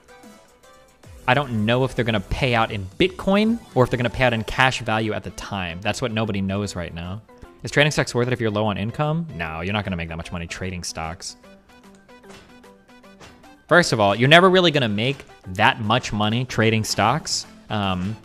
they're gonna pay out in Bitcoin or if they're gonna pay out in cash value at the time. That's what nobody knows right now. Is trading stocks worth it if you're low on income? No, you're not gonna make that much money trading stocks. First of all, you're never really gonna make that much money trading stocks. And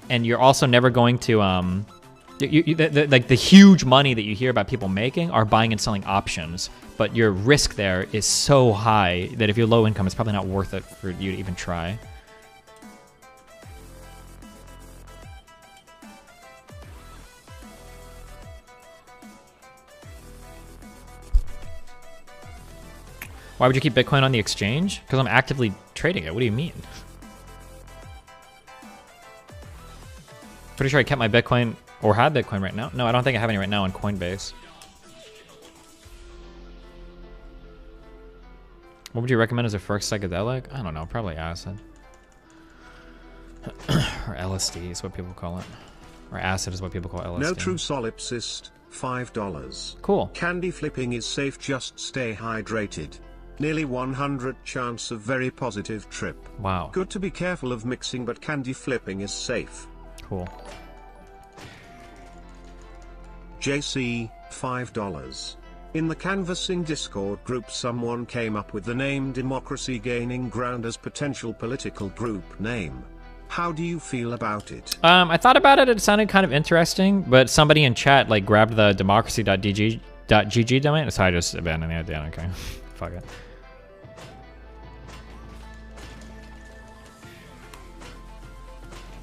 you're also never going to, like the huge money that you hear about people making are buying and selling options. But your risk there is so high that if you're low income, it's probably not worth it for you to even try. Why would you keep Bitcoin on the exchange? Because I'm actively trading it. What do you mean? Pretty sure I kept my Bitcoin or have Bitcoin right now. No, I don't think I have any right now on Coinbase. What would you recommend as a first psychedelic? I don't know, probably acid. Or LSD is what people call it. Or acid is what people call LSD. No true solipsist, $5. Cool. Candy flipping is safe, just stay hydrated. Nearly 100 chance of very positive trip. Wow. Good to be careful of mixing, but candy flipping is safe. Cool. JC, $5. In the canvassing Discord group, someone came up with the name Democracy Gaining Ground as potential political group name. How do you feel about it? I thought about it. It sounded kind of interesting, but somebody in chat like grabbed the democracy.gg domain, so I just abandoned the idea. Okay, fuck it.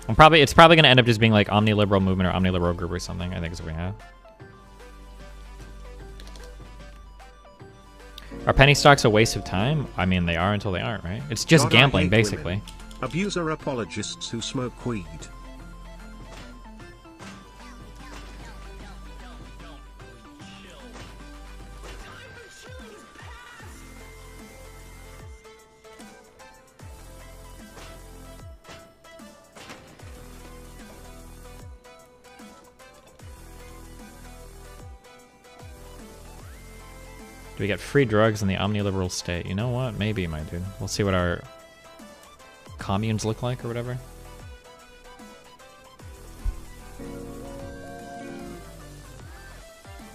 It's probably gonna end up just being like Omni-Liberal Movement or Omni-Liberal Group or something. I think is what we have. Are penny stocks a waste of time? I mean, they are until they aren't, right? It's just God, gambling, basically. Women. Abuser apologists who smoke weed. Do we get free drugs in the omni-liberal state? You know what? Maybe, my dude. We'll see what our communes look like or whatever.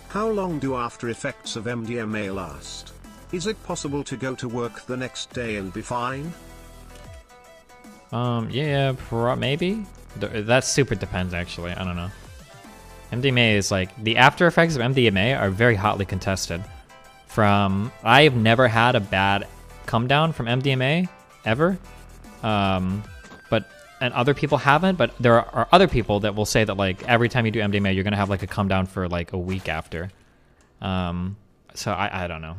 How long do after effects of MDMA last? Is it possible to go to work the next day and be fine? Yeah, maybe. That super depends, actually. I don't know. MDMA is like, the after effects of MDMA are very hotly contested. I've never had a bad come down from MDMA, ever. And other people haven't, but there are other people that will say that, like, every time you do MDMA, you're gonna have, like, a come down for, like, a week after. So I don't know.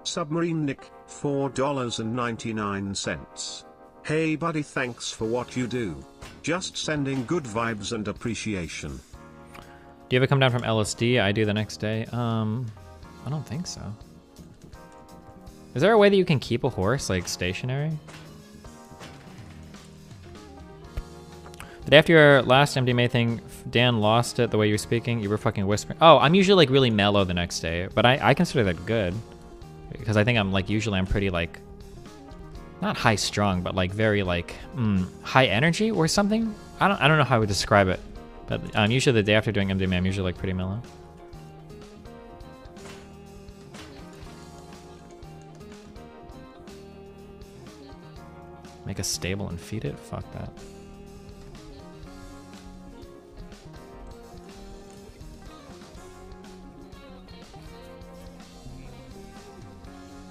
Submarine Nick, $4.99. Hey buddy, thanks for what you do. Just sending good vibes and appreciation. Do you ever come down from LSD? I do the next day. I don't think so. Is there a way that you can keep a horse, like, stationary? The day after your last MDMA thing, Dan lost it the way you were speaking. You were fucking whispering. Oh, I'm usually, like, really mellow the next day, but I consider that good. Because I think I'm, like, usually I'm pretty, like, not high strung, but, like, very, like, high energy or something. I don't know how I would describe it. But usually the day after doing MDMA, I'm usually, like, pretty mellow. Make a stable and feed it? Fuck that.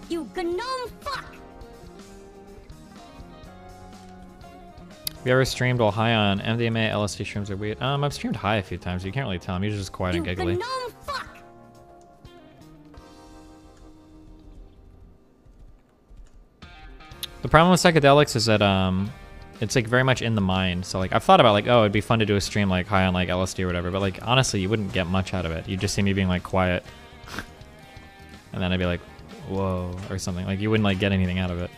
You gnome fuck! Have you ever streamed while high on MDMA, LSD, shrooms, or weed? I've streamed high a few times. You can't really tell. I'm usually just quiet and giggly. Gnome fuck! The problem with psychedelics is that it's like very much in the mind. So like I've thought about like, oh, it'd be fun to do a stream like high on like LSD or whatever, but like honestly, you wouldn't get much out of it. You'd just see me being like quiet, and then I'd be like, whoa, or something. Like you wouldn't like get anything out of it.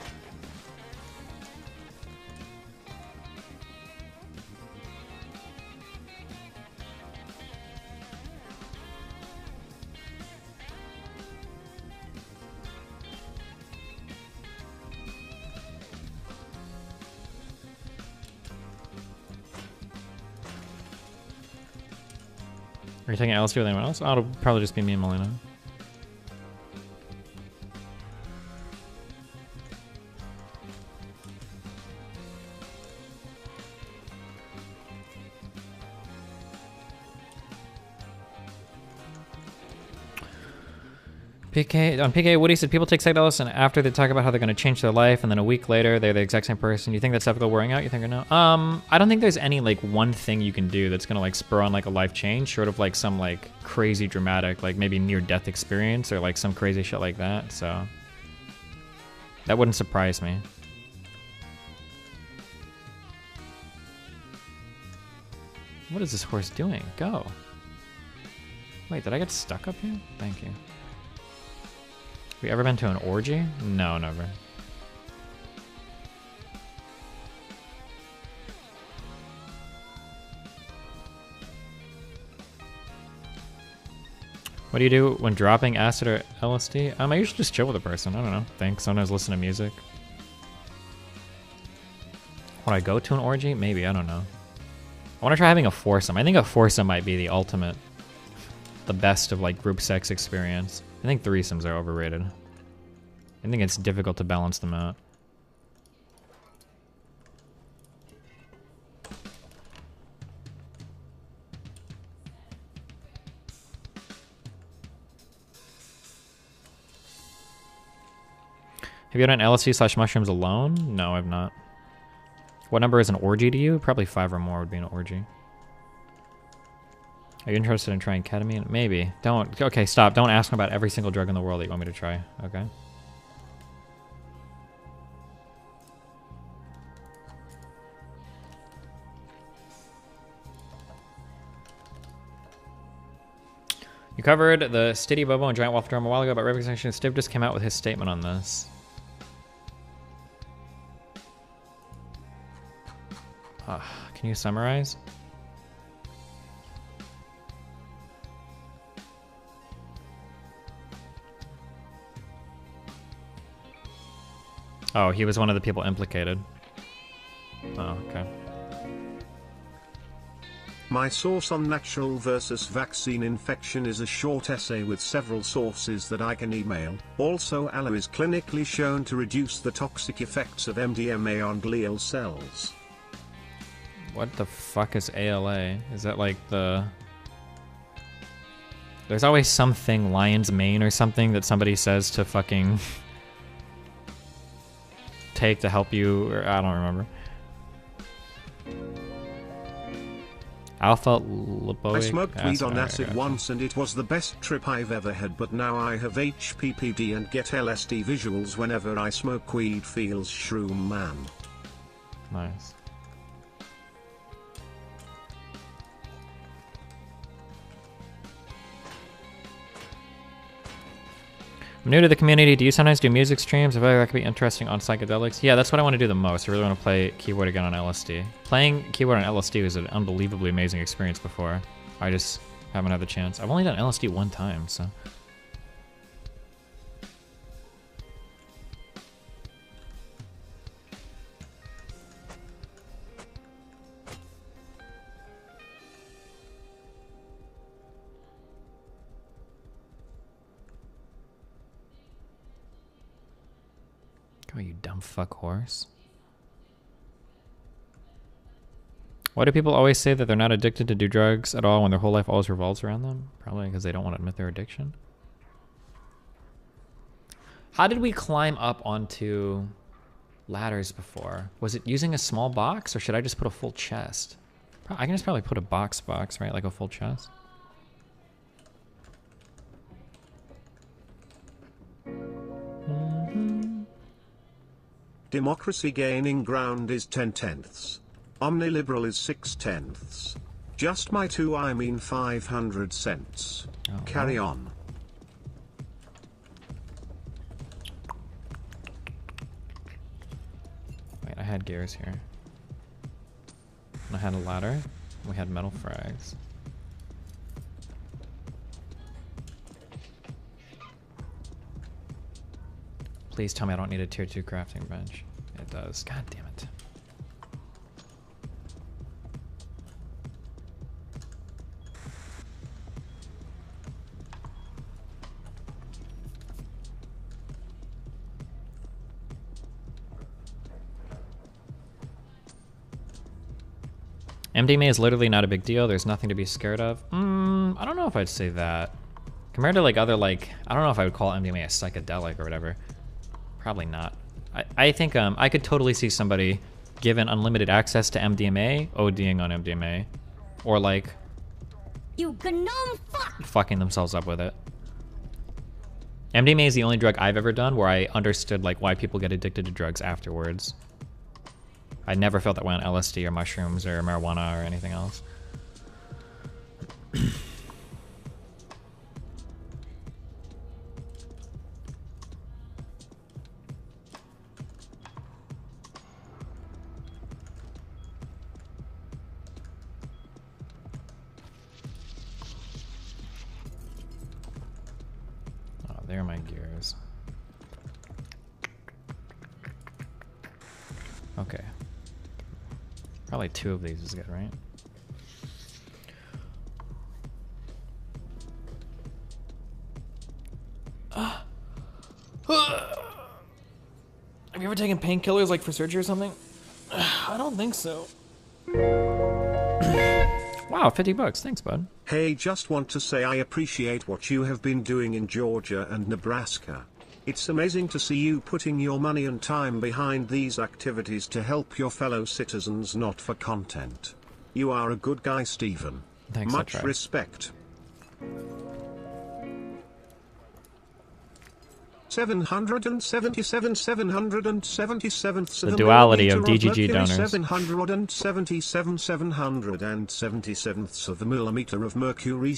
Are you taking LSD with anyone else? Oh, it'll probably just be me and Melina. On PK, Woody said people take psychedelics and after they talk about how they're going to change their life, and then a week later they're the exact same person. You think that's typical wearing out? You think or no? I don't think there's any like one thing you can do that's going to like spur on like a life change, short of like some like crazy dramatic, like maybe near death experience or like some crazy shit like that. So that wouldn't surprise me. What is this horse doing? Go. Wait, did I get stuck up here? Thank you. Have you ever been to an orgy? No, never. What do you do when dropping acid or LSD? I usually just chill with a person. I don't know. Think. Sometimes listen to music. Would I go to an orgy? Maybe. I don't know. I want to try having a foursome. I think a foursome might be the ultimate, the best of like group sex experience. I think threesomes are overrated. I think it's difficult to balance them out. Have you done LSD/mushrooms alone? No, I've not. What number is an orgy to you? Probably 5 or more would be an orgy. Are you interested in trying ketamine? Maybe. Don't. Okay, stop. Don't ask me about every single drug in the world that you want me to try. Okay? You covered the Stitty Bobo and Giant Waffle Drum a while ago about representation. Stiv just came out with his statement on this. Can you summarize? Oh, he was one of the people implicated. Oh, okay. My source on natural versus vaccine infection is a short essay with several sources that I can email. Also, aloe is clinically shown to reduce the toxic effects of MDMA on glial cells. What the fuck is ALA? Is that like the... There's always something lion's mane or something that somebody says to fucking take to help you, or I don't remember. Alpha lipoic I smoked weed on alright, acid gotcha. once and it was the best trip I've ever had, but now I have HPPD and get LSD visuals whenever I smoke weed. Feels shroom man. Nice. I'm new to the community. Do you sometimes do music streams? I feel like that could be interesting on psychedelics. Yeah, that's what I want to do the most. I really want to play keyboard again on LSD. Playing keyboard on LSD was an unbelievably amazing experience before. I just haven't had the chance. I've only done LSD one time, so... Come on, you dumb fuck horse. Why do people always say that they're not addicted to do drugs at all when their whole life always revolves around them? Probably because they don't want to admit their addiction. How did we climb up onto ladders before? Was it using a small box, or should I just put a full chest? I can just probably put a box, right? Like a full chest. Democracy gaining ground is 10/10. Omniliberal is 6/10. Just my 500 cents. Oh, Carry wow. on. Wait, I had gears here. And I had a ladder. We had metal frags. Please tell me I don't need a tier 2 crafting bench. It does. God damn it. MDMA is literally not a big deal. There's nothing to be scared of. I don't know if I'd say that. Compared to like other like, I don't know if I would call MDMA a psychedelic or whatever. Probably not. I think I could totally see somebody given unlimited access to MDMA, ODing on MDMA, or like You gnome fuck! fucking themselves up with it. MDMA is the only drug I've ever done where I understood like why people get addicted to drugs afterwards. I never felt that way on LSD or mushrooms or marijuana or anything else. Oh, there are my gears. Okay. Probably 2 of these is good, right? Have you ever taken painkillers like for surgery or something? I don't think so. Wow, $50. Thanks, bud. Hey, just want to say I appreciate what you have been doing in Georgia and Nebraska. It's amazing to see you putting your money and time behind these activities to help your fellow citizens, not for content. You are a good guy, Stephen. Thanks, I Much try. respect. 777 The duality of DGG donors. 777 777ths of a millimeter of mercury.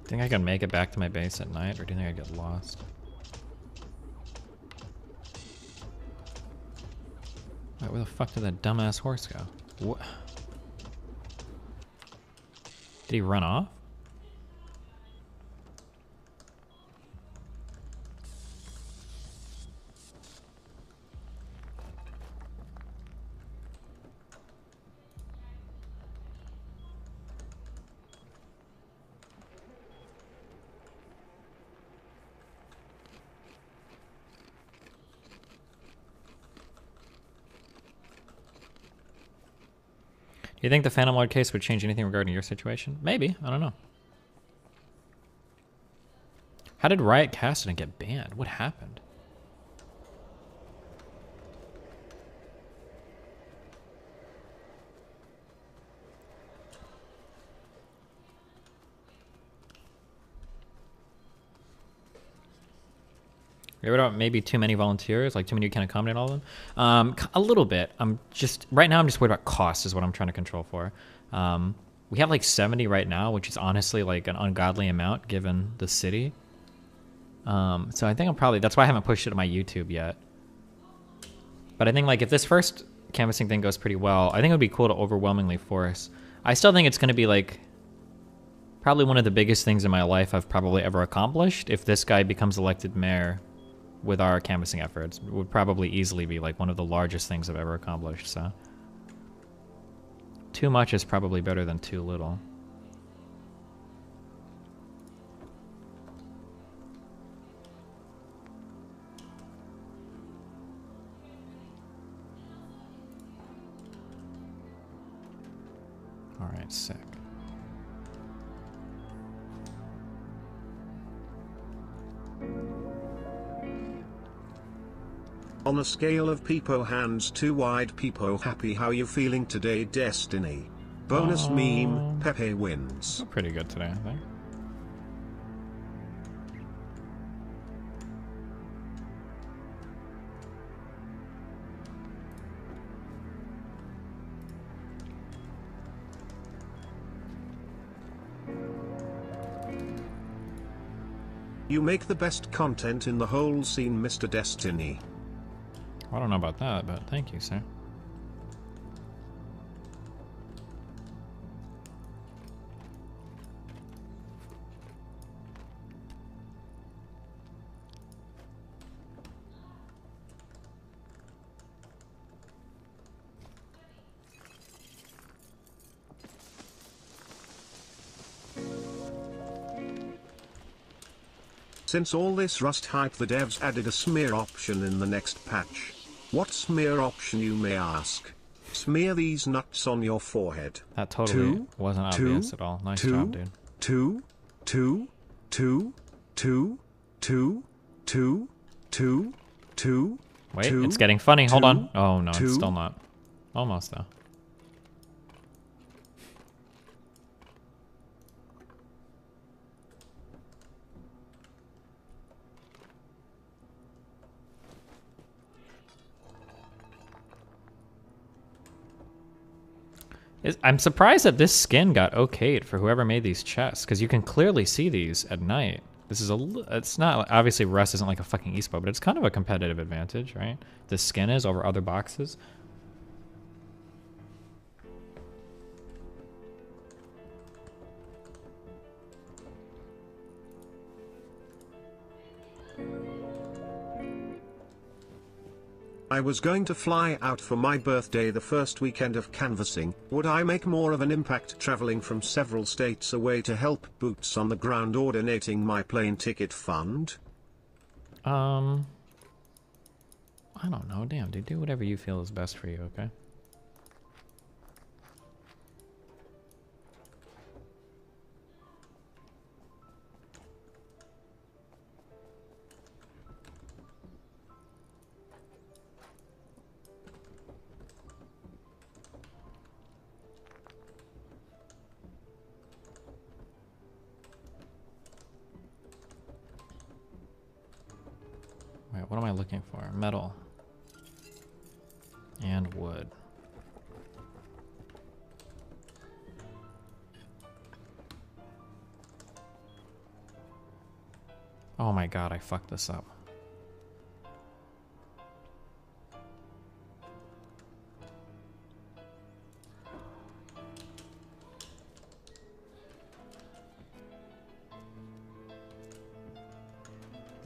Think I can make it back to my base at night, or do you think I get lost? Wait, where the fuck did that dumbass horse go? What? Did he run off? Do you think the Phantom Lord case would change anything regarding your situation? Maybe. I don't know. How did Riot Cassidy get banned? What happened? What about maybe too many volunteers? Like too many you can't accommodate all of them? A little bit. Right now I'm just worried about cost is what I'm trying to control for. We have like 70 right now, which is honestly like an ungodly amount given the city. So I think that's why I haven't pushed it to my YouTube yet. But I think like if this first canvassing thing goes pretty well, I think it would be cool to overwhelmingly force. I still think it's going to be like probably one of the biggest things in my life I've probably ever accomplished. If this guy becomes elected mayor with our canvassing efforts, it would probably easily be like one of the largest things I've ever accomplished. So too much is probably better than too little. All right, sick. On a scale of Peepo hands too wide, Peepo happy, how you feeling today, Destiny? Bonus meme, Pepe wins. Pretty good today, I think. You make the best content in the whole scene, Mr. Destiny. I don't know about that, but thank you, sir. Since all this Rust hype, the devs added a smear option in the next patch. What smear option, you may ask? Smear these nuts on your forehead. That totally wasn't obvious at all. Nice job, dude. Wait, it's getting funny. Hold on. Oh, no, it's still not. Almost, though. I'm surprised that this skin got okayed for whoever made these chests, because you can clearly see these at night. This is it's not, obviously Rust isn't like a fucking Eastbo, but it's kind of a competitive advantage, right? This skin is over other boxes. I was going to fly out for my birthday the first weekend of canvassing. Would I make more of an impact traveling from several states away to help boots on the ground or donating my plane ticket fund? I don't know. Damn, dude. Do whatever you feel is best for you, okay? Wait, what am I looking for? Metal. And wood. Oh my god, I fucked this up.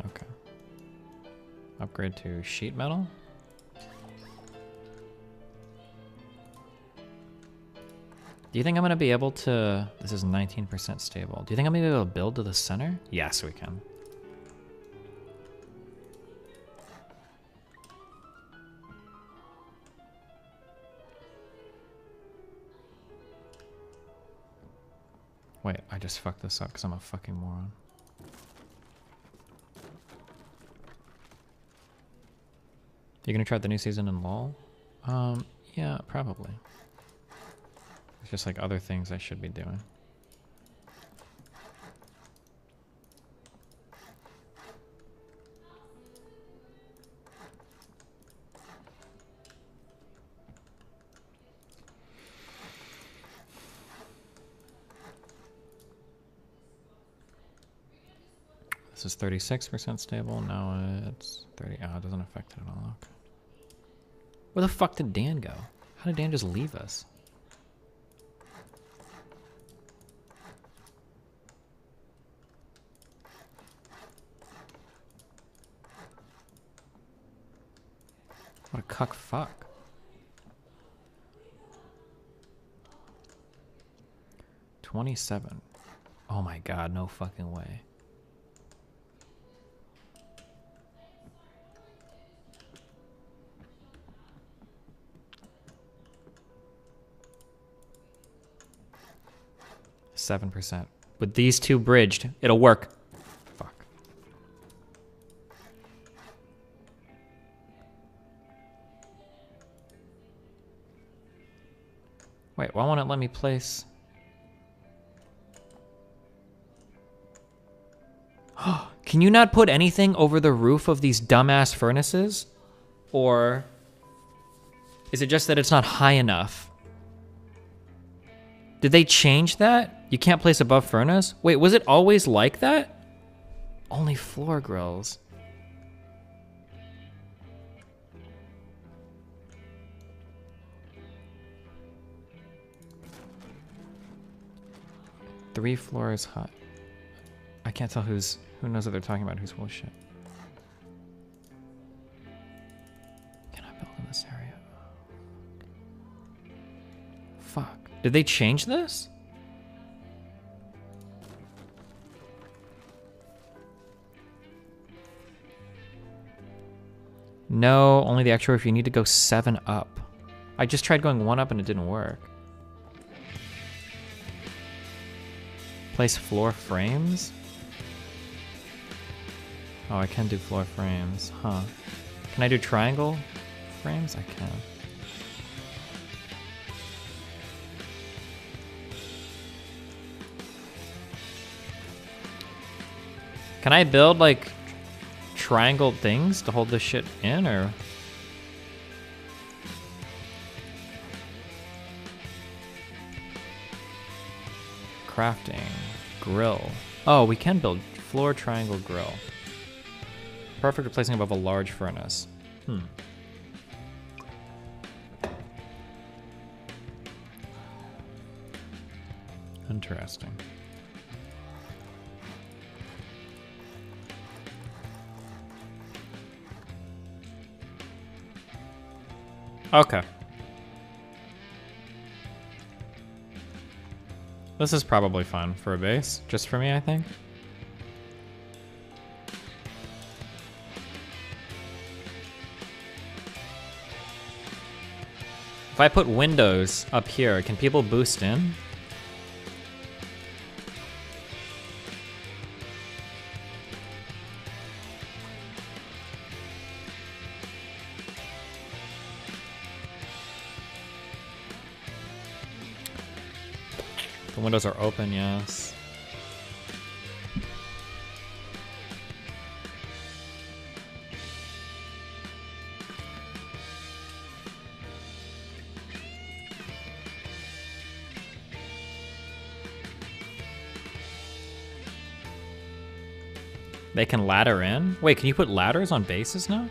Okay. Upgrade to sheet metal. Do you think I'm going to be able to... This is 19% stable. Do you think I'm going to be able to build to the center? Yes, we can. Wait, I just fucked this up because I'm a fucking moron. You gonna try out the new season in LoL? Yeah, probably. It's just like other things I should be doing. This is 36% stable. Now it's 30. Oh, it doesn't affect it at all. Okay. Where the fuck did Dan go? How did Dan just leave us? What a cuck fuck. $27. Oh my god, no fucking way. %. With these two bridged, it'll work. Fuck. Wait, why won't it let me place? Can you not put anything over the roof of these dumbass furnaces? Or is it just that it's not high enough? Did they change that? You can't place above furnace? Wait, was it always like that? Only floor grills. Three floors high. I can't tell who knows what they're talking about, who's full of shit. Can I build in this area? Fuck. Did they change this? No, only the extra if you need to go 7 up. I just tried going 1 up and it didn't work. Place floor frames? Oh, I can do floor frames, huh? Can I do triangle frames? I can. Can I build, like, triangle things to hold this shit in, or...? Crafting. Grill. Oh, we can build floor triangle grill. Perfect for placing above a large furnace. Interesting. Okay. This is probably fun for a base, just for me, I think. If I put windows up here, can people boost in? The windows are open, yes. They can ladder in? Wait, can you put ladders on bases now?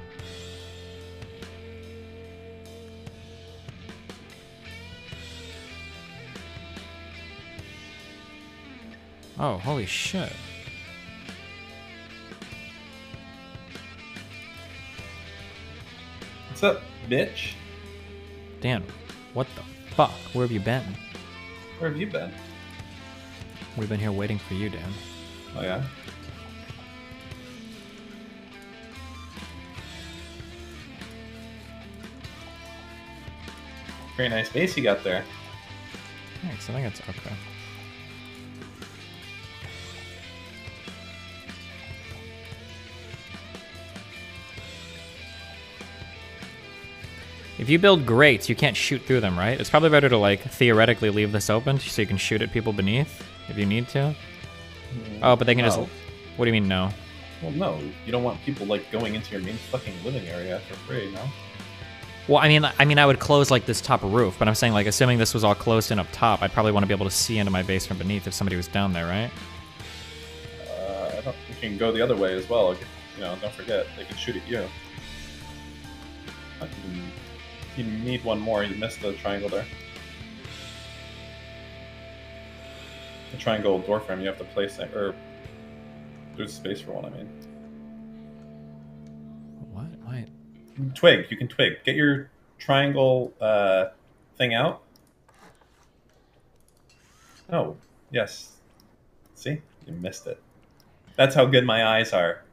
Oh, holy shit. What's up, bitch? Dan, what the fuck? Where have you been? Where have you been? We've been here waiting for you, Dan. Oh, yeah? Very nice base you got there. Thanks, I think it's okay. If you build grates, you can't shoot through them, right? It's probably better to, like, theoretically leave this open so you can shoot at people beneath if you need to. Oh, but they can just... What do you mean, no? Well, no. You don't want people, like, going into your main fucking living area for free, no? Well, I mean, I would close, like, this top roof, but I'm saying, like, assuming this was all closed in up top, I'd probably want to be able to see into my base from beneath if somebody was down there, right? I don't... You can go the other way as well. You know, don't forget, they can shoot at you. You need one more. You missed the triangle there. The triangle door frame, you have to place it, or there's space for one, I mean. What? Why? Twig. You can twig. Get your triangle thing out. Oh, yes. See? You missed it. That's how good my eyes are.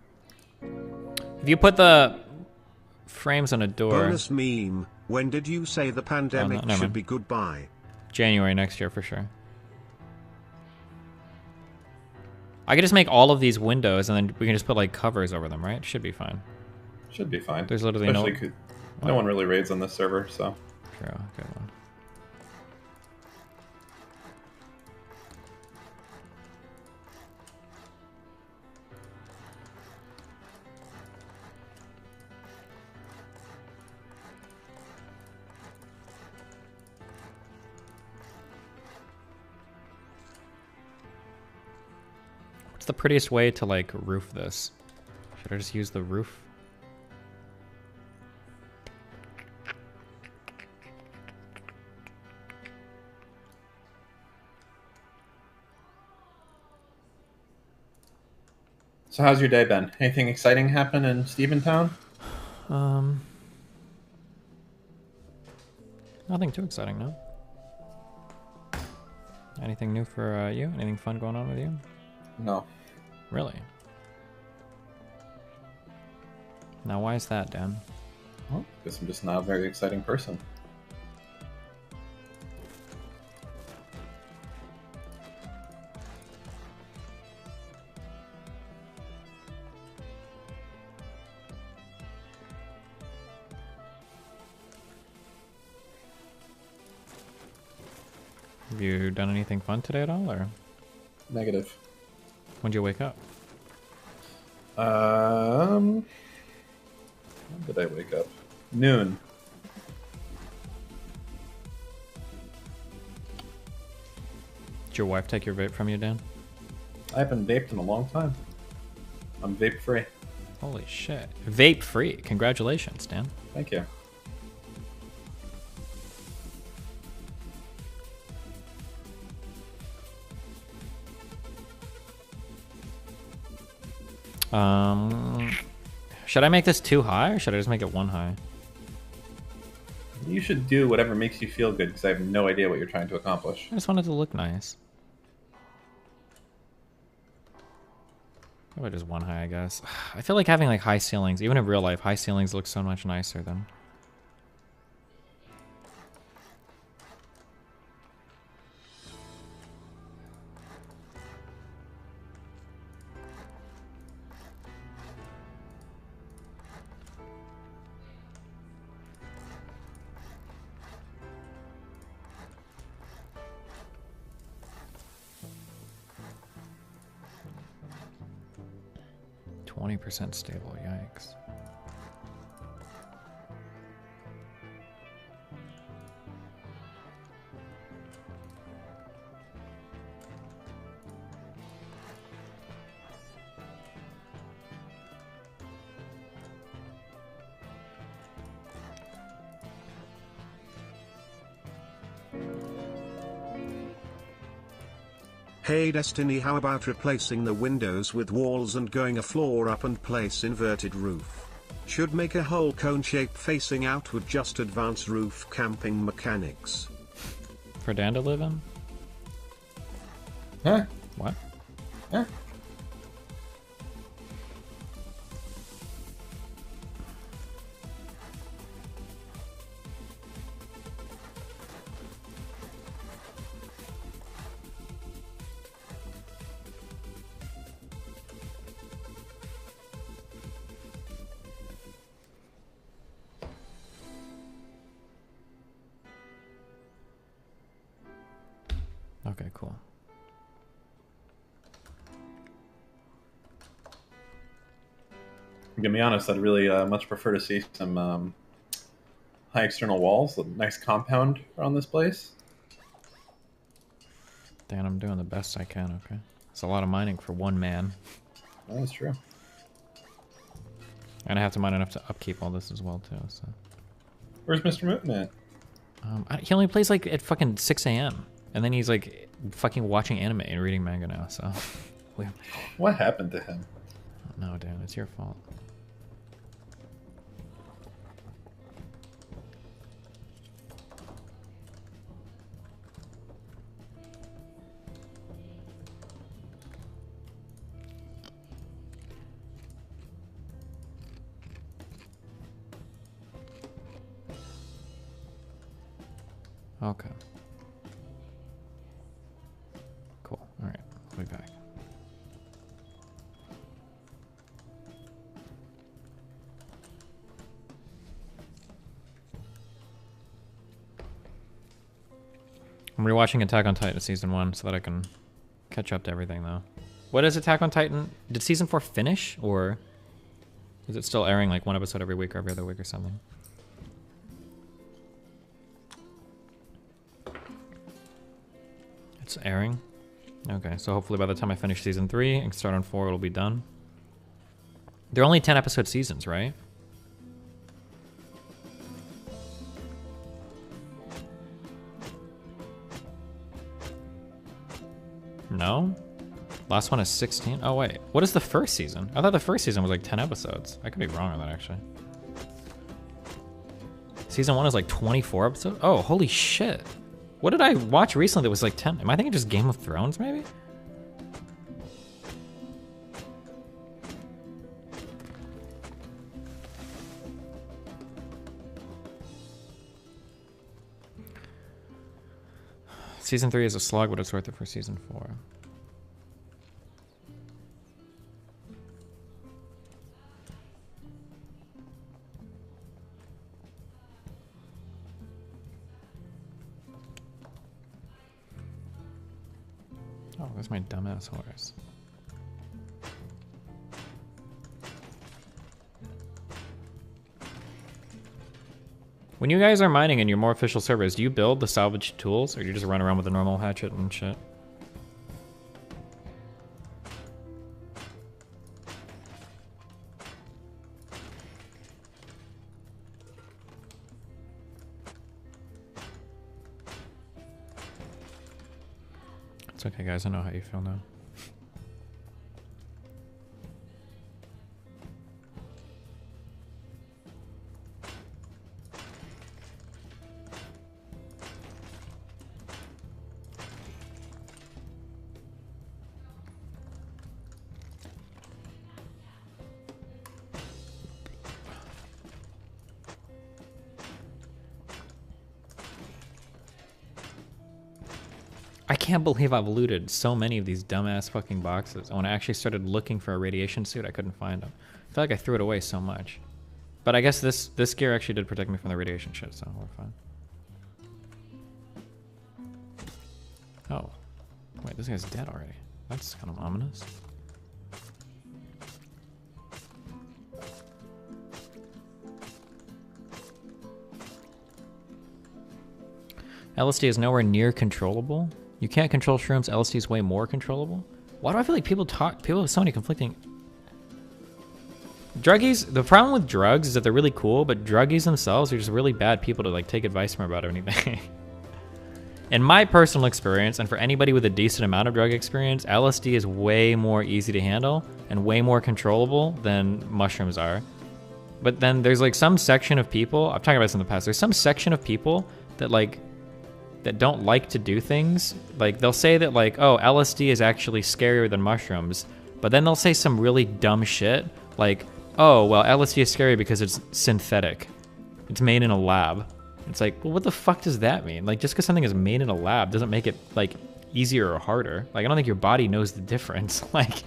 If you put the frames on a door... Bonus meme. When did you say the pandemic should be goodbye? January next year for sure. I could just make all of these windows and then we can just put like covers over them, right? Should be fine. Should be fine. There's literally no one really raids on this server, so. True, good one. What's the prettiest way to like roof this? Should I just use the roof? So how's your day been? Anything exciting happen in Steventown? Nothing too exciting, no. Anything new for you? Anything fun going on with you? No. Really? Now why is that, Dan? Well, because I'm just not a very exciting person. Have you done anything fun today at all, or? Negative. When'd you wake up? When did I wake up? Noon. Did your wife take your vape from you, Dan? I haven't vaped in a long time. I'm vape free. Holy shit. Vape free. Congratulations, Dan. Thank you. Should I make this 2 high or should I just make it 1 high? You should do whatever makes you feel good because I have no idea what you're trying to accomplish. I just want it to look nice. How about just 1 high, I guess? I feel like having like high ceilings, even in real life, high ceilings look so much nicer than... %, stable, yikes. Hey Destiny, how about replacing the windows with walls and going a floor up and place inverted roof? Should make a whole cone shape facing out with just advanced roof camping mechanics. For Dan to live in? Huh? What? Huh? Okay, cool. I'm gonna be honest, I'd really much prefer to see some high external walls, a nice compound around this place. Dan, I'm doing the best I can, okay? It's a lot of mining for one man. That's true. And I have to mine enough to upkeep all this as well, too, so... Where's Mr. Mootin at? He only plays, like, at fucking 6 a.m. And then he's, like, fucking watching anime and reading manga now, so... What happened to him? No, Dan, it's your fault. Okay. Cool. Alright, I'll be back. I'm rewatching Attack on Titan Season 1 so that I can catch up to everything, though. What is Attack on Titan? Did Season 4 finish, or is it still airing like one episode every week or every other week or something? It's airing? Okay, so hopefully by the time I finish Season 3 and start on 4, it'll be done. They're only 10-episode seasons, right? No? Last one is 16? Oh, wait. What is the first season? I thought the first season was like 10 episodes. I could be wrong on that, actually. Season 1 is like 24 episodes? Oh, holy shit. What did I watch recently that was like 10? Am I thinking just Game of Thrones, maybe? Season 3 is a slog, but it's worth it for Season 4. Oh, there's my dumbass horse. When you guys are mining in your more official servers, do you build the salvage tools, or do you just run around with a normal hatchet and shit? It's okay, guys. I know how you feel now. I can't believe I've looted so many of these dumbass fucking boxes. When I actually started looking for a radiation suit, I couldn't find them. I feel like I threw it away so much. But I guess this gear actually did protect me from the radiation shit, so we're fine. Oh. Wait, this guy's dead already. That's kind of ominous. LSD is nowhere near controllable. You can't control shrooms. LSD is way more controllable. Why do I feel like people have so many conflicting... Druggies, the problem with drugs is that they're really cool, but druggies themselves are just really bad people to like take advice from about anything. in my personal experience, and for anybody with a decent amount of drug experience, LSD is way more easy to handle and way more controllable than mushrooms are. But then there's like some section of people, I've talked about this in the past, there's some section of people that like, that don't like to do things. Like they'll say that like, oh, LSD is actually scarier than mushrooms, but then they'll say some really dumb shit like, oh, well, LSD is scary because it's synthetic. It's made in a lab. It's like, well, what the fuck does that mean? Like, just because something is made in a lab doesn't make it, like, easier or harder. Like, I don't think your body knows the difference. Like...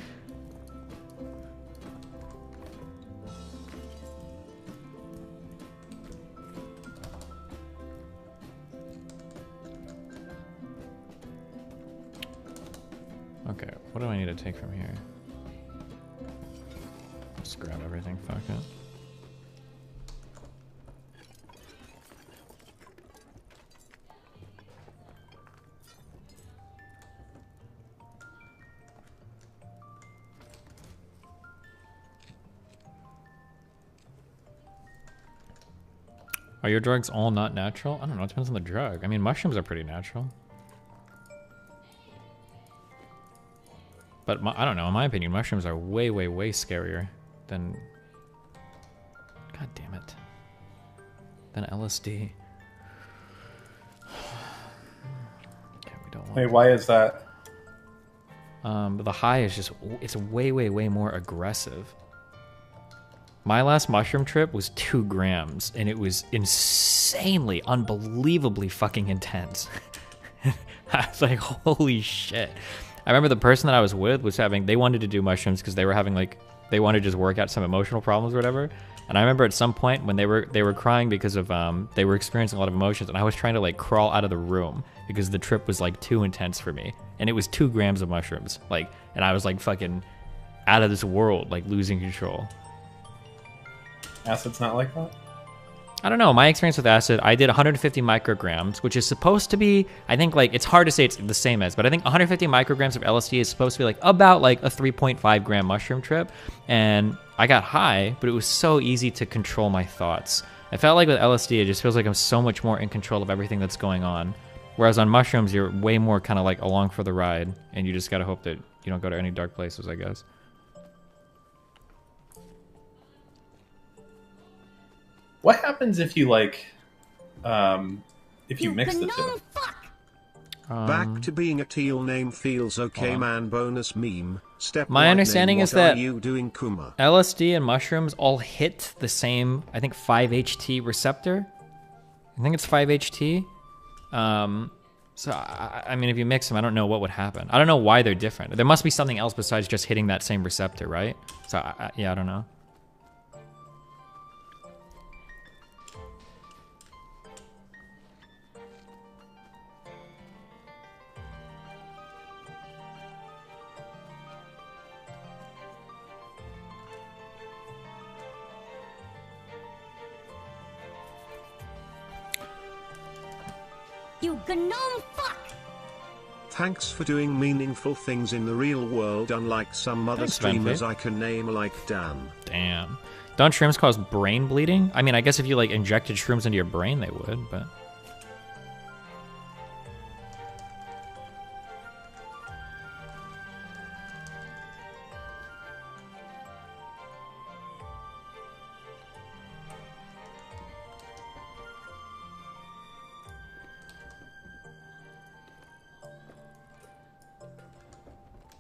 Okay, what do I need to take from here? Just grab everything, fuck it. Are your drugs all not natural? I don't know, it depends on the drug. I mean, mushrooms are pretty natural. But I don't know, in my opinion, mushrooms are way, way, way scarier than... God damn it. Than LSD. Okay, we don't want... Wait, why is that? But the high is just, it's way, way, way more aggressive. My last mushroom trip was 2 grams, and it was insanely, unbelievably fucking intense. I was like, holy shit. I remember the person that I was with was having, they wanted to do mushrooms because they were having like, they wanted to just work out some emotional problems or whatever. And I remember at some point when they were crying because of, they were experiencing a lot of emotions, and I was trying to like crawl out of the room because the trip was like too intense for me. And it was 2 grams of mushrooms, like, and I was like fucking out of this world, like losing control. Acid's not like that? I don't know. My experience with acid, I did 150 micrograms, which is supposed to be, I think like, it's hard to say it's the same as, but I think 150 micrograms of LSD is supposed to be like about like a 3.5 gram mushroom trip. And I got high, but it was so easy to control my thoughts. I felt like with LSD, it just feels like I'm so much more in control of everything that's going on. Whereas on mushrooms, you're way more kind of like along for the ride, and you just gotta hope that you don't go to any dark places, I guess. What happens if you like, if you mix the two? Back to being a teal name feels okay, man. Bonus meme. Step. My understanding is that what are you doing, Kuma? LSD and mushrooms all hit the same, I think, 5-HT receptor. I think it's 5-HT. So, I mean, if you mix them, I don't know what would happen. I don't know why they're different. There must be something else besides just hitting that same receptor, right? So, yeah, I don't know. You gnome fuck! Thanks for doing meaningful things in the real world, unlike some other Thanks, streamers Vanfate. I can name like Dan. Damn. Don't shrooms cause brain bleeding? I mean, I guess if you like injected shrooms into your brain, they would, but...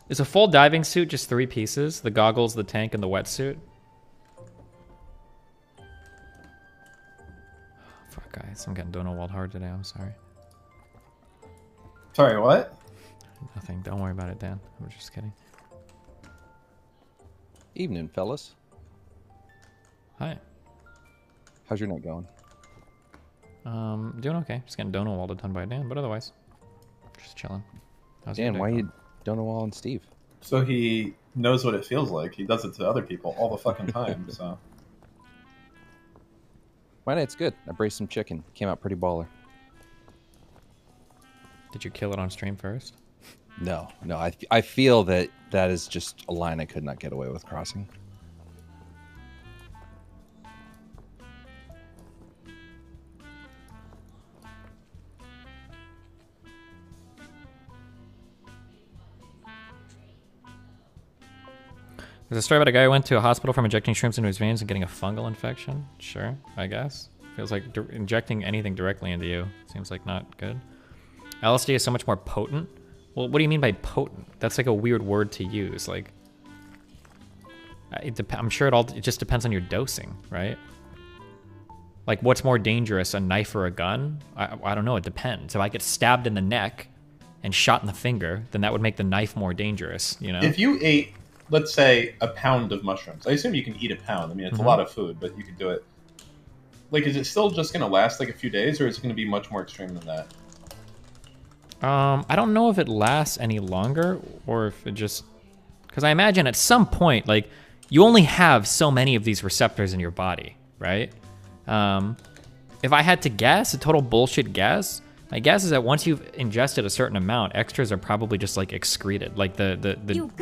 Is a full diving suit just 3 pieces? The goggles, the tank, and the wetsuit? Fuck, guys. I'm getting Donald Wald hard today. I'm sorry. Sorry, what? Nothing. Don't worry about it, Dan. I'm just kidding. Evening, fellas. Hi. How's your night going? Doing okay. Just getting Donald Wald done by Dan, but otherwise, just chilling. How's your Dan, day why going? you Donowall and Steve? So he knows what it feels like. He does it to other people all the fucking time, so... My night's good. I braced some chicken. Came out pretty baller. Did you kill it on stream first? No. I feel that is just a line I could not get away with crossing. There's a story about a guy who went to a hospital from injecting shrimps into his veins and getting a fungal infection. Sure, I guess. Feels like injecting anything directly into you seems like not good. LSD is so much more potent. Well, what do you mean by potent? That's like a weird word to use. Like, I'm sure it just depends on your dosing, right? Like, what's more dangerous, a knife or a gun? I don't know. It depends. If I get stabbed in the neck and shot in the finger, then that would make the knife more dangerous. You know. If you ate, let's say, a pound of mushrooms, I assume you can eat a pound. I mean, it's a lot of food, but you can do it. Like, is it still just going to last like a few days, or is it going to be much more extreme than that? I don't know if it lasts any longer, or if it just... Because I imagine at some point, like, you only have so many of these receptors in your body, right? If I had to guess, a total bullshit guess, my guess is that once you've ingested a certain amount, extras are probably just, like, excreted. Like, the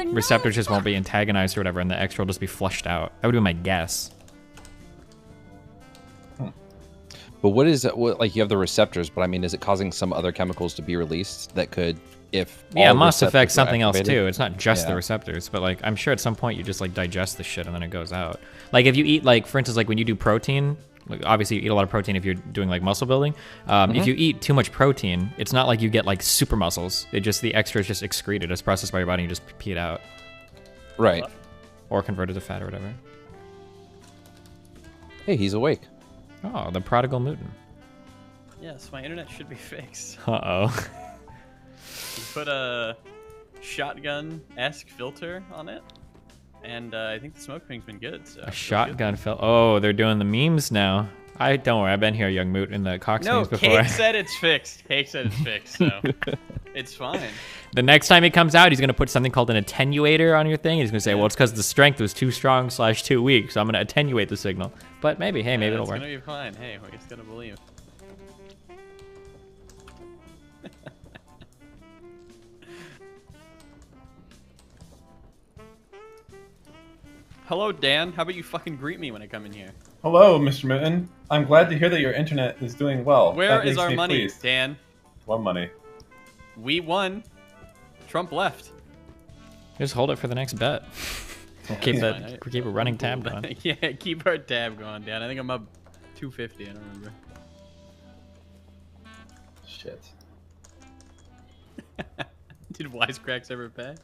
receptors just won't be antagonized or whatever, and the extra will just be flushed out. That would be my guess. But what is it? Like, you have the receptors, but I mean, is it causing some other chemicals to be released that could, if yeah, it must affect something else activated? too. It's not just the receptors, but like I'm sure at some point you just like digest the shit and then it goes out. Like if you eat, like for instance, like when you do protein, like obviously you eat a lot of protein if you're doing like muscle building. If you eat too much protein, it's not like you get like super muscles. It just the extra is just excreted, it's processed by your body, and you just pee it out. Right. Or converted to fat or whatever. Hey, he's awake. Oh, the prodigal mutant. Yes, my internet should be fixed. Uh-oh. You put a shotgun-esque filter on it, and I think the smoke ring's been good. So A shotgun filter. Oh, they're doing the memes now. Don't worry, I've been here, young moot, in the Cox memes before. Cake said it's fixed. Cake said it's fixed, so it's fine. The next time he comes out, he's going to put something called an attenuator on your thing. He's going to say, well, it's because the strength was too strong / too weak, so I'm going to attenuate the signal. But maybe, hey, maybe it'll work. It's going to be fine. Hey, we just got to believe. Hello, Dan. How about you fucking greet me when I come in here? Hello, Mr. Mitten. I'm glad to hear that your internet is doing well. Where is our money, Dan? What money? We won. Trump left. Just hold it for the next bet. Keep a running tab going. Yeah, keep our tab going, Dan. I think I'm up 250. I don't remember. Shit. Did Wisecracks ever pay?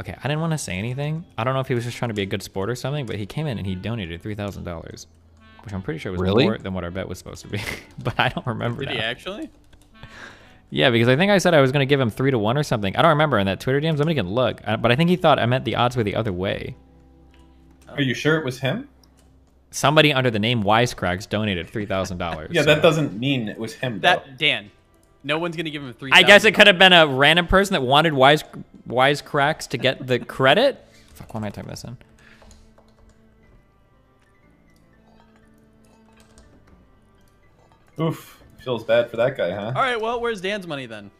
Okay, I didn't want to say anything. I don't know if he was just trying to be a good sport or something, but he came in and he donated $3,000, which I'm pretty sure was more than what our bet was supposed to be. But I don't remember. Did he actually? Yeah, because I think I said I was going to give him 3-1 or something. I don't remember in that Twitter DMs. Somebody can look, but I think he thought I meant the odds were the other way. Are you sure it was him? Somebody under the name Wisecracks donated $3,000. Yeah, that doesn't mean it was him. Though. Dan. No one's gonna give him $3,000. I guess it could have been a random person that wanted Wisecracks to get the credit. Fuck, why am I typing this in? Oof, feels bad for that guy, huh? All right, well, where's Dan's money then?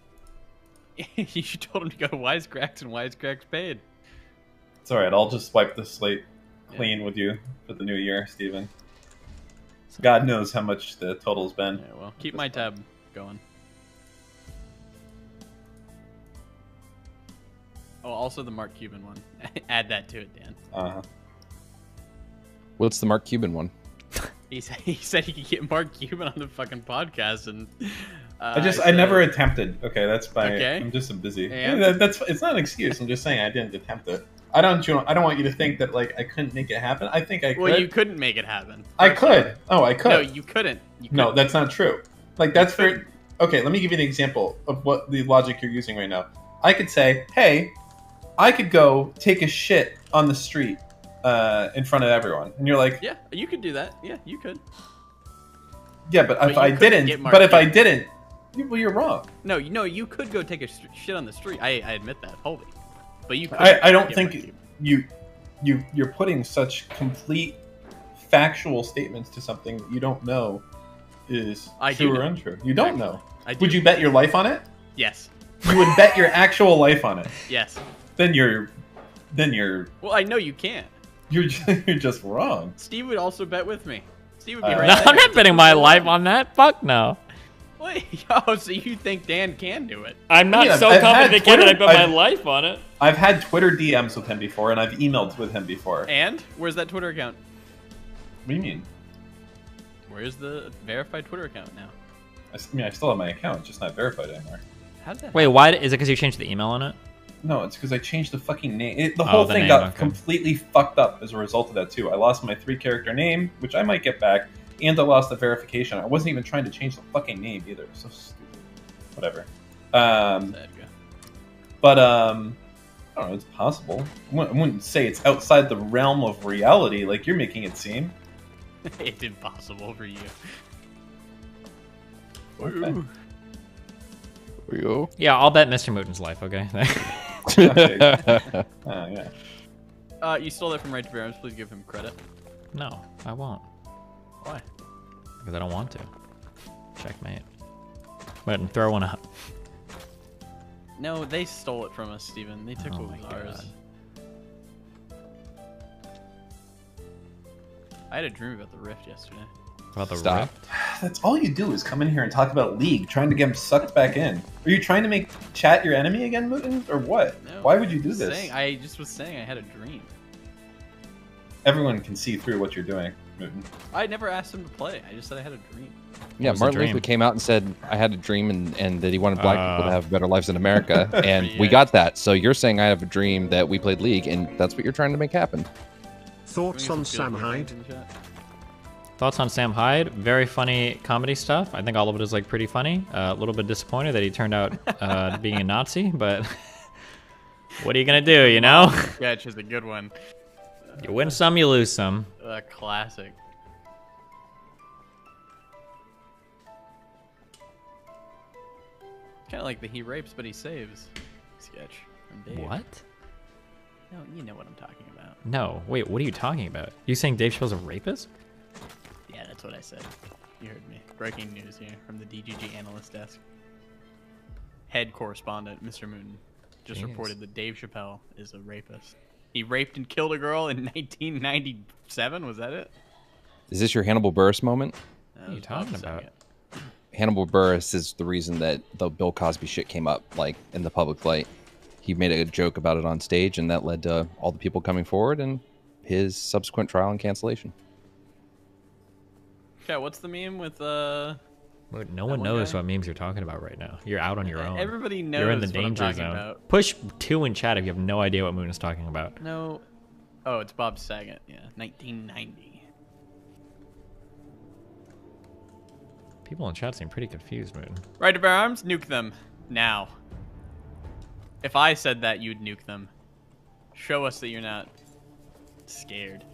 You told him to go to Wisecracks, and Wisecracks paid. It's all right. I'll just wipe the slate clean with you for the new year, Steven. God knows how much the total's been. Yeah, well, keep my tab going. Oh, also the Mark Cuban one. Add that to it, Dan. Uh-huh. What's the Mark Cuban one? He said he could get Mark Cuban on the fucking podcast, and I never attempted. Okay, that's my. Okay. I'm just so busy. And? It's not an excuse. I'm just saying I didn't attempt it. I don't want you to think that like I couldn't make it happen. I think I could. Well, you couldn't make it happen. I could. Oh, I could. No, you couldn't. No, that's not true. Like that's for. Okay, let me give you an example of what the logic you're using right now. I could say, hey, I could go take a shit on the street in front of everyone, and you're like, yeah, you could do that. Yeah, you could. Yeah, but if I didn't, well, you're wrong. No, you could go take a shit on the street. I admit that wholly. But you could. I don't think you're putting such complete factual statements to something that you don't know is true or untrue. You don't know. Would you bet your life on it? Yes. You would bet your actual life on it. Yes. Then you're. Well, I know you can't. You're just wrong. Steve would also bet with me. Steve would be No, I'm not betting my life on that. Fuck no. Wait, oh, so you think Dan can do it? I'm not so confident they can that I put my life on it. I've had Twitter DMs with him before, and I've emailed with him before. And where's that Twitter account? What do you mean? Where's the verified Twitter account now? I still have my account, just not verified anymore. How did that? Wait, why is it? Because you changed the email on it? No, it's because I changed the fucking name. The whole thing name, got okay. completely fucked up as a result of that too. I lost my 3-character name, which I might get back, and I lost the verification. I wasn't even trying to change the fucking name either. It was so stupid. Whatever. But I don't know. It's possible. I wouldn't say it's outside the realm of reality, like you're making it seem. It's impossible for you. Okay. Yeah, I'll bet Mr. Mooten's life. Okay. Yeah. You stole that from Right to Bear Arms. Please give him credit. No, I won't. Why? Because I don't want to. Checkmate. Mooten, throw one up. No, they stole it from us, Steven. They took what was ours. I had a dream about the Rift yesterday. About the Rift? That's all you do is come in here and talk about League, trying to get him sucked back in. Are you trying to make chat your enemy again, Mooten? Or what? No, Why would you do this? I just was saying I had a dream. Everyone can see through what you're doing, Mooten. I never asked him to play. I just said I had a dream. Yeah, Martin Luther came out and said I had a dream and that he wanted black people to have better lives in America, and we got that. So you're saying I have a dream that we played League, and that's what you're trying to make happen. Thoughts on Sam Hyde? Thoughts on Sam Hyde? Very funny comedy stuff. I think all of it is like pretty funny. A little bit disappointed that he turned out being a Nazi, but what are you gonna do? You know? Sketch is a good one. You win some, you lose some. Classic. Kind of like the he rapes but he saves sketch from Dave. What? No, you know what I'm talking about. No, wait, what are you talking about? You saying Dave Chappelle's a rapist? Yeah, that's what I said. You heard me. Breaking news here from the DGG analyst desk. Head correspondent, Mr. Mooten, just Jeez. reported that Dave Chappelle is a rapist. He raped and killed a girl in 1997, was that it? Is this your Hannibal Buress moment? What are you talking about? Hannibal Buress is the reason that the Bill Cosby shit came up, like, in the public light. He made a joke about it on stage, and that led to all the people coming forward and his subsequent trial and cancellation. Okay, what's the meme with No one knows what memes you're talking about right now. You're out on your own. Everybody knows You're in the what I'm danger talking zone. about. Push 2 in chat if you have no idea what Moon is talking about. No. Oh, it's Bob Saget. Yeah, 1990. People in chat seem pretty confused, Moon. Right to bear arms, nuke them now. If I said that, you'd nuke them. Show us that you're not scared.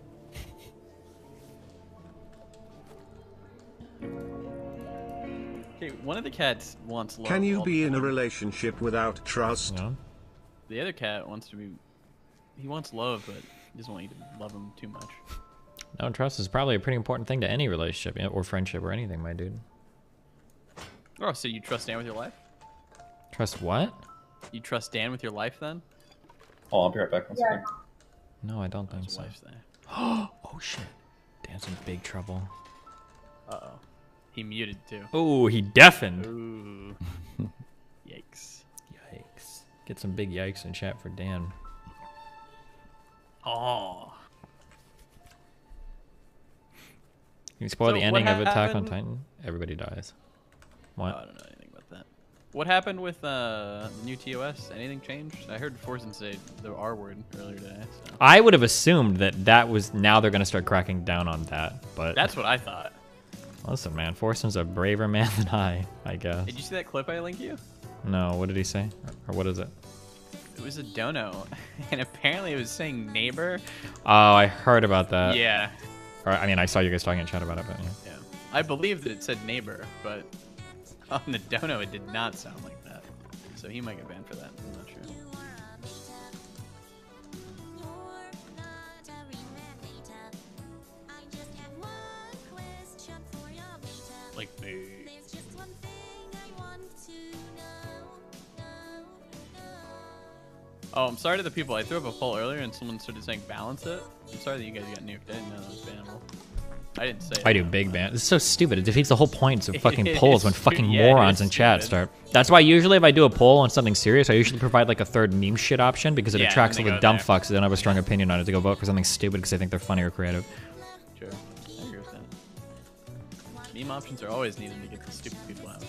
Okay, one of the cats wants love. Can you all be the in a time. relationship without trust? No. The other cat wants to be. He wants love, but he doesn't want you to love him too much. No, trust is probably a pretty important thing to any relationship or friendship or anything, my dude. Oh, so you trust Dan with your life? Trust what? You trust Dan with your life then? Oh, I'll be right back. One second. No, I don't think His so. wife's there. Oh shit. Dan's in big trouble. Uh-oh. He muted too. Oh, he deafened. Ooh. Yikes. Yikes. Get some big yikes in chat for Dan. Oh. Can you spoil So the ending what of Attack on happened- Titan? Everybody dies. What? Oh, I don't know anything about that. What happened with the new TOS? Anything changed? I heard Forsen say the R word earlier today. So. I would have assumed that was now they're gonna start cracking down on that, but That's what I thought. listen, man, Forsen's a braver man than I guess. Did you see that clip I linked you? No, what did he say? Or what is it? It was a dono, and apparently it was saying neighbor. Oh, I heard about that. Yeah. Or, I mean, I saw you guys talking in chat about it, but yeah. Yeah. I believe that it said neighbor, but on the dono it did not sound like that. So he might get banned for that. I'm not sure. Like me. Oh, I'm sorry to the people. I threw up a poll earlier and someone started saying balance it. I'm sorry that you guys got nuked. I didn't know that was bannable. I didn't say it. I do big ban. It's so stupid. It defeats the whole point of fucking It polls is when stu- fucking yeah, it morons is in chat stupid. start. That's why usually if I do a poll on something serious, I usually provide like a third meme shit option because it Yeah, attracts all and they the go dumb there. fucks that don't have a strong opinion on it to go vote for something stupid because they think they're funny or creative. True. I agree with that. Meme options are always needed to get the stupid people out.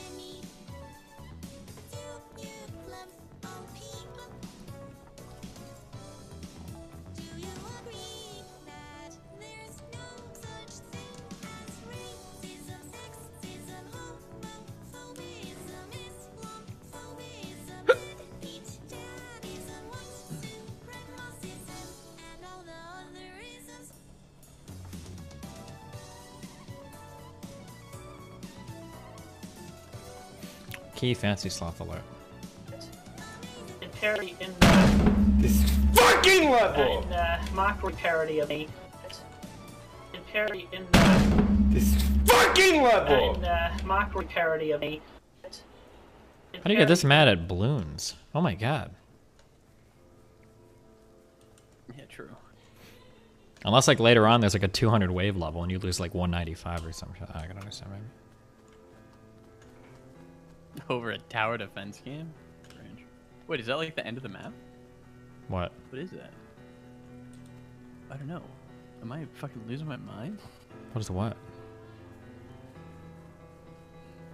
Key fancy sloth alert. In parody in this fucking level! In mockery parody of me. In parody in this fucking level! In mockery parody of me. How do you get this mad at balloons? Oh my god. Yeah, true. Unless like later on there's like a 200 wave level and you lose like 195 or something. I can understand maybe. Over a tower defense game? Strange. Wait, is that like the end of the map? What? What is that? I don't know. Am I fucking losing my mind? What is the what?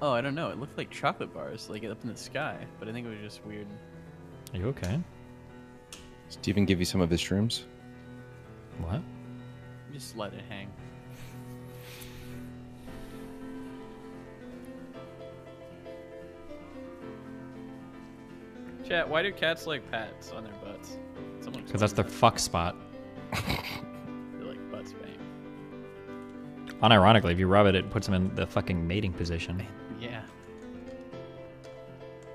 Oh, I don't know. It looked like chocolate bars, like up in the sky, but I think it was just weird. Are you okay? Steven give you some of his shrooms? What? Just let it hang. Chat, why do cats like pats on their butts? Someone Because that's their fuck spot. They like butt spank. Unironically, if you rub it, it puts them in the fucking mating position. Yeah.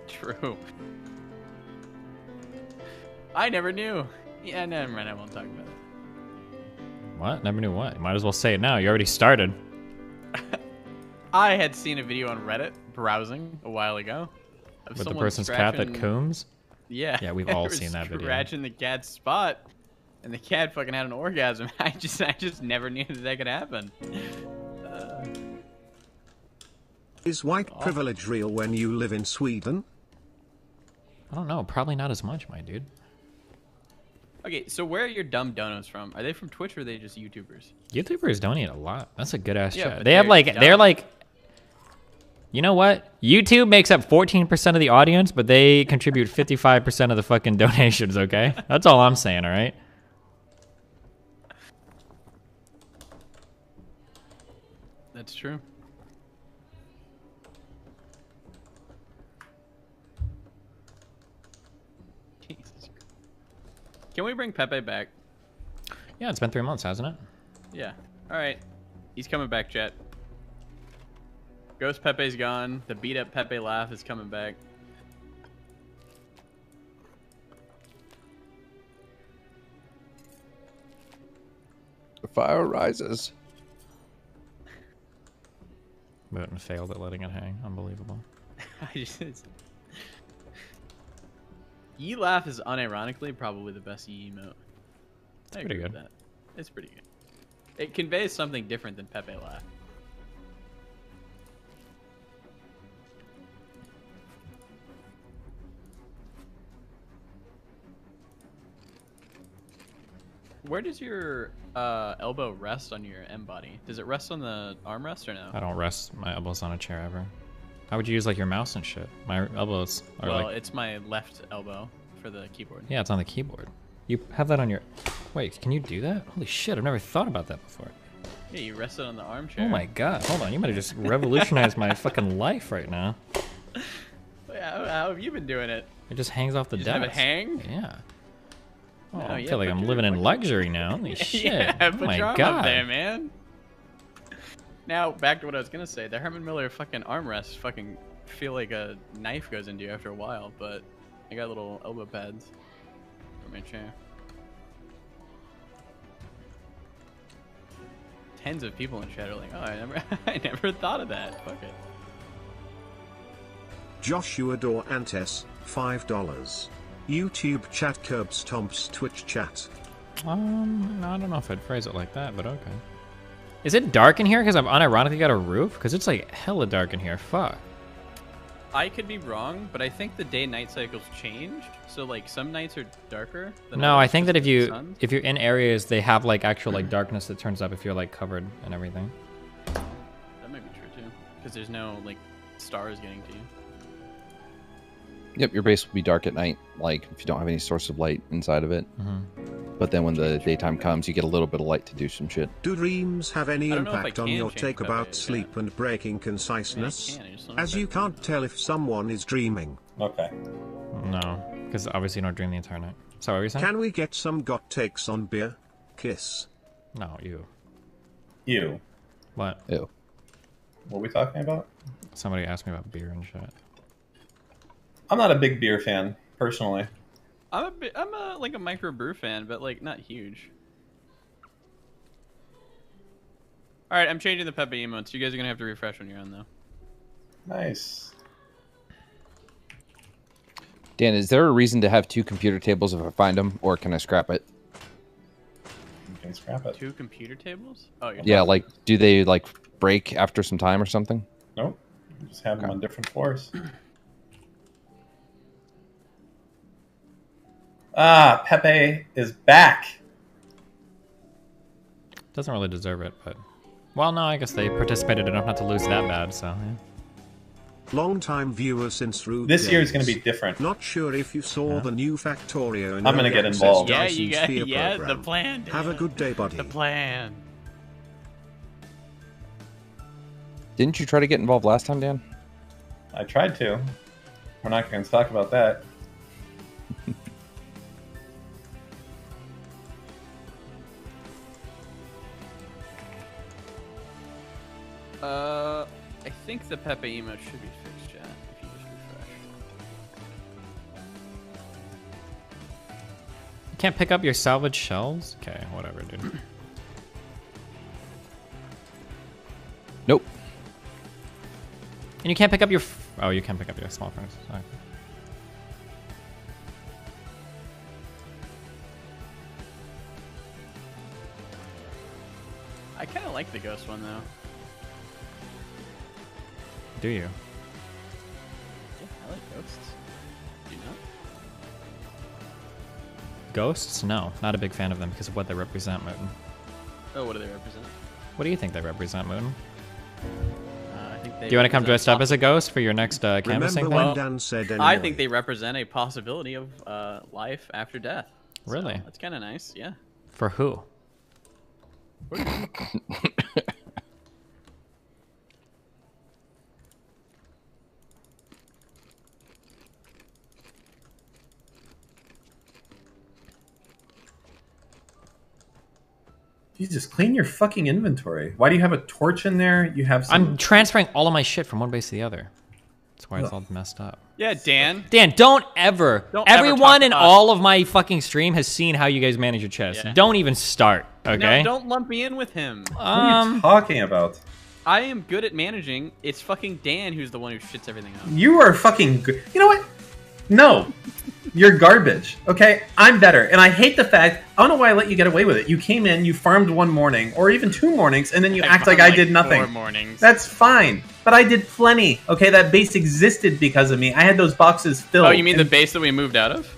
True. I never knew. Yeah, never mind. I won't talk about it. What? Never knew what? You might as well say it now. You already started. I had seen a video on Reddit browsing a while ago. Of With the someone person's cat that scratching- combs? Yeah. Yeah, we've they all were seen that video. Scratching the cat's spot, and the cat fucking had an orgasm. I just never knew that could happen. Is white privilege real when you live in Sweden? I don't know. Probably not as much, my dude. Okay, so where are your dumb donos from? Are they from Twitch or are they just YouTubers? YouTubers donate a lot. That's a good ass Yeah, chat. but They have they're like, they're dumb. like, you know what? YouTube makes up 14% of the audience, but they contribute 55% of the fucking donations, okay? That's all I'm saying, all right? That's true. Jesus. Can we bring Pepe back? Yeah, it's been 3 months, hasn't it? Yeah. All right. He's coming back, chat. Ghost Pepe's gone. The beat up Pepe laugh is coming back. The fire rises. But failed at letting it hang. Unbelievable. I just. Yee laugh is unironically probably the best Yee emote. It's I pretty agree with good. that. It's pretty good. It conveys something different than Pepe laugh. Where does your elbow rest on your M body? Does it rest on the armrest or no? I don't rest my elbows on a chair ever. How would you use like your mouse and shit? My elbows are Well, like... it's my left elbow for the keyboard. Yeah, it's on the keyboard. You have that on your... Wait, can you do that? Holy shit, I've never thought about that before. Yeah, you rest it on the armchair. Oh my god, hold on. You might have just revolutionized my fucking life right now. How have you been doing it? It just hangs off the You desk. just have it hang? Yeah. Oh, No, I yeah, feel like put I'm your living in fucking- luxury now. Holy shit. Yeah, oh put my your arm god. up there, man. Now, back to what I was gonna say. The Herman Miller fucking armrests fucking feel like a knife goes into you after a while, but I got little elbow pads for my chair. Tens of people in chat are like, oh, I never thought of that. Fuck it. Joshua Dor Antes, $5. YouTube chat curbs Tom's Twitch chat. I don't know if I'd phrase it like that, but okay. Is it dark in here? Because I've unironically got a roof? Because it's like hella dark in here. Fuck. I could be wrong, but I think the day-night cycles changed. So like some nights are darker. Than No, I others think just that with the sun. if you're in areas, they have like actual like darkness that turns up if you're like covered and everything. That might be true too, because there's no like stars getting to you. Yep, your base will be dark at night, like if you don't have any source of light inside of it. But then when the daytime comes, you get a little bit of light to do some shit. Do dreams have any I don't know if I impact on can your change take Pepe, about sleep and breaking conciseness? I just don't As you can't tell if someone is dreaming. Okay. No, because obviously you don't dream the entire night. So what were you saying? Can we get some got takes on beer? Kiss. No, you. You. What? Ew. What are we talking about? Somebody asked me about beer and shit. I'm not a big beer fan, personally. I'm a like a microbrew fan, but like not huge. All right, I'm changing the Pepe emotes. You guys are gonna have to refresh when you're on though. Nice. Dan, is there a reason to have 2 computer tables if I find them, or can I scrap it? You can scrap it. 2 computer tables? Oh, you're Yeah, talking- like, do they like break after some time or something? Nope. You just have them on different floors. Ah, Pepe is back. Doesn't really deserve it, but... Well, no, I guess they participated enough not to lose that bad, so... Yeah. Long-time viewer since Rude This year is days. going to be different. Not sure if you saw the new Factorio. I'm gonna get involved. Yeah, you got the plan. Have a Dan. good day, buddy. The plan. Didn't you try to get involved last time, Dan? I tried to. We're not going to talk about that. I think the Pepe emote should be fixed, chat. If you just refresh. You can't pick up your salvage shells? Okay, whatever, dude. Nope. And you can't pick up your... Oh, you can pick up your small furnace. Sorry. I kind of like the ghost one though. Do you? Yeah, I like ghosts. Do you not? Ghosts? No, not a big fan of them because of what they represent, Mooten. Oh, what do they represent? What do you think they represent, Mooten? I think they Do you want to come represent dressed up as a ghost for your next canvassing thing? when Dan said I anyway? think they represent a possibility of life after death. So Really? that's kind of nice, yeah. For who? Jesus, clean your fucking inventory. Why do you have a torch in there? You have some... I'm transferring all of my shit from one base to the other. That's why it's all messed up. Yeah, Dan. Dan, don't ever. Don't ever Everyone talk in to us. all of my fucking stream has seen how you guys manage your chest. Yeah. Don't even start, okay? No, don't lump me in with him. What are you talking about? I am good at managing. It's fucking Dan who's the one who shits everything up. You are fucking good. You know what? No. You're garbage. Okay? I'm better. And I hate the fact, I don't know why I let you get away with it. You came in, you farmed one morning, or even 2 mornings, and then you act like I did nothing. 4 mornings. That's fine. But I did plenty. Okay? That base existed because of me. I had those boxes filled. Oh, you mean and- the base that we moved out of?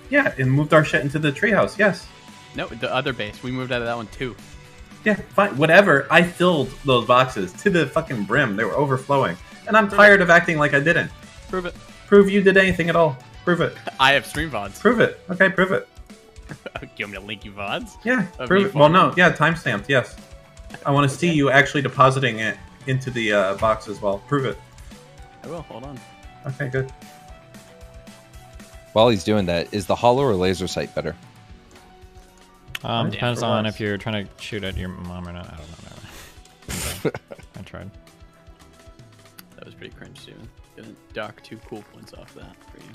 Yeah, and moved our shit into the treehouse. Yes. No, the other base. We moved out of that one too. Yeah, fine. Whatever. I filled those boxes to the fucking brim. They were overflowing. And I'm tired of acting like I didn't. Prove it. Prove you did anything at all. Prove it. I have stream VODs. Prove it. Okay, prove it. You want me to link you VODs? Yeah, Of prove me it. Well, no. farming? Yeah, timestamped. Yes. I want to see you actually depositing it into the box as well. Prove it. I will. Hold on. Okay, good. While he's doing that, is the hollow or laser sight better? Depends for on what? if you're trying to shoot at your mom or not. I don't know. Okay. I tried. That was pretty cringe, Steven. Didn't dock 2 cool points off that for you.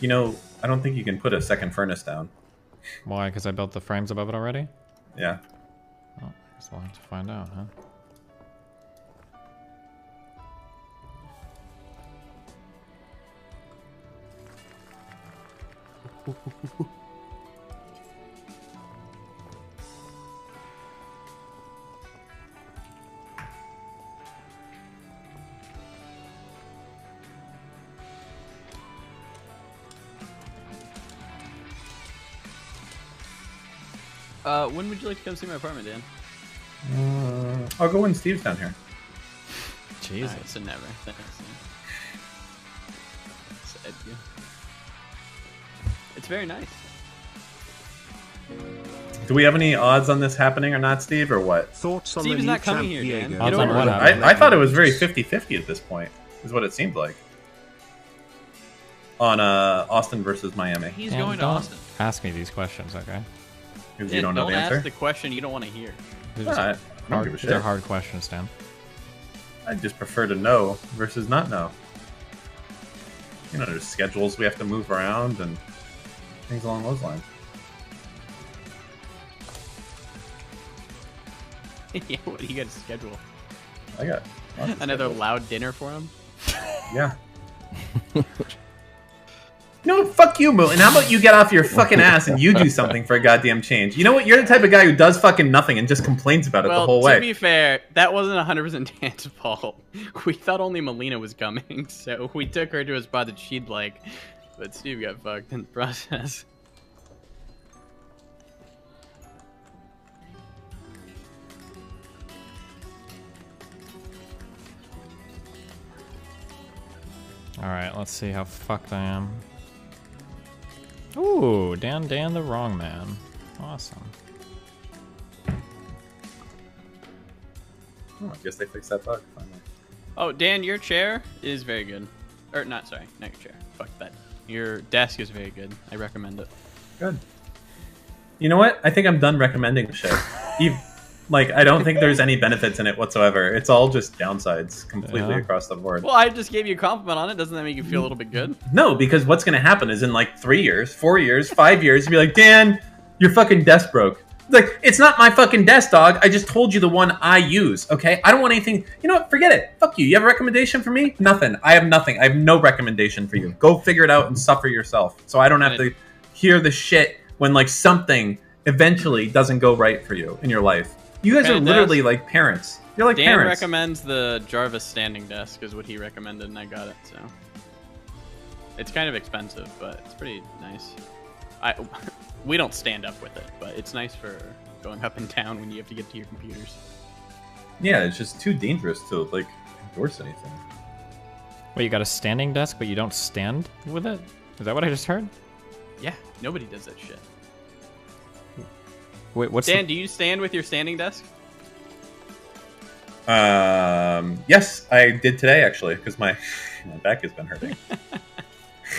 You know, I don't think you can put a second furnace down. Why? Because I built the frames above it already? Yeah. Oh, guess we'll have to find out, huh? When would you like to come see my apartment, Dan? I'll go when Steve's down here. Jesus. Right, so never. It's very nice. Do we have any odds on this happening or not, Steve, or what? Thoughts on Steve's the not new coming here, Dan. Diego? You don't what I thought it was very 50-50 at this point, is what it seemed like. On Austin versus Miami. He's going to Austin. Ask me these questions, okay? Because you don't know the answer? Ask the question you don't want to hear. I don't give a shit. They're hard questions, Dan. I just prefer to know versus not know. You know, there's schedules we have to move around and things along those lines. Yeah, what do you got to schedule? I got another schedules. loud dinner for him. Yeah. No, fuck you, Moon. And how about you get off your fucking ass and you do something for a goddamn change? You know what? You're the type of guy who does fucking nothing and just complains about it the whole way. To be fair, that wasn't 100% Dan's fault. We thought only Melina was coming, so we took her to a spot that she'd like, but Steve got fucked in the process. Alright, let's see how fucked I am. Ooh, Dan the wrong man. Awesome. Oh, I guess they fixed that bug finally. Oh, Dan, your chair is very good. Or, not your chair. Fuck that. Your desk is very good. I recommend it. Good. You know what? I think I'm done recommending shit. Like, I don't think there's any benefits in it whatsoever. It's all just downsides completely across the board. Well, I just gave you a compliment on it. Doesn't that make you feel a little bit good? No, because what's going to happen is in like 3 years, 4 years, 5 years, you'll be like, Dan, your fucking desk broke. Like, it's not my fucking desk, dog. I just told you the one I use, okay? I don't want anything. You know what? Forget it. Fuck you. You have a recommendation for me? Nothing. I have nothing. I have no recommendation for you. Go figure it out and suffer yourself. So I don't have to hear the shit when like something eventually doesn't go right for you in your life. You guys are literally like parents. You're like Dan parents. recommends the Jarvis standing desk is what he recommended, and I got it. So it's kind of expensive, but it's pretty nice. We don't stand up with it, but it's nice for going up and down when you have to get to your computers. Yeah, it's just too dangerous to like endorse anything. Wait, you got a standing desk, but you don't stand with it? Is that what I just heard? Yeah, nobody does that shit. Wait, what's Dan, do you stand with your standing desk? Yes, I did today actually, because my back has been hurting.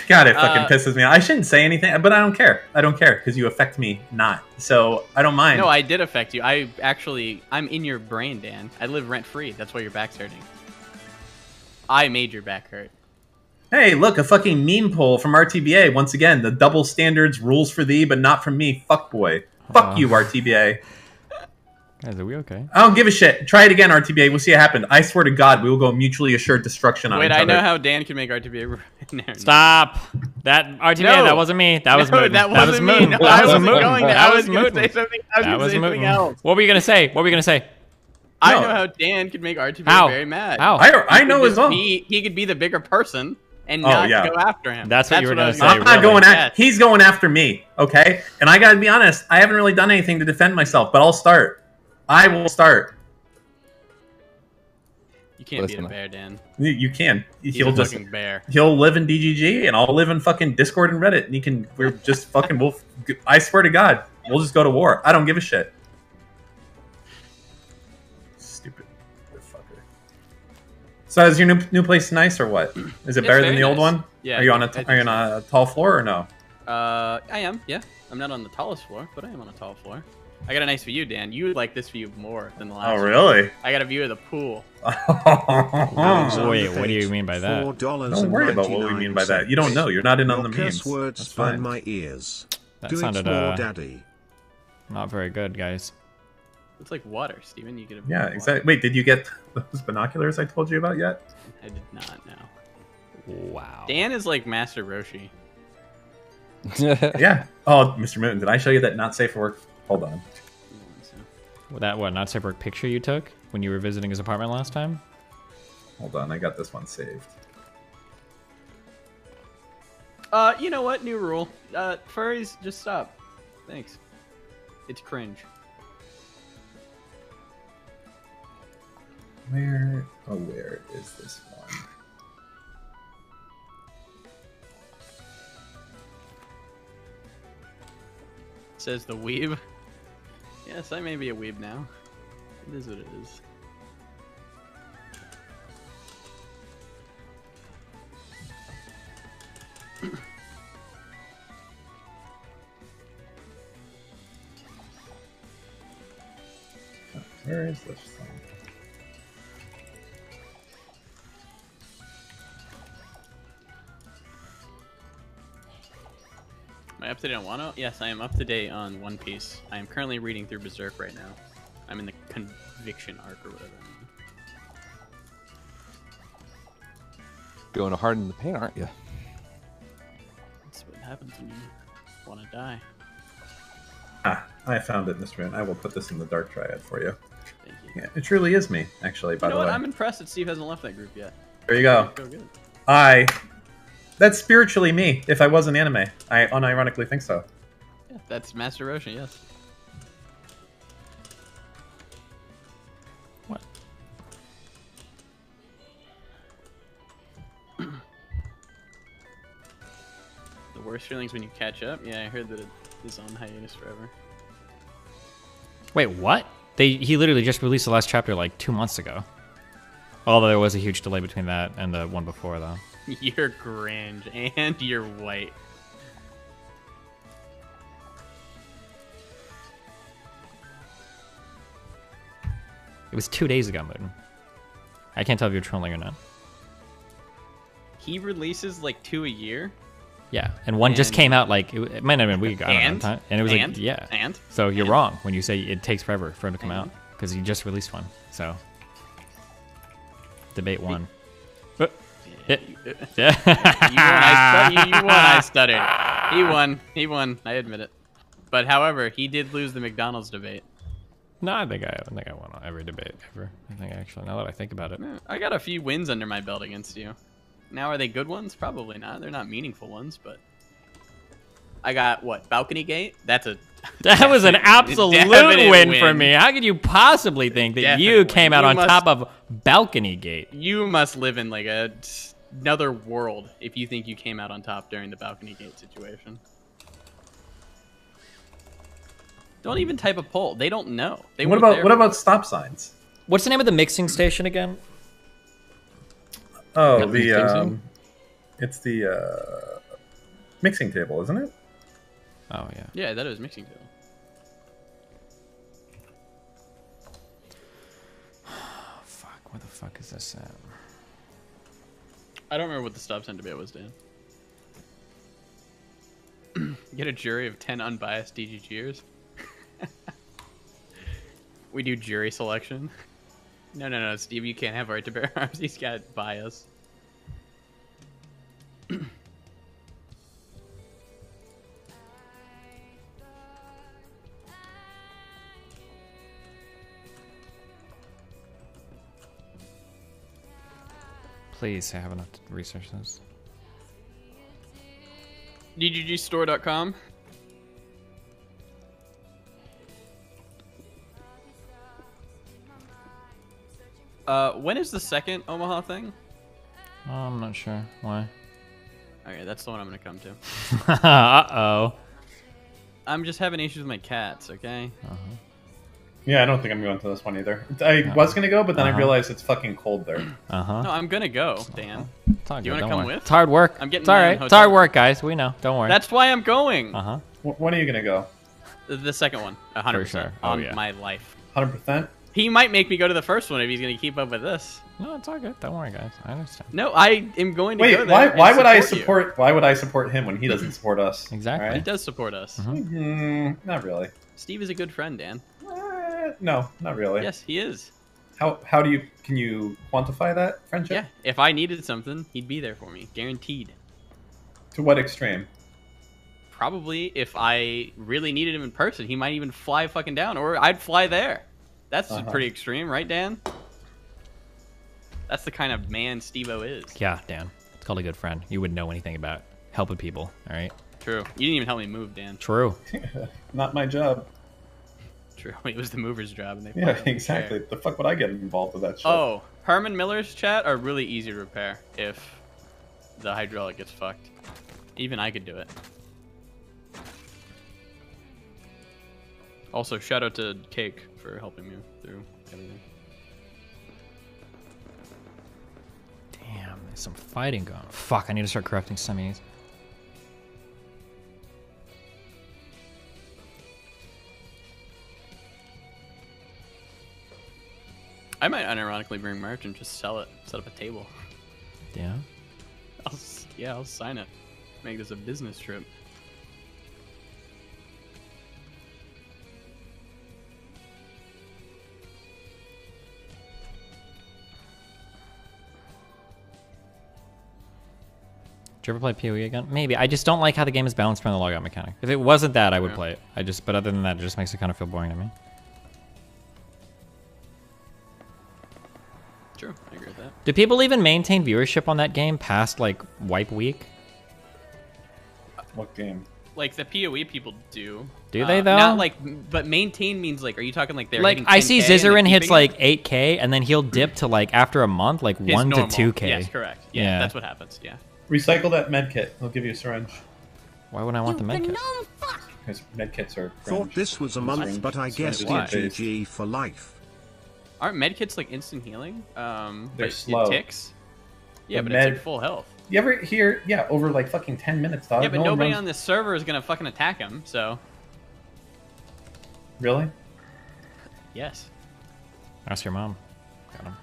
God, it fucking pisses me off. I shouldn't say anything, but I don't care. I don't care because you affect me not. So I don't mind. No, I did affect you. I'm in your brain, Dan. I live rent free. That's why your back's hurting. I made your back hurt. Hey, look, a fucking meme poll from RTBA. Once again, the double standards rules for thee, but not from me. Fuck boy. Fuck you, RTBA. Guys, are we okay? I don't give a shit. Try it again, RTBA. We'll see what happens. I swear to God, we will go mutually assured destruction on each other. Wait, I know how Dan can make RTBA. Stop. That RTBA, that wasn't me. That was Moon. That wasn't me. No, I wasn't going there. I was going to say something. I was going to say something else. What were you going to say? What were you going to say? I know how Dan could make RTBA very mad. How? I know as well. He could be the bigger person and not go after him. That's what you were going to say. I'm not going after. He's going after me, okay? And I got to be honest. I haven't really done anything to defend myself, but I'll start. I will start. You can't beat a bear, Dan. You can. He's a fucking bear. He'll live in DGG, and I'll live in fucking Discord and Reddit, and he can. We're just fucking. I swear to God, we'll just go to war. I don't give a shit. Stupid fucker. So is your new place nice or what? Is it better than the old one? Yeah. Are you on a tall floor or no? I am. Yeah. I'm not on the tallest floor, but I am on a tall floor. I got a nice view, Dan. You would like this view more than the last one. Oh, really? I got a view of the pool. Wait, what do you mean by that? Don't worry about what we mean by that. You don't know. You're not in on the memes. Words That's fine. my ears. That Do sounded it more, Daddy. not very good, guys. It's like water, Steven. You get Yeah, exactly. Wait, did you get those binoculars I told you about yet? I did not know. Wow. Dan is like Master Roshi. Yeah. Oh, Mr. Moon, did I show you that not safe for work? Hold on. That not safe work picture you took when you were visiting his apartment last time? Hold on, I got this one saved. You know what? New rule. Furries, just stop. Thanks. It's cringe. Where is this one? Says the weeb. Yes, I may be a weeb now. It is what it is. Where is this thing? Am I up to date on Wano? Yes, I am up to date on One Piece. I am currently reading through Berserk right now. I'm in the conviction arc or whatever. Going hard in the paint, aren't you? That's what happens when you want to die. Ah, I found it in this room. I will put this in the Dark Triad for you. Thank you. Yeah, it truly is me, actually, by You know the what? way. I'm impressed that Steve hasn't left that group yet. There you go. Go good. That's spiritually me, if I was an anime. I unironically think so. Yeah, that's Master Roshi, yes. What? The worst feelings when you catch up? Yeah, I heard that it is on hiatus forever. Wait, what? He literally just released the last chapter like 2 months ago. Although there was a huge delay between that and the one before, though. You're cringe, and you're white. It was 2 days ago, Moon. I can't tell if you're trolling or not. He releases like 2 a year? Yeah, and one just came out like, it might not have been a week, I don't know. Time. And it was like, yeah. And? So you're wrong when you say it takes forever for him to come out, because he just released one, so. Debate one. You won, I stuttered. He won, I admit it. But however, he did lose the McDonald's debate. No, I think I won every debate ever. I think actually, now that I think about it. I got a few wins under my belt against you. Now, are they good ones? Probably not. They're not meaningful ones, but I got what? Balcony Gate? That was an absolute win for me. How could you possibly think that you came out on top of Balcony Gate? You must live in like another world if you think you came out on top during the Balcony Gate situation. Don't even type a poll. They don't know. What about stop signs? What's the name of the mixing station again? Oh, it's the mixing table, isn't it? Oh yeah. Yeah, that is mixing table. Fuck, where the fuck is this at? I don't remember what the stop sign debate was, Dan. Get a jury of 10 unbiased DGGers. We do jury selection. No, Steve, you can't have right to bear arms. He's got bias. Please, I have enough to research this. DGGstore.com. When is the second Omaha thing? Oh, I'm not sure. Why? Okay, that's the one I'm gonna come to. Uh-oh. I'm just having issues with my cats, okay? Yeah, I don't think I'm going to this one either. I was going to go, but then I realized it's fucking cold there. No, I'm gonna go, Dan. Do you want to come with? It's hard work. I'm getting it's all right. It's hard work, guys. We know. Don't worry. That's why I'm going. When are you going to go? The second one, 100%. For sure. On yeah. my life. 100%? He might make me go to the first one if he's going to keep up with this. No, it's all good. Don't worry, guys. I understand. No, I am going to go there. Why would I support? Why would I support him when he doesn't support us? Exactly. Right? He does support us. Not really. Steve is a good friend, Dan. No, not really. Yes, he is. How do you can you quantify that friendship? Yeah, if I needed something, he'd be there for me, guaranteed. To what extreme? Probably if I really needed him in person, he might even fly fucking down, or I'd fly there. That's pretty extreme, right, Dan? That's the kind of man Steve-O is. Yeah, Dan. It's called a good friend. You wouldn't know anything about helping people, all right? True. You didn't even help me move, Dan. True. Not my job. True. It was the movers' job, and they. Yeah, fucking exactly. care. The fuck would I get involved with that shit? Oh, Herman Miller's chat are really easy to repair if the hydraulic gets fucked. Even I could do it. Also, shout out to Cake for helping me through everything. Damn, there's some fighting going on. Fuck, I need to start correcting semis. I might unironically bring merch and just sell it. Set up a table. Yeah? I'll sign it. Make this a business trip. Did you ever play PoE again? Maybe. I just don't like how the game is balanced around the logout mechanic. If it wasn't that, I would play it. But other than that, it just makes it kind of feel boring to me. True, I agree with that. Do people even maintain viewership on that game past like wipe week? What game? Like the PoE people do. Do they though? Not like, but maintain means like, are you talking like they're like hitting I see 10K and they're Zizarin hits keeping like 8K and then he'll dip to like after a month like His 1 normal. to 2K. Yes, correct. Yeah, that's what happens. Yeah. Recycle that med kit. They'll give you a syringe. Why would I want the med kit? Because med kits are Thought this was a month, but I guess Why? GG for life. Aren't medkits like instant healing? They're But slow. It ticks. Yeah, The but it's med- like full health. You ever hear? Yeah, over like fucking 10 minutes, dog. Yeah, but No one nobody runs- on this server is gonna fucking attack him. So Really? yes. Ask your mom. Got him.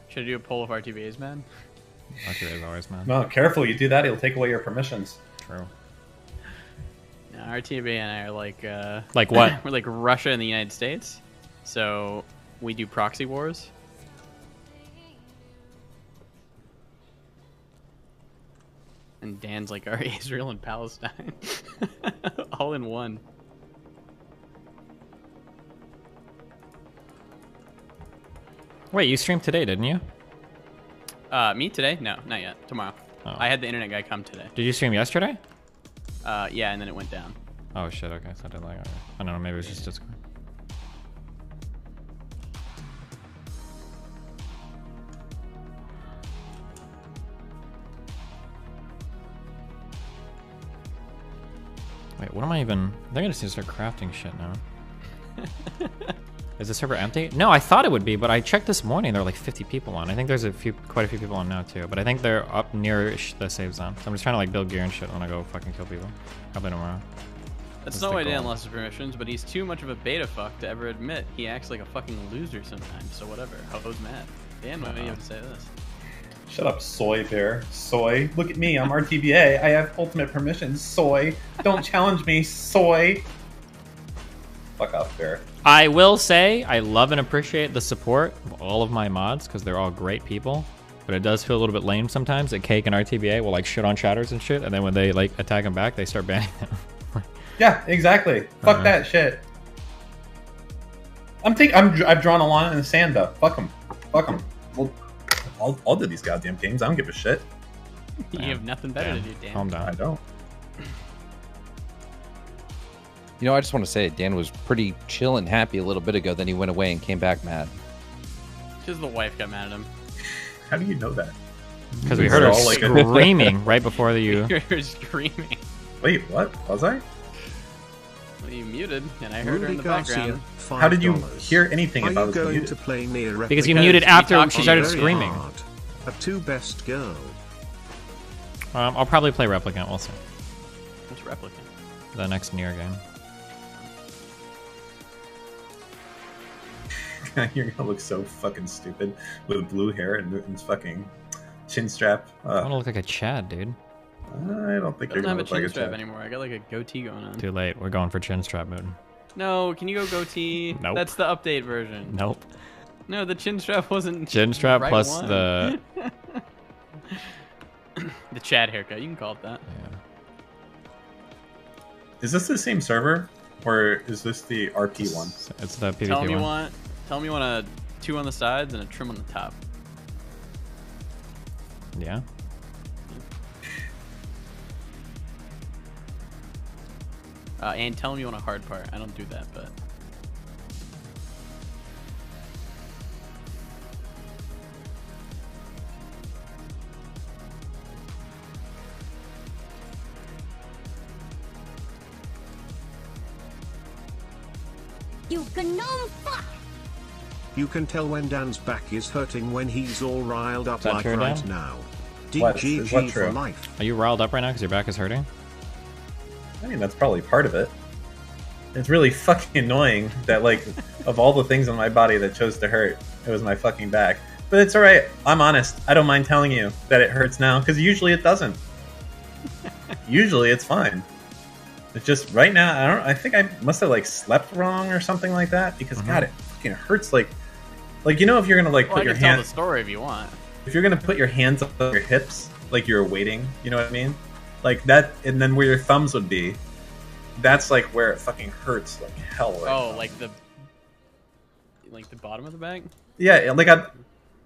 Should I do a poll of RTVAs, man? RTVA is always man. No, careful. You do that, he'll take away your permissions. True. No, RTVA and I are like. Like what? We're like Russia and the United States, so we do proxy wars. And Dan's like our Israel and Palestine, all in one. Wait, you streamed today, didn't you? Me today? No, not yet. Tomorrow. Oh. I had the internet guy come today. Did you stream yesterday? Yeah, and then it went down. Oh shit, okay. So I did like, okay. I don't know, maybe it was just Discord. Wait, what am I even? I think I just need to start crafting shit now. Is the server empty? No, I thought it would be, but I checked this morning. There were like 50 people on. I think there's quite a few people on now too. But I think they're up near the save zone. So I'm just trying to like build gear and shit when I go fucking kill people. Probably tomorrow. That's That's no the way Dan goal. lost his permissions, but he's too much of a beta fuck to ever admit he acts like a fucking loser sometimes. So whatever. Ho's mad. Dan, what do you have to say to this? Shut up, soy bear. Soy. Look at me. I'm RTBA. I have ultimate permissions. Soy. Don't challenge me. Soy. Fuck off, bear. I will say I love and appreciate the support of all of my mods because they're all great people. But it does feel a little bit lame sometimes that Cake and RTBA will like shit on chatters and shit, and then when they like attack them back, they start banning them. Yeah, exactly. Fuck that shit. I've drawn a line in the sand though. Fuck them. Fuck them. I'll do these goddamn games. I don't give a shit. You have nothing better to do, Dan. Calm down. I don't. You know, I just want to say Dan was pretty chill and happy a little bit ago. Then he went away and came back mad. Just the wife got mad at him. How do you know that? Because we heard her all like a- screaming right before you. You heard her screaming. Wait, what? Was I? Well, you muted, and I heard her in the Rudy Garcia, background. How did you $5. hear anything Are about you us going muted? to play me a Because you replica? muted after talked she started Very screaming. hard. A two best girl. I'll probably play Replicant. We'll see. What's Replicant? The next Nier game. You're gonna look so fucking stupid with blue hair and Newton's fucking chin strap. I want to look like a Chad, dude. I don't think I you're don't have gonna a look like chin a strap Chad. anymore. I got like a goatee going on. Too late. We're going for chin strap mode. No, can you go goatee? Nope. That's the update version. Nope. No, the chin strap wasn't. Chin strap right plus one. the. The Chad haircut. You can call it that. Is this the same server, or is this the RP one? It's the PvP Tell him you one. want. Tell him you want a 2 on the sides and a trim on the top. Yeah. And tell him you want a hard part. I don't do that, but. You gnome fuck! You can tell when Dan's back is hurting when he's all riled up Is that like true, right Dan? now. What? Is what DGG true? for life. Are you riled up right now because your back is hurting? I mean, that's probably part of it. It's really fucking annoying that, like, of all the things on my body that chose to hurt, it was my fucking back. But it's alright. I'm honest. I don't mind telling you that it hurts now, because usually it doesn't. Usually it's fine. It's just, right now, I think I must have, like, slept wrong or something like that, because, God, it fucking hurts, like, you know, if you're gonna, like, Well, put I your can tell hand... the story if you want. If you're gonna put your hands on your hips, like you're waiting, you know what I mean? Like that, and then where your thumbs would be, that's like where it fucking hurts like hell. Right Oh, now. like the bottom of the bag? Yeah, like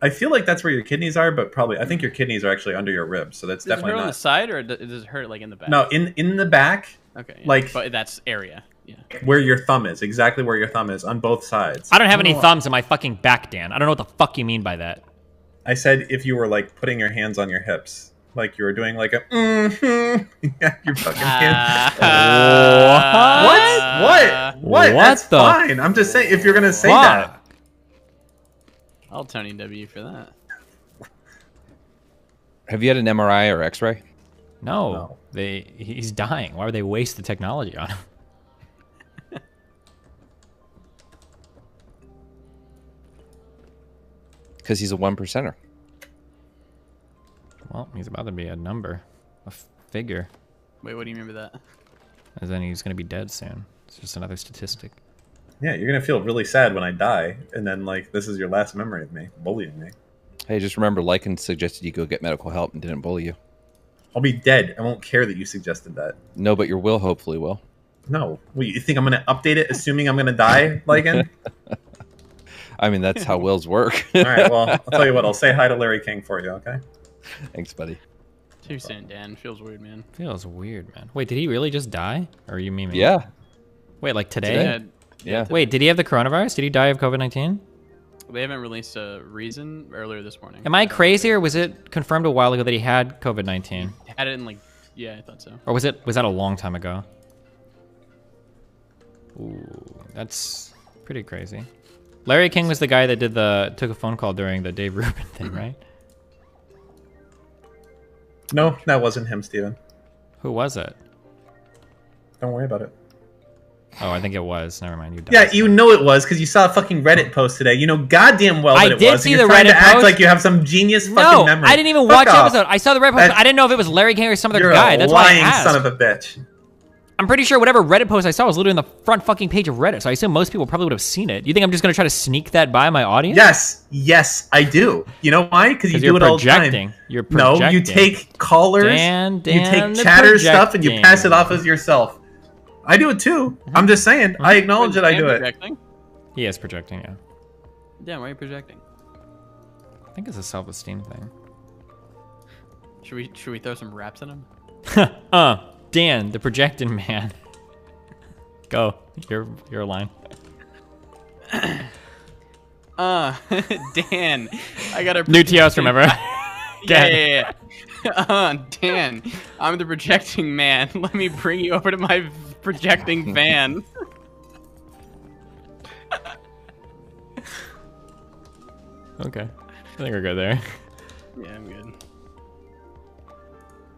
I feel like that's where your kidneys are, but probably I think your kidneys are actually under your ribs, so that's Does it definitely hurt on not. the side, or does it hurt like in the back? No, in the back. Okay. Yeah. Like but that's area. Yeah. where your thumb is, exactly where your thumb is on both sides. I don't have any thumbs in my fucking back, Dan. I don't know what the fuck you mean by that. I said if you were like putting your hands on your hips, like you were doing like a yeah, your fucking hand. What? That's the fine. I'm just saying if you're gonna say that. I'll Tony W for that. Have you had an MRI or X-ray? No, he's dying. Why would they waste the technology on him? Because he's a 1%er. Well, he's about to be a number, a figure. Wait, what do you mean by that? And then he's going to be dead soon. It's just another statistic. Yeah, you're gonna feel really sad when I die, and then like this is your last memory of me bullying me. Hey, just remember, Lycan suggested you go get medical help and didn't bully you. I'll be dead. I won't care that you suggested that. No, but your will hopefully will. No. Wait, you think I'm gonna update it assuming I'm gonna die, Lycan? I mean, that's how wills work. All right. Well, I'll tell you what. I'll say hi to Larry King for you. Okay. Thanks, buddy. Too soon, Dan. Feels weird, man. Feels weird, man. Wait, did he really just die? Or are you memeing? Yeah. Wait, like today? Yeah. Wait, did he have the coronavirus? Did he die of COVID-19? They haven't released a reason earlier this morning. Am I crazy, or was it confirmed a while ago that he had COVID-19? Had it in like, yeah, I thought so. Or was that a long time ago? Ooh, that's pretty crazy. Larry King was the guy that took a phone call during the Dave Rubin thing, right? No, that wasn't him, Steven. Who was it? Don't worry about it. Oh, I think it was. Never mind. You died. Yeah, you know it was because you saw a fucking Reddit post today. You know goddamn well that I it did was. see and you're the trying Reddit to act post. like you have some genius fucking No, memory. I didn't even Fuck watch the off. episode. I saw the Reddit post. I didn't know if it was Larry King or some other You're guy. a That's why I lying asked. son of a bitch. I'm pretty sure whatever Reddit post I saw was literally on the front fucking page of Reddit, so I assume most people probably would have seen it. You think I'm just going to try to sneak that by my audience? Yes, I do. You know why? Because you do you're it all the projecting. time. You're No, you projecting. take callers, Dan, you the take chatter stuff, and you projecting. pass it off as yourself. I do it too. I'm just saying. I acknowledge that I do it. Projecting? He is projecting, yeah. Dan, why are you projecting? I think it's a self-esteem thing. Should we throw some raps at him? Dan, the projecting man. Go. Your line. Dan, I got a New TOS, remember? yeah. Dan, I'm the projecting man. Let me bring you over to my projecting van. Okay. I think we're good there. Yeah, I'm good.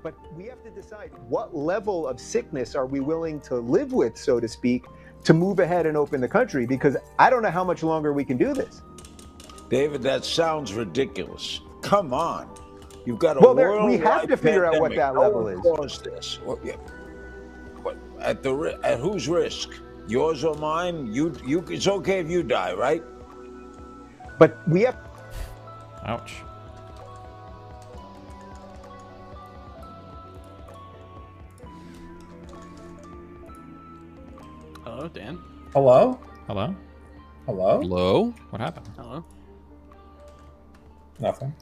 But we have to decide what level of sickness are we willing to live with, so to speak, to move ahead and open the country, because I don't know how much longer we can do this. David, that sounds ridiculous. Come on. You've got a Well, we worldwide have to figure out what pandemic. that No level one is. caused this. At whose risk? Yours or mine? It's okay if you die, right? But we have. Ouch. Hello, Dan. Hello? Hello? Hello? Hello? What happened? Hello. Nothing.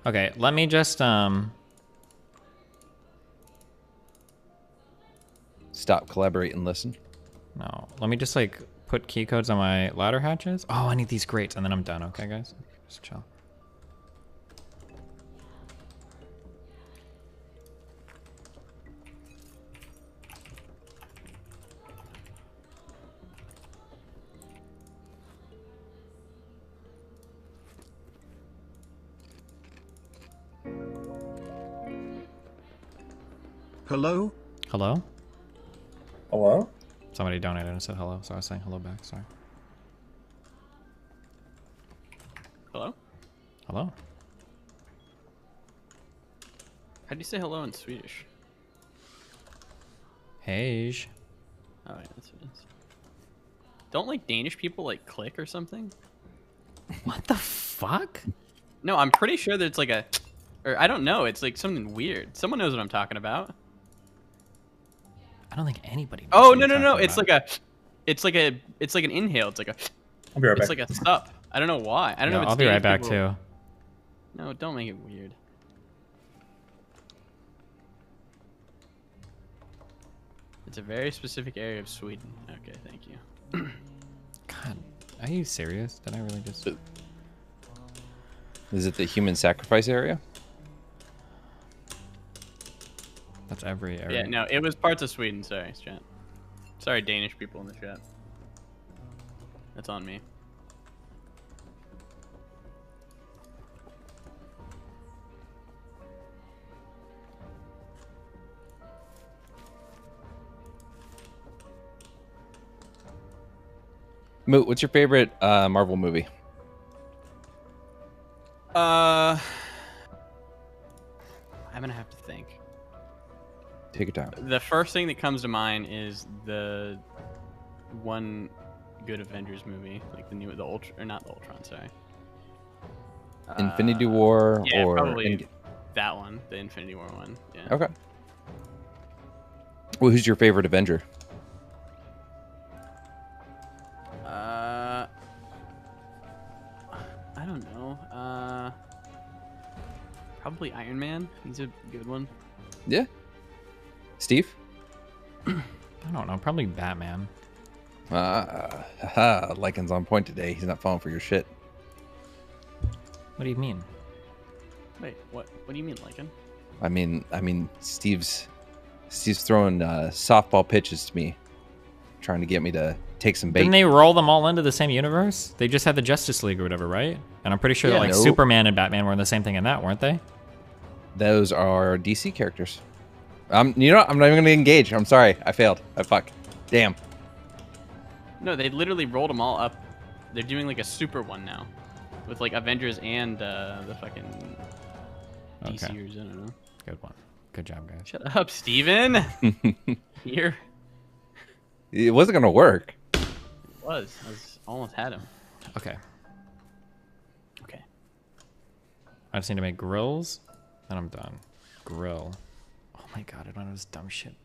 Okay, let me just stop, collaborate, and listen. No. Let me just like put key codes on my ladder hatches. Oh, I need these grates, and then I'm done. Okay, guys, just chill. Hello? Hello? Hello? Somebody donated and said hello, so I was saying hello back. Sorry. Hello? Hello? How do you say hello in Swedish? Hej. Oh, yeah, that's what it is. Don't like Danish people like click or something? What the fuck? No, I'm pretty sure that it's like a, or I don't know. It's like something weird. Someone knows what I'm talking about. I don't think anybody knows Oh what no you're no no! talking It's about. like a, it's like an inhale. It's like a, I'll be right it's back. like a sup. I don't know why. I don't know. Yeah, If it's I'll be right Danish back people- too. No, don't make it weird. It's a very specific area of Sweden. Okay, thank you. God, are you serious? Did I really just? Is it the human sacrifice area? That's every area. Yeah, no, it was parts of Sweden. Sorry, chat. Sorry, Danish people in the chat. That's on me. Moot, what's your favorite Marvel movie? I'm gonna have to think. Take your time. The first thing that comes to mind is the one good Avengers movie, like the Ultra, or not the Ultron, sorry. Infinity War Yeah, or probably that one, the Infinity War one. Yeah. Okay. Well, who's your favorite Avenger? I don't know. Probably Iron Man. He's a good one. Yeah. Steve? I don't know. Probably Batman. Lycan's on point today. He's not falling for your shit. What do you mean? Wait, what? What do you mean, Lycan? I mean, Steve's throwing softball pitches to me, trying to get me to take some bait. Didn't they roll them all into the same universe? They just had the Justice League or whatever, right? And I'm pretty sure that like Nope. Superman and Batman were in the same thing in that, weren't they? Those are DC characters. You know what? I'm not even going to engage. I'm sorry. I failed. I fuck. Damn. No, they literally rolled them all up. They're doing like a super one now, with like Avengers and the fucking DCers. I don't know. Good one. Good job, guys. Shut up, Steven. Here. It wasn't going to work. It was. Almost had him. Okay. Okay. I just need to make grills, and I'm done. Grill. Oh my god, I don't know this dumb shit.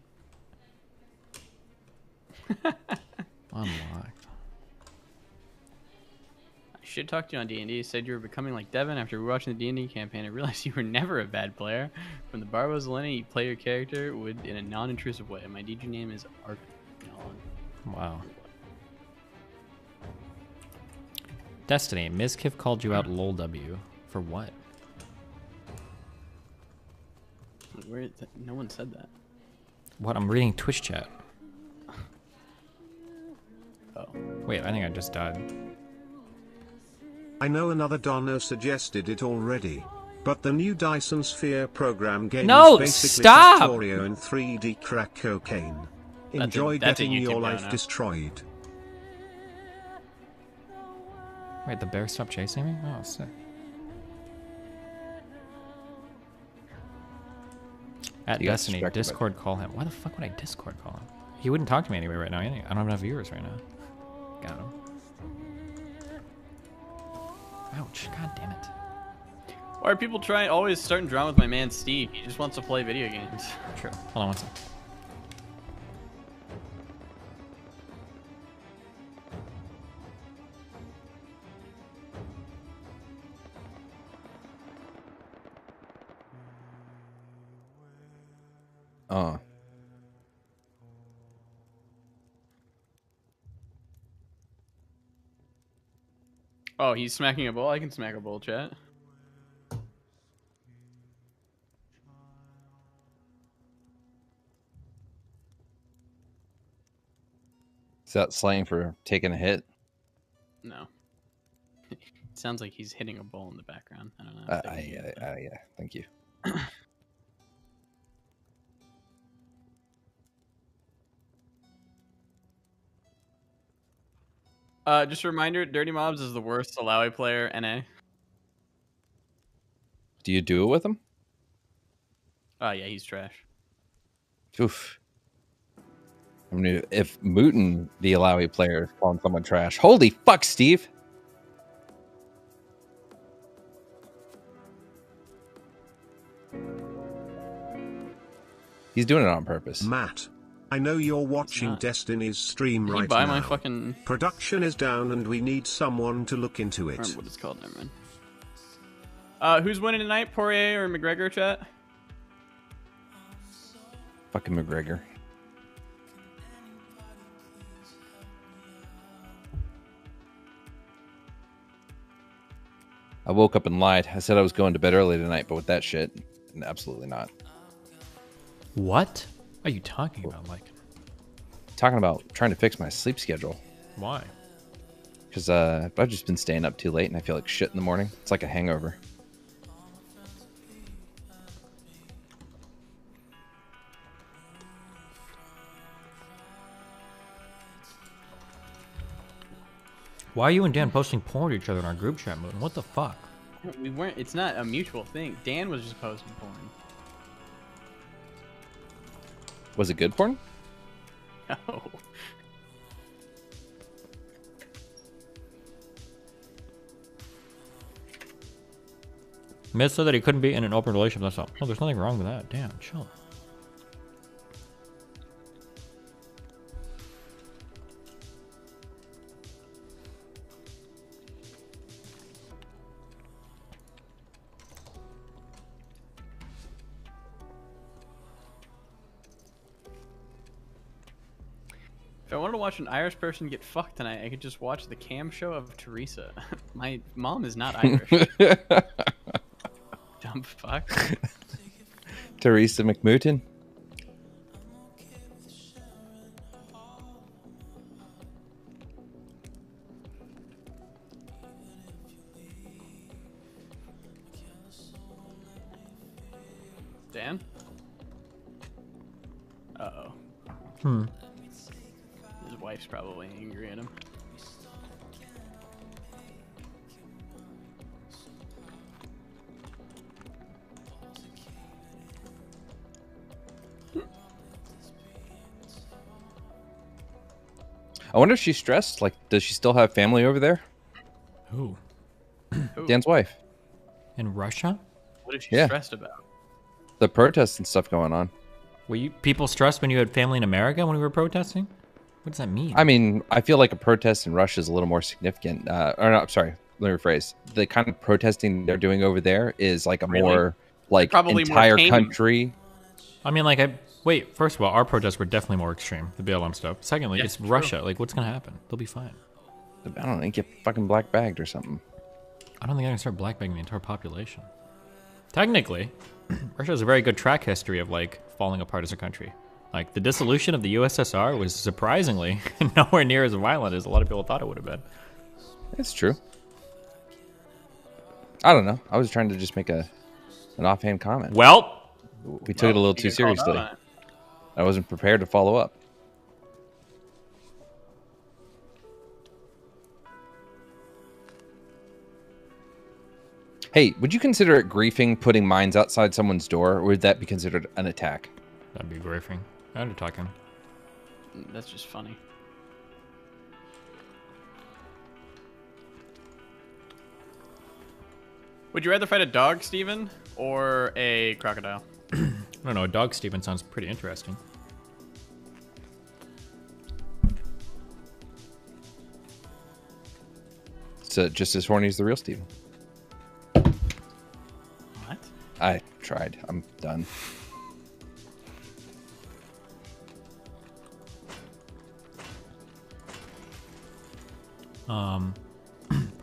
Unlocked. I should talk to you on D&D. Said you were becoming like Devin after rewatching the D&D campaign. I realized you were never a bad player. From the Barbos Eleni, you play your character in a non-intrusive way. My DJ name is Ark. Wow. Destiny, Ms. Kiff called you out lol W. For what? Where? No one said that. What? I'm reading Twitch chat. Oh. Wait, I think I just died. I know another Donner suggested it already, but the new Dyson Sphere program game No, is basically stop! Factorio in 3D crack cocaine. Enjoy that's a getting your YouTube life downer. destroyed. Wait, the bear stopped chasing me? Oh, sick. At You got Destiny, distracted by- Discord call him. Why the fuck would I Discord call him? He wouldn't talk to me anyway right now. I don't have enough viewers right now. Got him. Ouch. God damn it. Why are people always starting drama with my man Steve? He just wants to play video games. True. Hold on one sec. Oh, he's smacking a bowl? I can smack a bowl, chat. Is that slang for taking a hit? No. It sounds like he's hitting a bowl in the background. I don't know. Yeah, thank you. Just a reminder, Dirty Mobs is the worst Alawi player, NA. Do you do it with him? Oh, yeah, he's trash. Oof. I mean, if Mooten, the Alawi player, is calling someone trash, holy fuck, Steve! He's doing it on purpose. Matt, I know you're watching Destiny's stream Did he right buy now. my fucking... Production is down and we need someone to look into I it. don't remember what it's called, never mind. Who's winning tonight, Poirier or McGregor, chat? Fucking McGregor. I woke up and lied. I said I was going to bed early tonight, but with that shit, absolutely not. What are you talking about, Mike? Talking about trying to fix my sleep schedule. Why? Because I've just been staying up too late and I feel like shit in the morning. It's like a hangover. Why are you and Dan posting porn to each other in our group chat mode? What the fuck? We weren't. It's not a mutual thing. Dan was just posting porn. Was it good porn? No. Miz said that he couldn't be in an open relationship. That's all. Oh, there's nothing wrong with that. Damn, chill. If I wanted to watch an Irish person get fucked tonight, I could just watch the cam show of Teresa. My mom is not Irish. Dumb fuck. Teresa McMooten. Dan? Uh-oh. His wife's probably angry at him. I wonder if she's stressed. Like, does she still have family over there? Who? Dan's wife. In Russia? What is she Yeah. stressed about? The protests and stuff going on. Were you people stressed when you had family in America when we were protesting? What does that mean? I mean, I feel like a protest in Russia is a little more significant. Or no, I'm sorry, let me rephrase. The kind of protesting they're doing over there is like a more like Probably more entire tame. country. I mean, like, wait. First of all, our protests were definitely more extreme. The BLM stuff. Secondly, Yeah, it's true. Russia. Like, what's gonna happen? They'll be fine. I don't know, get fucking black bagged or something. I don't think I can start blackbagging the entire population. Technically, Russia has a very good track history of like falling apart as a country. Like the dissolution of the USSR was surprisingly nowhere near as violent as a lot of people thought it would have been. It's true. I don't know. I was trying to just make an offhand comment. Well, we took it a little you too get called out seriously. on it. I wasn't prepared to follow up. Hey, would you consider it griefing putting mines outside someone's door, or would that be considered an attack? That'd be griefing. I'd be talking. That's just funny. Would you rather fight a dog, Steven, or a crocodile? I don't know. A dog, Steven, sounds pretty interesting. So just as horny as the real Steven. What? I tried. I'm done.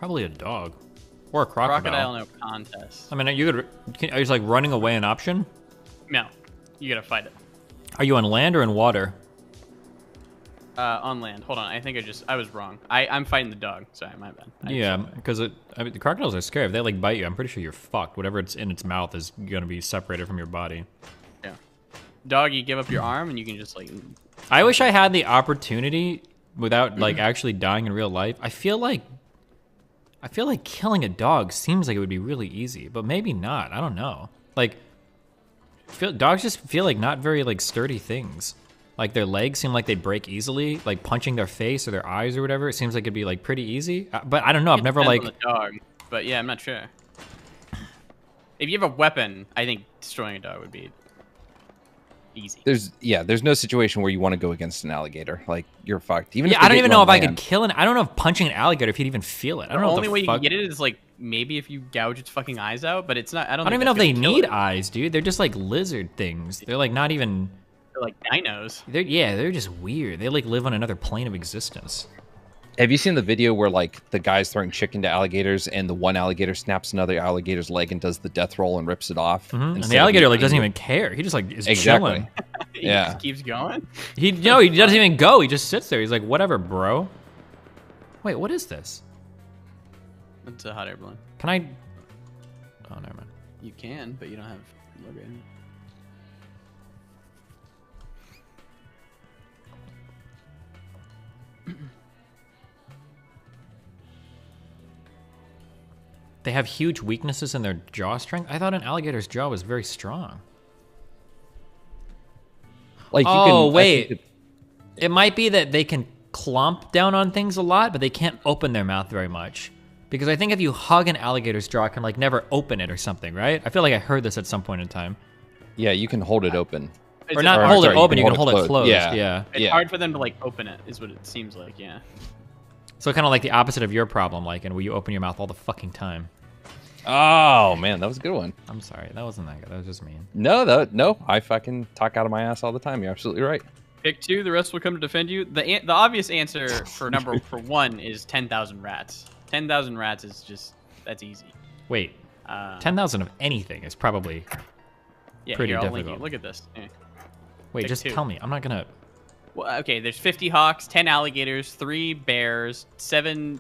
Probably a dog. Or a crocodile. Crocodile, no contest. I mean, are you just like running away an option? No, you gotta fight it. Are you on land or in water? On land. Hold on, I think I was wrong. I'm fighting the dog. Sorry, my bad. Yeah, because the crocodiles are scary. If they like bite you, I'm pretty sure you're fucked. Whatever it's in its mouth is gonna be separated from your body. Yeah. Dog, you give up your arm and you can just like. I wish I had the opportunity without like actually dying in real life. I feel like killing a dog seems like it would be really easy, but maybe not. I don't know. Like, dogs just feel like not very like sturdy things. Like their legs seem like they'd break easily. Like punching their face or their eyes or whatever, it seems like it'd be like pretty easy. But I don't know. I've never like. On the dog, but yeah, I'm not sure. If you have a weapon, I think destroying a dog would be easy. There's no situation where you want to go against an alligator. Like you're fucked. Even if I don't they even get you know on if I could land. kill an. I don't know if punching an alligator if he'd even feel it. I don't know. The what only way you fuck. can get it is like maybe if you gouge its fucking eyes out, but it's not. I don't even think know if that's they gonna kill need it. eyes, dude. They're just like lizard things. They're like not even. They're like dinos. They're just weird. They like live on another plane of existence. Have you seen the video where like the guy's throwing chicken to alligators and the one alligator snaps another alligator's leg and does the death roll and rips it off? And the alligator like doesn't even care. He just like is chilling. He just keeps going. He doesn't even go. He just sits there. He's like, whatever, bro. Wait, what is this? It's a hot air balloon. Can I? Oh, never mind. You can, but you don't have logo. They have huge weaknesses in their jaw strength. I thought an alligator's jaw was very strong. Like you oh can, wait, it might be that they can clomp down on things a lot, but they can't open their mouth very much. Because I think if you hug an alligator's jaw, it can like never open it or something, right? I feel like I heard this at some point in time. Yeah, you can hold it open. Or not hold it open, you can hold it closed. Yeah. It's hard for them to like open it, is what it seems like. Yeah. So kind of like the opposite of your problem, like, and where you open your mouth all the fucking time. Oh man, that was a good one. I'm sorry, that wasn't that good. That was just mean. No, I fucking talk out of my ass all the time. You're absolutely right. Pick 2, the rest will come to defend you. The obvious answer for for 1 is 10,000 rats. 10,000 rats is just that's easy. Wait, 10,000 of anything is probably pretty I'll difficult. link you. Look at this. Wait, Pick just 2. tell me. I'm not gonna. Well, okay, there's 50 hawks, 10 alligators, 3 bears, 7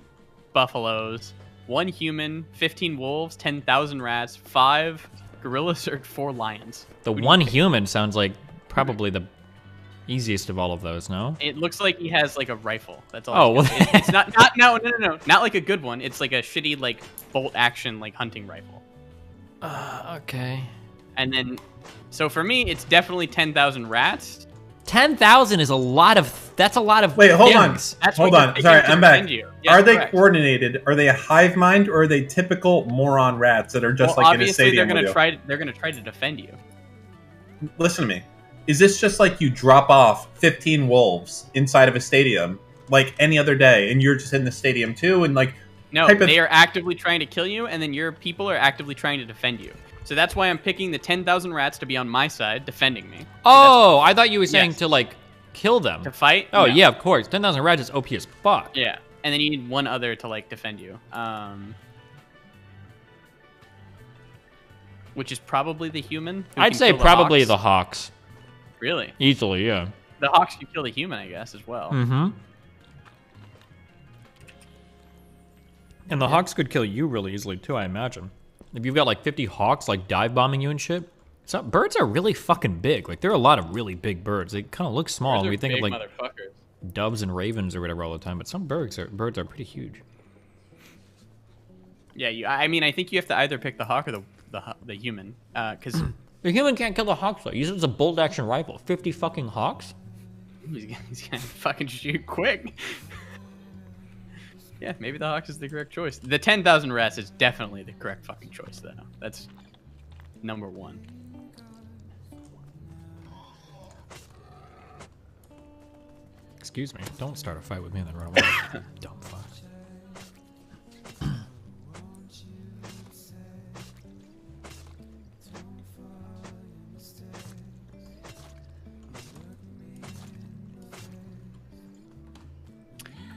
buffaloes, 1 human, 15 wolves, 10,000 rats, 5 gorillas, or 4 lions. The one human sounds like probably the easiest of all of those, no? It looks like he has like a rifle. That's all. Oh, well. It's not no, not like a good one. It's like a shitty like bolt action like hunting rifle. Okay. And then, so for me, it's definitely 10,000 rats. 10,000 is a lot of. That's a lot of. Wait, hold things. on. Hold on. Sorry, I'm back. Are they coordinated? Are they a hive mind, or are they typical moron rats that are just like in a stadium? Obviously, they're gonna try to defend you. Listen to me. Is this just like you drop off 15 wolves inside of a stadium like any other day, and you're just in the stadium too, and like? No, they are actively trying to kill you, and then your people are actively trying to defend you. So that's why I'm picking the 10,000 rats to be on my side, defending me. Oh, I thought you were saying to like kill them. To fight? Oh No. yeah, of course. 10,000 rats is OP as fuck. Yeah, and then you need one other to like defend you. Which is probably the human. who I'd can say kill the probably hawks. the hawks. Really? Easily, yeah. The hawks can kill the human, I guess, as well. Mm-hmm. And the hawks could kill you really easily too, I imagine. If you've got like 50 hawks like dive bombing you and shit. So birds are really fucking big. Like there are a lot of really big birds. They kind of look small. Birds are We think of big like motherfuckers. doves and ravens or whatever all the time, but some birds are pretty huge. Yeah, I mean, I think you have to either pick the hawk or the human, because the human can't kill the hawks though. Use it as a bolt action rifle. 50 fucking hawks. he's gonna fucking shoot quick. Yeah, maybe the hawks is the correct choice. The 10,000 rats is definitely the correct fucking choice, though. That's number 1. Excuse me. Don't start a fight with me and then run away. Dumb fuck.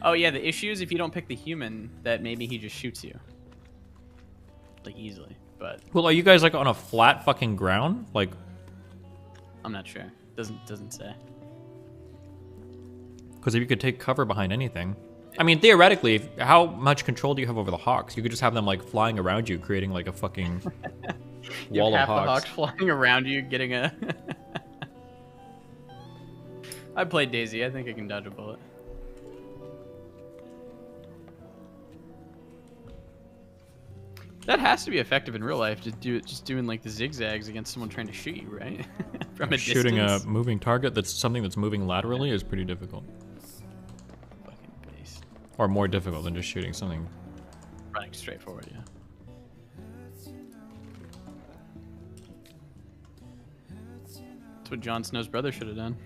Oh yeah, the issue is if you don't pick the human, that maybe he just shoots you, like easily. But Well, are you guys like on a flat fucking ground? Like, I'm not sure. Doesn't say. because if you could take cover behind anything, I mean, theoretically, how much control do you have over the hawks? You could just have them like flying around you, creating like a fucking You wall have of half hawks. the hawks flying around you, getting a. I played Daisy. I think I can dodge a bullet. That has to be effective in real life. Just doing like the zigzags against someone trying to shoot you, right? From a Shooting distance. a moving target that's something that's moving laterally is pretty difficult. Fucking beast. Or more difficult than just shooting something. Running straight forward, yeah. That's what Jon Snow's brother should have done.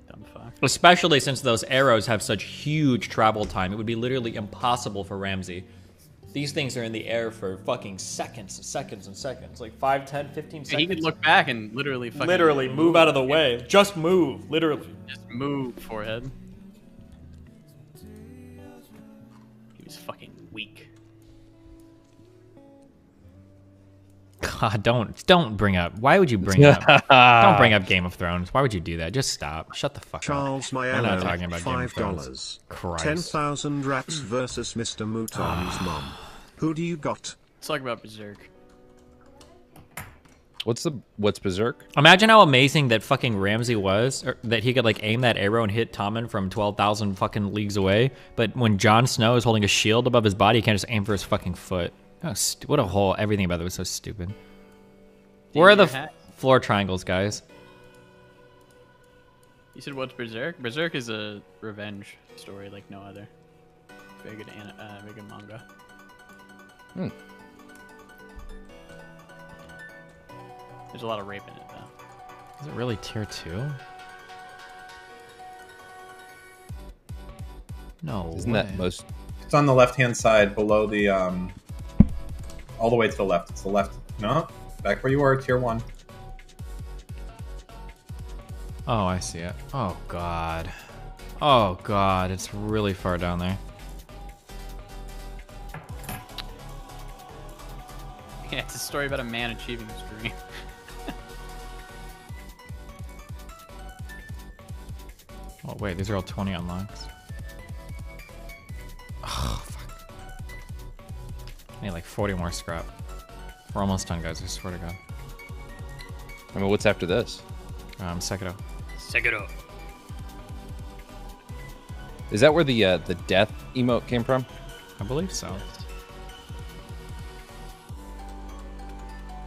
Dumb fuck. Especially since those arrows have such huge travel time. It would be literally impossible for Ramsey. These things are in the air for fucking seconds and seconds and seconds. Like 5, 10, 15 seconds. He could look back and literally fucking... Literally move out of the way. Just move. Literally. Just move, forehead. He was fucking weak. God, don't bring up. Why would you bring up? Don't bring up Game of Thrones. Why would you do that? Just stop. Shut the fuck Charles up. We're not talking Mayello, about Game of Thrones. $5. Christ. 10,000 rats versus Mr. Mouton's mom. Who do you got? Let's talk about Berserk. What's Berserk? Imagine how amazing that fucking Ramsey was, or that he could like aim that arrow and hit Tommen from 12,000 fucking leagues away. But when Jon Snow is holding a shield above his body, he can't just aim for his fucking foot. Oh, what a whole everything about it was so stupid. Where are the floor triangles, guys? You said what's Berserk? Berserk is a revenge story like no other. Very good manga. There's a lot of rape in it, though. Is it really tier 2? No. Isn't that most? It's on the left-hand side below the all the way to the left. It's the left. No, back where you were, tier 1. Oh, I see it. Oh god. Oh god, it's really far down there. Yeah, it's a story about a man achieving his dream. Oh wait, these are all 20 unlocks. Oh fuck. I need like 40 more scrap. We're almost done, guys. I swear to God. I mean, what's after this? Sekiro. Sekiro. Is that where the death emote came from? I believe so.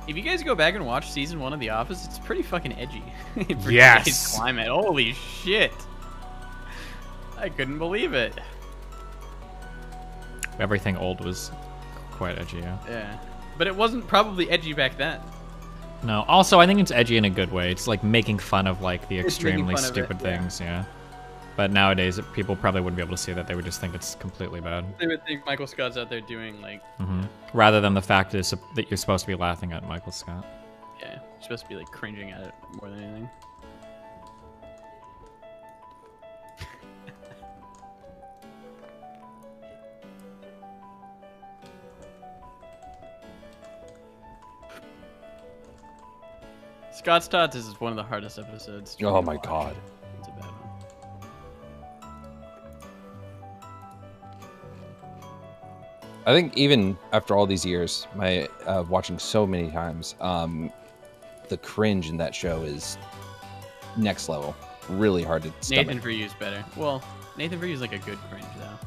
If you guys go back and watch season 1 of The Office, it's pretty fucking edgy. For Yes! today's climate. Holy shit. I couldn't believe it. Everything old was quite edgy, yeah. Yeah. But it wasn't probably edgy back then. No, also I think it's edgy in a good way. It's like making fun of like the It's making extremely fun of it, stupid things, yeah. But nowadays people probably wouldn't be able to see that. They would just think it's completely bad. They would think Michael Scott's out there doing like... Rather than the fact is that you're supposed to be laughing at Michael Scott. Yeah, you're supposed to be like cringing at it more than anything. Scott's Tots is one of the hardest episodes. Oh my god. It's a bad one. I think even after all these years, my watching so many times, the cringe in that show is next level. Really hard to stomach. Nathan For You's better. Well, Nathan For You's like a good cringe though.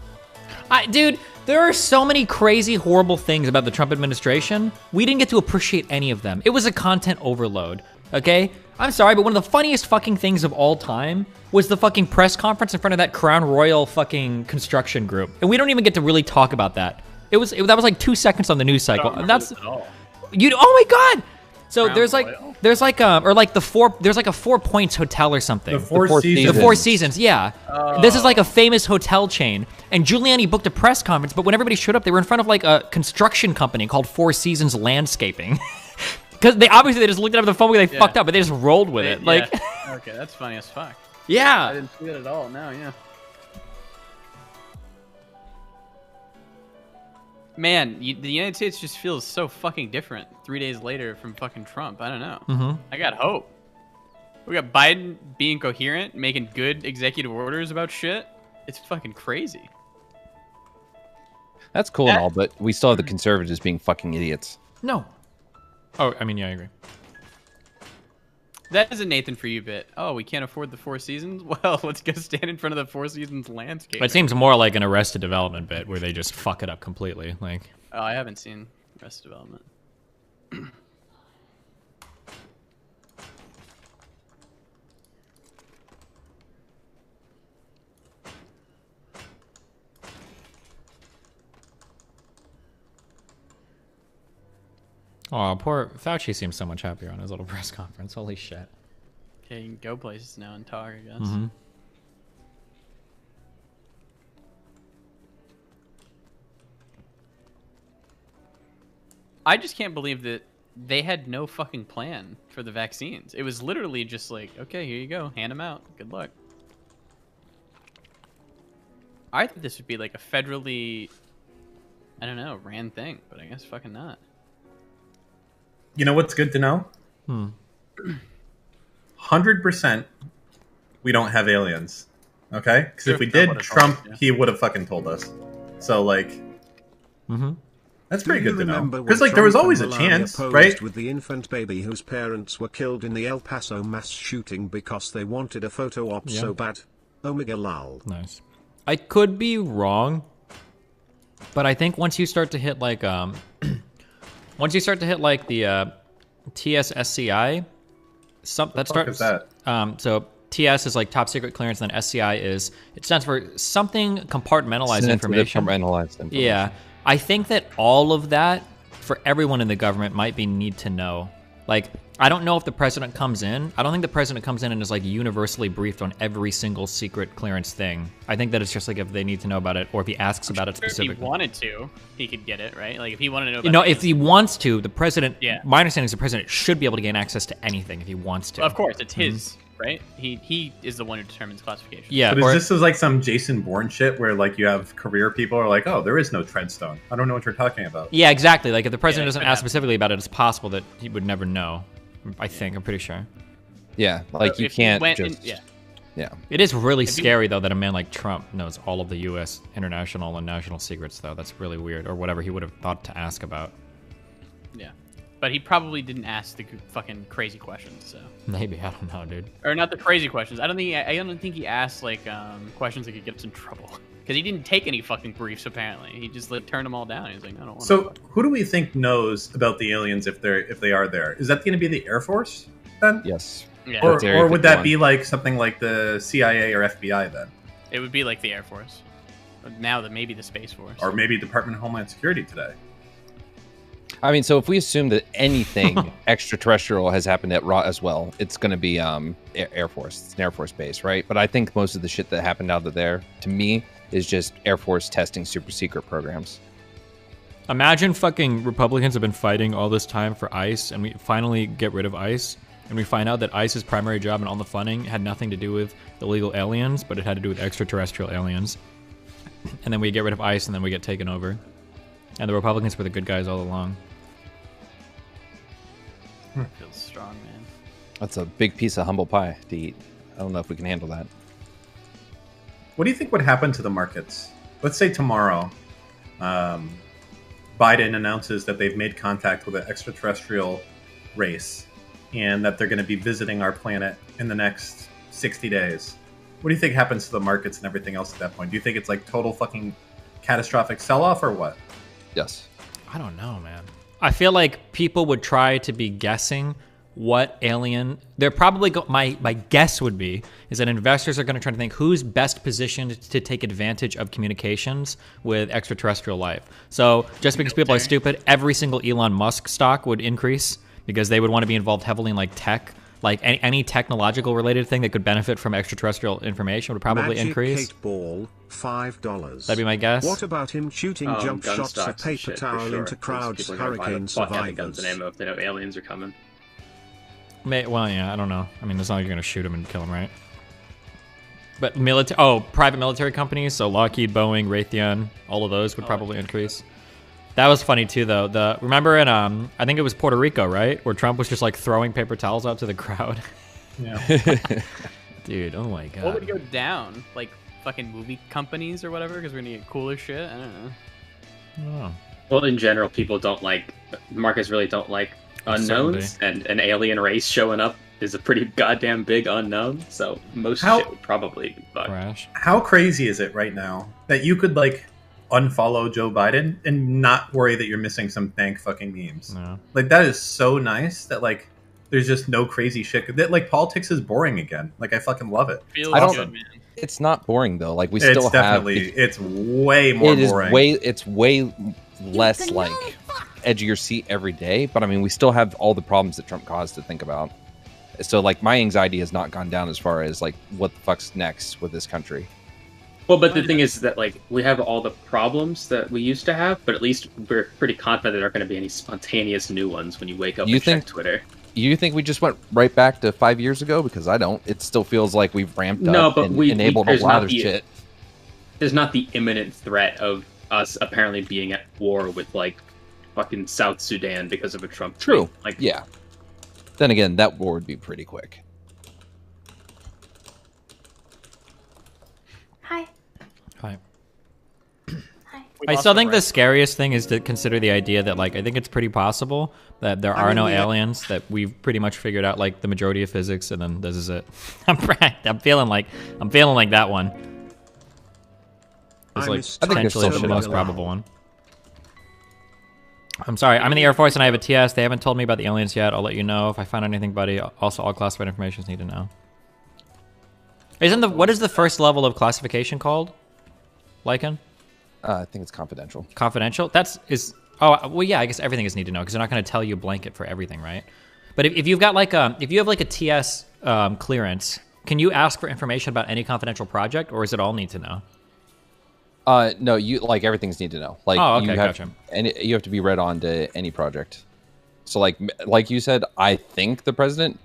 Dude, there are so many crazy, horrible things about the Trump administration. We didn't get to appreciate any of them. It was a content overload, okay? I'm sorry, but one of the funniest fucking things of all time was the fucking press conference in front of that Crown Royal fucking construction group. And we don't even get to really talk about that. That was like 2 seconds on the news cycle. And that's oh my god. So Crown there's like the 4 Points Hotel or something. The Four Seasons. The Four Seasons, yeah. This is like a famous hotel chain. And Giuliani booked a press conference, but when everybody showed up, they were in front of like a construction company called Four Seasons Landscaping. Because they just looked at the phone because they fucked up, but they just rolled with it. Like, okay, that's funny as fuck. Yeah. I didn't see it at all. Now, yeah. Man, the United States just feels so fucking different 3 days later from fucking Trump. I don't know. Mhm. I got hope. We got Biden being coherent, making good executive orders about shit. It's fucking crazy. That's cool and all, but we still have the conservatives being fucking idiots. No. Oh, I mean, yeah, I agree. That is a Nathan for you bit. Oh, we can't afford the Four Seasons? Well, let's go stand in front of the Four Seasons landscape. It seems more like an Arrested Development bit where they just fuck it up completely. Like, Oh, I haven't seen Arrested Development. oh, poor Fauci seems so much happier on his little press conference. Holy shit. Okay, you can go places now and talk, I guess. Mhm. I just can't believe that they had no fucking plan for the vaccines. It was literally just like, okay, here you go, hand them out. Good luck. I thought this would be like a federally, I don't know, ran thing, but I guess fucking not. You know what's good to know? 100% we don't have aliens. Okay? Because if we did, Trump, he would have fucking told us. So, like... That's pretty good to know. Because, like, there was always a chance, right? With the infant baby whose parents were killed in the El Paso mass shooting because they wanted a photo op Yeah. so bad. Omega lol. Nice. I could be wrong, but I think once you start to hit like the TSSCI, that starts. Is that? So TS is like top secret clearance, and then SCI it stands for something compartmentalized Sensitive information. compartmentalized information. Yeah, I think that all of that for everyone in the government might be need to know. Like, I don't know if the president comes in. I don't think the president comes in and is like universally briefed on every single secret clearance thing. I think that it's just like if they need to know about it or if he asks about it specifically. If he wanted to, he could get it, right? Like if he wanted to know about You know, if he wants to, the president, Yeah. my understanding is the president should be able to gain access to anything if he wants to. Of course, it's his, right? He is the one who determines classification. Yeah, But is this like some Jason Bourne shit where like you have career people are like, oh, there is no Treadstone. I don't know what you're talking about. Yeah, exactly. Like if the president Yeah, it doesn't could ask happen. specifically about it, it's possible that he would never know. I think. I'm pretty sure. Yeah, like you if he can't went just... in- yeah. Yeah. It is really If you- scary, though, that a man like Trump knows all of the U.S. international and national secrets, though. That's really weird. Or whatever he would have thought to ask about. Yeah. But he probably didn't ask the fucking crazy questions, so. Maybe. I don't know, dude. Or not the crazy questions. I don't think he asked like questions that could get us in trouble. Because he didn't take any fucking briefs apparently. He just like turned them all down. He's like, I don't want. So who do we think knows about the aliens if they are there? Is that going to be the Air Force then? Yes. Yeah. Or would that be like something like the CIA or FBI then? It would be like the Air Force. But now that maybe the Space Force. Or maybe Department of Homeland Security today? I mean, so if we assume that anything extraterrestrial has happened at Raw as well, it's going to be Air Force. It's an Air Force base, right? But I think most of the shit that happened out of there, to me, is just Air Force testing super secret programs. Imagine fucking Republicans have been fighting all this time for ICE, and we finally get rid of ICE, and we find out that ICE's primary job and all the funding had nothing to do with illegal aliens, but it had to do with extraterrestrial aliens. And then we get rid of ICE, and then we get taken over. And the Republicans were the good guys all along. Feels strong, man. That's a big piece of humble pie to eat. I don't know if we can handle that. What do you think would happen to the markets? Let's say tomorrow, Biden announces that they've made contact with an extraterrestrial race and that they're going to be visiting our planet in the next 60 days. What do you think happens to the markets and everything else at that point? Do you think it's like total fucking catastrophic sell-off or what? Yes. I don't know, man. I feel like people would try to be guessing what alien they're probably my guess would be is that investors are going to try to think who's best positioned to take advantage of communications with extraterrestrial life. So just because people are stupid, every single Elon Musk stock would increase because they would want to be involved heavily in like tech, like any technological related thing that could benefit from extraterrestrial information would probably Magic increase. Kate Ball, $5. That'd be my guess. What about him shooting jump gun shots stocks at and paper shit, for towel sure, into 'cause crowds, people are gonna buy the hurricane fuck out of guns survivors? and ammo if they know aliens are coming. Well, yeah, I don't know. I mean, it's not like you're going to shoot them and kill them, right? But private military companies, so Lockheed, Boeing, Raytheon, all of those would probably increase. That was funny too, though. Remember in I think it was Puerto Rico, right, where Trump was just like throwing paper towels out to the crowd. Yeah. Dude, oh my god. What would go down? Like fucking movie companies or whatever, because we're gonna get cooler shit. I don't know. Oh. Well, in general, people don't like markets really don't like unknowns, and an alien race showing up is a pretty goddamn big unknown. So most shit would probably fuck. Crash. How crazy is it right now that you could like unfollow Joe Biden and not worry that you're missing some dank fucking memes? No. Like that is so nice that like there's just no crazy shit. That like politics is boring again. Like I fucking love it. I don't. It's not boring though. Like we It's still definitely have. it's way more It is boring. It's way less like edge of your seat every day. But I mean, we still have all the problems that Trump caused to think about. So like my anxiety has not gone down as far as like what the fuck's next with this country. Well, but the thing is that like we have all the problems that we used to have, but at least we're pretty confident there aren't going to be any spontaneous new ones when you wake up and check Twitter. You think we just went right back to 5 years ago? Because I don't. It still feels like we've ramped No, up but and we enabled a there's lot not of the- shit. There's not the imminent threat of us apparently being at war with like fucking South Sudan because of a Trump tweet. True. Like, yeah. Then again, that war would be pretty quick. Hi. Hi. We I lost still the think the rest. scariest thing is to consider the idea that, like, I think it's pretty possible that there are no aliens, that we've pretty much figured out, like, the majority of physics, and then this is it. I'm feeling like that one. It's like potentially the most probable one. I'm sorry, I'm in the Air Force and I have a TS. They haven't told me about the aliens yet. I'll let you know if I find anything, buddy. Also, all classified information need to know. What is the first level of classification called? Lycan? I think it's confidential. Confidential? Oh, well, yeah, I guess everything is need to know because they're not going to tell you a blanket for everything, right? But if you've got if you have like a TS clearance, can you ask for information about any confidential project, or is it all need to know? No, you like everything's need to know. Like, oh, okay, you have, gotcha. And you have to be read on to any project. So, like you said, I think the president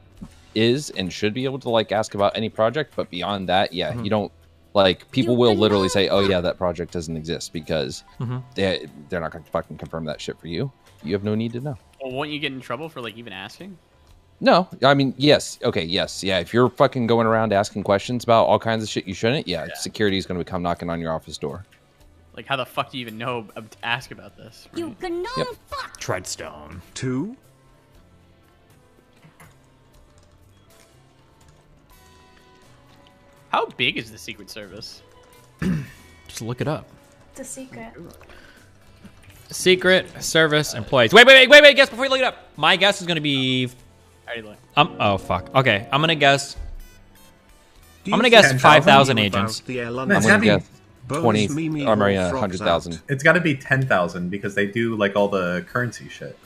is and should be able to like ask about any project, but beyond that, yeah, you don't. Like, people will literally say, "Oh yeah, that project doesn't exist," because they're not going to fucking confirm that shit for you. You have no need to know. Well, won't you get in trouble for like even asking? No, I mean, yes, okay, yes, yeah. If you're fucking going around asking questions about all kinds of shit you shouldn't, yeah. Security is going to come knocking on your office door. Like, how the fuck do you even know to ask about this? Right? You can know fuck. Treadstone. 2. How big is the Secret Service? Just look it up. It's a secret. Secret Service employees. Wait, guess before you look it up. My guess is going to be... I already looked. Oh, fuck. Okay, I'm going to guess... 5,000 agents. I'm going to guess 20, or 100,000. It's got to be 10,000 because they do like all the currency shit.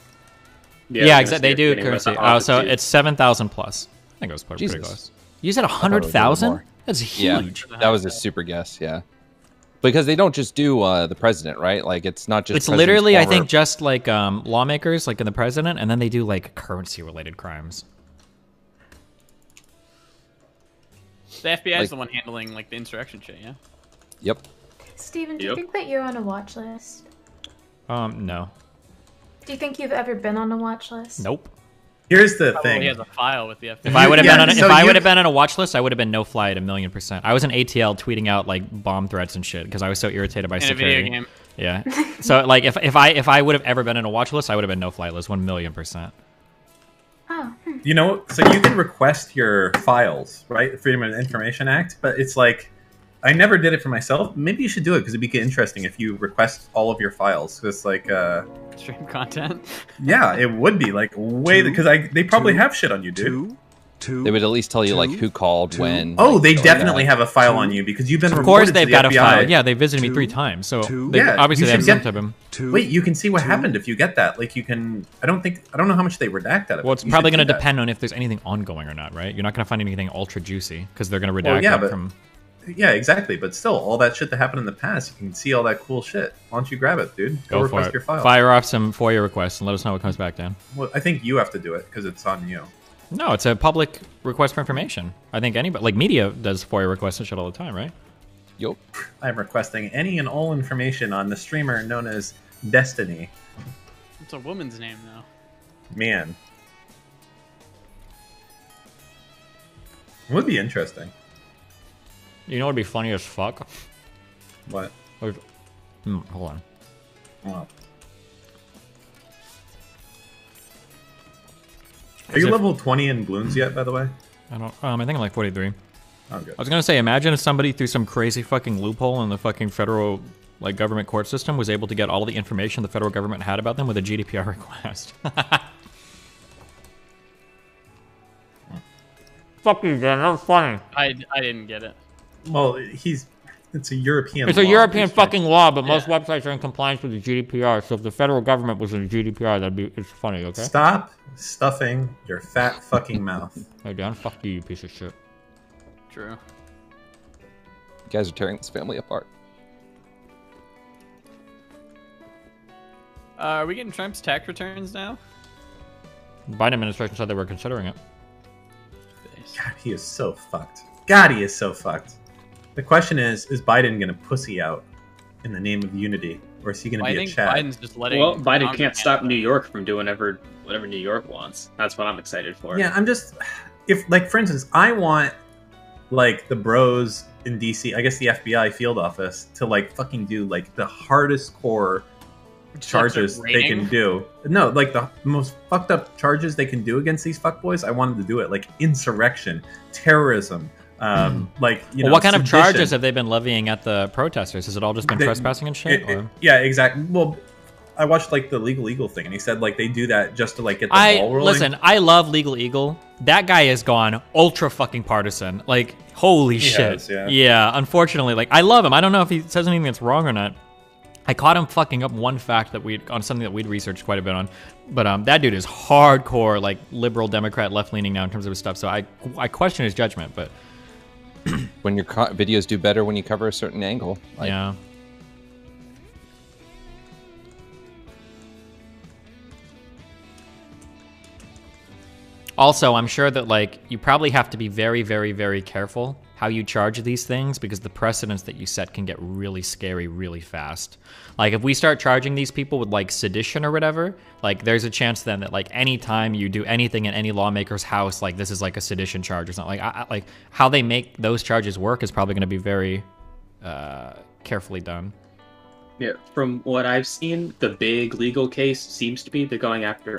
Yeah, exactly. They do currency. Oh, so it's 7,000 plus. I think it was pretty close. You said 100,000? That's huge. Yeah, that was a super guess, yeah. Because they don't just do the president, right? Like, it's not just... It's literally, I think, just like lawmakers, like in the president, and then they do like currency-related crimes. The FBI is the one handling like the insurrection shit, yeah? Yep. Steven, do you think that you're on a watch list? No. Do you think you've ever been on a watch list? Nope. Here's the Probably thing. He has a file with the FBI. If I would have been on, if I would have been on a watch list, I would have been no fly at 1,000,000%. I was in ATL tweeting out like bomb threats and shit because I was so irritated by security. In a video game. Yeah. So like if I would have ever been in a watch list, I would have been no fly list 1,000,000%. Oh. You know, so you can request your files, right? The Freedom of Information Act, but it's like, I never did it for myself. Maybe you should do it because it'd be interesting if you request all of your files. So it's like, stream content. Yeah, it would be like way because they probably have shit on you, dude. They would at least tell you like who called when. Oh, like, they shit definitely like have a file on you because you've been. Of course, reported they've to got the a FBI. file. Yeah, they visited me 3 times, so they, obviously they have some type of. Wait, you can see what happened if you get that. Like you can. I don't know how much they redact out of it. Well, it's probably going to depend on if there's anything ongoing or not, right? You're not going to find anything ultra juicy because they're going to redact it from. Yeah, exactly. But still, all that shit that happened in the past, you can see all that cool shit. Why don't you grab it, dude? Go for request it. your file. Fire off some FOIA requests and let us know what comes back, Dan. Well, I think you have to do it because it's on you. No, it's a public request for information. I think anybody, like media, does FOIA requests and shit all the time, right? Yup. I'm requesting any and all information on the streamer known as Destiny. It's a woman's name though. Man. It would be interesting. You know what would be funny as fuck? What? Hold on. Wow. Are you level 20 in Bloons yet, by the way? I don't. I think I'm like 43. Oh, good. I was gonna say, imagine if somebody through some crazy fucking loophole in the fucking federal like government court system was able to get all the information the federal government had about them with a GDPR request. Fuck you, Dan. That was funny. I didn't get it. Well, it's a European. It's law. a European fucking law, but most websites are in compliance with the GDPR. So if the federal government was in the GDPR, it's funny. Okay. Stop stuffing your fat fucking mouth. Hey Dan, fuck you, you piece of shit. True. You guys are tearing this family apart. Are we getting Trump's tax returns now? Biden administration said they were considering it. God, he is so fucked. God, he is so fucked. The question is Biden going to pussy out in the name of unity? Or is he going to be a Chad? Biden's just letting well, Biden can't stop New York from doing whatever New York wants. That's what I'm excited for. Yeah, I'm just... Like, for instance, I want, like, the bros in DC, I guess the FBI field office, to, like, fucking do, like, the hardest core charges they can do. No, like, the most fucked up charges they can do against these fuckboys, I wanted to do it. Like, insurrection, terrorism, like, you know, what kind of sedition. charges have they been levying at the protesters? Has it all just been trespassing and shit? Yeah, exactly. Well, I watched like the Legal Eagle thing, and he said like they do that just to like get the ball rolling. Listen, I love Legal Eagle. That guy has gone ultra fucking partisan. Like, holy shit. Has, yeah. Yeah, unfortunately, like I love him. I don't know if he says anything that's wrong or not. I caught him fucking up one fact that on something that we'd researched quite a bit on, but that dude is hardcore like liberal Democrat, left leaning now in terms of his stuff. So I question his judgment, but. When your videos do better when you cover a certain angle. Like, yeah. Also, I'm sure that like you probably have to be very, very, very careful how you charge these things because the precedents that you set can get really scary really fast. Like if we start charging these people with like sedition or whatever, like there's a chance then that like anytime you do anything in any lawmaker's house, like this is like a sedition charge or something. Like how they make those charges work is probably going to be very carefully done. Yeah, from what I've seen, the big legal case seems to be they're going after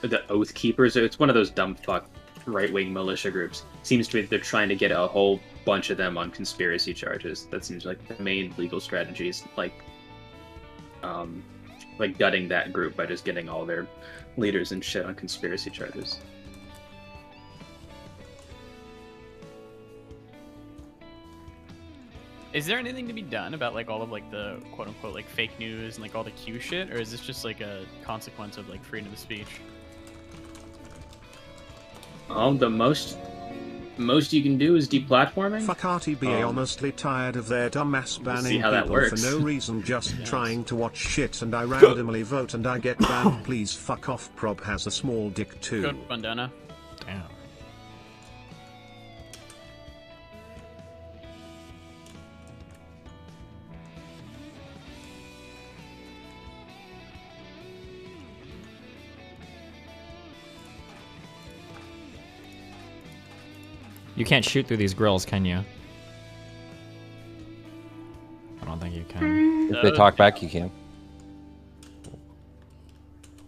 the Oath Keepers. It's one of those dumb fuck right-wing militia groups. Seems to be they're trying to get a whole bunch of them on conspiracy charges. That seems like the main legal strategies, like gutting that group by just getting all their leaders and shit on conspiracy charges. Is there anything to be done about like all of like the quote unquote like fake news and like all the Q shit, or is this just like a consequence of like freedom of speech? The most you can do is deplatforming. Fuck RTBA, honestly tired of their dumbass banning people for no reason, just trying to watch shit, and I randomly vote and I get banned. Please fuck off. Prob has a small dick too. Good bandana. Damn. You can't shoot through these grills, can you? I don't think you can. If they talk back, you can.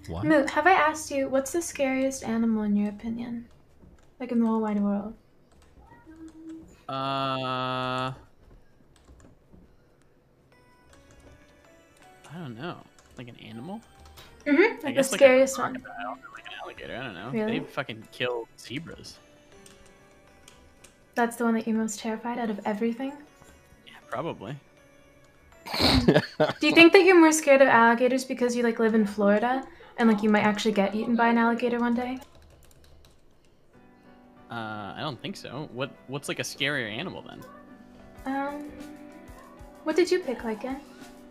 What? Moot, have I asked you what's the scariest animal in your opinion? Like in the whole wide world? I don't know. Like an animal? Mm-hmm. I Like guess the like scariest a one. crocodile, like an alligator. I don't know. Really? They fucking kill zebras. That's the one that you're most terrified out of everything? Yeah, probably. Do you think that you're more scared of alligators because you like live in Florida and like you might actually get eaten by an alligator one day? I don't think so. What's like a scarier animal then? What did you pick, Lycan?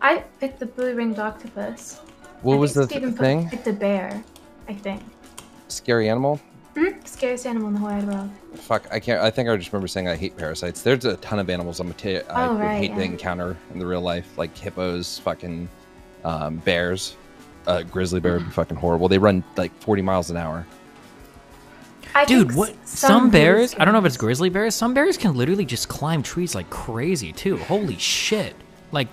I picked the blue-ringed octopus. What was the Steven thing? picked a bear, I think. Scary animal? Scariest animal in the whole wide world. Fuck, I can't. I think I just remember saying I hate parasites. There's a ton of animals I would hate to encounter in the real life, like hippos, fucking Bears, grizzly bear would be fucking horrible. They run like 40 miles an hour. Dude, what? Some bears, I don't know if it's grizzly bears, some bears can literally just climb trees like crazy too. Holy shit. Like,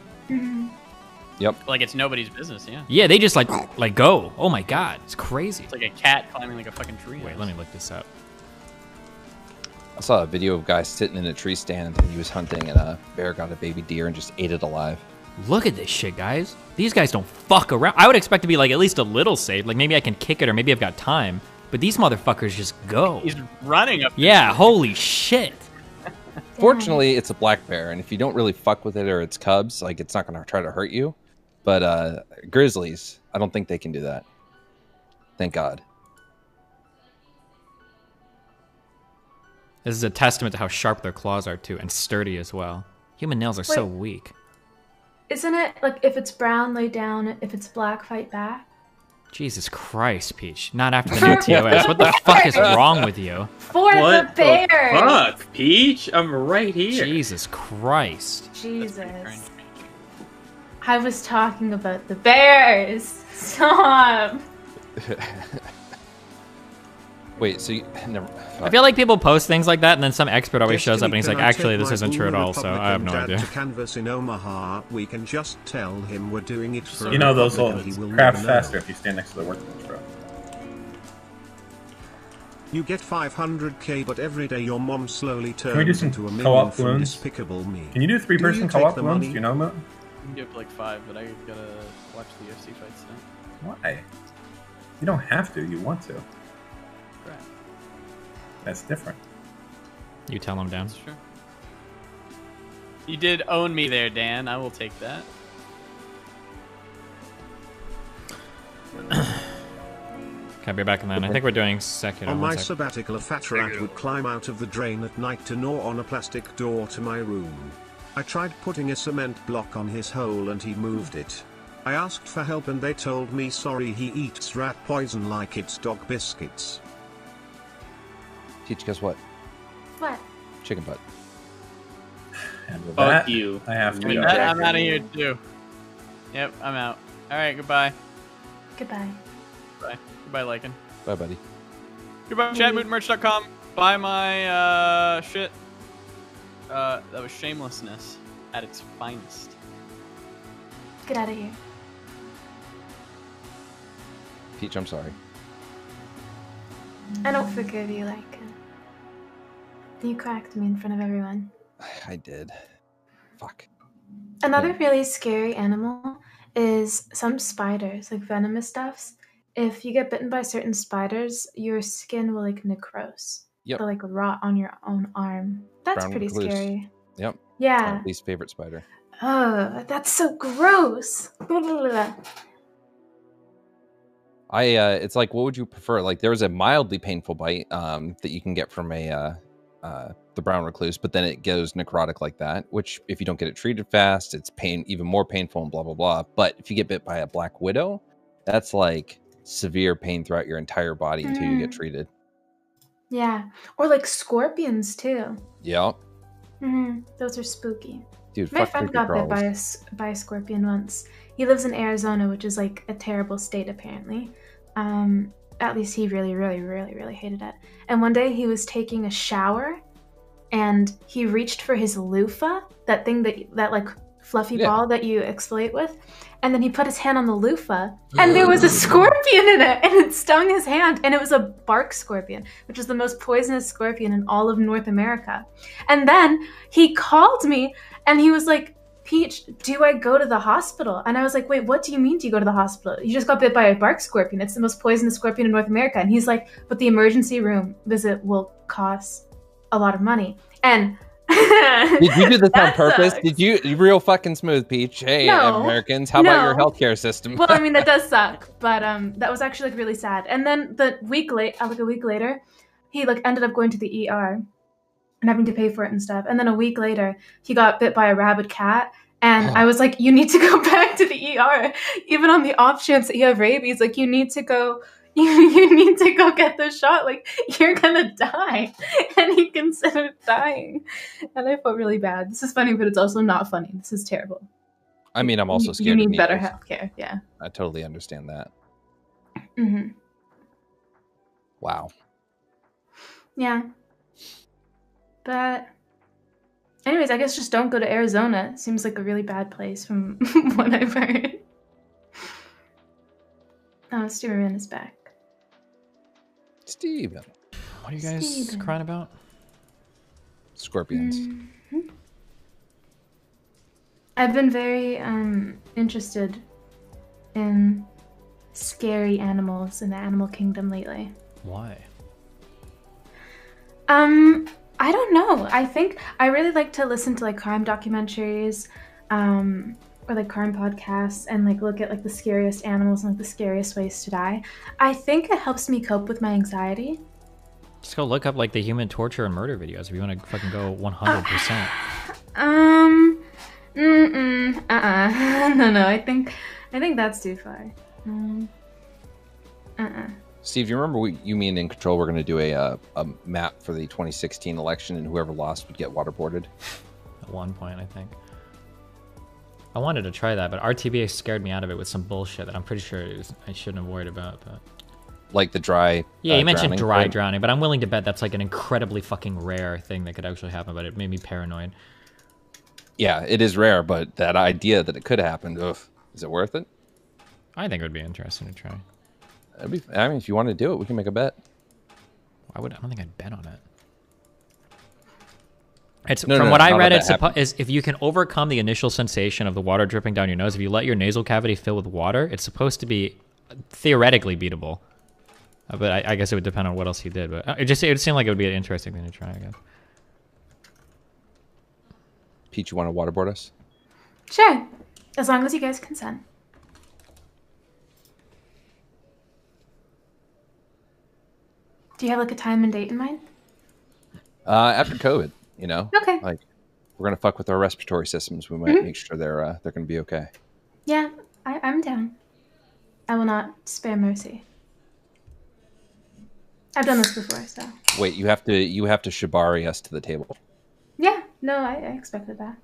yep. Like it's nobody's business, yeah. Yeah, they just like go. Oh my god, it's crazy. It's like a cat climbing like a fucking tree. Wait, let me look this up. I saw a video of a guy sitting in a tree stand and he was hunting and a bear got a baby deer and just ate it alive. Look at this shit, guys. These guys don't fuck around. I would expect to be like at least a little safe. Like maybe I can kick it or maybe I've got time. But these motherfuckers just go. He's running up. Yeah, holy shit. Fortunately, it's a black bear, and if you don't really fuck with it or its cubs, like it's not going to try to hurt you. But grizzlies, I don't think they can do that. Thank God. This is a testament to how sharp their claws are too, and sturdy as well. Human nails are so weak. Isn't it like if it's brown, lay down, if it's black, fight back? Jesus Christ, Peach. Not after the new TOS. What the fuck is wrong with you? For the bears! Fuck, Peach? I'm right here. Jesus Christ. Jesus. I was talking about the bears. Stop. Wait, so you never... I feel like people post things like that and then some expert always shows up and he's Destiny, like, can I actually, take this my isn't true at blue all, so I have no Republican idea. dad to Canvas in Omaha, we can just tell him we're doing it for You know those will Republican, he will craft never know. faster if you stand next to the workbench, bro. You get 500k, but every day your mom slowly Can we do turns some into a minion co-op from wounds? Despicable Me. Can you do three-person you co-op take the wounds? money? Do you know about? You can do up to like 5, but I gotta watch the UFC fights now. Why? You don't have to. You want to. Right. That's different. You tell him down. That's true. You did own me there, Dan. I will take that. Can I be back in that? I think we're doing second. On my one sec. sabbatical, a fat rat would climb out of the drain at night to gnaw on a plastic door to my room. I tried putting a cement block on his hole and he moved it. I asked for help and they told me sorry, he eats rat poison like it's dog biscuits. Teach, guess what? What? Chicken butt. And with Fuck that, you. I have to With go. that, I'm out of here too. Yep, I'm out. Alright, goodbye. Goodbye. Bye. Goodbye, Lycan. Bye, buddy. Goodbye, chatbootmerch.com. Buy my shit. That was shamelessness at its finest. Get out of here. Peach, I'm sorry. I don't forgive you, like. You cracked me in front of everyone. I did. Fuck. Another really scary animal is some spiders, like venomous stuffs. If you get bitten by certain spiders, your skin will like necrose. Yep. It'll like rot on your own arm. That's Brown pretty recluse. scary. Yep. Yeah. My least favorite spider. Oh, that's so gross. It's like, what would you prefer? Like, there was a mildly painful bite that you can get from the brown recluse, but then it goes necrotic like that, which if you don't get it treated fast, it's even more painful and blah, blah, blah. But if you get bit by a black widow, that's like severe pain throughout your entire body until you get treated. Yeah. Or like scorpions too. Yep. Those are spooky. Dude, My fuck friend creepy got bit crawlers. by a scorpion once. He lives in Arizona, which is like a terrible state apparently. At least he really, really, really, really hated it. And one day he was taking a shower and he reached for his loofah, that thing that like fluffy ball that you exfoliate with. And then he put his hand on the loofah and there was a scorpion in it and it stung his hand. And it was a bark scorpion, which is the most poisonous scorpion in all of North America. And then he called me and he was like, Peach, do I go to the hospital? And I was like, wait, what do you mean do you go to the hospital? You just got bit by a bark scorpion. It's the most poisonous scorpion in North America. And he's like, but the emergency room visit will cost a lot of money. And did you do this on purpose? sucks. Did you real fucking smooth, Peach? Hey, No. Americans, how about your No. healthcare system? Well, I mean, that does suck. But that was actually like really sad. And then a week later, he like ended up going to the ER and having to pay for it and stuff. And then a week later, he got bit by a rabid cat. And I was like, you need to go back to the ER. Even on the off chance that you have rabies, like you need to go get the shot. Like you're gonna die. And he considered dying. And I felt really bad. This is funny, but it's also not funny. This is terrible. I mean, I'm also You scared of need better needles. healthcare. Yeah. I totally understand that. Hmm. Wow. Yeah. But anyways, I guess just don't go to Arizona. It seems like a really bad place from what I've heard. Oh, Steven is back. Steven. What are you guys Steven. crying about? Scorpions. I've been very interested in scary animals in the animal kingdom lately. Why? I don't know. I think I really like to listen to like crime documentaries, or like crime podcasts, and like look at like the scariest animals and like the scariest ways to die. I think it helps me cope with my anxiety. Just go look up like the human torture and murder videos if you want to fucking go 100%. No, I think that's too far. Steve, you remember you, me, and In Control were going to do a map for the 2016 election, and whoever lost would get waterboarded? At one point, I think. I wanted to try that, but RTBA scared me out of it with some bullshit that I'm pretty sure I shouldn't have worried about. But Like the dry. yeah, you mentioned dry thing? drowning, but I'm willing to bet that's like an incredibly fucking rare thing that could actually happen. But it made me paranoid. Yeah, it is rare, but that idea that it could happen, ugh, is it worth it? I think it would be interesting to try. I mean, if you want to do it, we can make a bet. I don't think I'd bet on it. It's No, from no, what I not read. that It's happened. is if you can overcome the initial sensation of the water dripping down your nose. If you let your nasal cavity fill with water, it's supposed to be theoretically beatable. But I guess it would depend on what else he did. But it would seem like it would be an interesting thing to try. I guess. Pete, you want to waterboard us? Sure, as long as you guys consent. Do you have like a time and date in mind? After COVID, you know. Okay. Like, we're gonna fuck with our respiratory systems. We might make sure they're gonna be okay. Yeah, I'm down. I will not spare mercy. I've done this before, so. Wait, you have to shibari us to the table. Yeah, no, I expected that.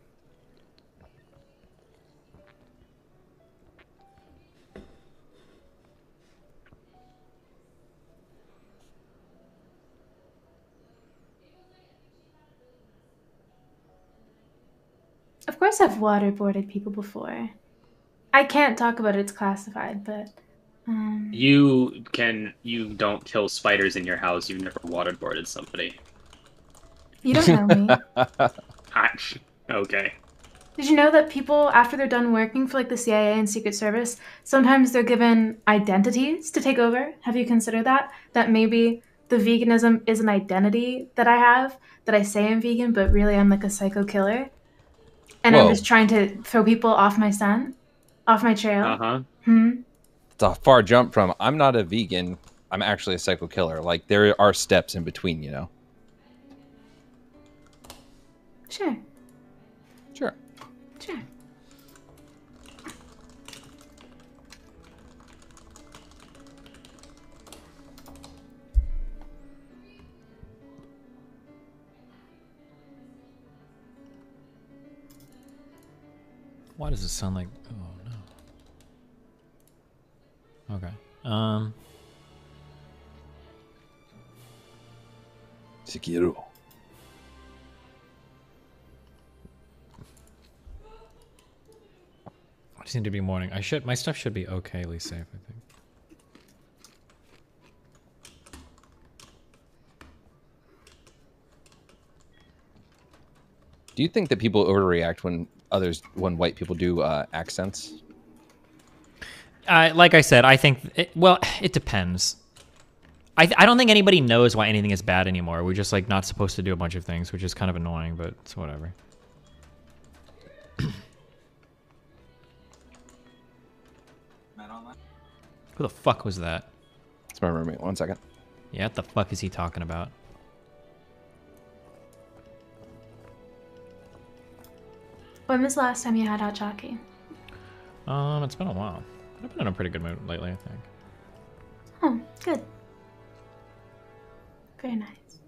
Of course I've waterboarded people before. I can't talk about it, it's classified, but... You don't kill spiders in your house. You've never waterboarded somebody. You don't know me. Okay. Did you know that people, after they're done working for like the CIA and Secret Service, sometimes they're given identities to take over? Have you considered that? That maybe the veganism is an identity that I have, that I say I'm vegan, but really I'm like a psycho killer? And I'm Whoa. just trying to throw people off my scent, off my trail? Uh-huh. It's a far jump from I'm not a vegan, I'm actually a psycho killer. Like, there are steps in between, you know. Sure. Sure. Sure. Why does it sound like? Oh no. Okay. Sekiro. I just need to be morning. My stuff should be okayly safe, I think. Do you think that people overreact when white people do accents? Like I said, I think it depends. I don't think anybody knows why anything is bad anymore. We're just like not supposed to do a bunch of things, which is kind of annoying, but it's whatever. Who the fuck was that? It's my roommate. 1 second. Yeah, what the fuck is he talking about? When was the last time you had hot chocolate? It's been a while. I've been in a pretty good mood lately, I think. Oh, good. Very nice.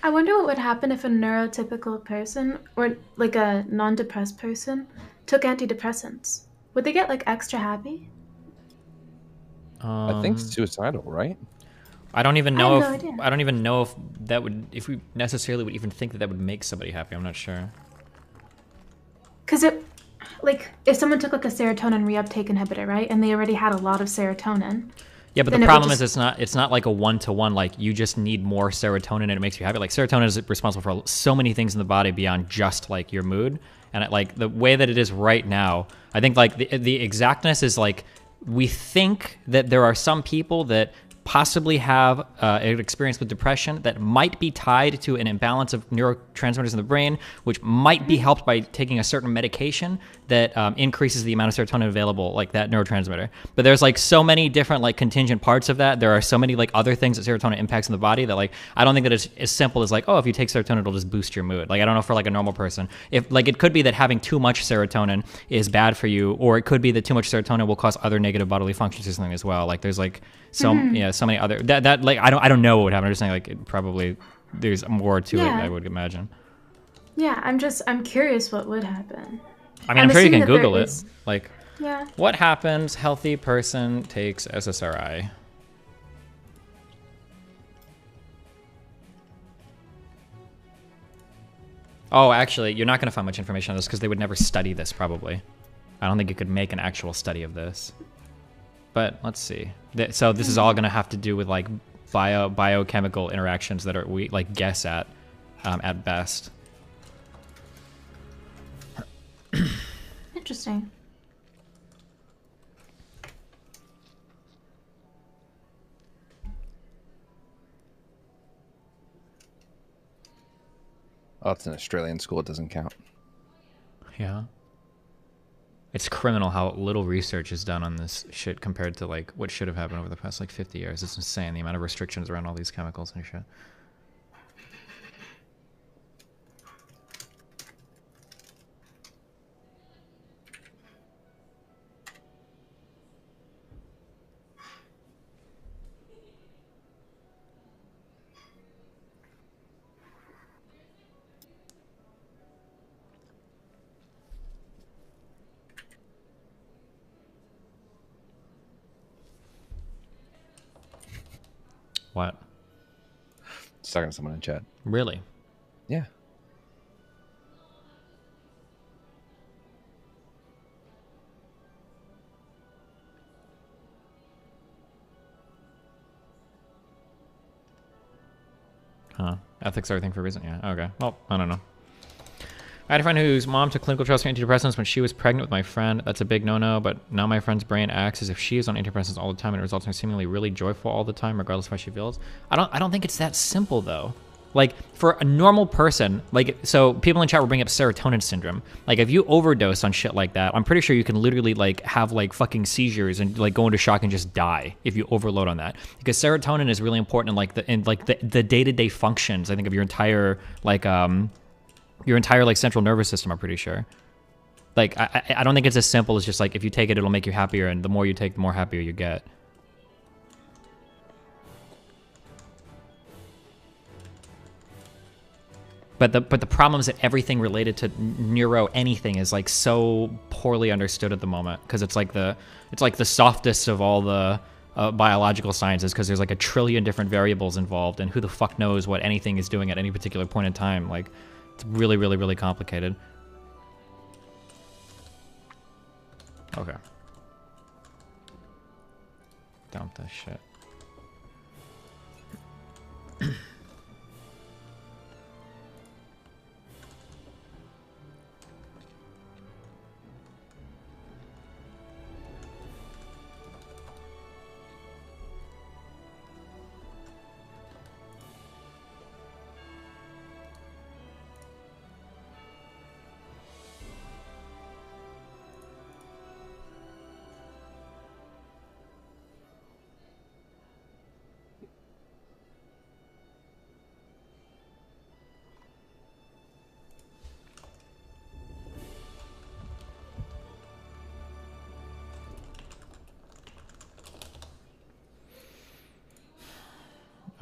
I wonder what would happen if a neurotypical person or like a non-depressed person took antidepressants. Would they get like extra happy? I think suicidal, right? I don't even I know have if no idea. I don't even know if that would if we necessarily would even think that that would make somebody happy. I'm not sure. Because it, like, if someone took like a serotonin reuptake inhibitor, right, and they already had a lot of serotonin. Yeah, but then the it would problem just- is it's not like a one-to-one, like you just need more serotonin and it makes you happy. Like serotonin is responsible for so many things in the body beyond just like your mood. And like the way that it is right now, I think like the exactness is like we think that there are some people that possibly have an experience with depression that might be tied to an imbalance of neurotransmitters in the brain, which might be helped by taking a certain medication that increases the amount of serotonin available, like that neurotransmitter. But there's like so many different like contingent parts of that. There are so many like other things that serotonin impacts in the body that like I don't think that it's as simple as like, oh, if you take serotonin, it'll just boost your mood. Like I don't know for like a normal person. If like it could be that having too much serotonin is bad for you, or it could be that too much serotonin will cause other negative bodily functions or something as well. Like there's like so so many other that like I don't know what would happen. I'm just saying like it probably there's more to it, I would imagine. Yeah, I'm curious what would happen. I mean, I'm sure you assuming can that there Google it. is- Like, Yeah. what happens? Healthy person takes SSRI. Oh, actually, you're not going to find much information on this because they would never study this, probably. I don't think you could make an actual study of this. But let's see. So this is all going to have to do with like biochemical interactions that are we like guess at best. Interesting. Oh, it's an Australian school. It doesn't count. Yeah. It's criminal how little research is done on this shit compared to like what should have happened over the past like 50 years. It's insane the amount of restrictions around all these chemicals and shit. What? Just talking to someone in chat. Really? Yeah. Huh. Ethics are everything for a reason. Yeah. Okay. Well, I don't know. I had a friend whose mom took clinical trials for antidepressants when she was pregnant with my friend. That's a big no-no, but now my friend's brain acts as if she is on antidepressants all the time and it results in her seemingly really joyful all the time, regardless of how she feels. I don't think it's that simple, though. Like, for a normal person, like, so people in chat were bringing up serotonin syndrome. Like, if you overdose on shit like that, I'm pretty sure you can literally, like, have, like, fucking seizures and, like, go into shock and just die if you overload on that. Because serotonin is really important in, the day-to-day functions, I think, of your entire, like, central nervous system, I'm pretty sure. Like, I don't think it's as simple as just, like, if you take it, it'll make you happier, and the more you take, the more happier you get. But the problem is that everything related to neuro anything is like so poorly understood at the moment because it's like the softest of all the biological sciences because there's like a trillion different variables involved and who the fuck knows what anything is doing at any particular point in time. Like it's really, really, really complicated. Okay. Dump this shit.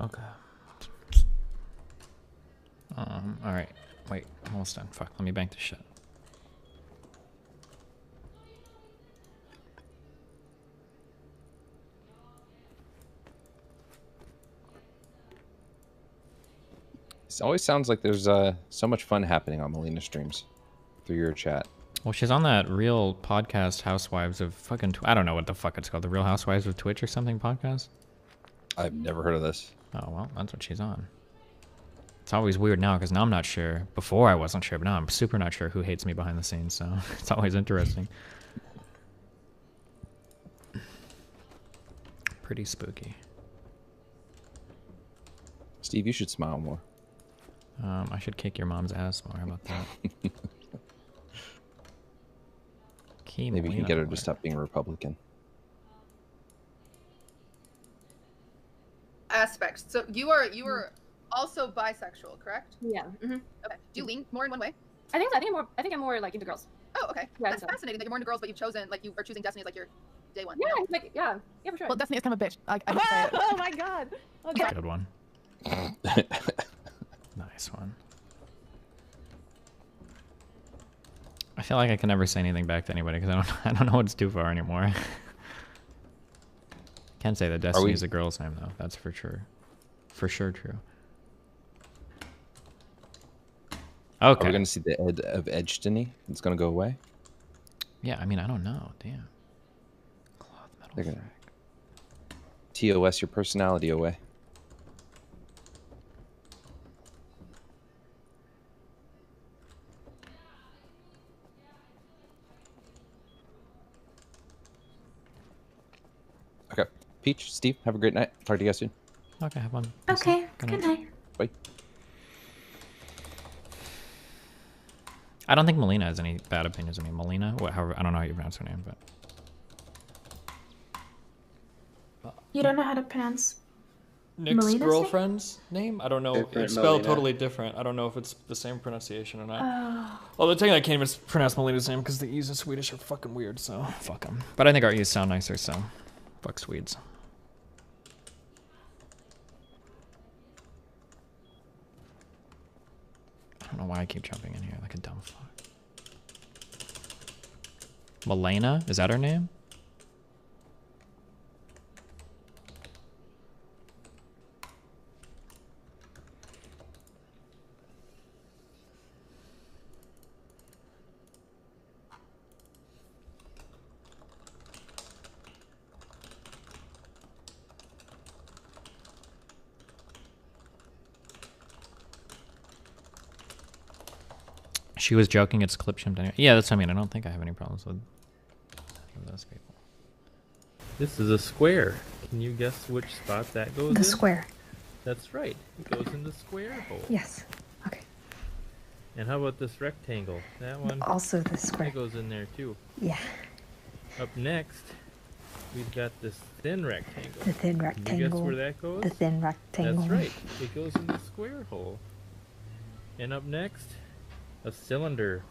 Okay. Alright. Wait, I'm almost done. Fuck, let me bank this shit. It always sounds like there's so much fun happening on Melina streams through your chat. Well, she's on that Real Podcast Housewives of fucking... I don't know what the fuck it's called. The Real Housewives of Twitch or something podcast? I've never heard of this. Oh, well, that's what she's on. It's always weird now because now I'm not sure. Before I wasn't sure, but now I'm super not sure who hates me behind the scenes, so it's always interesting. Pretty spooky. Steve, you should smile more. I should kick your mom's ass more. How about that? Maybe you can get her to stop being a Republican. Aspects. So you are also bisexual, correct? Yeah. Okay. Do you lean more in one way? I think I'm more like into girls. Oh, okay. Yeah, That's fascinating that you're more into girls, but you are choosing Destiny as like your day one. Yeah, like yeah, for sure. Well, Destiny is kind of a bitch. I hate to say it. Oh my god. Okay. Good one. Nice one. I feel like I can never say anything back to anybody because I don't know what's too far anymore. Can't say that Destiny is a girl's name though. That's for sure. For sure true. Okay. Are we going to see the Ed of Edgestony? It's going to go away? Yeah, I mean, I don't know. Damn. They're going to TOS your personality away. Okay. Peach, Steve, have a great night. Talk to you guys soon. Okay, have fun. Okay, good night. Bye. I don't think Melina has any bad opinions of me. Melina? However, I don't know how you pronounce her name, but... You don't know how to pronounce Nick's Melina's girlfriend's name? I don't know. Different It's spelled Melina. totally different. I don't know if it's the same pronunciation or not. Oh. Although technically I can't even pronounce Melina's name because the E's in Swedish are fucking weird, so fuck them. But I think our E's sound nicer, so fuck Swedes. I don't know why I keep jumping in here like a dumb fuck. Melena? Is that her name? She was joking, it's clip shimmed anyway. Yeah, that's what I mean. I don't think I have any problems with any of those people. This is a square. Can you guess which spot that goes in? The square. That's right. It goes in the square hole. Yes. Okay. And how about this rectangle? That one? Also the square. That goes in there too. Yeah. Up next, we've got this thin rectangle. The thin Can rectangle. you guess where that goes? The thin rectangle. That's right. It goes in the square hole. And up next, a cylinder.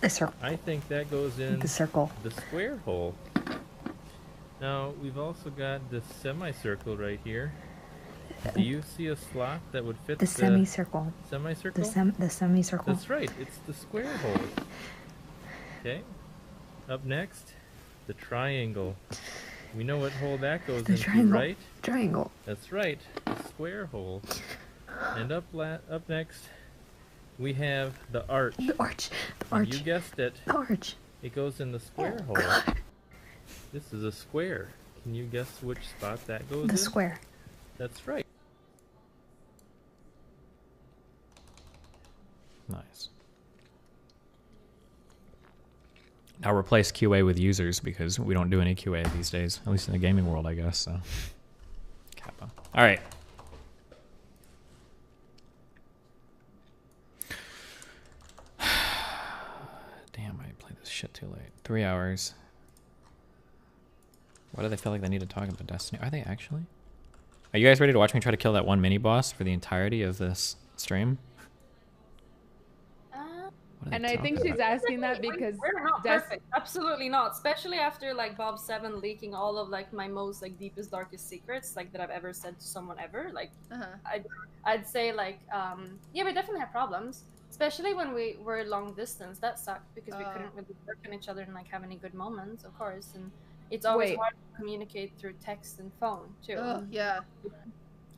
The circle. I think that goes in The circle. the square hole. Now, we've also got this semicircle right here. Do you see a slot that would fit The semicircle. Semicircle? The semicircle. That's right. It's the square hole. Okay. Up next, the triangle. We know what hole that goes The into, triangle. right? Triangle. That's right. The square hole. And up next, we have the arch. The arch. The And arch. you guessed it. The arch. It goes in the square hole. This is a square. Can you guess which spot that goes in? The square. That's right. Nice. Now replace QA with users because we don't do any QA these days, at least in the gaming world, I guess. So, Kappa. All right. Damn, I played this shit too late. 3 hours. Why do they feel like they need to talk about Destiny? Are they actually? Are you guys ready to watch me try to kill that one mini boss for the entirety of this stream? What And I think she's asking that because we're not perfect. Absolutely not. Especially after like Bob 7 leaking all of like my most like deepest, darkest secrets like that I've ever said to someone ever. Like I'd say like yeah, we definitely have problems. Especially when we were long distance. That sucked because we couldn't really work on each other and like have any good moments, of course. And it's always hard to communicate through text and phone too. Yeah.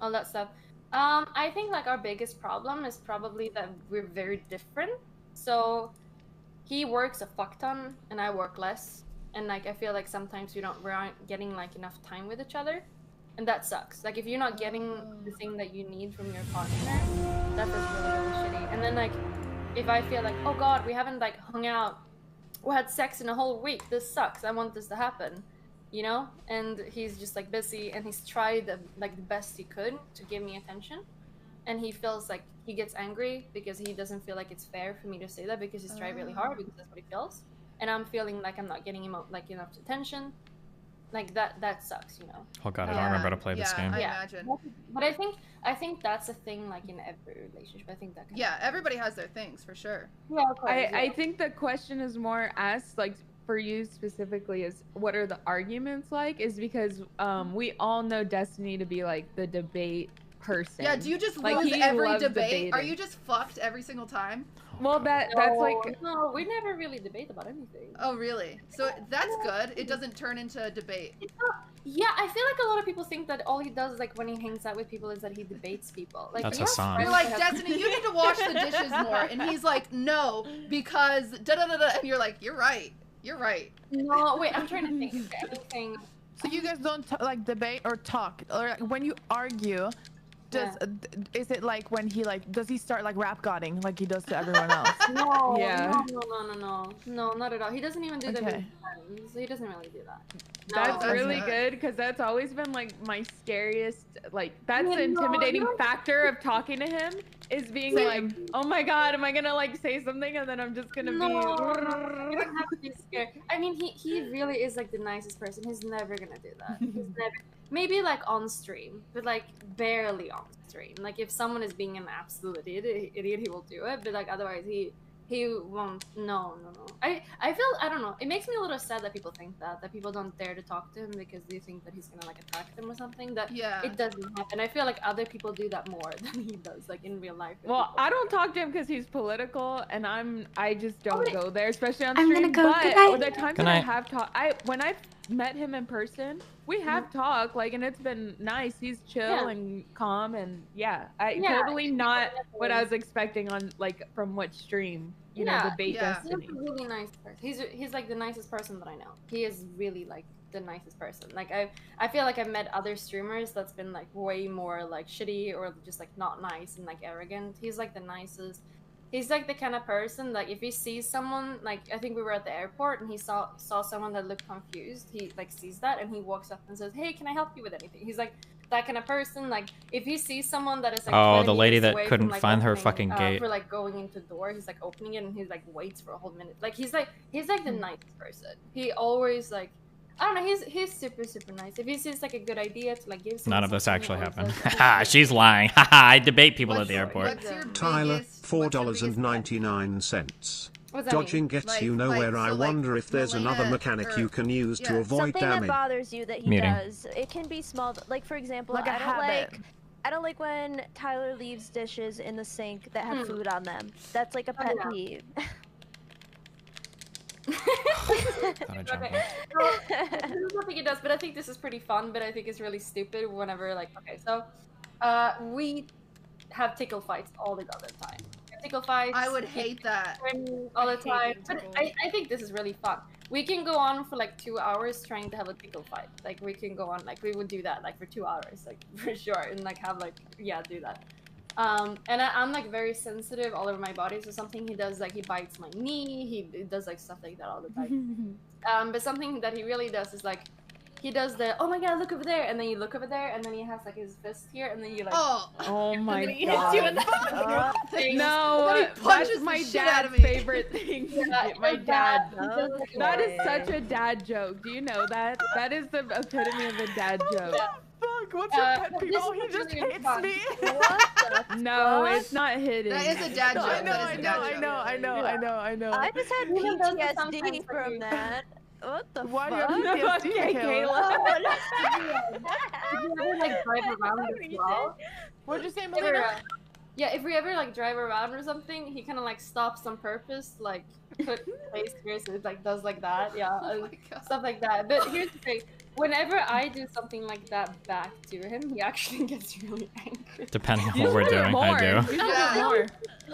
All that stuff. I think like our biggest problem is probably that we're very different. So he works a fuck ton and I work less, and like I feel like sometimes we aren't getting like enough time with each other, and that sucks. Like if you're not getting the thing that you need from your partner, that feels really, really shitty. And then like if I feel like, oh god, we haven't like hung out or had sex in a whole week, this sucks, I want this to happen, you know? And he's just like busy and he's tried the best he could to give me attention, and he feels like he gets angry because he doesn't feel like it's fair for me to say that because he's tried really hard, because that's what he feels, and I'm feeling like I'm not getting him like enough attention. Like that sucks, you know. Oh god, I don't remember how to play this game. I imagine. But I think that's a thing like in every relationship. I think that everybody has their things for sure. Yeah, of course, I think the question is more asked like for you specifically is what are the arguments like, is because we all know Destiny to be like the debate person. Yeah, do you just like, lose every debate? Debating. Are you just fucked every single time? Well, that's like no, we never really debate about anything. Oh, really? So that's good. It doesn't turn into a debate. Yeah, I feel like a lot of people think that all he does, like when he hangs out with people, is that he debates people. Like that's Hassan. You're like, Destiny, you need to wash the dishes more, and he's like, no, because da da da da, and you're like, you're right, you're right. No, wait, I'm trying to think of anything. So you guys don't like debate or talk, or like, when you argue. Is it like when he like does he start like rap godding like he does to everyone else? No, Yeah. no, not at all. He doesn't even do that with friends. He doesn't really do that. That's really good because that's always been like my scariest, like that's the intimidating factor of talking to him, is being like, oh my god, am I gonna like say something and then I'm just gonna you don't have to be scared. I mean, he really is like the nicest person. He's never gonna do that. He's never. Maybe like on stream, but like barely on stream. Like if someone is being an absolute idiot, he will do it. But like otherwise, he won't. No. I feel, I don't know. It makes me a little sad that people think that people don't dare to talk to him because they think that he's gonna like attack them or something. That it doesn't happen. I feel like other people do that more than he does, like in real life. Well, I don't talk to him because he's political, and I just don't go there, especially on stream. I'm gonna go. But the times that I have talked, when I've met him in person, we have talked, like, and it's been nice. He's chill and calm, and totally not what I was expecting on like from what stream, you know, debate Destiny. He's a really nice person. He's like the nicest person that I know. He is really like the nicest person. Like I feel like I've met other streamers that's been like way more like shitty or just like not nice and like arrogant. He's like the nicest. He's like the kind of person, like if he sees someone, like I think we were at the airport and he saw someone that looked confused, he like sees that and he walks up and says, hey, can I help you with anything? He's like that kind of person. Like if he sees someone that is like oh, 20 the lady minutes that away couldn't from, like, find her opening, fucking gate for like going into the door, he's like opening it and he like waits for a whole minute. Like he's like the nicest person. He always like, I don't know, he's super nice. If he sees like a good idea to like give none of this actually happened. Like, Haha, she's lying. Haha, I debate people at the airport. Tyler, $4.99. Dodging gets you nowhere. I wonder if there's another mechanic you can use to avoid Something damage. that bothers you that he does. It can be small. Like for example, Like a habit. I don't like when Tyler leaves dishes in the sink that have food on them. That's like a pet peeve. I don't think it does, but I think this is pretty fun, but I think it's really stupid whenever, like, okay, so we have tickle fights all the other time. Tickle fights. I would hate that. All the time. But I think this is really fun. We can go on for like 2 hours trying to have a tickle fight. Like we can go on, like we would do that like for 2 hours, like for sure, and like have like, do that. And I'm like very sensitive all over my body, so something he does, like he bites my knee, he does like stuff like that all the time. But something that he really does is like, he does the, oh my god, look over there, and then you look over there, and then he has like his fist here, and then you like, oh my and then he god. hits you in the face. No, that's my dad's favorite thing. My dad. That is such a dad joke. Do you know that? That is the epitome of a dad joke. Fuck, what's your pet peeve? Oh, he just hates me. No, it's not hitting. That is a dad joke. I know, That is a dad joke. I know. I just had Even though PTSD sometimes from that. What the Why do fuck? you have PTSD, Okay, Kayla? If you ever like drive around as well. What'd you say, If we Melina? ever- Yeah, if we ever like drive around or something, he kind of like stops on purpose, like put face versus like does like that, yeah, stuff like that. But here's the thing: whenever I do something like that back to him, he actually gets really angry. Depending on what we're doing, I do.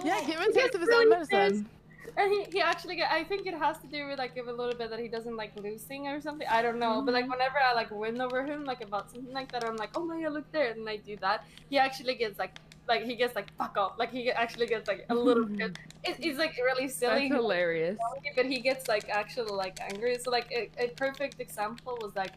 Yeah, give him a taste of his own medicine. And he actually get, I think it has to do with like a little bit that he doesn't like losing or something. I don't know. But like whenever I like win over him like about something like that, I'm like, oh my god, look there, and I do that. He actually gets like he gets like fuck off. Like he actually gets like a little bit. It's like really silly. That's hilarious. But he gets like actually like angry. So like a perfect example was like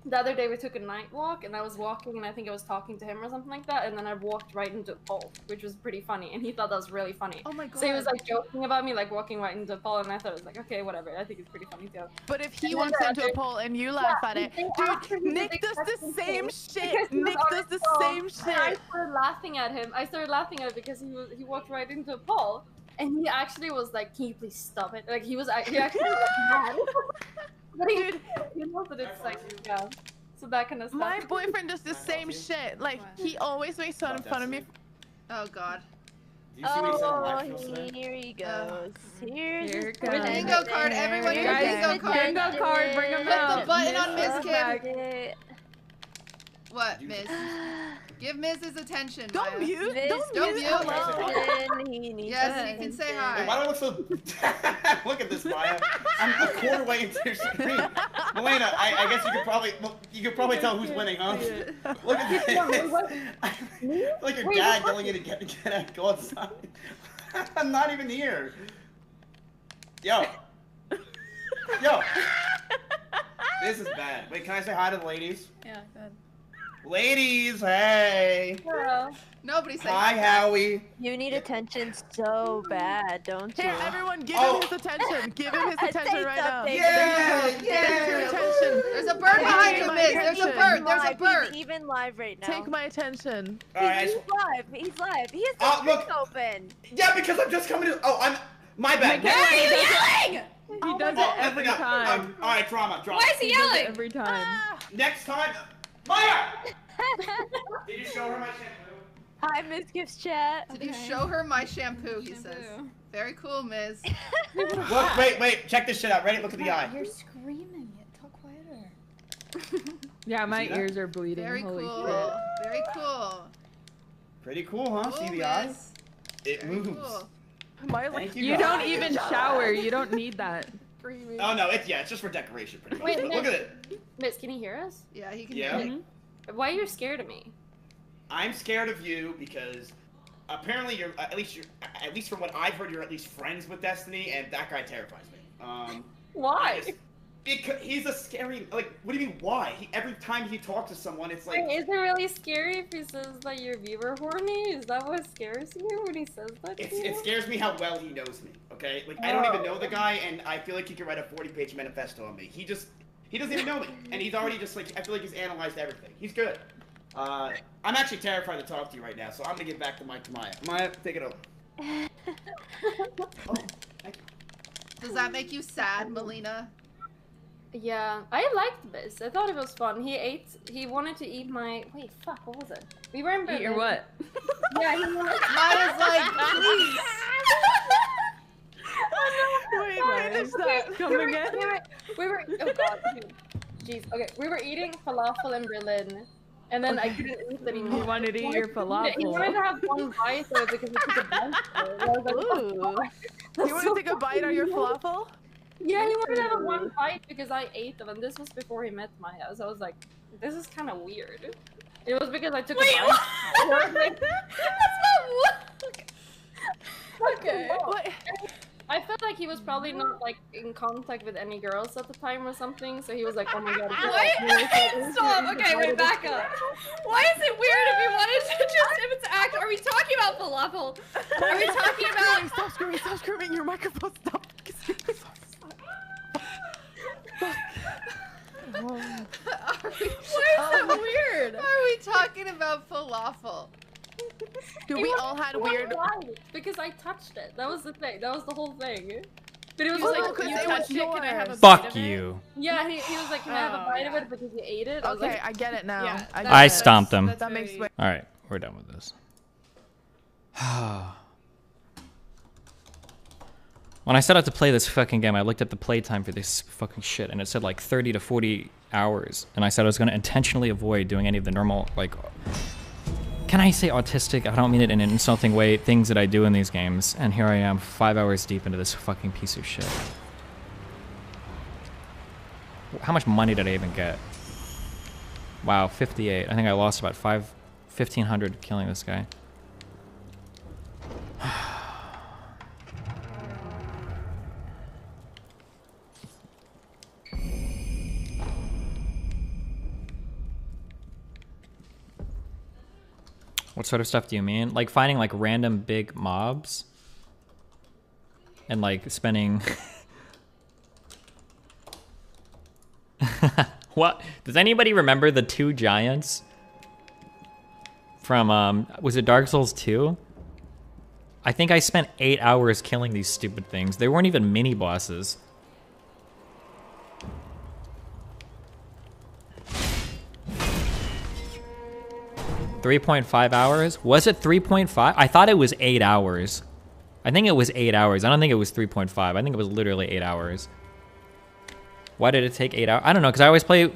the other day we took a night walk and I was walking and I think I was talking to him or something like that, and then I walked right into a pole, which was pretty funny, and he thought that was really funny. Oh my god. So he was like joking about me like walking right into a pole, and I thought it was like, okay, whatever, I think it's pretty funny too. But if he walks into a pole and you laugh at it, dude, Nick does the same shit. Nick does the same shit. I started laughing at him. I started laughing at it because he walked right into a pole, and he actually was like, can you please stop it? Like he actually was like mad. But he knows that it's like, yeah. So that kind of stuff. My boyfriend does the same shit. Like, he always makes fun of me. Oh god. Oh, here he goes. Here's Here his it goes. Bingo card, everyone, your bingo card. Bingo card, bring him out. Put the button on Miss Miss Kim. What, Miss? Give Miss his attention. Don't Maya. mute. Don't mute. He needs Yes, you can say hi. Wait, why do I look so... Look at this, Maya. I'm a quarter way into your screen. Melina, I guess you could probably tell who's winning, huh? Look at this. Like your dad telling you to get out, go outside. I'm not even here. Yo. This is bad. Wait, can I say hi to the ladies? Yeah, good. Ladies, hey. Hello. Nobody say Hi, Howie. You need attention so bad, don't you? Here, everyone, give him his attention. Give him his attention right now. Yeah. Give him your attention. There's a bird behind you, Miss. There's a bird. There's a bird. He's even live right now. Take my attention. All right. He's live. He's live. He has the screen open. Yeah, because I'm just coming to. Oh, I'm. My bad. Why are you yelling? He does it every time. All right, drama. Why is he yelling? Every time. Next time, Maya. Did you show her my shampoo? Hi, Miss Gifts Chat. Did you show her my shampoo? He says. Very cool, Miss. Look, wait. Check this shit out. Ready? Look at the eye. You're screaming it. Talk quieter. Yeah, my See that? ears are bleeding. Very Holy cool. shit. Very cool. Pretty cool, huh? Cool, See the eye? Miss. It Very moves. cool. Thank you. You guys. don't even shower. You don't need that. Oh no, it's just for decoration, pretty much. Wait, Look at it. Miss, can you hear us? Yeah, he can Yeah. hear you. Why are you scared of me? I'm scared of you because apparently you're at least from what I've heard, you're at least friends with Destiny, and that guy terrifies me. Why? Because he's a scary. Like, what do you mean? Why? Every time he talks to someone, it's like. Wait, is it really scary if he says that you're viewer horny? Is that what scares you when he says that? It scares me how well he knows me. Okay, like I don't even know the guy, and I feel like he could write a 40-page manifesto on me. He doesn't even know me, and he's already just like I feel like he's analyzed everything. He's good. I'm actually terrified to talk to you right now, so I'm gonna get back to Maya. Maya, take it over. Does that make you sad, Melina? Yeah, I liked this. I thought it was fun. He wanted to eat my. Wait, fuck, what was it? We were in Berlin. Eat your what? Yeah, he wanted. Maya's like, please. Wait, there's that. Come again? We were. Oh god. Jeez. Okay, we were eating falafel in Berlin, and then I couldn't eat anymore. You wanted to eat your falafel. He wanted to have one bite of it because he took a bite. I was like, You want to take a bite on your falafel? Yeah, he wanted to have one bite because I ate them, and this was before he met Maya. So I was like, this is kind of weird. It was because I took a bite. That's not what. Okay. I felt like he was probably not like in contact with any girls at the time or something, so he was like, "Oh my god." Stop. Okay, wait, back up. Why is it weird if you wanted to if it's act? Are we talking about falafel? Are we talking about? Stop screaming! Stop screaming! Your microphone. Stop. Why is that weird? Are talking about falafel. Do we all had weird? Because I touched it. That was the thing. That was the whole thing. But it was Oh, like, 'cause you it touched was it. Can I have a yours. bite Fuck of it? you. Yeah, he was like, can I have a bite of it because you ate it? I was Okay, like, I get it now. Yeah, I stomped him. That makes way. All right, we're done with this. When I set out to play this fucking game, I looked at the playtime for this fucking shit, and it said like 30 to 40 hours. And I said I was going to intentionally avoid doing any of the normal, like, can I say autistic? I don't mean it in an insulting way, things that I do in these games. And here I am, 5 hours deep into this fucking piece of shit. How much money did I even get? Wow, 58. I think I lost about 1,500 killing this guy. What sort of stuff do you mean? Like finding like random big mobs? And like spending... What? Does anybody remember the 2 giants? From, was it Dark Souls 2? I think I spent 8 hours killing these stupid things. They weren't even mini bosses. $3.5 hours? Was it 3.5? I thought it was 8 hours. I think it was 8 hours. I don't think it was 3.5. I think it was literally 8 hours. Why did it take 8 hours? I don't know, because I always play...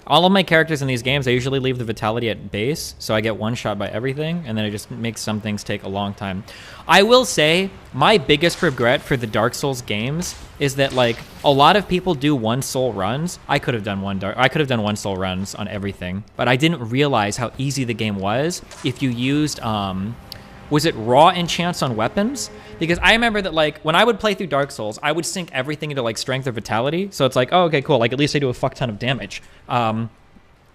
All of my characters in these games, I usually leave the vitality at base, so I get one shot by everything, and then it just makes some things take a long time. I will say, my biggest regret for the Dark Souls games is that, like, a lot of people do one soul runs. I could have done one soul runs on everything, but I didn't realize how easy the game was if you used, was it raw enchants on weapons? Because I remember that, like, when I would play through Dark Souls, I would sink everything into, like, strength or vitality. So it's like, oh, okay, cool. Like, at least I do a fuck ton of damage. But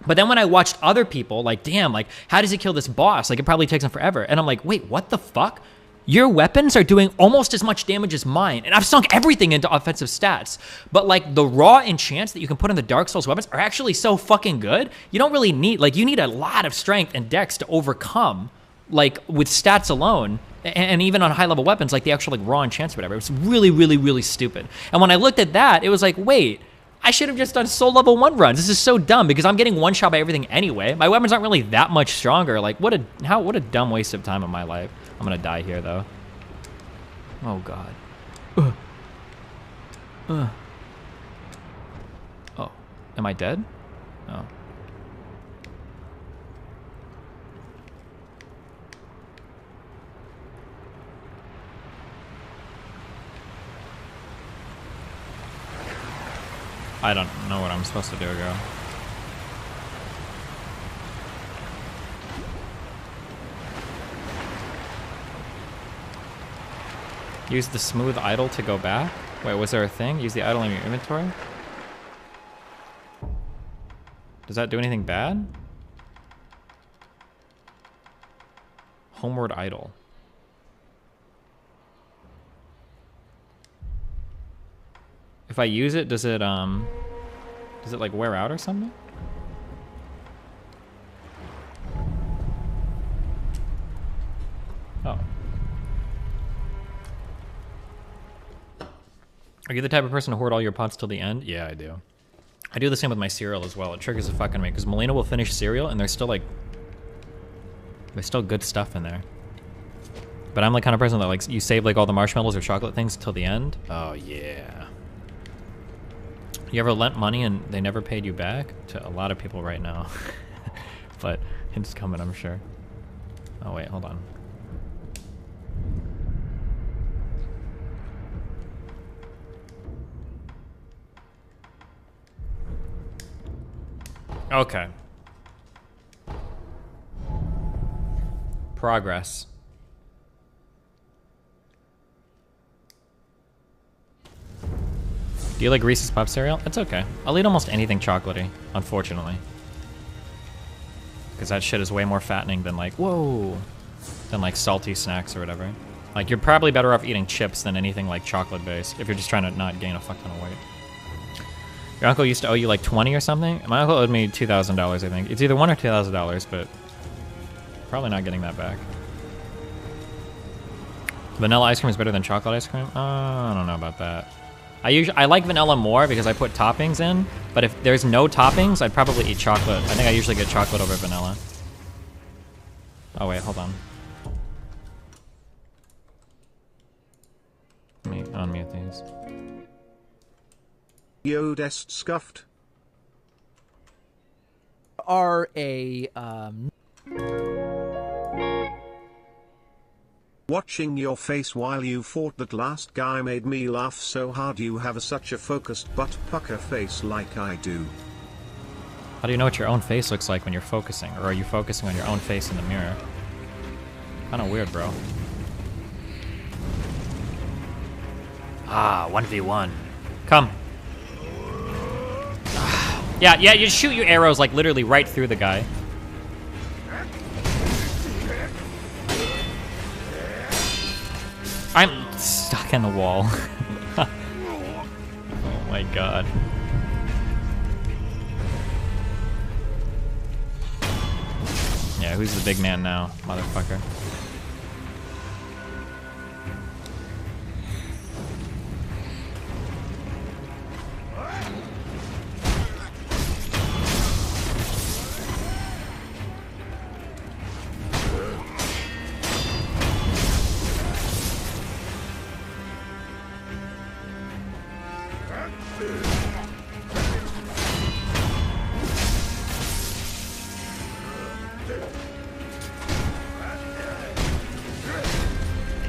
then when I watched other people, like, damn, like, how does he kill this boss? Like, it probably takes him forever. And I'm like, wait, what the fuck? Your weapons are doing almost as much damage as mine. And I've sunk everything into offensive stats. But, like, the raw enchants that you can put on the Dark Souls weapons are actually so fucking good. You don't really need, like, you need a lot of strength and dex to overcome, like, with stats alone. And even on high-level weapons, like the actual like raw enchants or whatever. It was really, really, really stupid. And when I looked at that, it was like, wait, I should have just done soul level 1 runs. This is so dumb because I'm getting one shot by everything anyway. My weapons aren't really that much stronger. Like, what a dumb waste of time of my life. I'm gonna die here, though. Oh, God. Oh, am I dead? Oh. I don't know what I'm supposed to do, girl. Use the smooth idle to go back? Wait, was there a thing? Use the idle in your inventory? Does that do anything bad? Homeward idle. If I use it, does it like wear out or something? Oh. Are you the type of person to hoard all your pots till the end? Yeah, I do. I do the same with my cereal as well. It triggers the fucking me because Melina will finish cereal and there's still like, there's still good stuff in there. But I'm the kind of person that like, you save like all the marshmallows or chocolate things till the end. Oh yeah. You ever lent money and they never paid you back? To a lot of people right now. But it's coming, I'm sure. Oh wait, hold on. Okay. Progress. Do you like Reese's Pop cereal? It's okay. I'll eat almost anything chocolatey, unfortunately. Because that shit is way more fattening than like, whoa, than like salty snacks or whatever. Like, you're probably better off eating chips than anything like chocolate based if you're just trying to not gain a fuck ton of weight. Your uncle used to owe you like 20 or something? My uncle owed me $2,000, I think. It's either $1,000 or $2,000, but Probably not getting that back. Vanilla ice cream is better than chocolate ice cream? I don't know about that. I like vanilla more because I put toppings in, but if there's no toppings, I'd probably eat chocolate. I think I usually get chocolate over vanilla. Oh wait, hold on. Let me unmute these. Yodest scuffed. Are a Watching your face while you fought that last guy made me laugh so hard. You have such a focused butt pucker face like I do. How do you know what your own face looks like when you're focusing? Or are you focusing on your own face in the mirror? Kinda weird, bro. Ah, 1v1. Come. Yeah, you shoot your arrows like literally right through the guy. I'm stuck in the wall. Oh my god. Yeah, who's the big man now, motherfucker?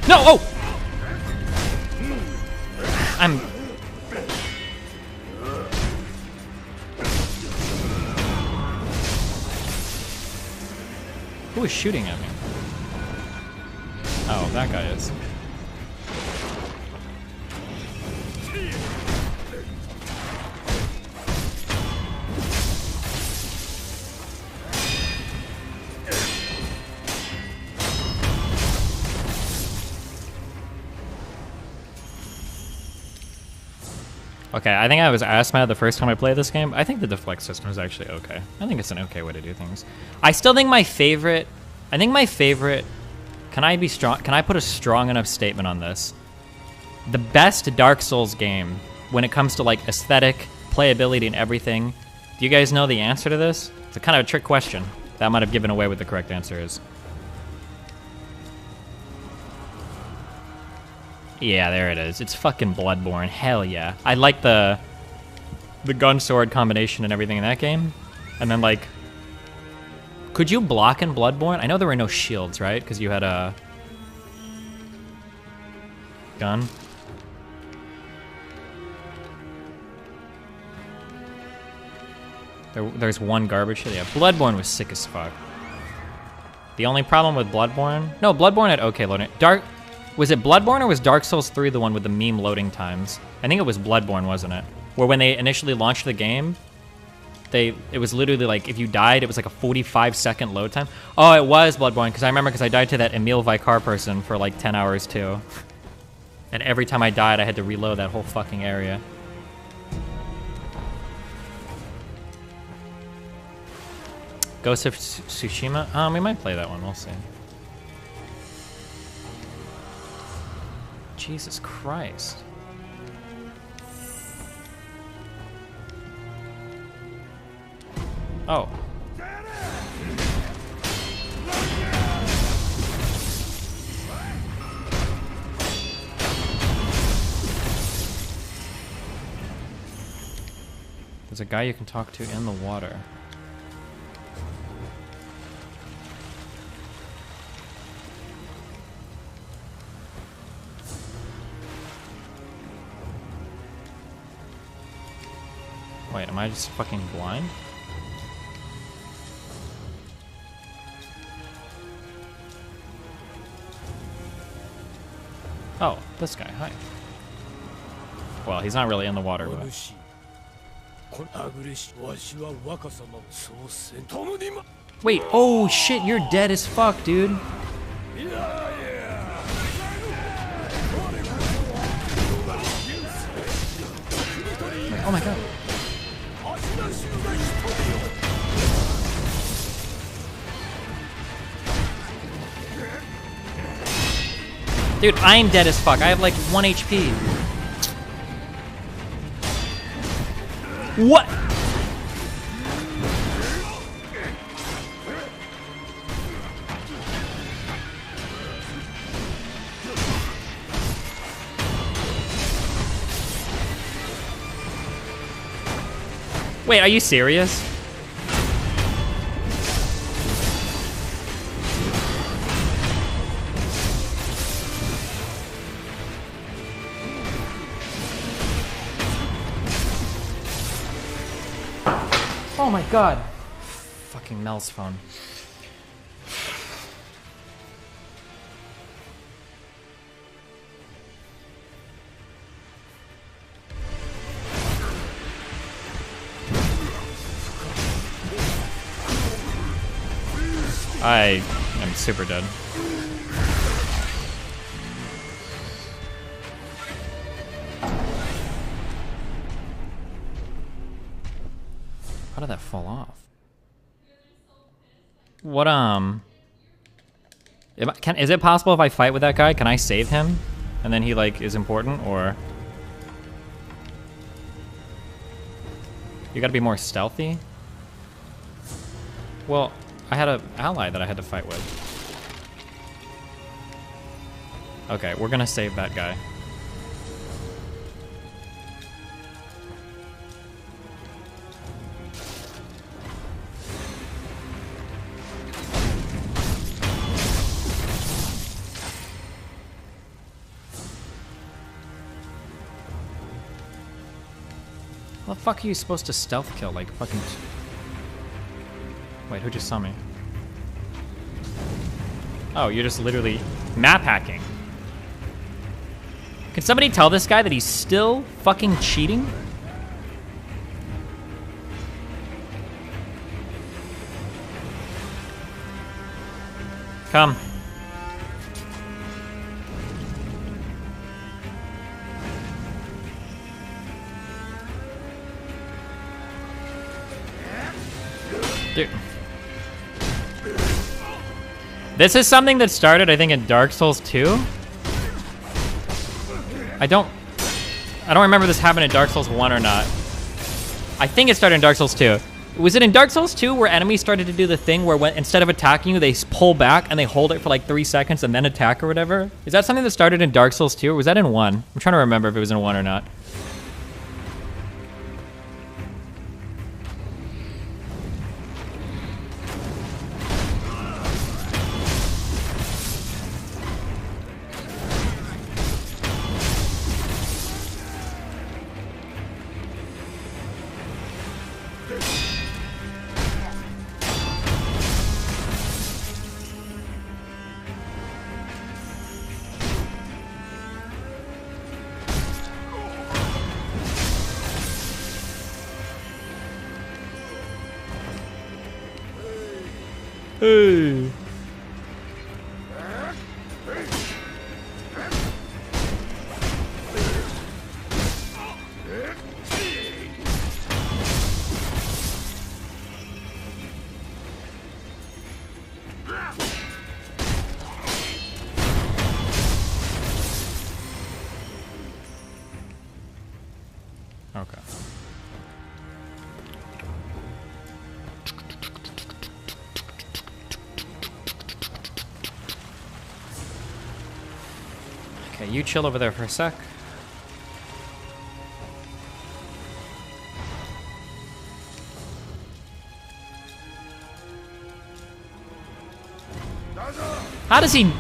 No! Oh! I'm... Who is shooting at me? Oh, that guy is. Okay, I think I was ass mad the first time I played this game. I think the deflect system is actually okay. I think it's an okay way to do things. I still think my favorite... Can I be strong? Can I put a strong enough statement on this? The best Dark Souls game, when it comes to like aesthetic, playability, and everything. Do you guys know the answer to this? It's a kind of a trick question. That might have given away what the correct answer is. Yeah, there it is. It's fucking Bloodborne. Hell yeah. I like the gun sword combination and everything in that game. And then like, could you block in Bloodborne? I know there were no shields, right? Because you had a gun. There's one garbage shit. Yeah, Bloodborne was sick as fuck. The only problem with Bloodborne... No, Bloodborne had okay loading. Was it Bloodborne or was Dark Souls 3 the one with the meme loading times? I think it was Bloodborne, wasn't it? Where when they initially launched the game, it was literally like, if you died, it was like a 45-second load time. Oh, it was Bloodborne, because I remember because I died to that Emil Vicar person for like 10 hours too. And every time I died, I had to reload that whole fucking area. Ghost of Tsushima? We might play that one, we'll see. Jesus Christ. Oh. There's a guy you can talk to in the water. Wait, am I just fucking blind? Oh, this guy, hi. Well, he's not really in the water, but... Wait, oh shit, you're dead as fuck, dude. Oh my god. Dude, I'm dead as fuck. I have like 1 HP. What? Wait, are you serious? Oh my god. Fucking Mel's phone. I am super dead. How did that fall off? What, is it possible if I fight with that guy, can I save him? And then he, like, is important, or? You gotta be more stealthy? Well, I had an ally that I had to fight with. Okay, we're gonna save that guy. How the fuck are you supposed to stealth kill? Like fucking... Wait, who just saw me? Oh, you're just literally map hacking. Can somebody tell this guy that he's still fucking cheating? Come. Dude. This is something that started, I think, in Dark Souls 2. I don't remember this happened in Dark Souls 1 or not. I think it started in Dark Souls 2. Was it in Dark Souls 2 where enemies started to do the thing where instead of attacking you, they pull back and they hold it for like 3 seconds and then attack or whatever? Is that something that started in Dark Souls 2 or was that in 1? I'm trying to remember if it was in 1 or not. Hey. Okay. Okay, you chill over there for a sec. How does he...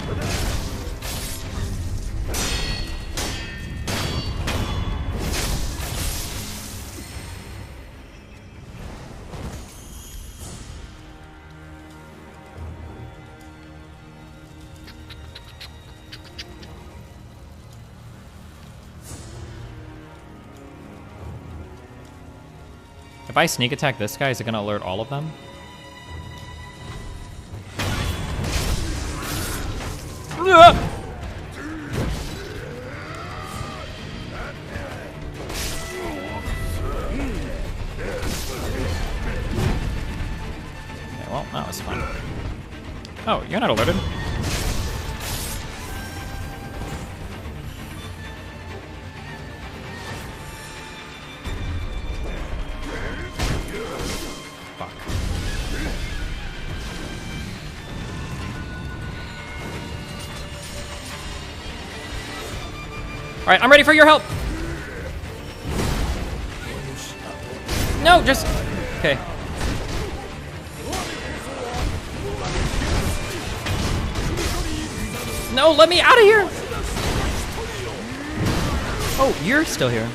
If I sneak attack this guy, is it gonna alert all of them? Okay, well, that was fun. Oh, you're not alerted. All right, I'm ready for your help. No, just okay. No, let me out of here. Oh, you're still here.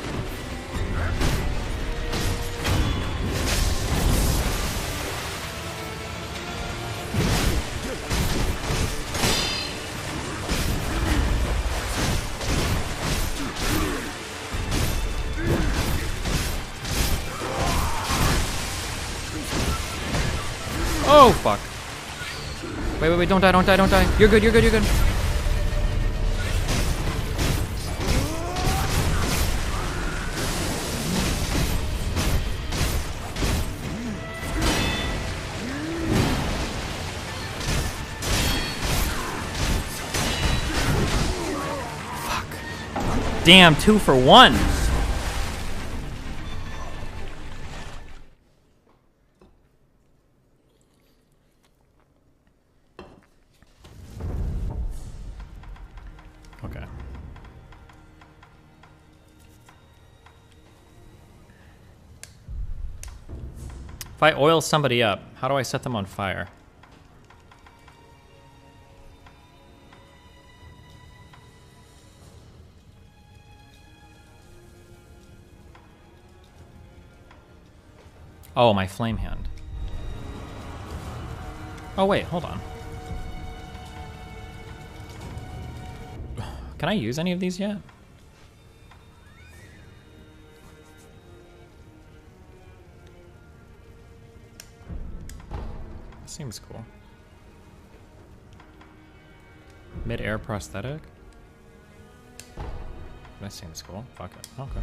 Oh, fuck. Wait, don't die, don't die, don't die. You're good, you're good, you're good. Fuck. Damn, 2 for 1. Okay. If I oil somebody up, how do I set them on fire? Oh, my flame hand. Oh, wait, hold on. Can I use any of these yet? Seems cool. Mid-air prosthetic? That seems cool. Fuck it. Okay.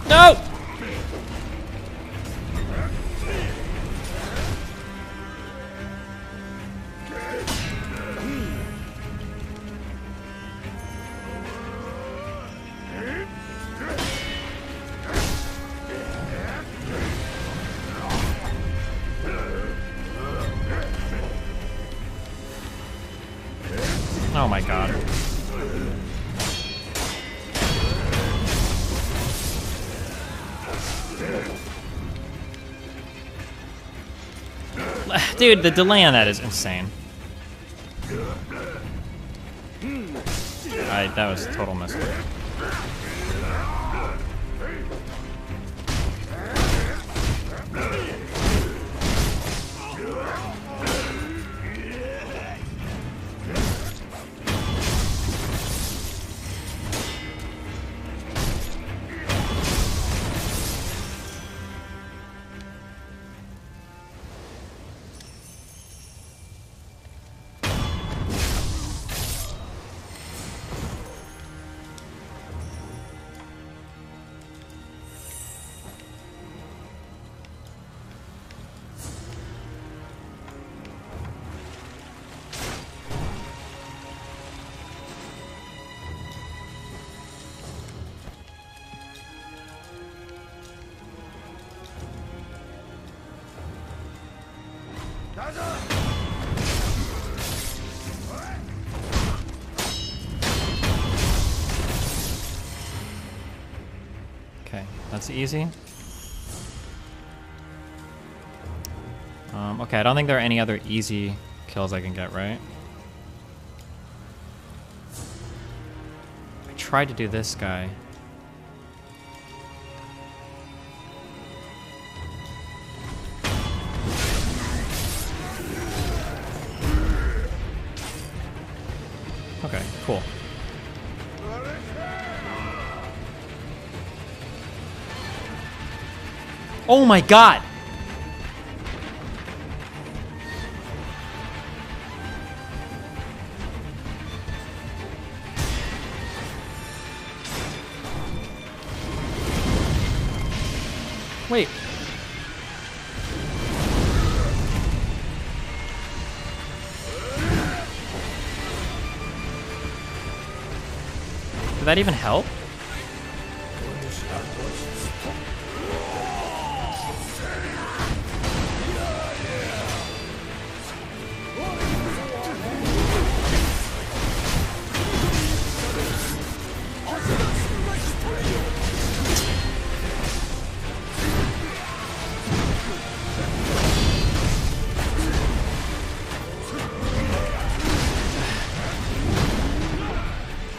No! Oh my god. Dude, the delay on that is insane. That was a total mistake. Okay, that's easy. Okay, I don't think there are any other easy kills I can get, right? I tried to do this guy. Okay, cool. Oh my god! Wait. Did that even help?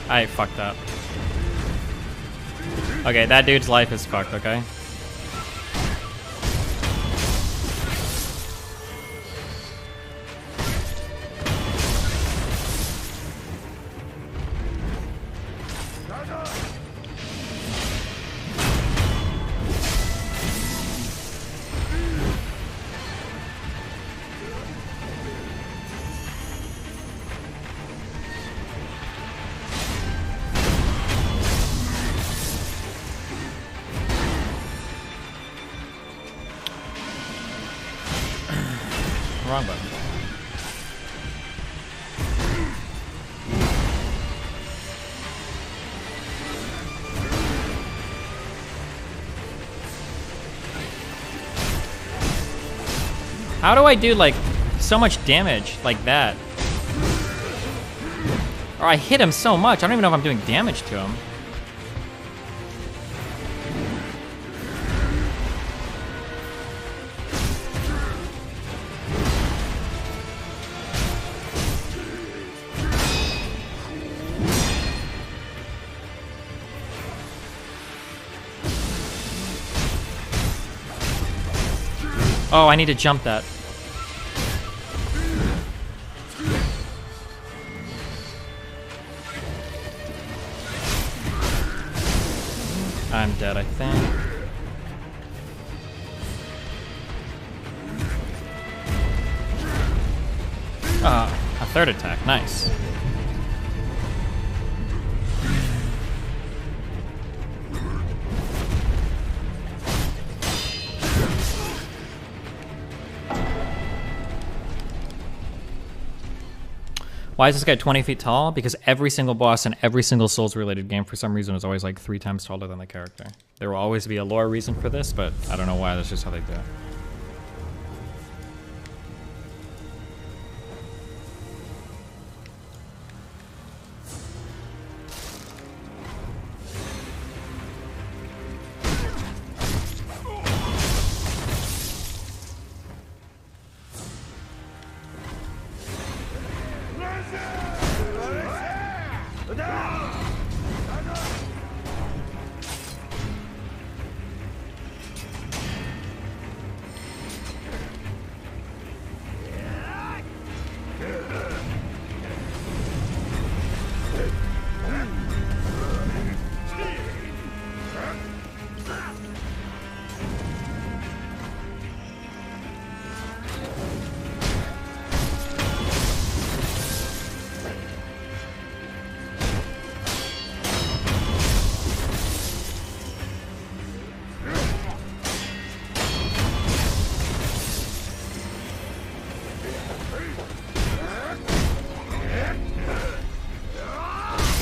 I fucked up. Okay, that dude's life is fucked, okay? Wrong button. How do I do like so much damage like that? Or I hit him so much, I don't even know if I'm doing damage to him. Oh, I need to jump that. I'm dead, I think. A third attack, nice. Why is this guy 20 feet tall? Because every single boss in every single Souls-related game, for some reason, is always like 3 times taller than the character. There will always be a lore reason for this, but I don't know why. That's just how they do it.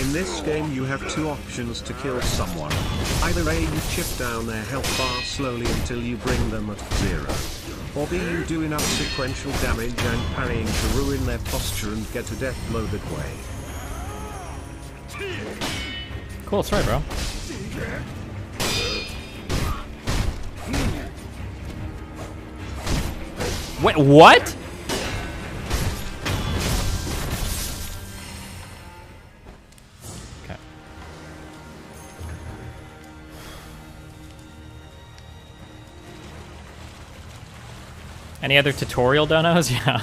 In this game you have 2 options to kill someone. Either A, you chip down their health bar slowly until you bring them at 0. Or B, you do enough sequential damage and parrying to ruin their posture and get a death blow that way. Cool story, bro. Wait, what? Okay. Any other tutorial donos? Yeah.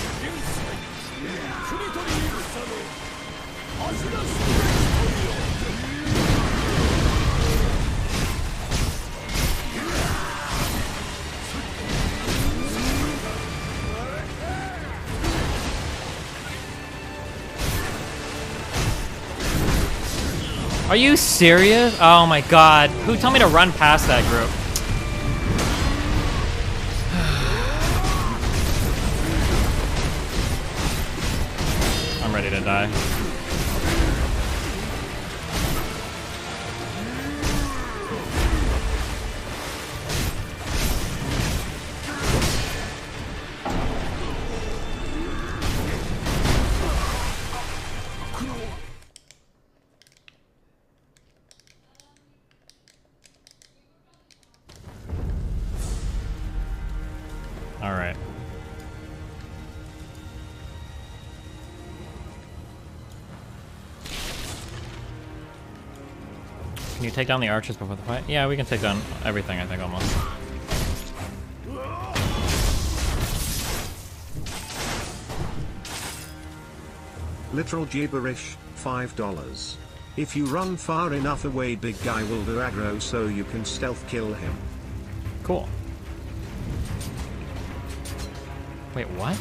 Are you serious? Oh my god. Who told me to run past that group? I'm ready to die. All right. Can you take down the archers before the fight? Yeah, we can take down everything, I think, almost. Literal gibberish, $5. If you run far enough away, big guy will do aggro so you can stealth kill him. Cool. Wait, what?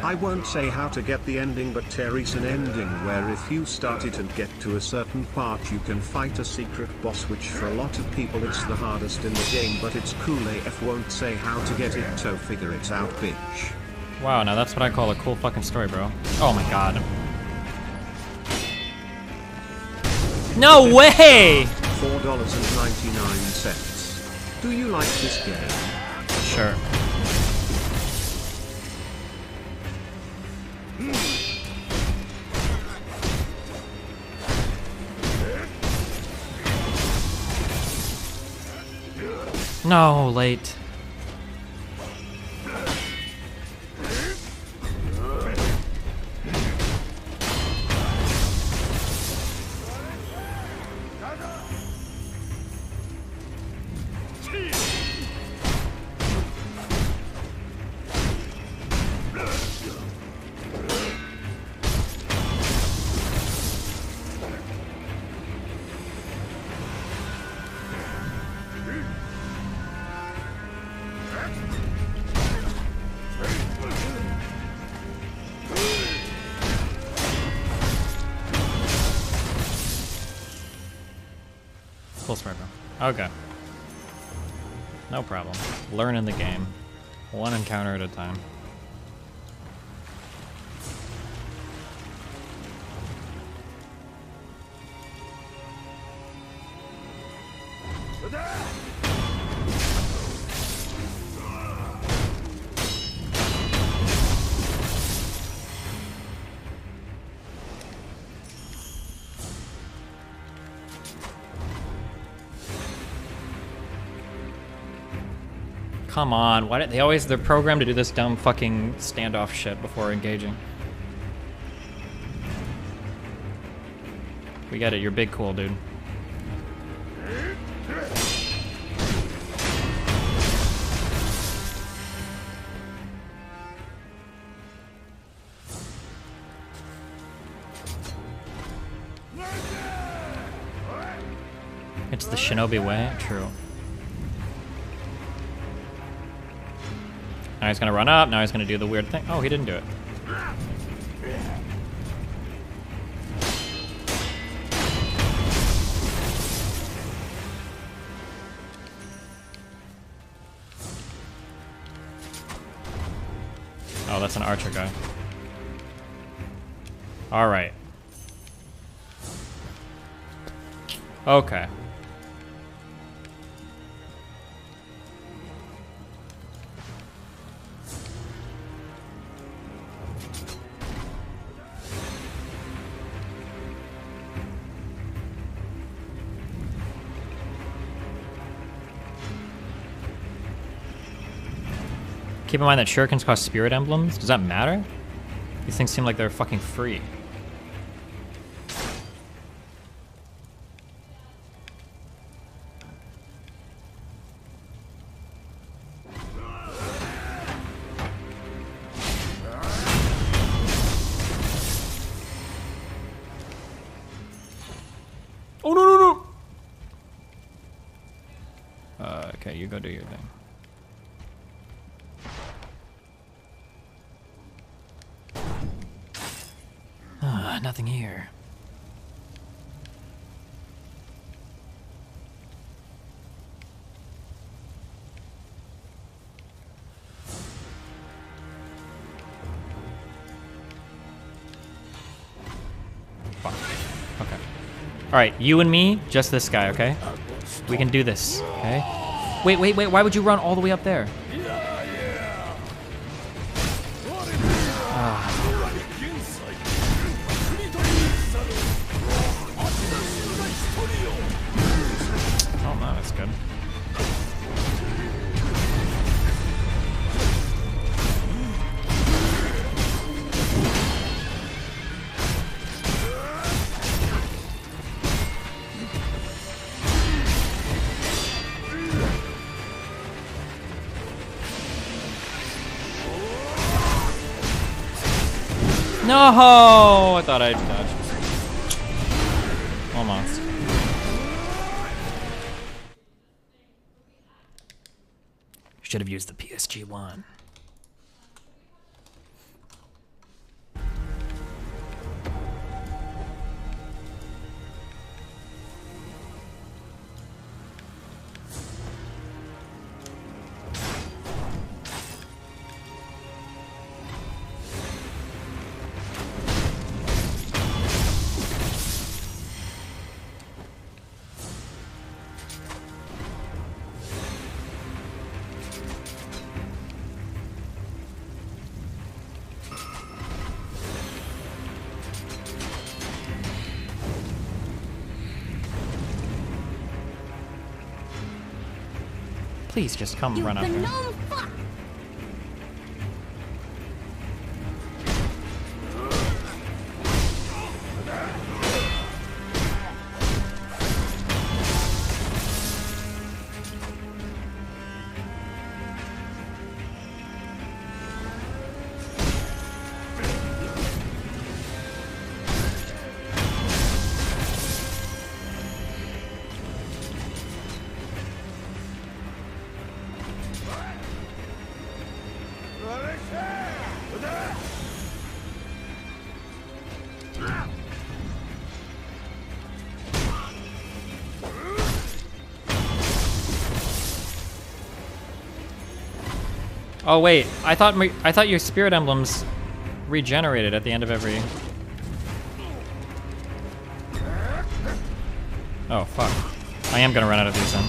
I won't say how to get the ending, but there is an ending where if you start it and get to a certain part you can fight a secret boss, which for a lot of people it's the hardest in the game, but it's cool. AF won't say how to get it, so figure it out, bitch. Wow, now that's what I call a cool fucking story, bro. Oh my god. No way! $4.99. Do you like this game? Sure. No, late. Full spray, bro. Okay. No problem. Learning the game. One encounter at a time. Come on, why did they're programmed to do this dumb fucking standoff shit before engaging. We get it, you're big cool, dude. It's the shinobi way, true. Now he's gonna run up, now he's gonna do the weird thing. Oh, he didn't do it. Oh, that's an archer guy. Alright. Okay. Keep in mind that shurikens cost spirit emblems. Does that matter? These things seem like they're fucking free. you go do your thing. Ah, nothing here. Fuck. Okay. Alright, you and me, just this guy, okay? We can do this, okay? Wait, wait, wait, why would you run all the way up there? Ah. Oh, no, that's good. No! I thought I'd dodge. Almost. Should have used the PSG one. Please just come run up here. Oh wait, I thought your spirit emblems regenerated at the end of every. Oh fuck! I am gonna run out of these then.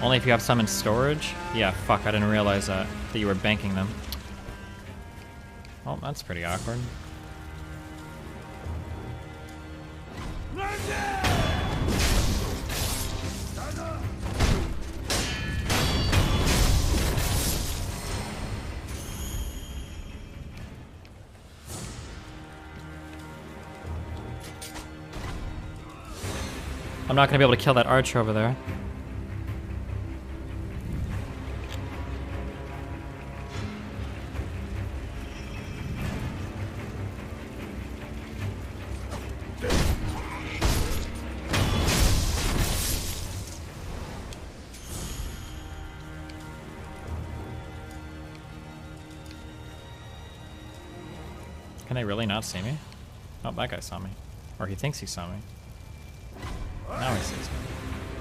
Only if you have some in storage? Yeah, fuck, I didn't realize that you were banking them. Oh, that's pretty awkward. I'm not gonna be able to kill that archer over there. Can they really not see me? Oh, that guy saw me. Or he thinks he saw me. Now he sees me.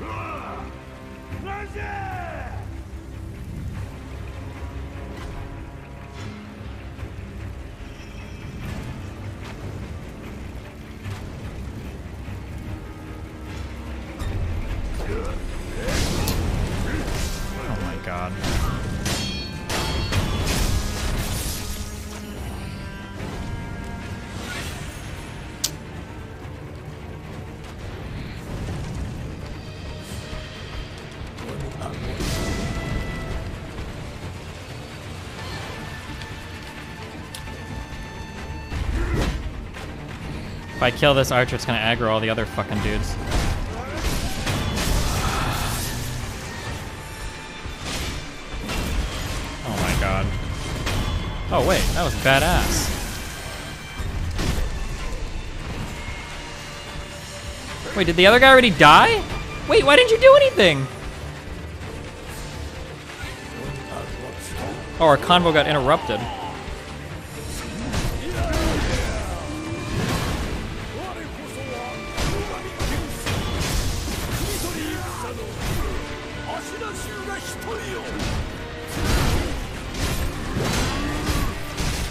Oh my god. If I kill this archer, it's gonna aggro all the other fucking dudes. Oh my god. Oh wait, that was badass. Wait, did the other guy already die? Wait, why didn't you do anything? Oh, our convo got interrupted.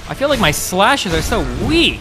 I feel like my slashes are so weak.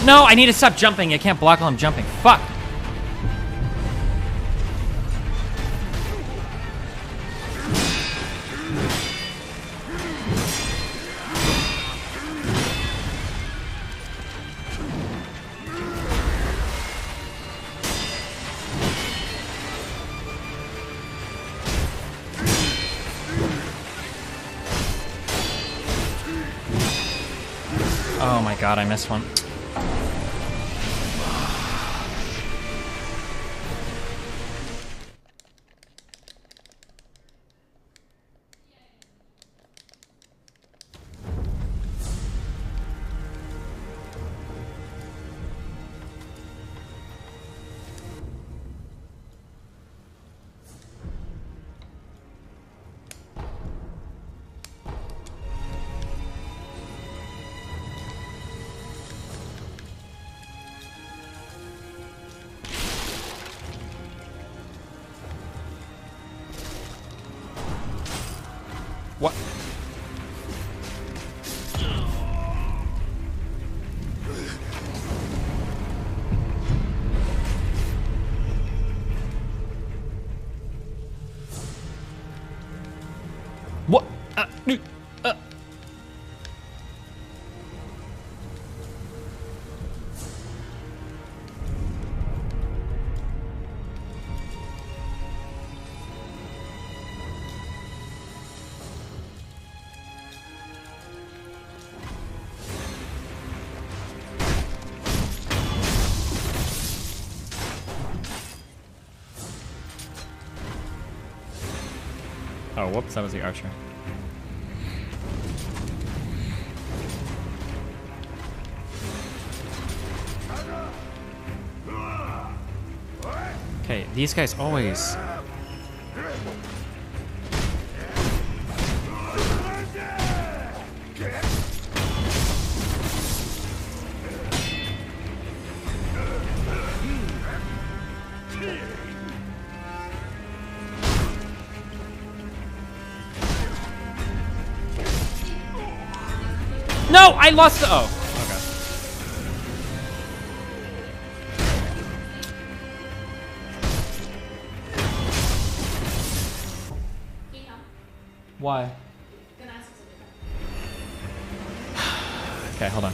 No, I need to stop jumping. I can't block while I'm jumping. Fuck. Oh my god, I missed one. What? What? Oh, whoops, that was the archer. Okay, these guys always... No, I lost the... Oh, okay. Why? Okay, hold on.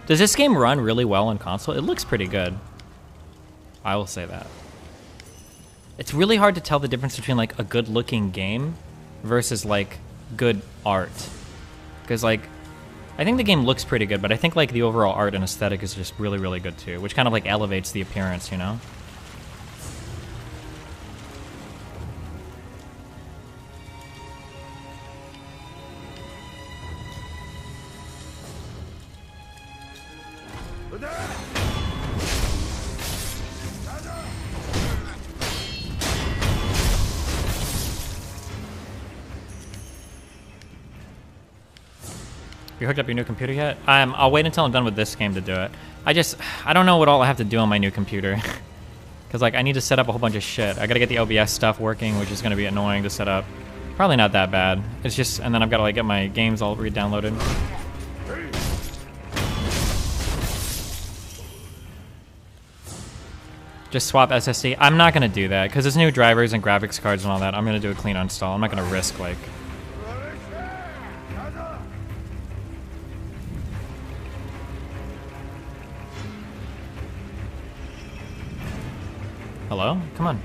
Does this game run really well on console? It looks pretty good. I will say that. It's really hard to tell the difference between like a good looking game versus like good art. Because like, I think the game looks pretty good, but I think like the overall art and aesthetic is just really, really good too, which kind of like elevates the appearance, you know? You hooked up your new computer yet? I'll wait until I'm done with this game to do it. I don't know what all I have to do on my new computer. Because like I need to set up a whole bunch of shit. I gotta get the OBS stuff working, which is gonna be annoying to set up. Probably not that bad. It's just, and then I've gotta like get my games all re-downloaded. Just swap SSD. I'm not gonna do that because there's new drivers and graphics cards and all that. I'm gonna do a clean install. I'm not gonna risk like. Hello? Come on.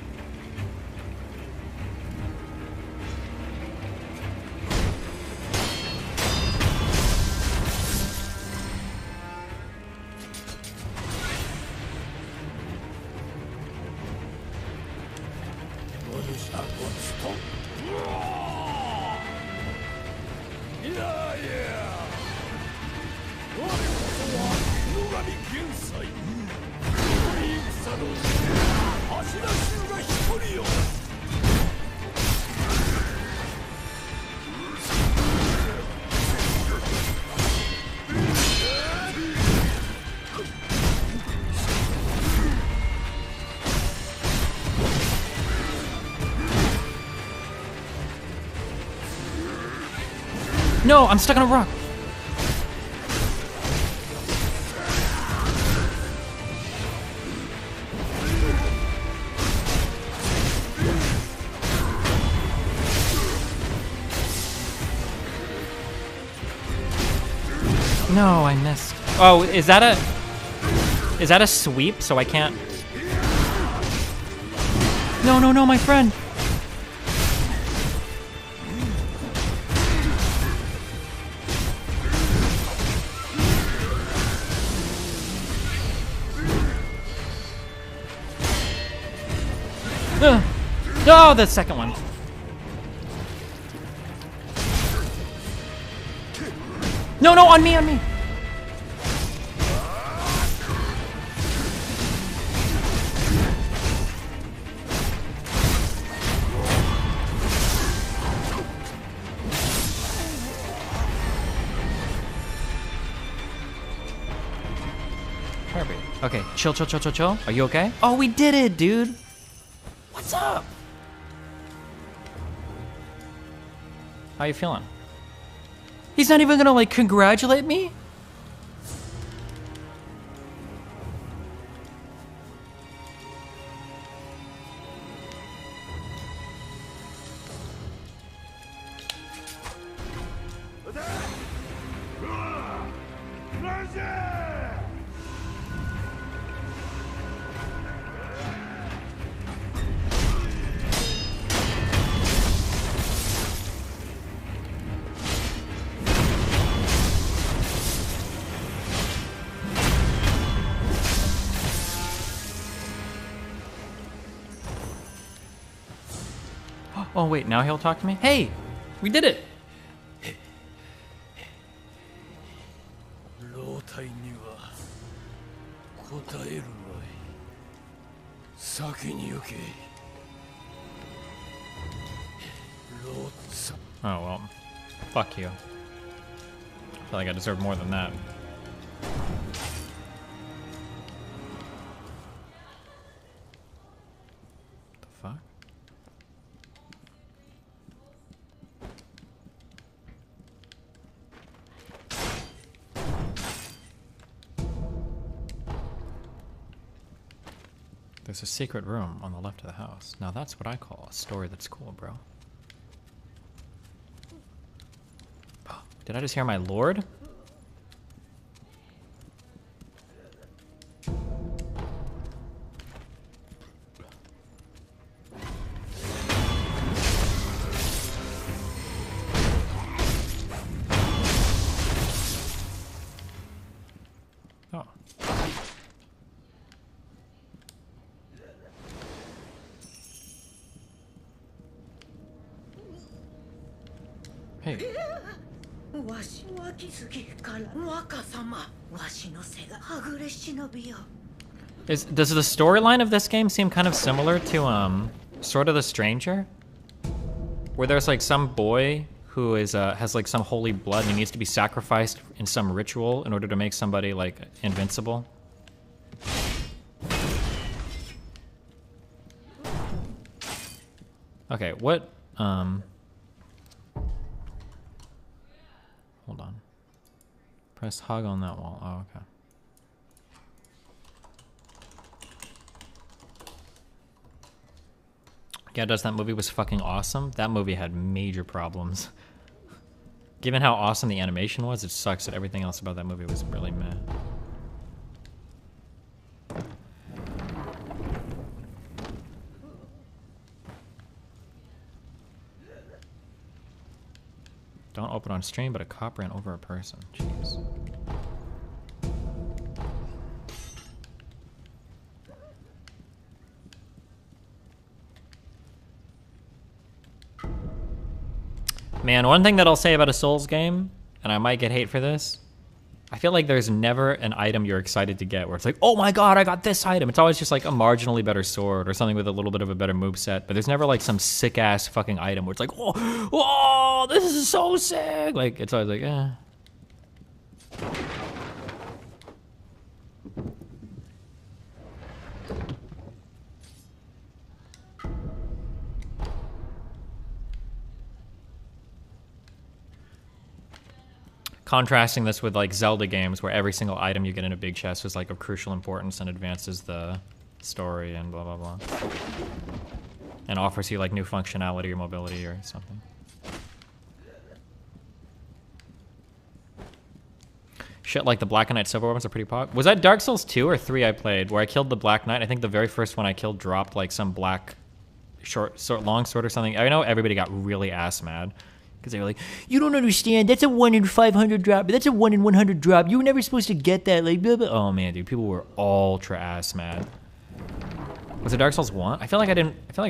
No, I'm stuck on a rock. No, I missed. Oh, is that a sweep? So I can't. No, no, no, my friend. No, the second one. No, no, on me, on me. Perfect. Okay, chill, chill, chill, chill, chill. Are you okay? Oh, we did it, dude. What's up? How you feeling? He's not even gonna like congratulate me? Oh wait, now he'll talk to me? Hey! We did it! Oh well. Fuck you. I feel like I deserve more than that. The fuck? There's a secret room on the left of the house. Now that's what I call a story that's cool, bro. Did I just hear my lord? Oh. Hey. Does the storyline of this game seem kind of similar to Sword of the Stranger? Where there's like some boy who is has like some holy blood and he needs to be sacrificed in some ritual in order to make somebody like invincible. Okay, what hold on. Press hug on that wall. Oh, okay. Yeah, that movie was fucking awesome. That movie had major problems. Given how awesome the animation was, it sucks that everything else about that movie was really meh. Don't open on stream, but a cop ran over a person. Jeez. Man, one thing that I'll say about a Souls game, and I might get hate for this, I feel like there's never an item you're excited to get where it's like, oh my god, I got this item. It's always just like a marginally better sword or something with a little bit of a better moveset, but there's never like some sick-ass fucking item where it's like, oh, this is so sick. Like, it's always like, eh. Contrasting this with like Zelda games where every single item you get in a big chest is like of crucial importance and advances the story and blah blah blah. And offers you like new functionality or mobility or something. Shit like the Black Knight silver weapons are pretty pop. Was that Dark Souls 2 or 3 I played where I killed the Black Knight? I think the very first one I killed dropped like some black long sword or something. I know everybody got really ass mad. Because they were like, you don't understand, that's a 1 in 500 drop, that's a 1 in 100 drop, you were never supposed to get that, like, blah, blah. Oh man, dude, people were ultra ass mad. Was it Dark Souls 1? I feel like I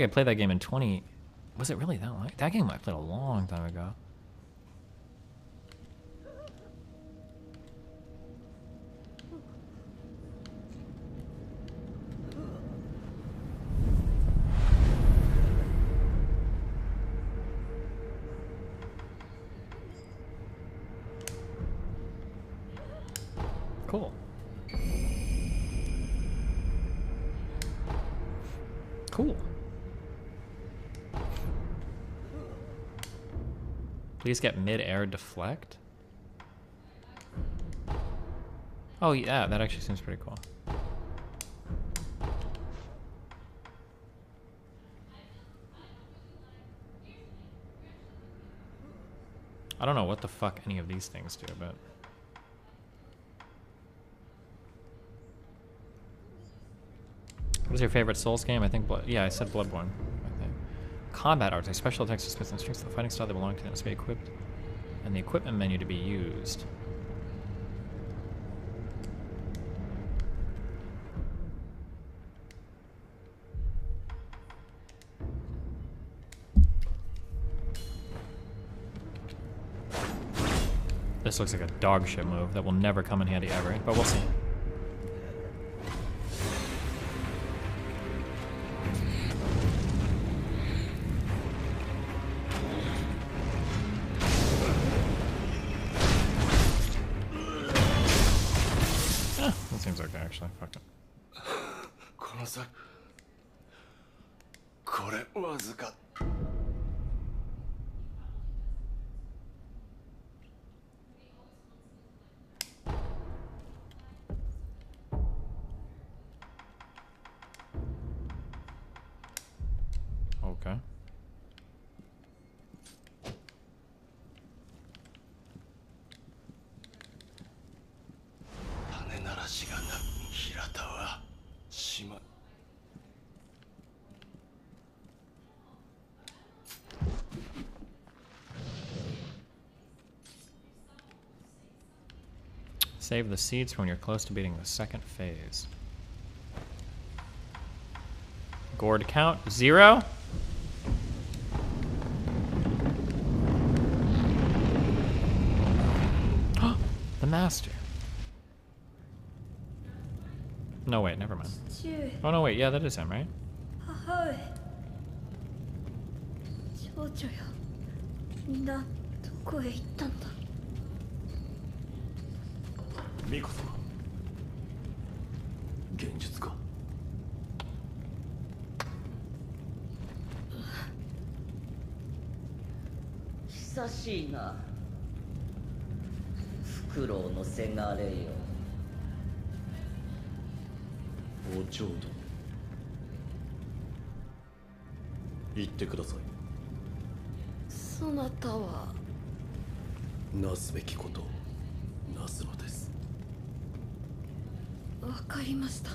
played that game in 20, was it really that long? That game I played a long time ago. Cool. Cool. Please get mid-air deflect. Oh yeah, that actually seems pretty cool. I don't know what the fuck any of these things do, but... What is your favorite Souls game? I think, yeah, I said Bloodborne. I think. Combat arts, special attacks, spits, and strengths of the fighting style they belong to must be equipped, and the equipment menu to be used. This looks like a dog shit move that will never come in handy ever, but we'll see. That seems okay, actually. Fuck it. この際これわずか Okay. Save the seeds when you're close to beating the second phase. Gourd count 0. The master. No, wait, never mind. Oh, no, wait, yeah, that is him, right? 母上少女よみんなどこへ行ったんだミコ様現実か久しいなフクロウのせがれよお嬢殿言ってくださいそなたはなすべきことをなすのですわかりました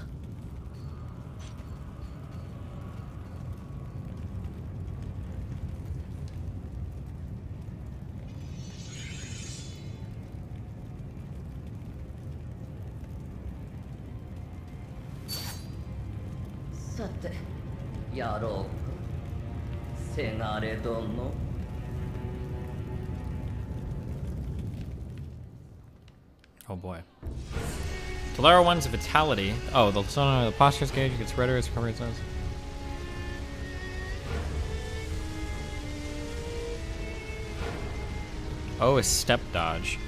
さてやろうかせがれ殿 Oh boy. Tolera 1's vitality. Oh, the posture's gauge gets redder as recovery says. O is step dodge.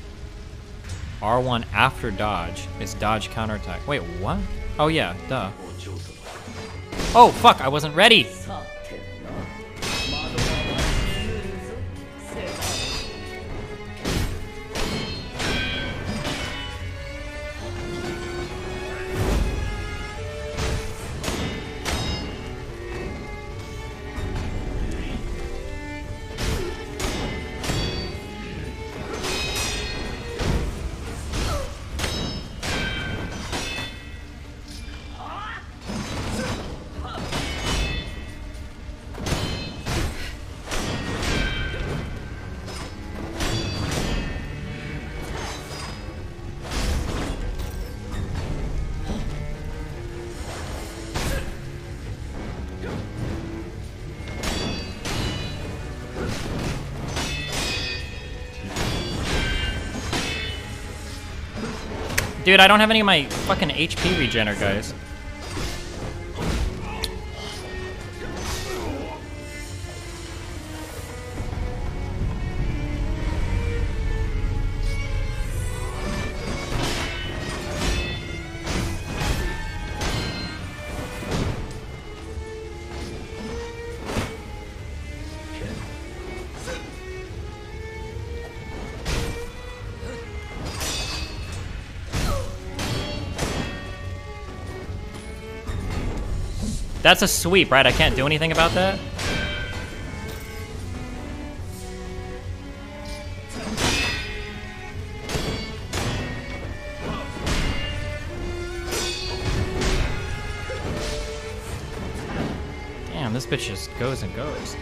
R1 after dodge is dodge counterattack. Wait, what? Oh yeah, duh. Oh fuck, I wasn't ready! Dude, I don't have any of my fucking HP regener, guys. That's a sweep, right? I can't do anything about that? Damn, this bitch just goes and goes.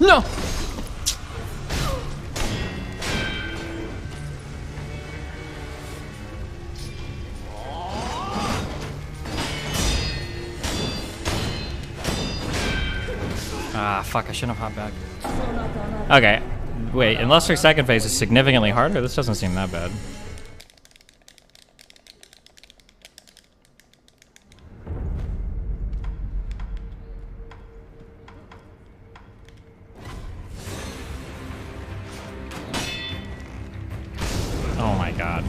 No! Ah, fuck, I shouldn't have hopped back. Okay, wait, unless her second phase is significantly harder, this doesn't seem that bad. Oh my god.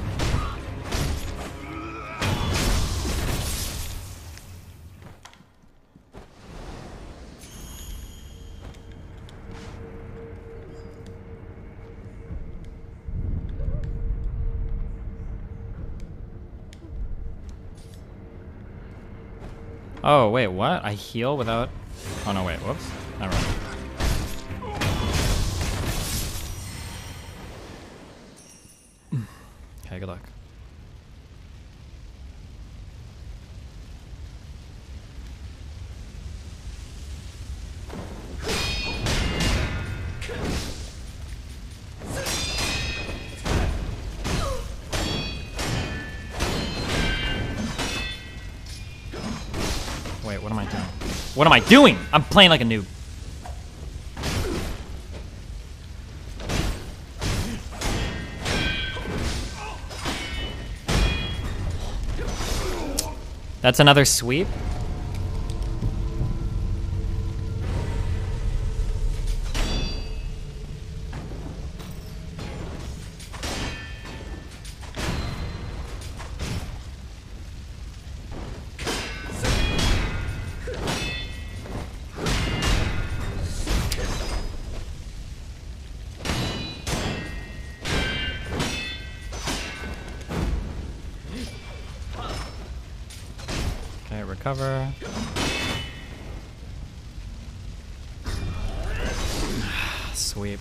Oh, wait, what? I heal without... Oh, no, wait, whoops. Never mind. Okay, good luck. Wait, what am I doing? What am I doing? I'm playing like a noob. That's another sweep? Okay, recover. Sweep.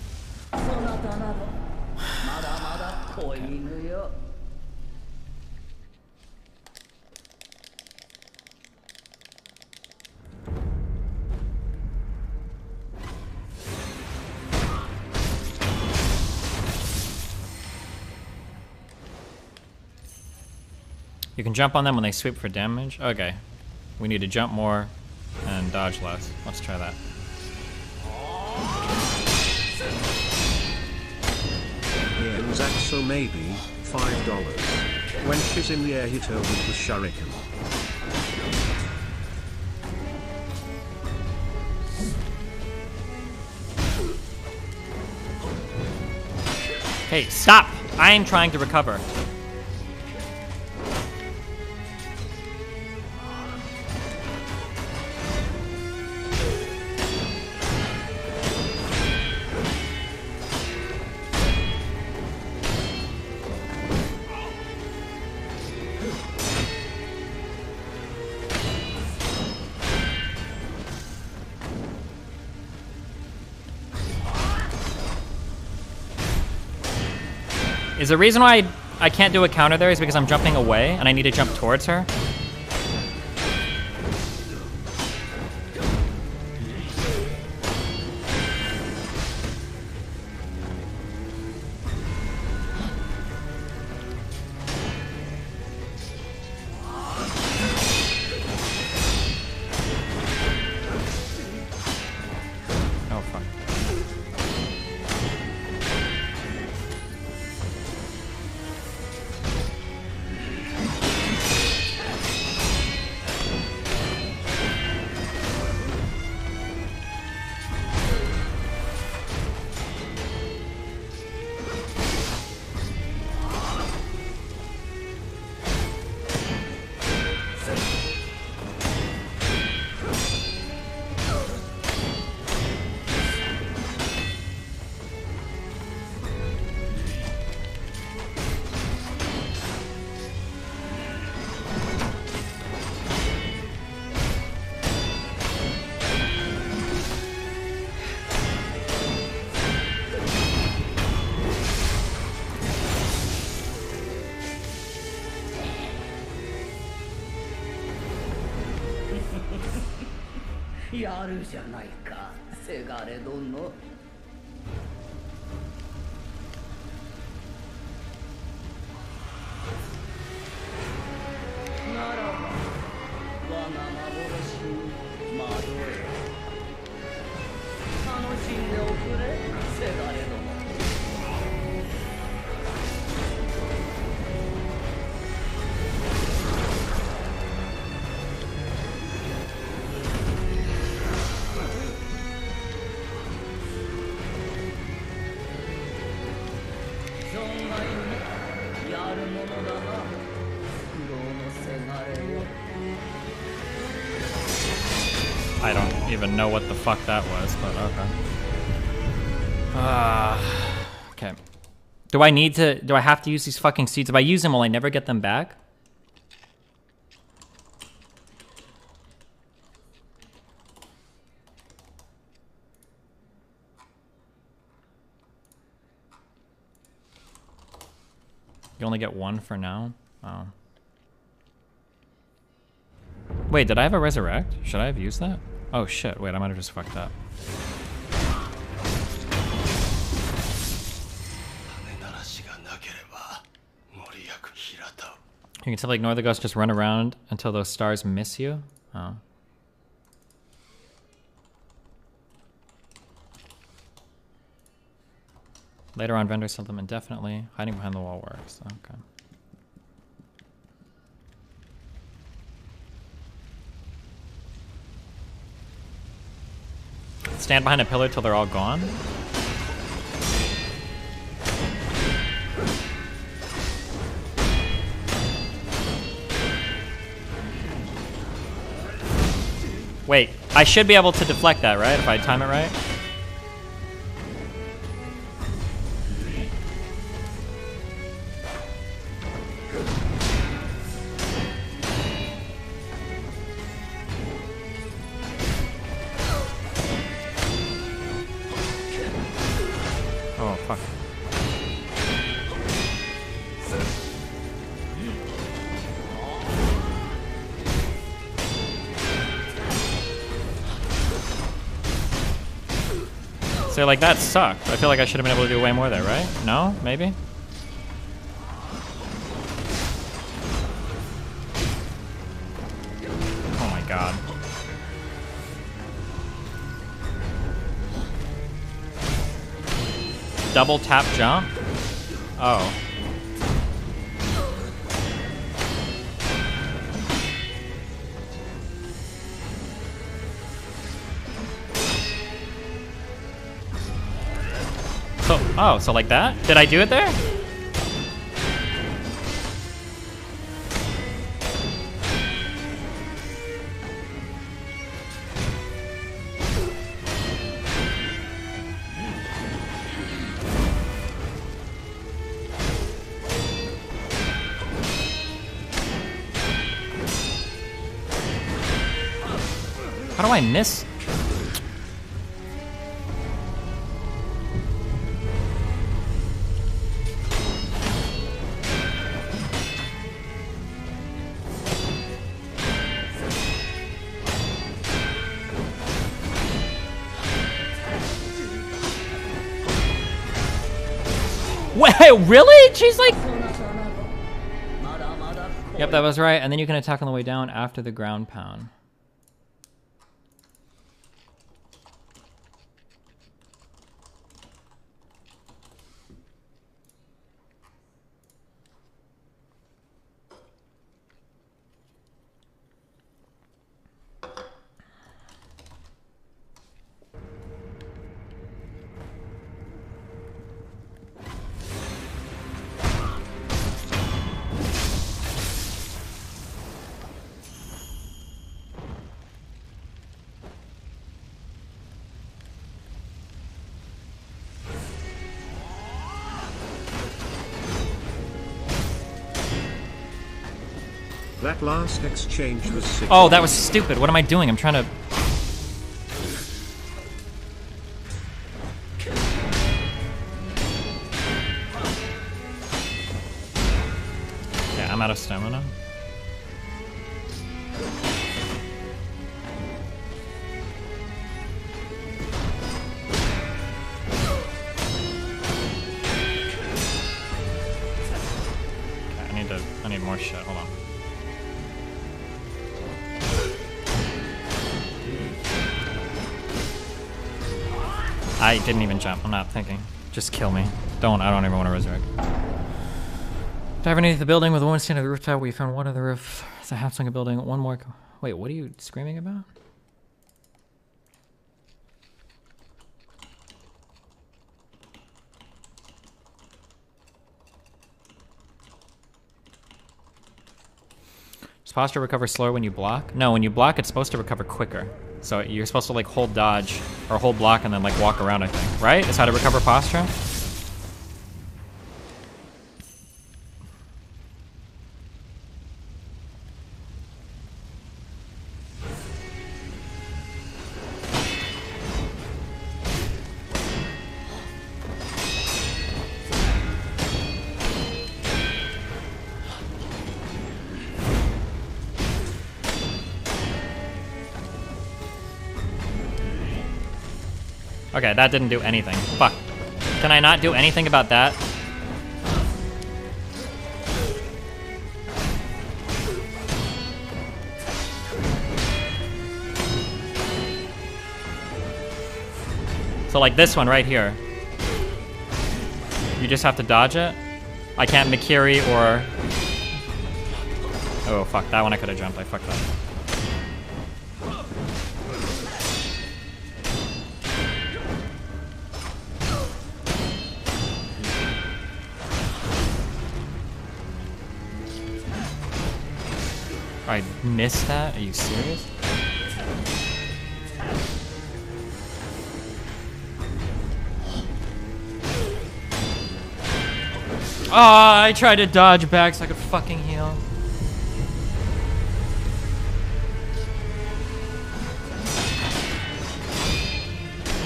You can jump on them when they sweep for damage. Okay. We need to jump more and dodge less. Let's try that. Yeah, Zach, so maybe $5. When she's in the air, hit her with the shuriken. Hey, stop! I am trying to recover. Is the reason why I can't do a counter there is because I'm jumping away and I need to jump towards her? Oh, fuck. I don't even know what the fuck that was, but okay. Okay. Do I have to use these fucking seeds? If I use them, will I never get them back? You only get one for now? Oh. Wait, did I have a resurrect? Should I have used that? Oh shit, wait, I might have just fucked up. You can simply ignore the ghost, just run around until those stars miss you? Oh. Later on, vendors sell them indefinitely. Hiding behind the wall works. Okay. Stand behind a pillar till they're all gone? Wait, I should be able to deflect that, right? If I time it right? Oh, fuck. So, like, that sucked. I feel like I should have been able to do way more there, right? No? Maybe? Oh my god. Double tap jump? Oh. So like that? Did I do it there? How do I miss? Wait, really? She's like... Yep, that was right. And then you can attack on the way down after the ground pound. That last exchange was sick. Oh, that was stupid. What am I doing? I'm trying to... Yeah, I'm out of stamina. Okay, I need more shit. Hold on. I didn't even jump. I'm not thinking. Just kill me. I don't even want to resurrect. Dive underneath the building with one stand of the rooftop. We found one of the roof. It's a half-sunken building. One more. Wait, what are you screaming about? Does posture recover slower when you block? No, when you block, it's supposed to recover quicker. So you're supposed to like hold dodge or hold block and then like walk around, I think. Right? Is how to recover posture? Okay, that didn't do anything. Fuck. Can I not do anything about that? So like this one right here. You just have to dodge it. I can't Mikiri or... Oh fuck, that one I could have jumped. I fucked up. I missed that? Are you serious? Oh, I tried to dodge back so I could fucking heal.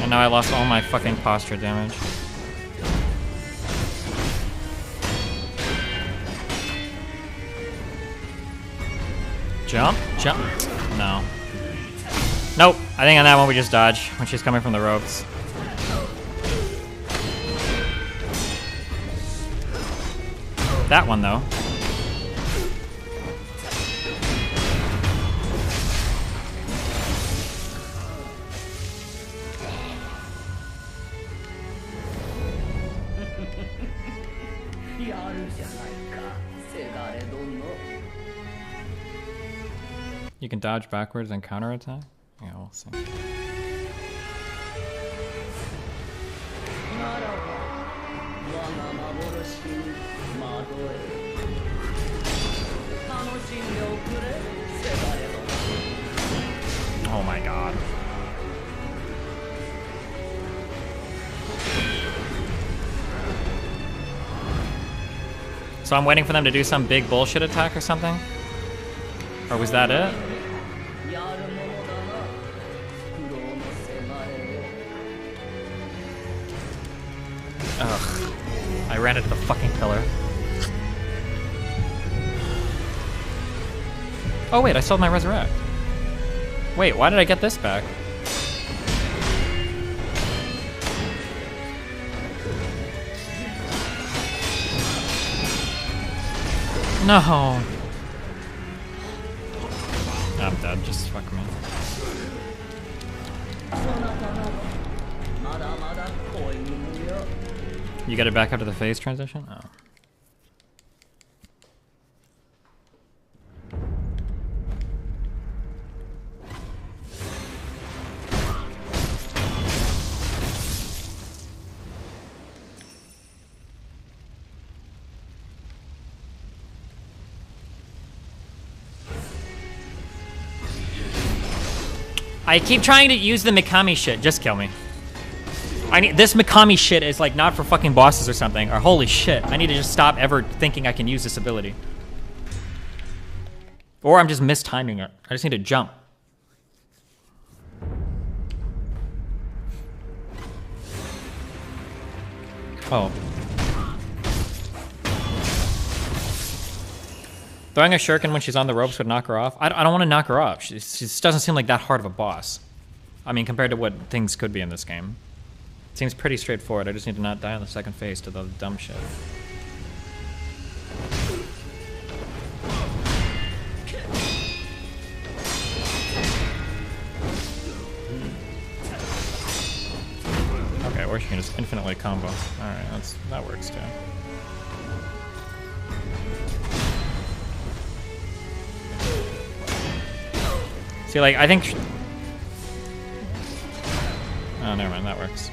And now I lost all my fucking posture damage. Jump? Jump? No. Nope. I think on that one we just dodge when she's coming from the ropes. That one though. You can dodge backwards and counterattack? Yeah, we'll see. Oh my god. So I'm waiting for them to do some big bullshit attack or something? Or was that it? Ugh. I ran into the fucking pillar. Oh wait, I sold my resurrect. Wait, why did I get this back? No. I'm dead, just fuck me. You get it back after the phase transition? Oh. I keep trying to use the Mikami shit. Just kill me. I need this Mikami shit is like not for fucking bosses or something. Or holy shit, I need to just stop ever thinking I can use this ability. Or I'm just mistiming it. I just need to jump. Oh. Throwing a shuriken when she's on the ropes would knock her off. I don't want to knock her off. She just doesn't seem like that hard of a boss. I mean, compared to what things could be in this game. It seems pretty straightforward. I just need to not die on the second phase to the dumb shit. Okay, or she can just infinitely combo. Alright, that works too. See, like, I think... Oh, never mind, that works.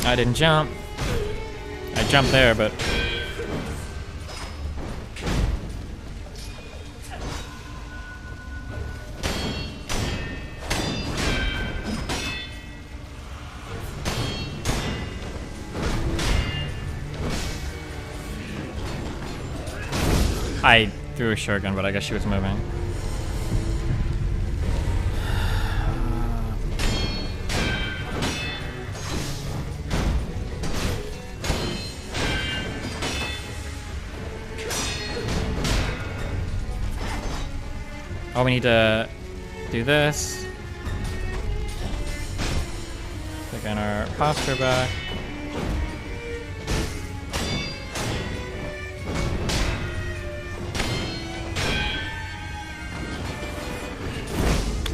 I didn't jump. I jumped there, but... I threw a shuriken, but I guess she was moving. Oh, we need to do this. Taking our posture back.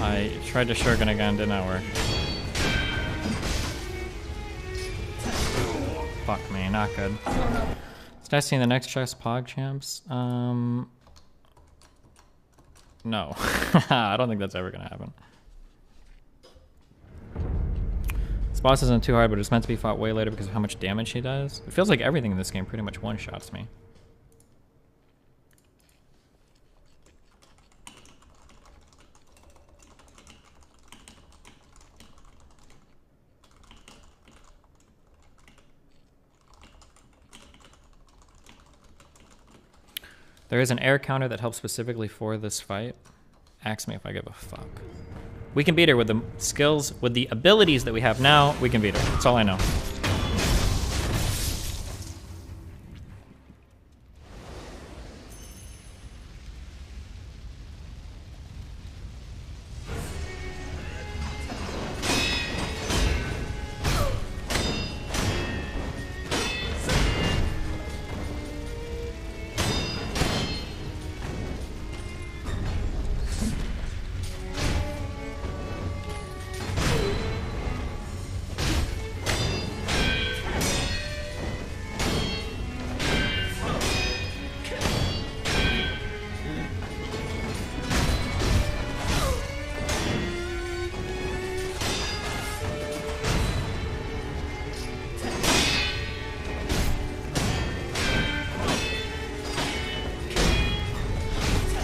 I tried to Shogun again, did not work. Fuck me, not good. Is Destiny the next chess pog champs? No. I don't think that's ever gonna happen. This boss isn't too hard, but it's meant to be fought way later because of how much damage he does. It feels like everything in this game pretty much one-shots me. There is an air counter that helps specifically for this fight. Ask me if I give a fuck. We can beat her with the skills, with the abilities that we have now. We can beat her. That's all I know.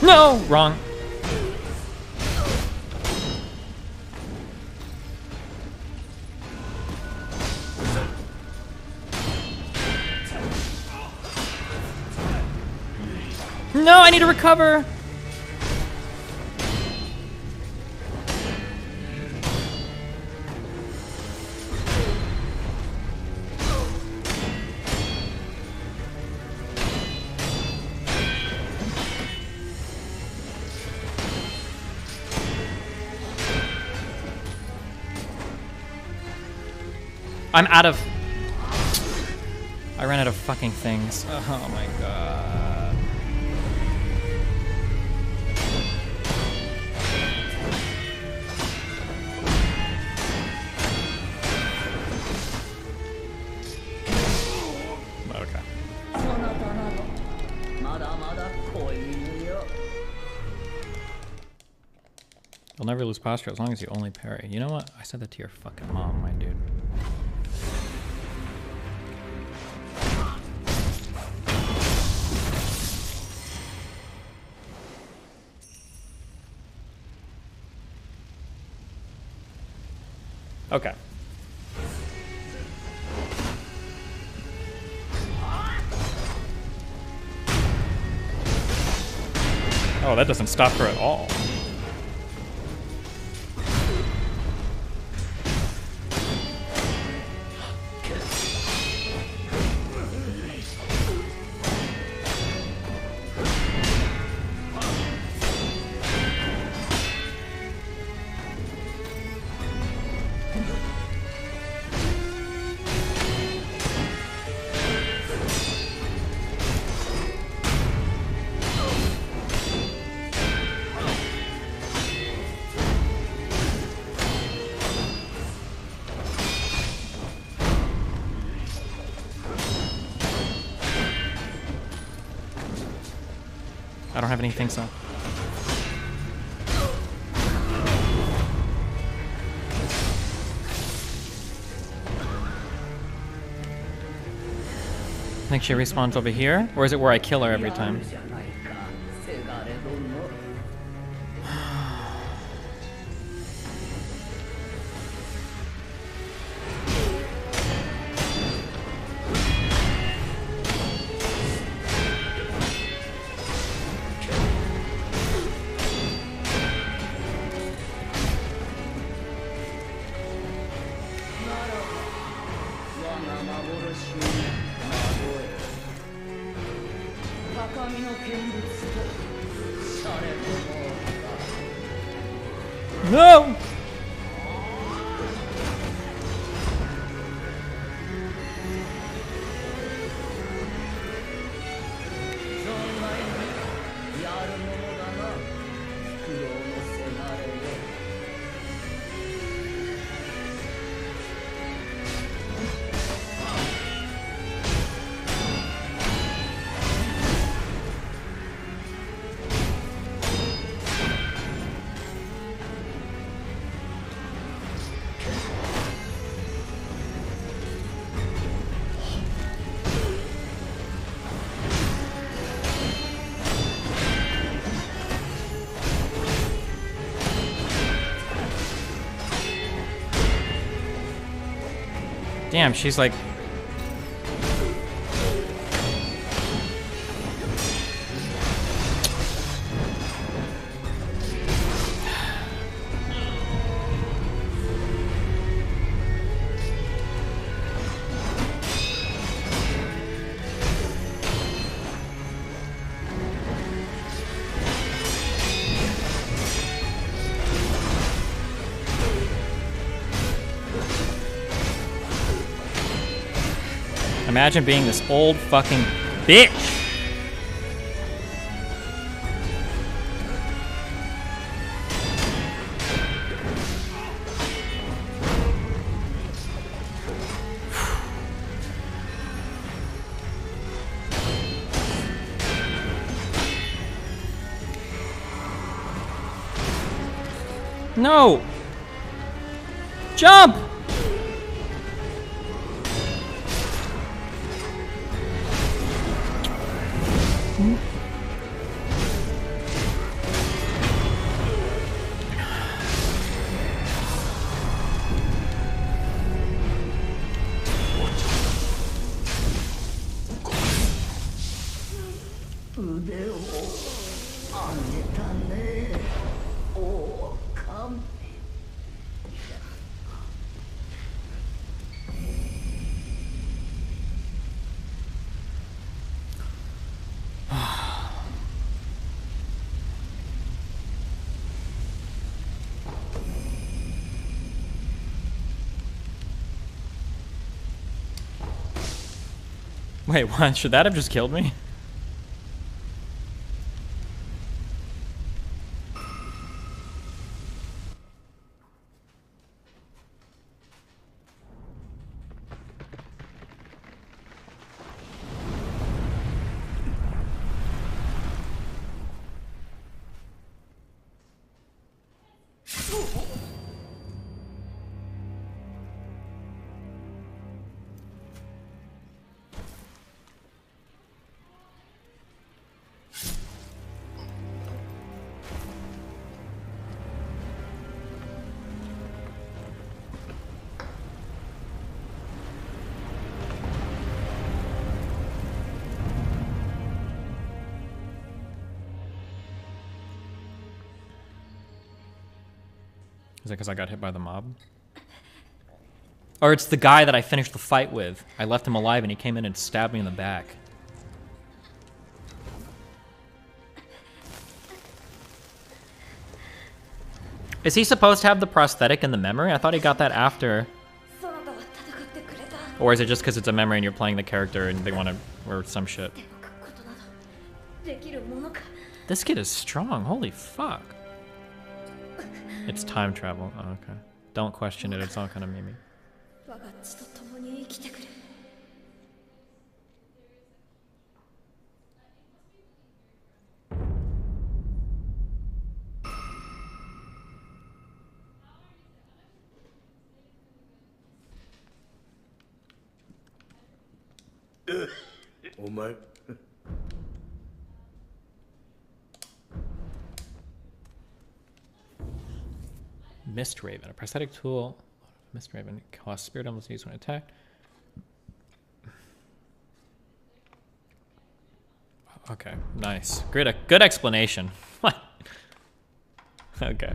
No! Wrong. No, I need to recover! I'm out of... I ran out of fucking things. Oh my god. Okay. You'll never lose posture as long as you only parry. You know what? I said that to your fucking mom, my dude. Okay. Oh, that doesn't stop her at all. I don't have anything, so. I think she respawns over here, or is it where I kill her every time? No! Damn, she's like... Imagine being this old fucking bitch. No! Jump! Wait, what? Should that have just killed me? Is it because I got hit by the mob? Or it's the guy that I finished the fight with. I left him alive and he came in and stabbed me in the back. Is he supposed to have the prosthetic in the memory? I thought he got that after. Or is it just because it's a memory and you're playing the character and they want to, or some shit? This kid is strong. Holy fuck. It's time travel. Oh, okay. Don't question it. It's all kind of meme. Mist Raven, a prosthetic tool. Mist Raven costs spirit almost used when attacked. Okay, nice. Great, good explanation. What? Okay.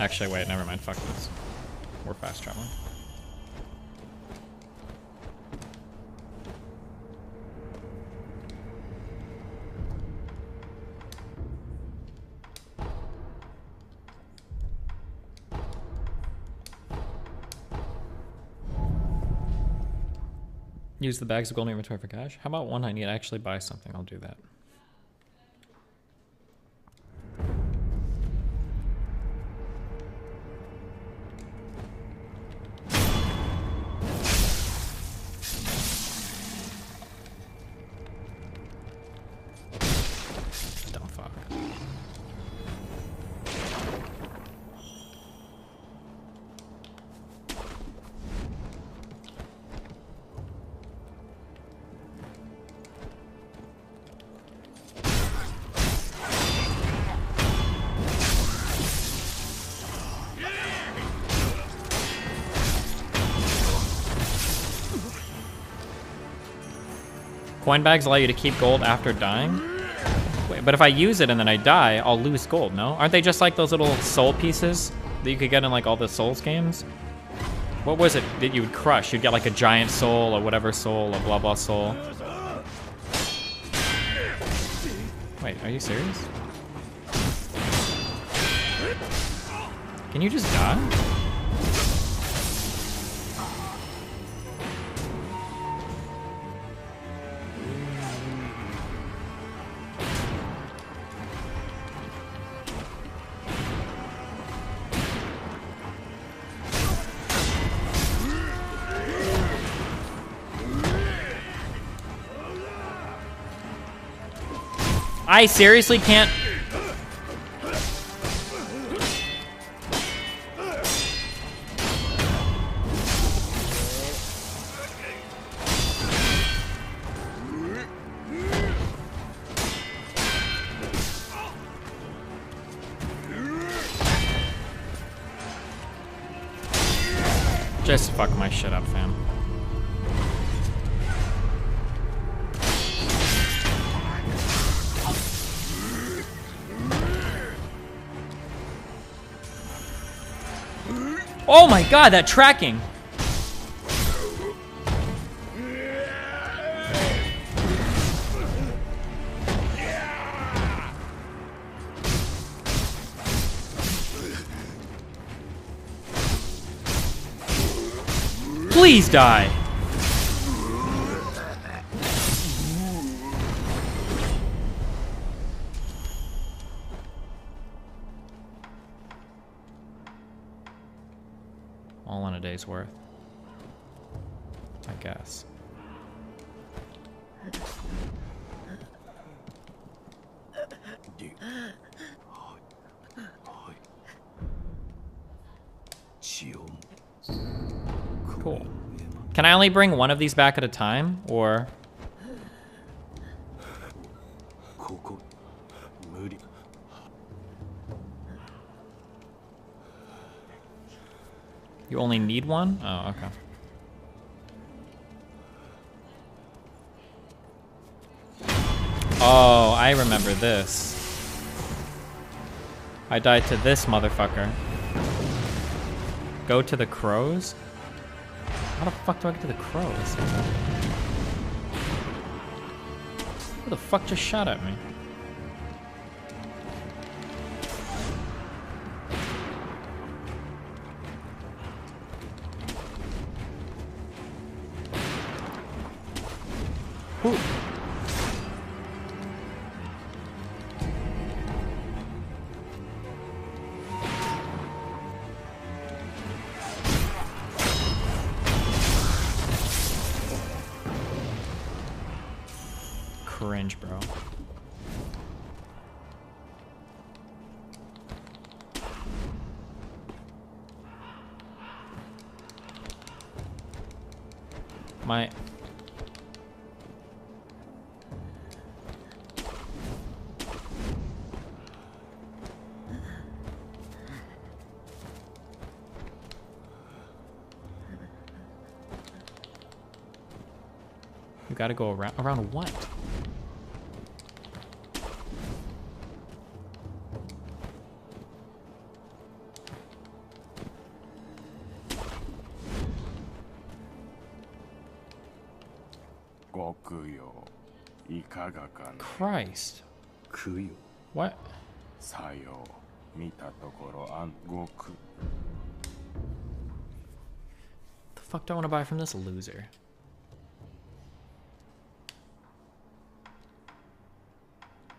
Actually, wait, never mind. Fuck this. We're fast traveling. Use the bags of gold inventory for cash. How about one I need to actually buy something? I'll do that. Dumb fuck. Coin bags allow you to keep gold after dying? Wait, but if I use it and then I die, I'll lose gold, no? Aren't they just like those little soul pieces that you could get in like all the Souls games? What was it that you would crush? You'd get like a giant soul or whatever soul, a blah blah soul. Wait, are you serious? Can you just die? I seriously can't. Just fuck my shit up, fam. Oh my god, that tracking! Please die! All in a day's worth, I guess. Cool. Can I only bring one of these back at a time, or? You only need one? Oh, okay. Oh, I remember this. I died to this motherfucker. Go to the crows? How the fuck do I get to the crows? Who the fuck just shot at me? Who? Cringe, bro. My... You gotta go around... Around what? Christ. What? The fuck do I want to buy from this loser?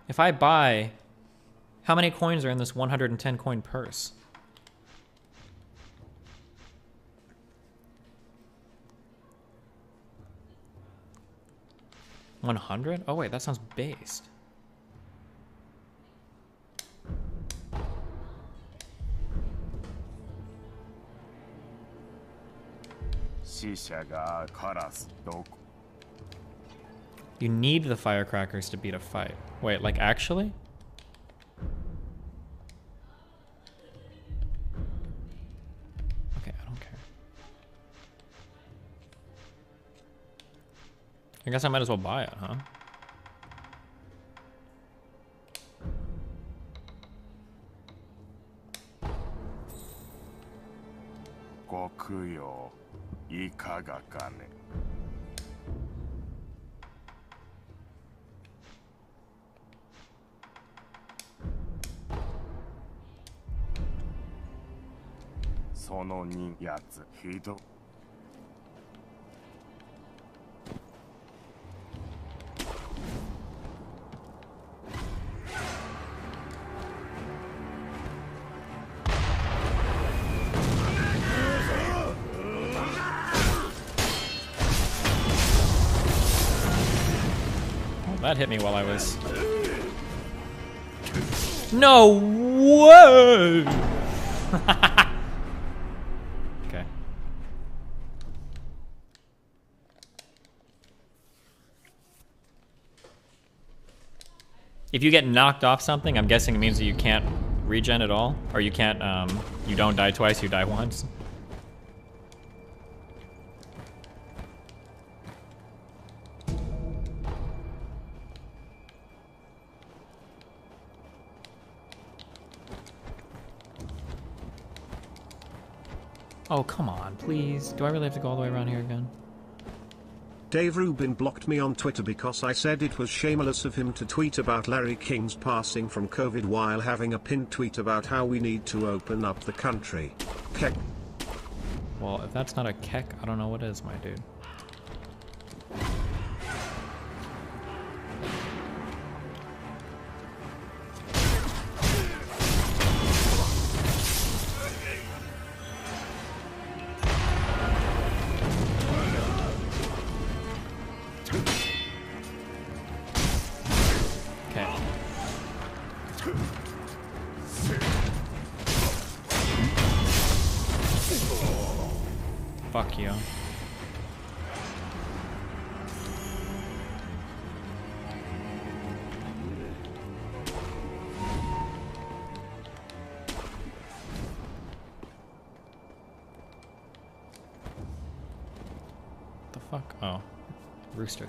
If I buy, how many coins are in this 110 coin purse? $100? Oh wait, that sounds based. You need the firecrackers to beat a fight. Wait, like actually? Okay, I don't care. I guess I might as well buy it, huh? That hit me while I was... No way! Okay. If you get knocked off something, I'm guessing it means that you can't regen at all? Or you can't, you don't die twice, you die once? Oh, come on, please. Do I really have to go all the way around here again? Dave Rubin blocked me on Twitter because I said it was shameless of him to tweet about Larry King's passing from COVID while having a pinned tweet about how we need to open up the country. Keck. Well, if that's not a keck, I don't know what is, my dude. Fuck you. The fuck? Oh. Rooster.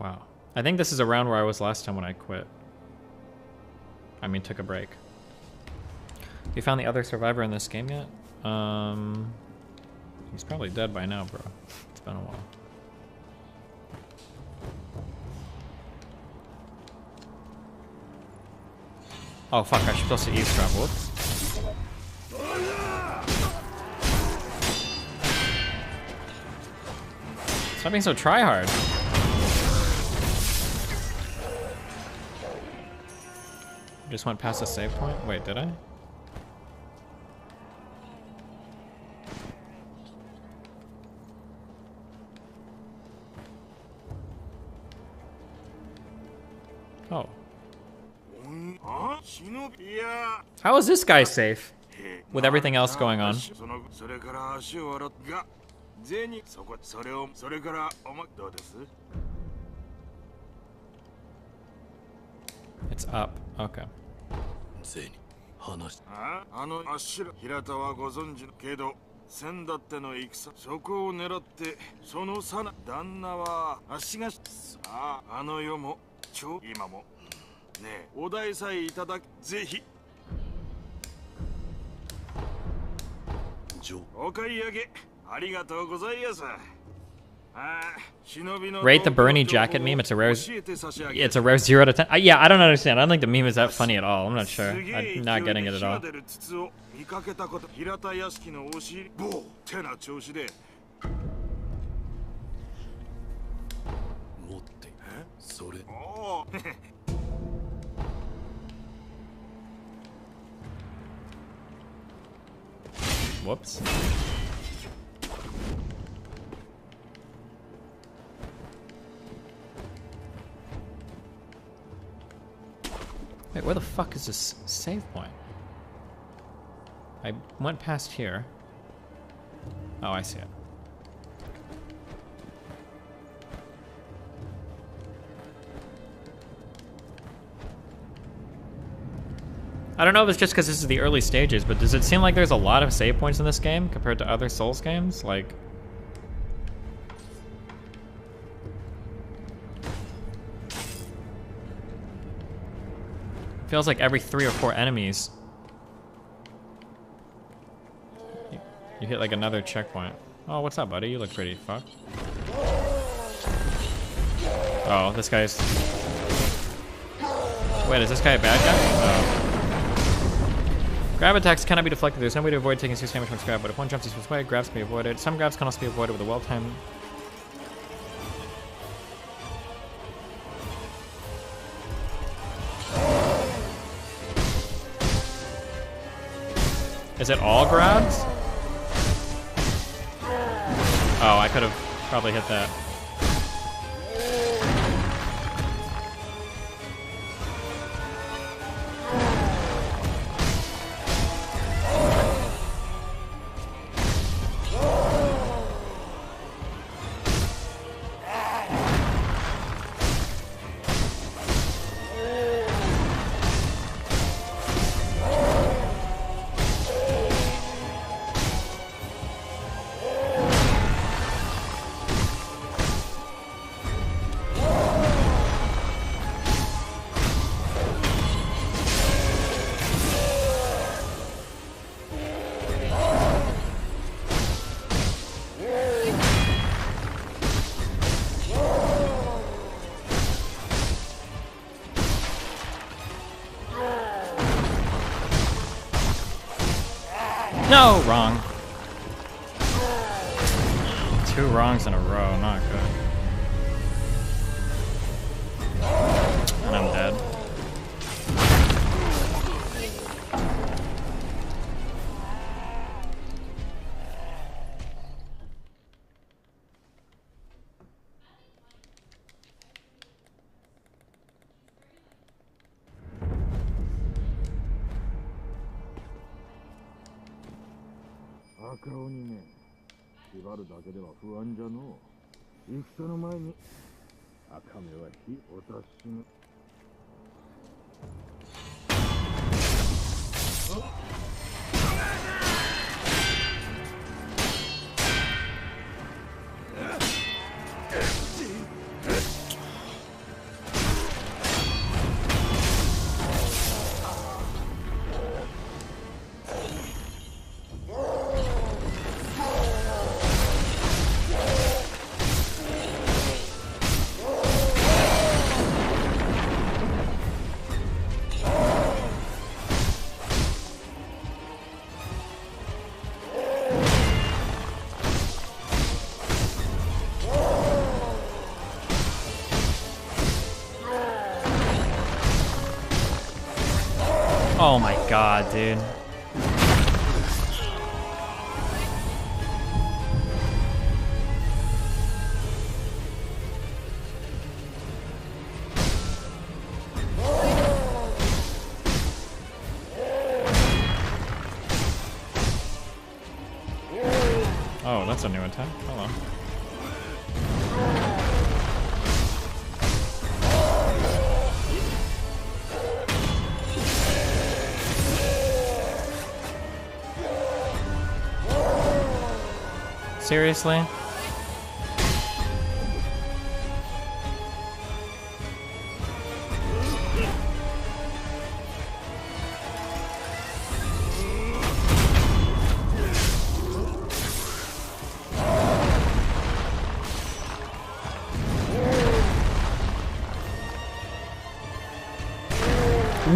Wow. I think this is around where I was last time when I quit. I mean, took a break. You found the other survivor in this game yet? He's probably dead by now, bro. It's been a while. Oh fuck, I should supposed to eavesdrop. Whoops. Stop being so tryhard. Just went past the save point? Wait, did I? Oh. How is this guy safe? with everything else going on. It's up. Okay. 先だっての戦そこを狙ってそのさな旦那は足がさああの世も超今もねえお題さえいただきぜひお買い上げありがとうございます。 Rate the Bernie jacket meme. It's a rare 0 out of 10. Yeah, I don't understand. I don't think the meme is that funny at all. I'm not sure. I'm not getting it at all. 平田屋敷の押し入りボーってな調子で持ってそれおお Whoops. Wait, where the fuck is this save point? I went past here. Oh, I see it. I don't know if it's just because this is the early stages, but does it seem like there's a lot of save points in this game compared to other Souls games? Like... feels like every 3 or 4 enemies you hit like another checkpoint. Oh, what's up, buddy? You look pretty fucked. Oh, this guy's... Wait, is this guy a bad guy? Oh. Grab attacks cannot be deflected. There's no way to avoid taking 6 damage from grab, but if one jumps this way, grabs can be avoided. Some grabs can also be avoided with a well-timed... Is it all grabs? Oh, I could have probably hit that. No, wrong. 2 wrongs in a row, not good. And I'm dead. Oh my god, dude. Oh, that's a new attack. Hello. Seriously?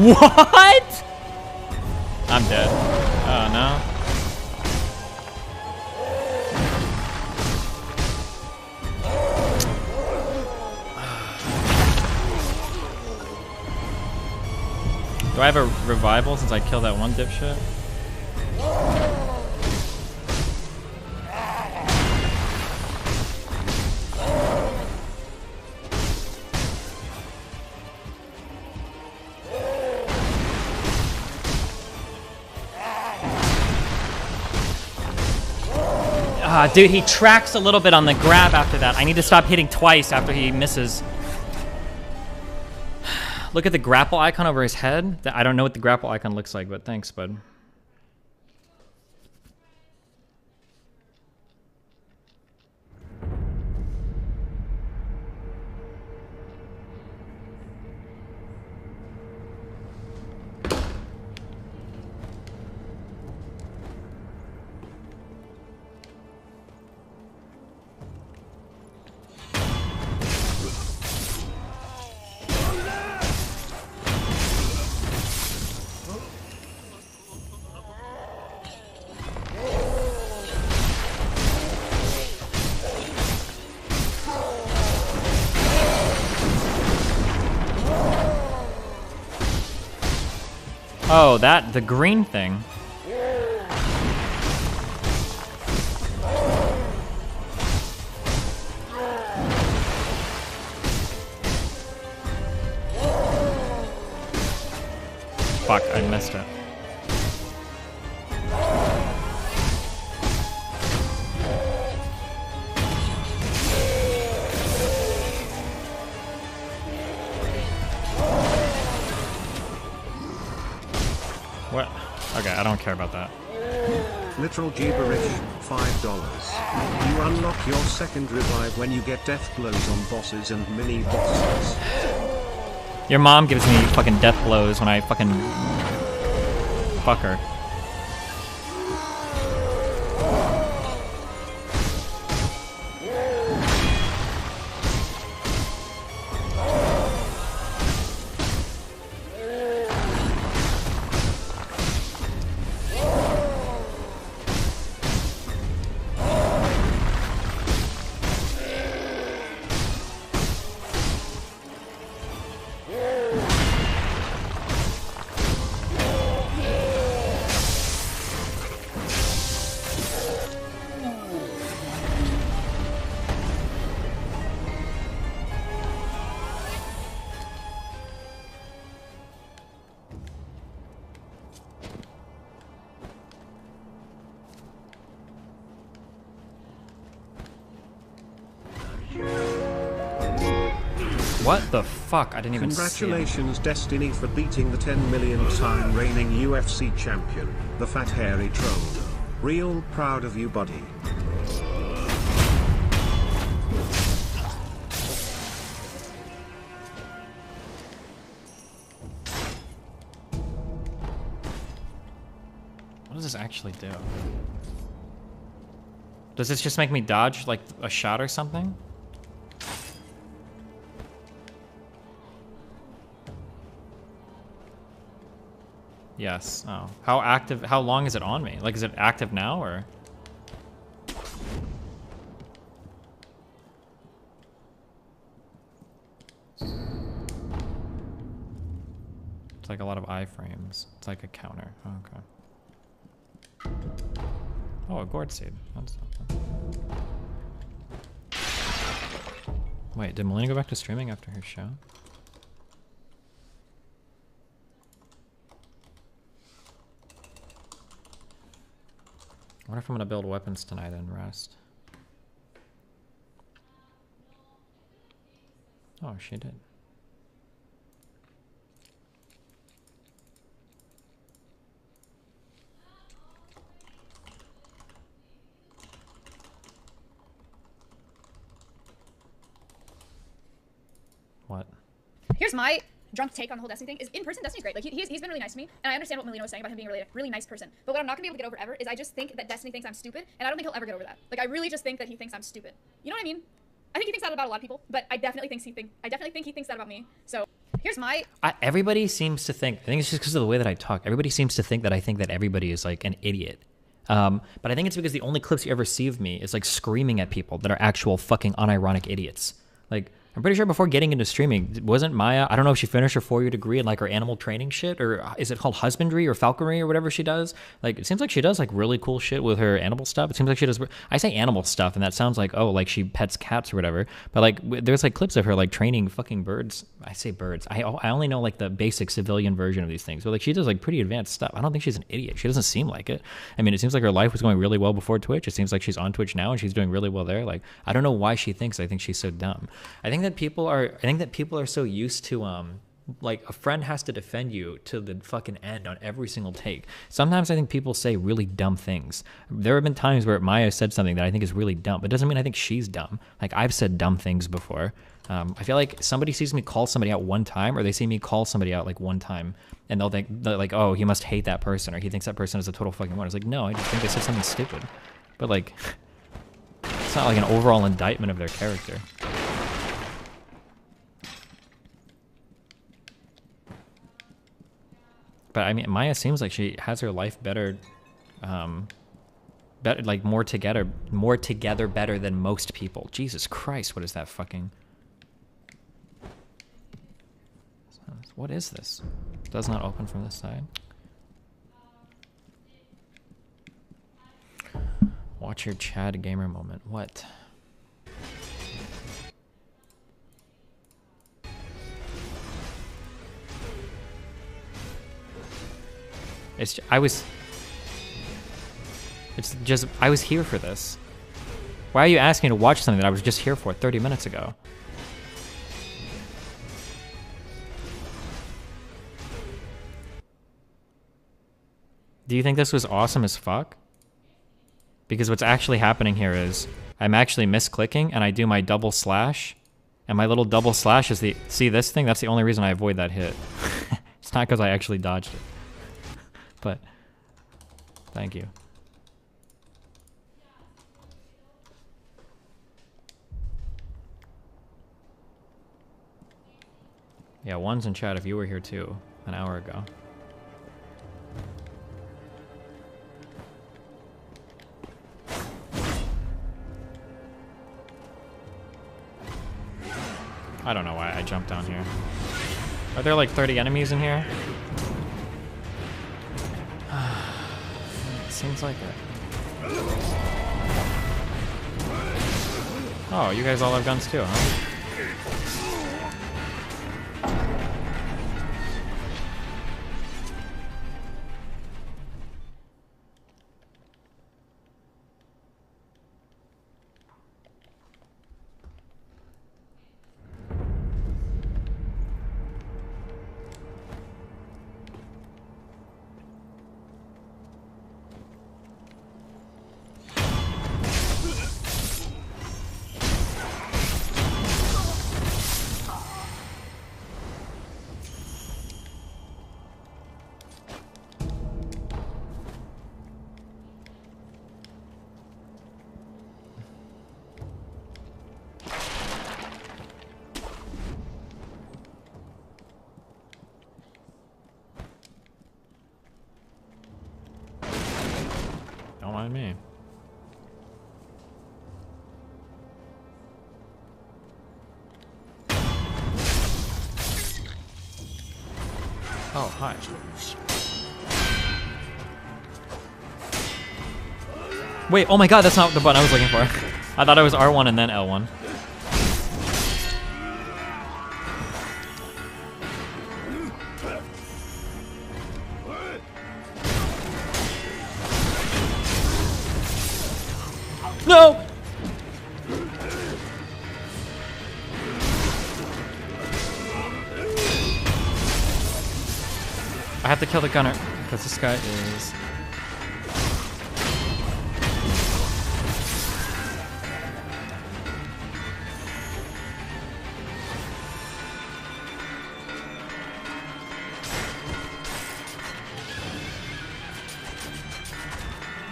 What? I'm dead. Oh no. Do I have a revival since I killed that one dipshit? Dude, he tracks a little bit on the grab after that. I need to stop hitting twice after he misses. Look at the grapple icon over his head. I don't know what the grapple icon looks like, but thanks, bud. Oh, the green thing. Fuck, I missed it. What? Okay, I don't care about that. Literal gibberish, $5. You unlock your second revive when you get death blows on bosses and mini bosses. Your mom gives me fucking death blows when I fucking fuck her. What the fuck? I didn't even see it. Congratulations Destiny for beating the 10 million time reigning UFC champion, the fat hairy troll. Real proud of you, buddy. What does this actually do? Does this just make me dodge like a shot or something? Yes. Oh. How active, how long is it on me? Like, is it active now or? It's like a lot of iframes. It's like a counter. Oh, okay. Oh, a gourd seed. That's something. Wait, did Melina go back to streaming after her show? What if I'm gonna build weapons tonight and rest? Oh, she did. What? Here's my drunk take on the whole Destiny thing. Is in person, Destiny's great. Like he's been really nice to me, and I understand what Melina was saying about him being a really nice person. But what I'm not gonna be able to get over ever is I just think that Destiny thinks I'm stupid, and I don't think he'll ever get over that. Like I really just think that he thinks I'm stupid. You know what I mean? I think he thinks that about a lot of people, but I definitely think he thinks that about me. So here's my. Everybody seems to think. I think it's just because of the way that I talk. Everybody seems to think that I think that everybody is like an idiot. But I think it's because the only clips you ever see of me is like screaming at people that are actual fucking unironic idiots. Like. I'm pretty sure before getting into streaming, wasn't Maya, I don't know if she finished her 4-year degree in like her animal training shit, or is it called husbandry or falconry or whatever she does? Like, it seems like she does like really cool shit with her animal stuff. It seems like she does, I say animal stuff and that sounds like, oh, like she pets cats or whatever. But like, there's like clips of her like training fucking birds. I say birds. I only know like the basic civilian version of these things. But like she does like pretty advanced stuff. I don't think she's an idiot. She doesn't seem like it. I mean, it seems like her life was going really well before Twitch. It seems like she's on Twitch now and she's doing really well there. Like, I don't know why she thinks I think she's so dumb. I think that people are so used to like a friend has to defend you to the fucking end on every single take. Sometimes I think people say really dumb things. There have been times where Maya said something that I think is really dumb, but it doesn't mean I think she's dumb. Like I've said dumb things before. I feel like somebody sees me call somebody out one time, or they see me call somebody out like one time, and they're like, oh, he must hate that person, or he thinks that person is a total fucking one. It's like, no, I just think they said something stupid. But like, it's not like an overall indictment of their character. But I mean, Maya seems like she has her life better, better, like more together better than most people. Jesus Christ, what is that fucking? What is this? Does not open from this side. Watch your Chad gamer moment. What? I was here for this. Why are you asking me to watch something that I was just here for 30 minutes ago? Do you think this was awesome as fuck? Because what's actually happening here is I'm actually misclicking and I do my double slash, and my little double slash is see this thing? That's the only reason I avoid that hit. It's not because I actually dodged it. But thank you. Yeah, one's in chat if you were here too, an hour ago. I don't know why I jumped down here. Are there like 30 enemies in here? Seems like it. Oh, you guys all have guns too, huh? Don't mind me. Oh, hi. Wait, oh my god, that's not the button I was looking for. I thought it was R1 and then L1. No! I have to kill the gunner because this guy is...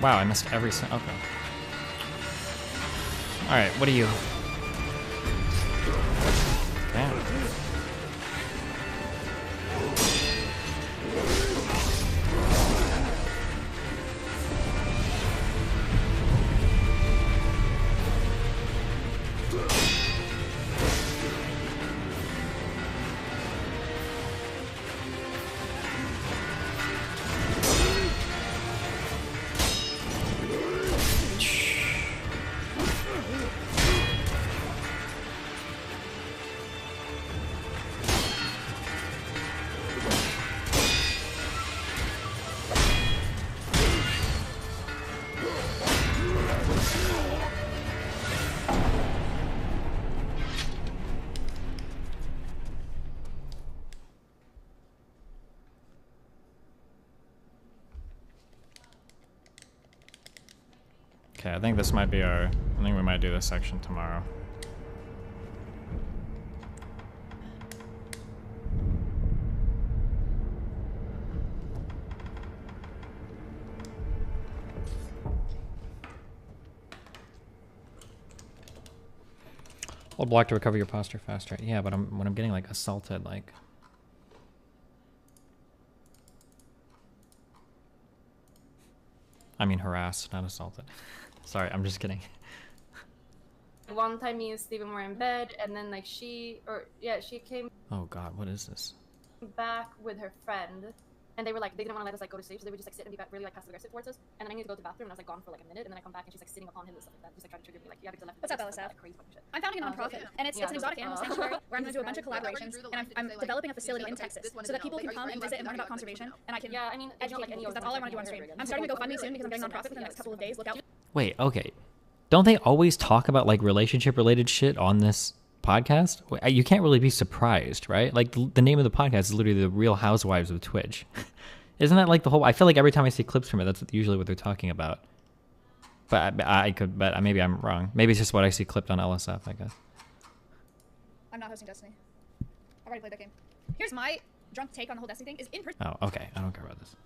Wow, I missed every okay. Alright, what are you? Damn. Okay, I think this might be our... I think we might do this section tomorrow. Hold block to recover your posture faster. Yeah, but when I'm getting like assaulted, like... I mean harassed, not assaulted. Sorry, I'm just kidding. One time me and Steven were in bed, and then like she came Oh god, what is this? back with her friend, and they were like, they didn't want to let us like go to sleep, so they would just like sit and be really like passive aggressive towards us. And then I needed to go to the bathroom, and I was like gone for like a minute, and then I come back and she's like sitting upon him and stuff like that, just like trying to trigger me, like, yeah, because I left. What's up, LSF? Like, crazy fucking shit. I'm founding a nonprofit, and it's an exotic animal sanctuary where I'm going to do a bunch of collaborations, and I'm developing a facility in Texas so that people can come and visit and learn about conservation, and I can educate people, because that's all I want to do on stream. I'm starting to GoFundMe soon because I'm getting nonprofit within the next couple of days. Look out. Wait, okay. Don't they always talk about like relationship related shit on this podcast? You can't really be surprised, right? Like the name of the podcast is literally The Real Housewives of Twitch. Isn't that like the whole... I feel like every time I see clips from it, that's usually what they're talking about. But but maybe I'm wrong. Maybe it's just what I see clipped on LSF, I guess. I'm not hosting Destiny. I've already played that game. Here's my drunk take on the whole Destiny thing. Is in person. Oh, okay. I don't care about this.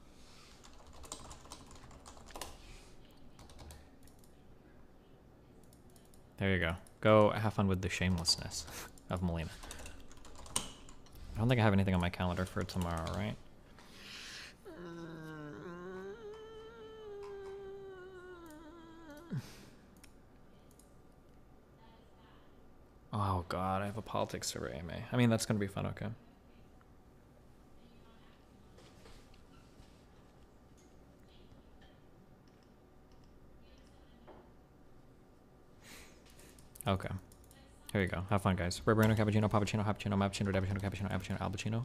There you go. Go have fun with the shamelessness of Melina. I don't think I have anything on my calendar for tomorrow, right? Oh god, I have a politics survey in May. I mean, that's gonna be fun, okay. Okay. Here you go. Have fun, guys. Rebrano, cappuccino, pappuccino, cappuccino, mappuccino, cappuccino, cappuccino, cappuccino, albuccino.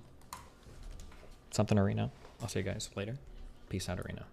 Something arena. I'll see you guys later. Peace out, arena.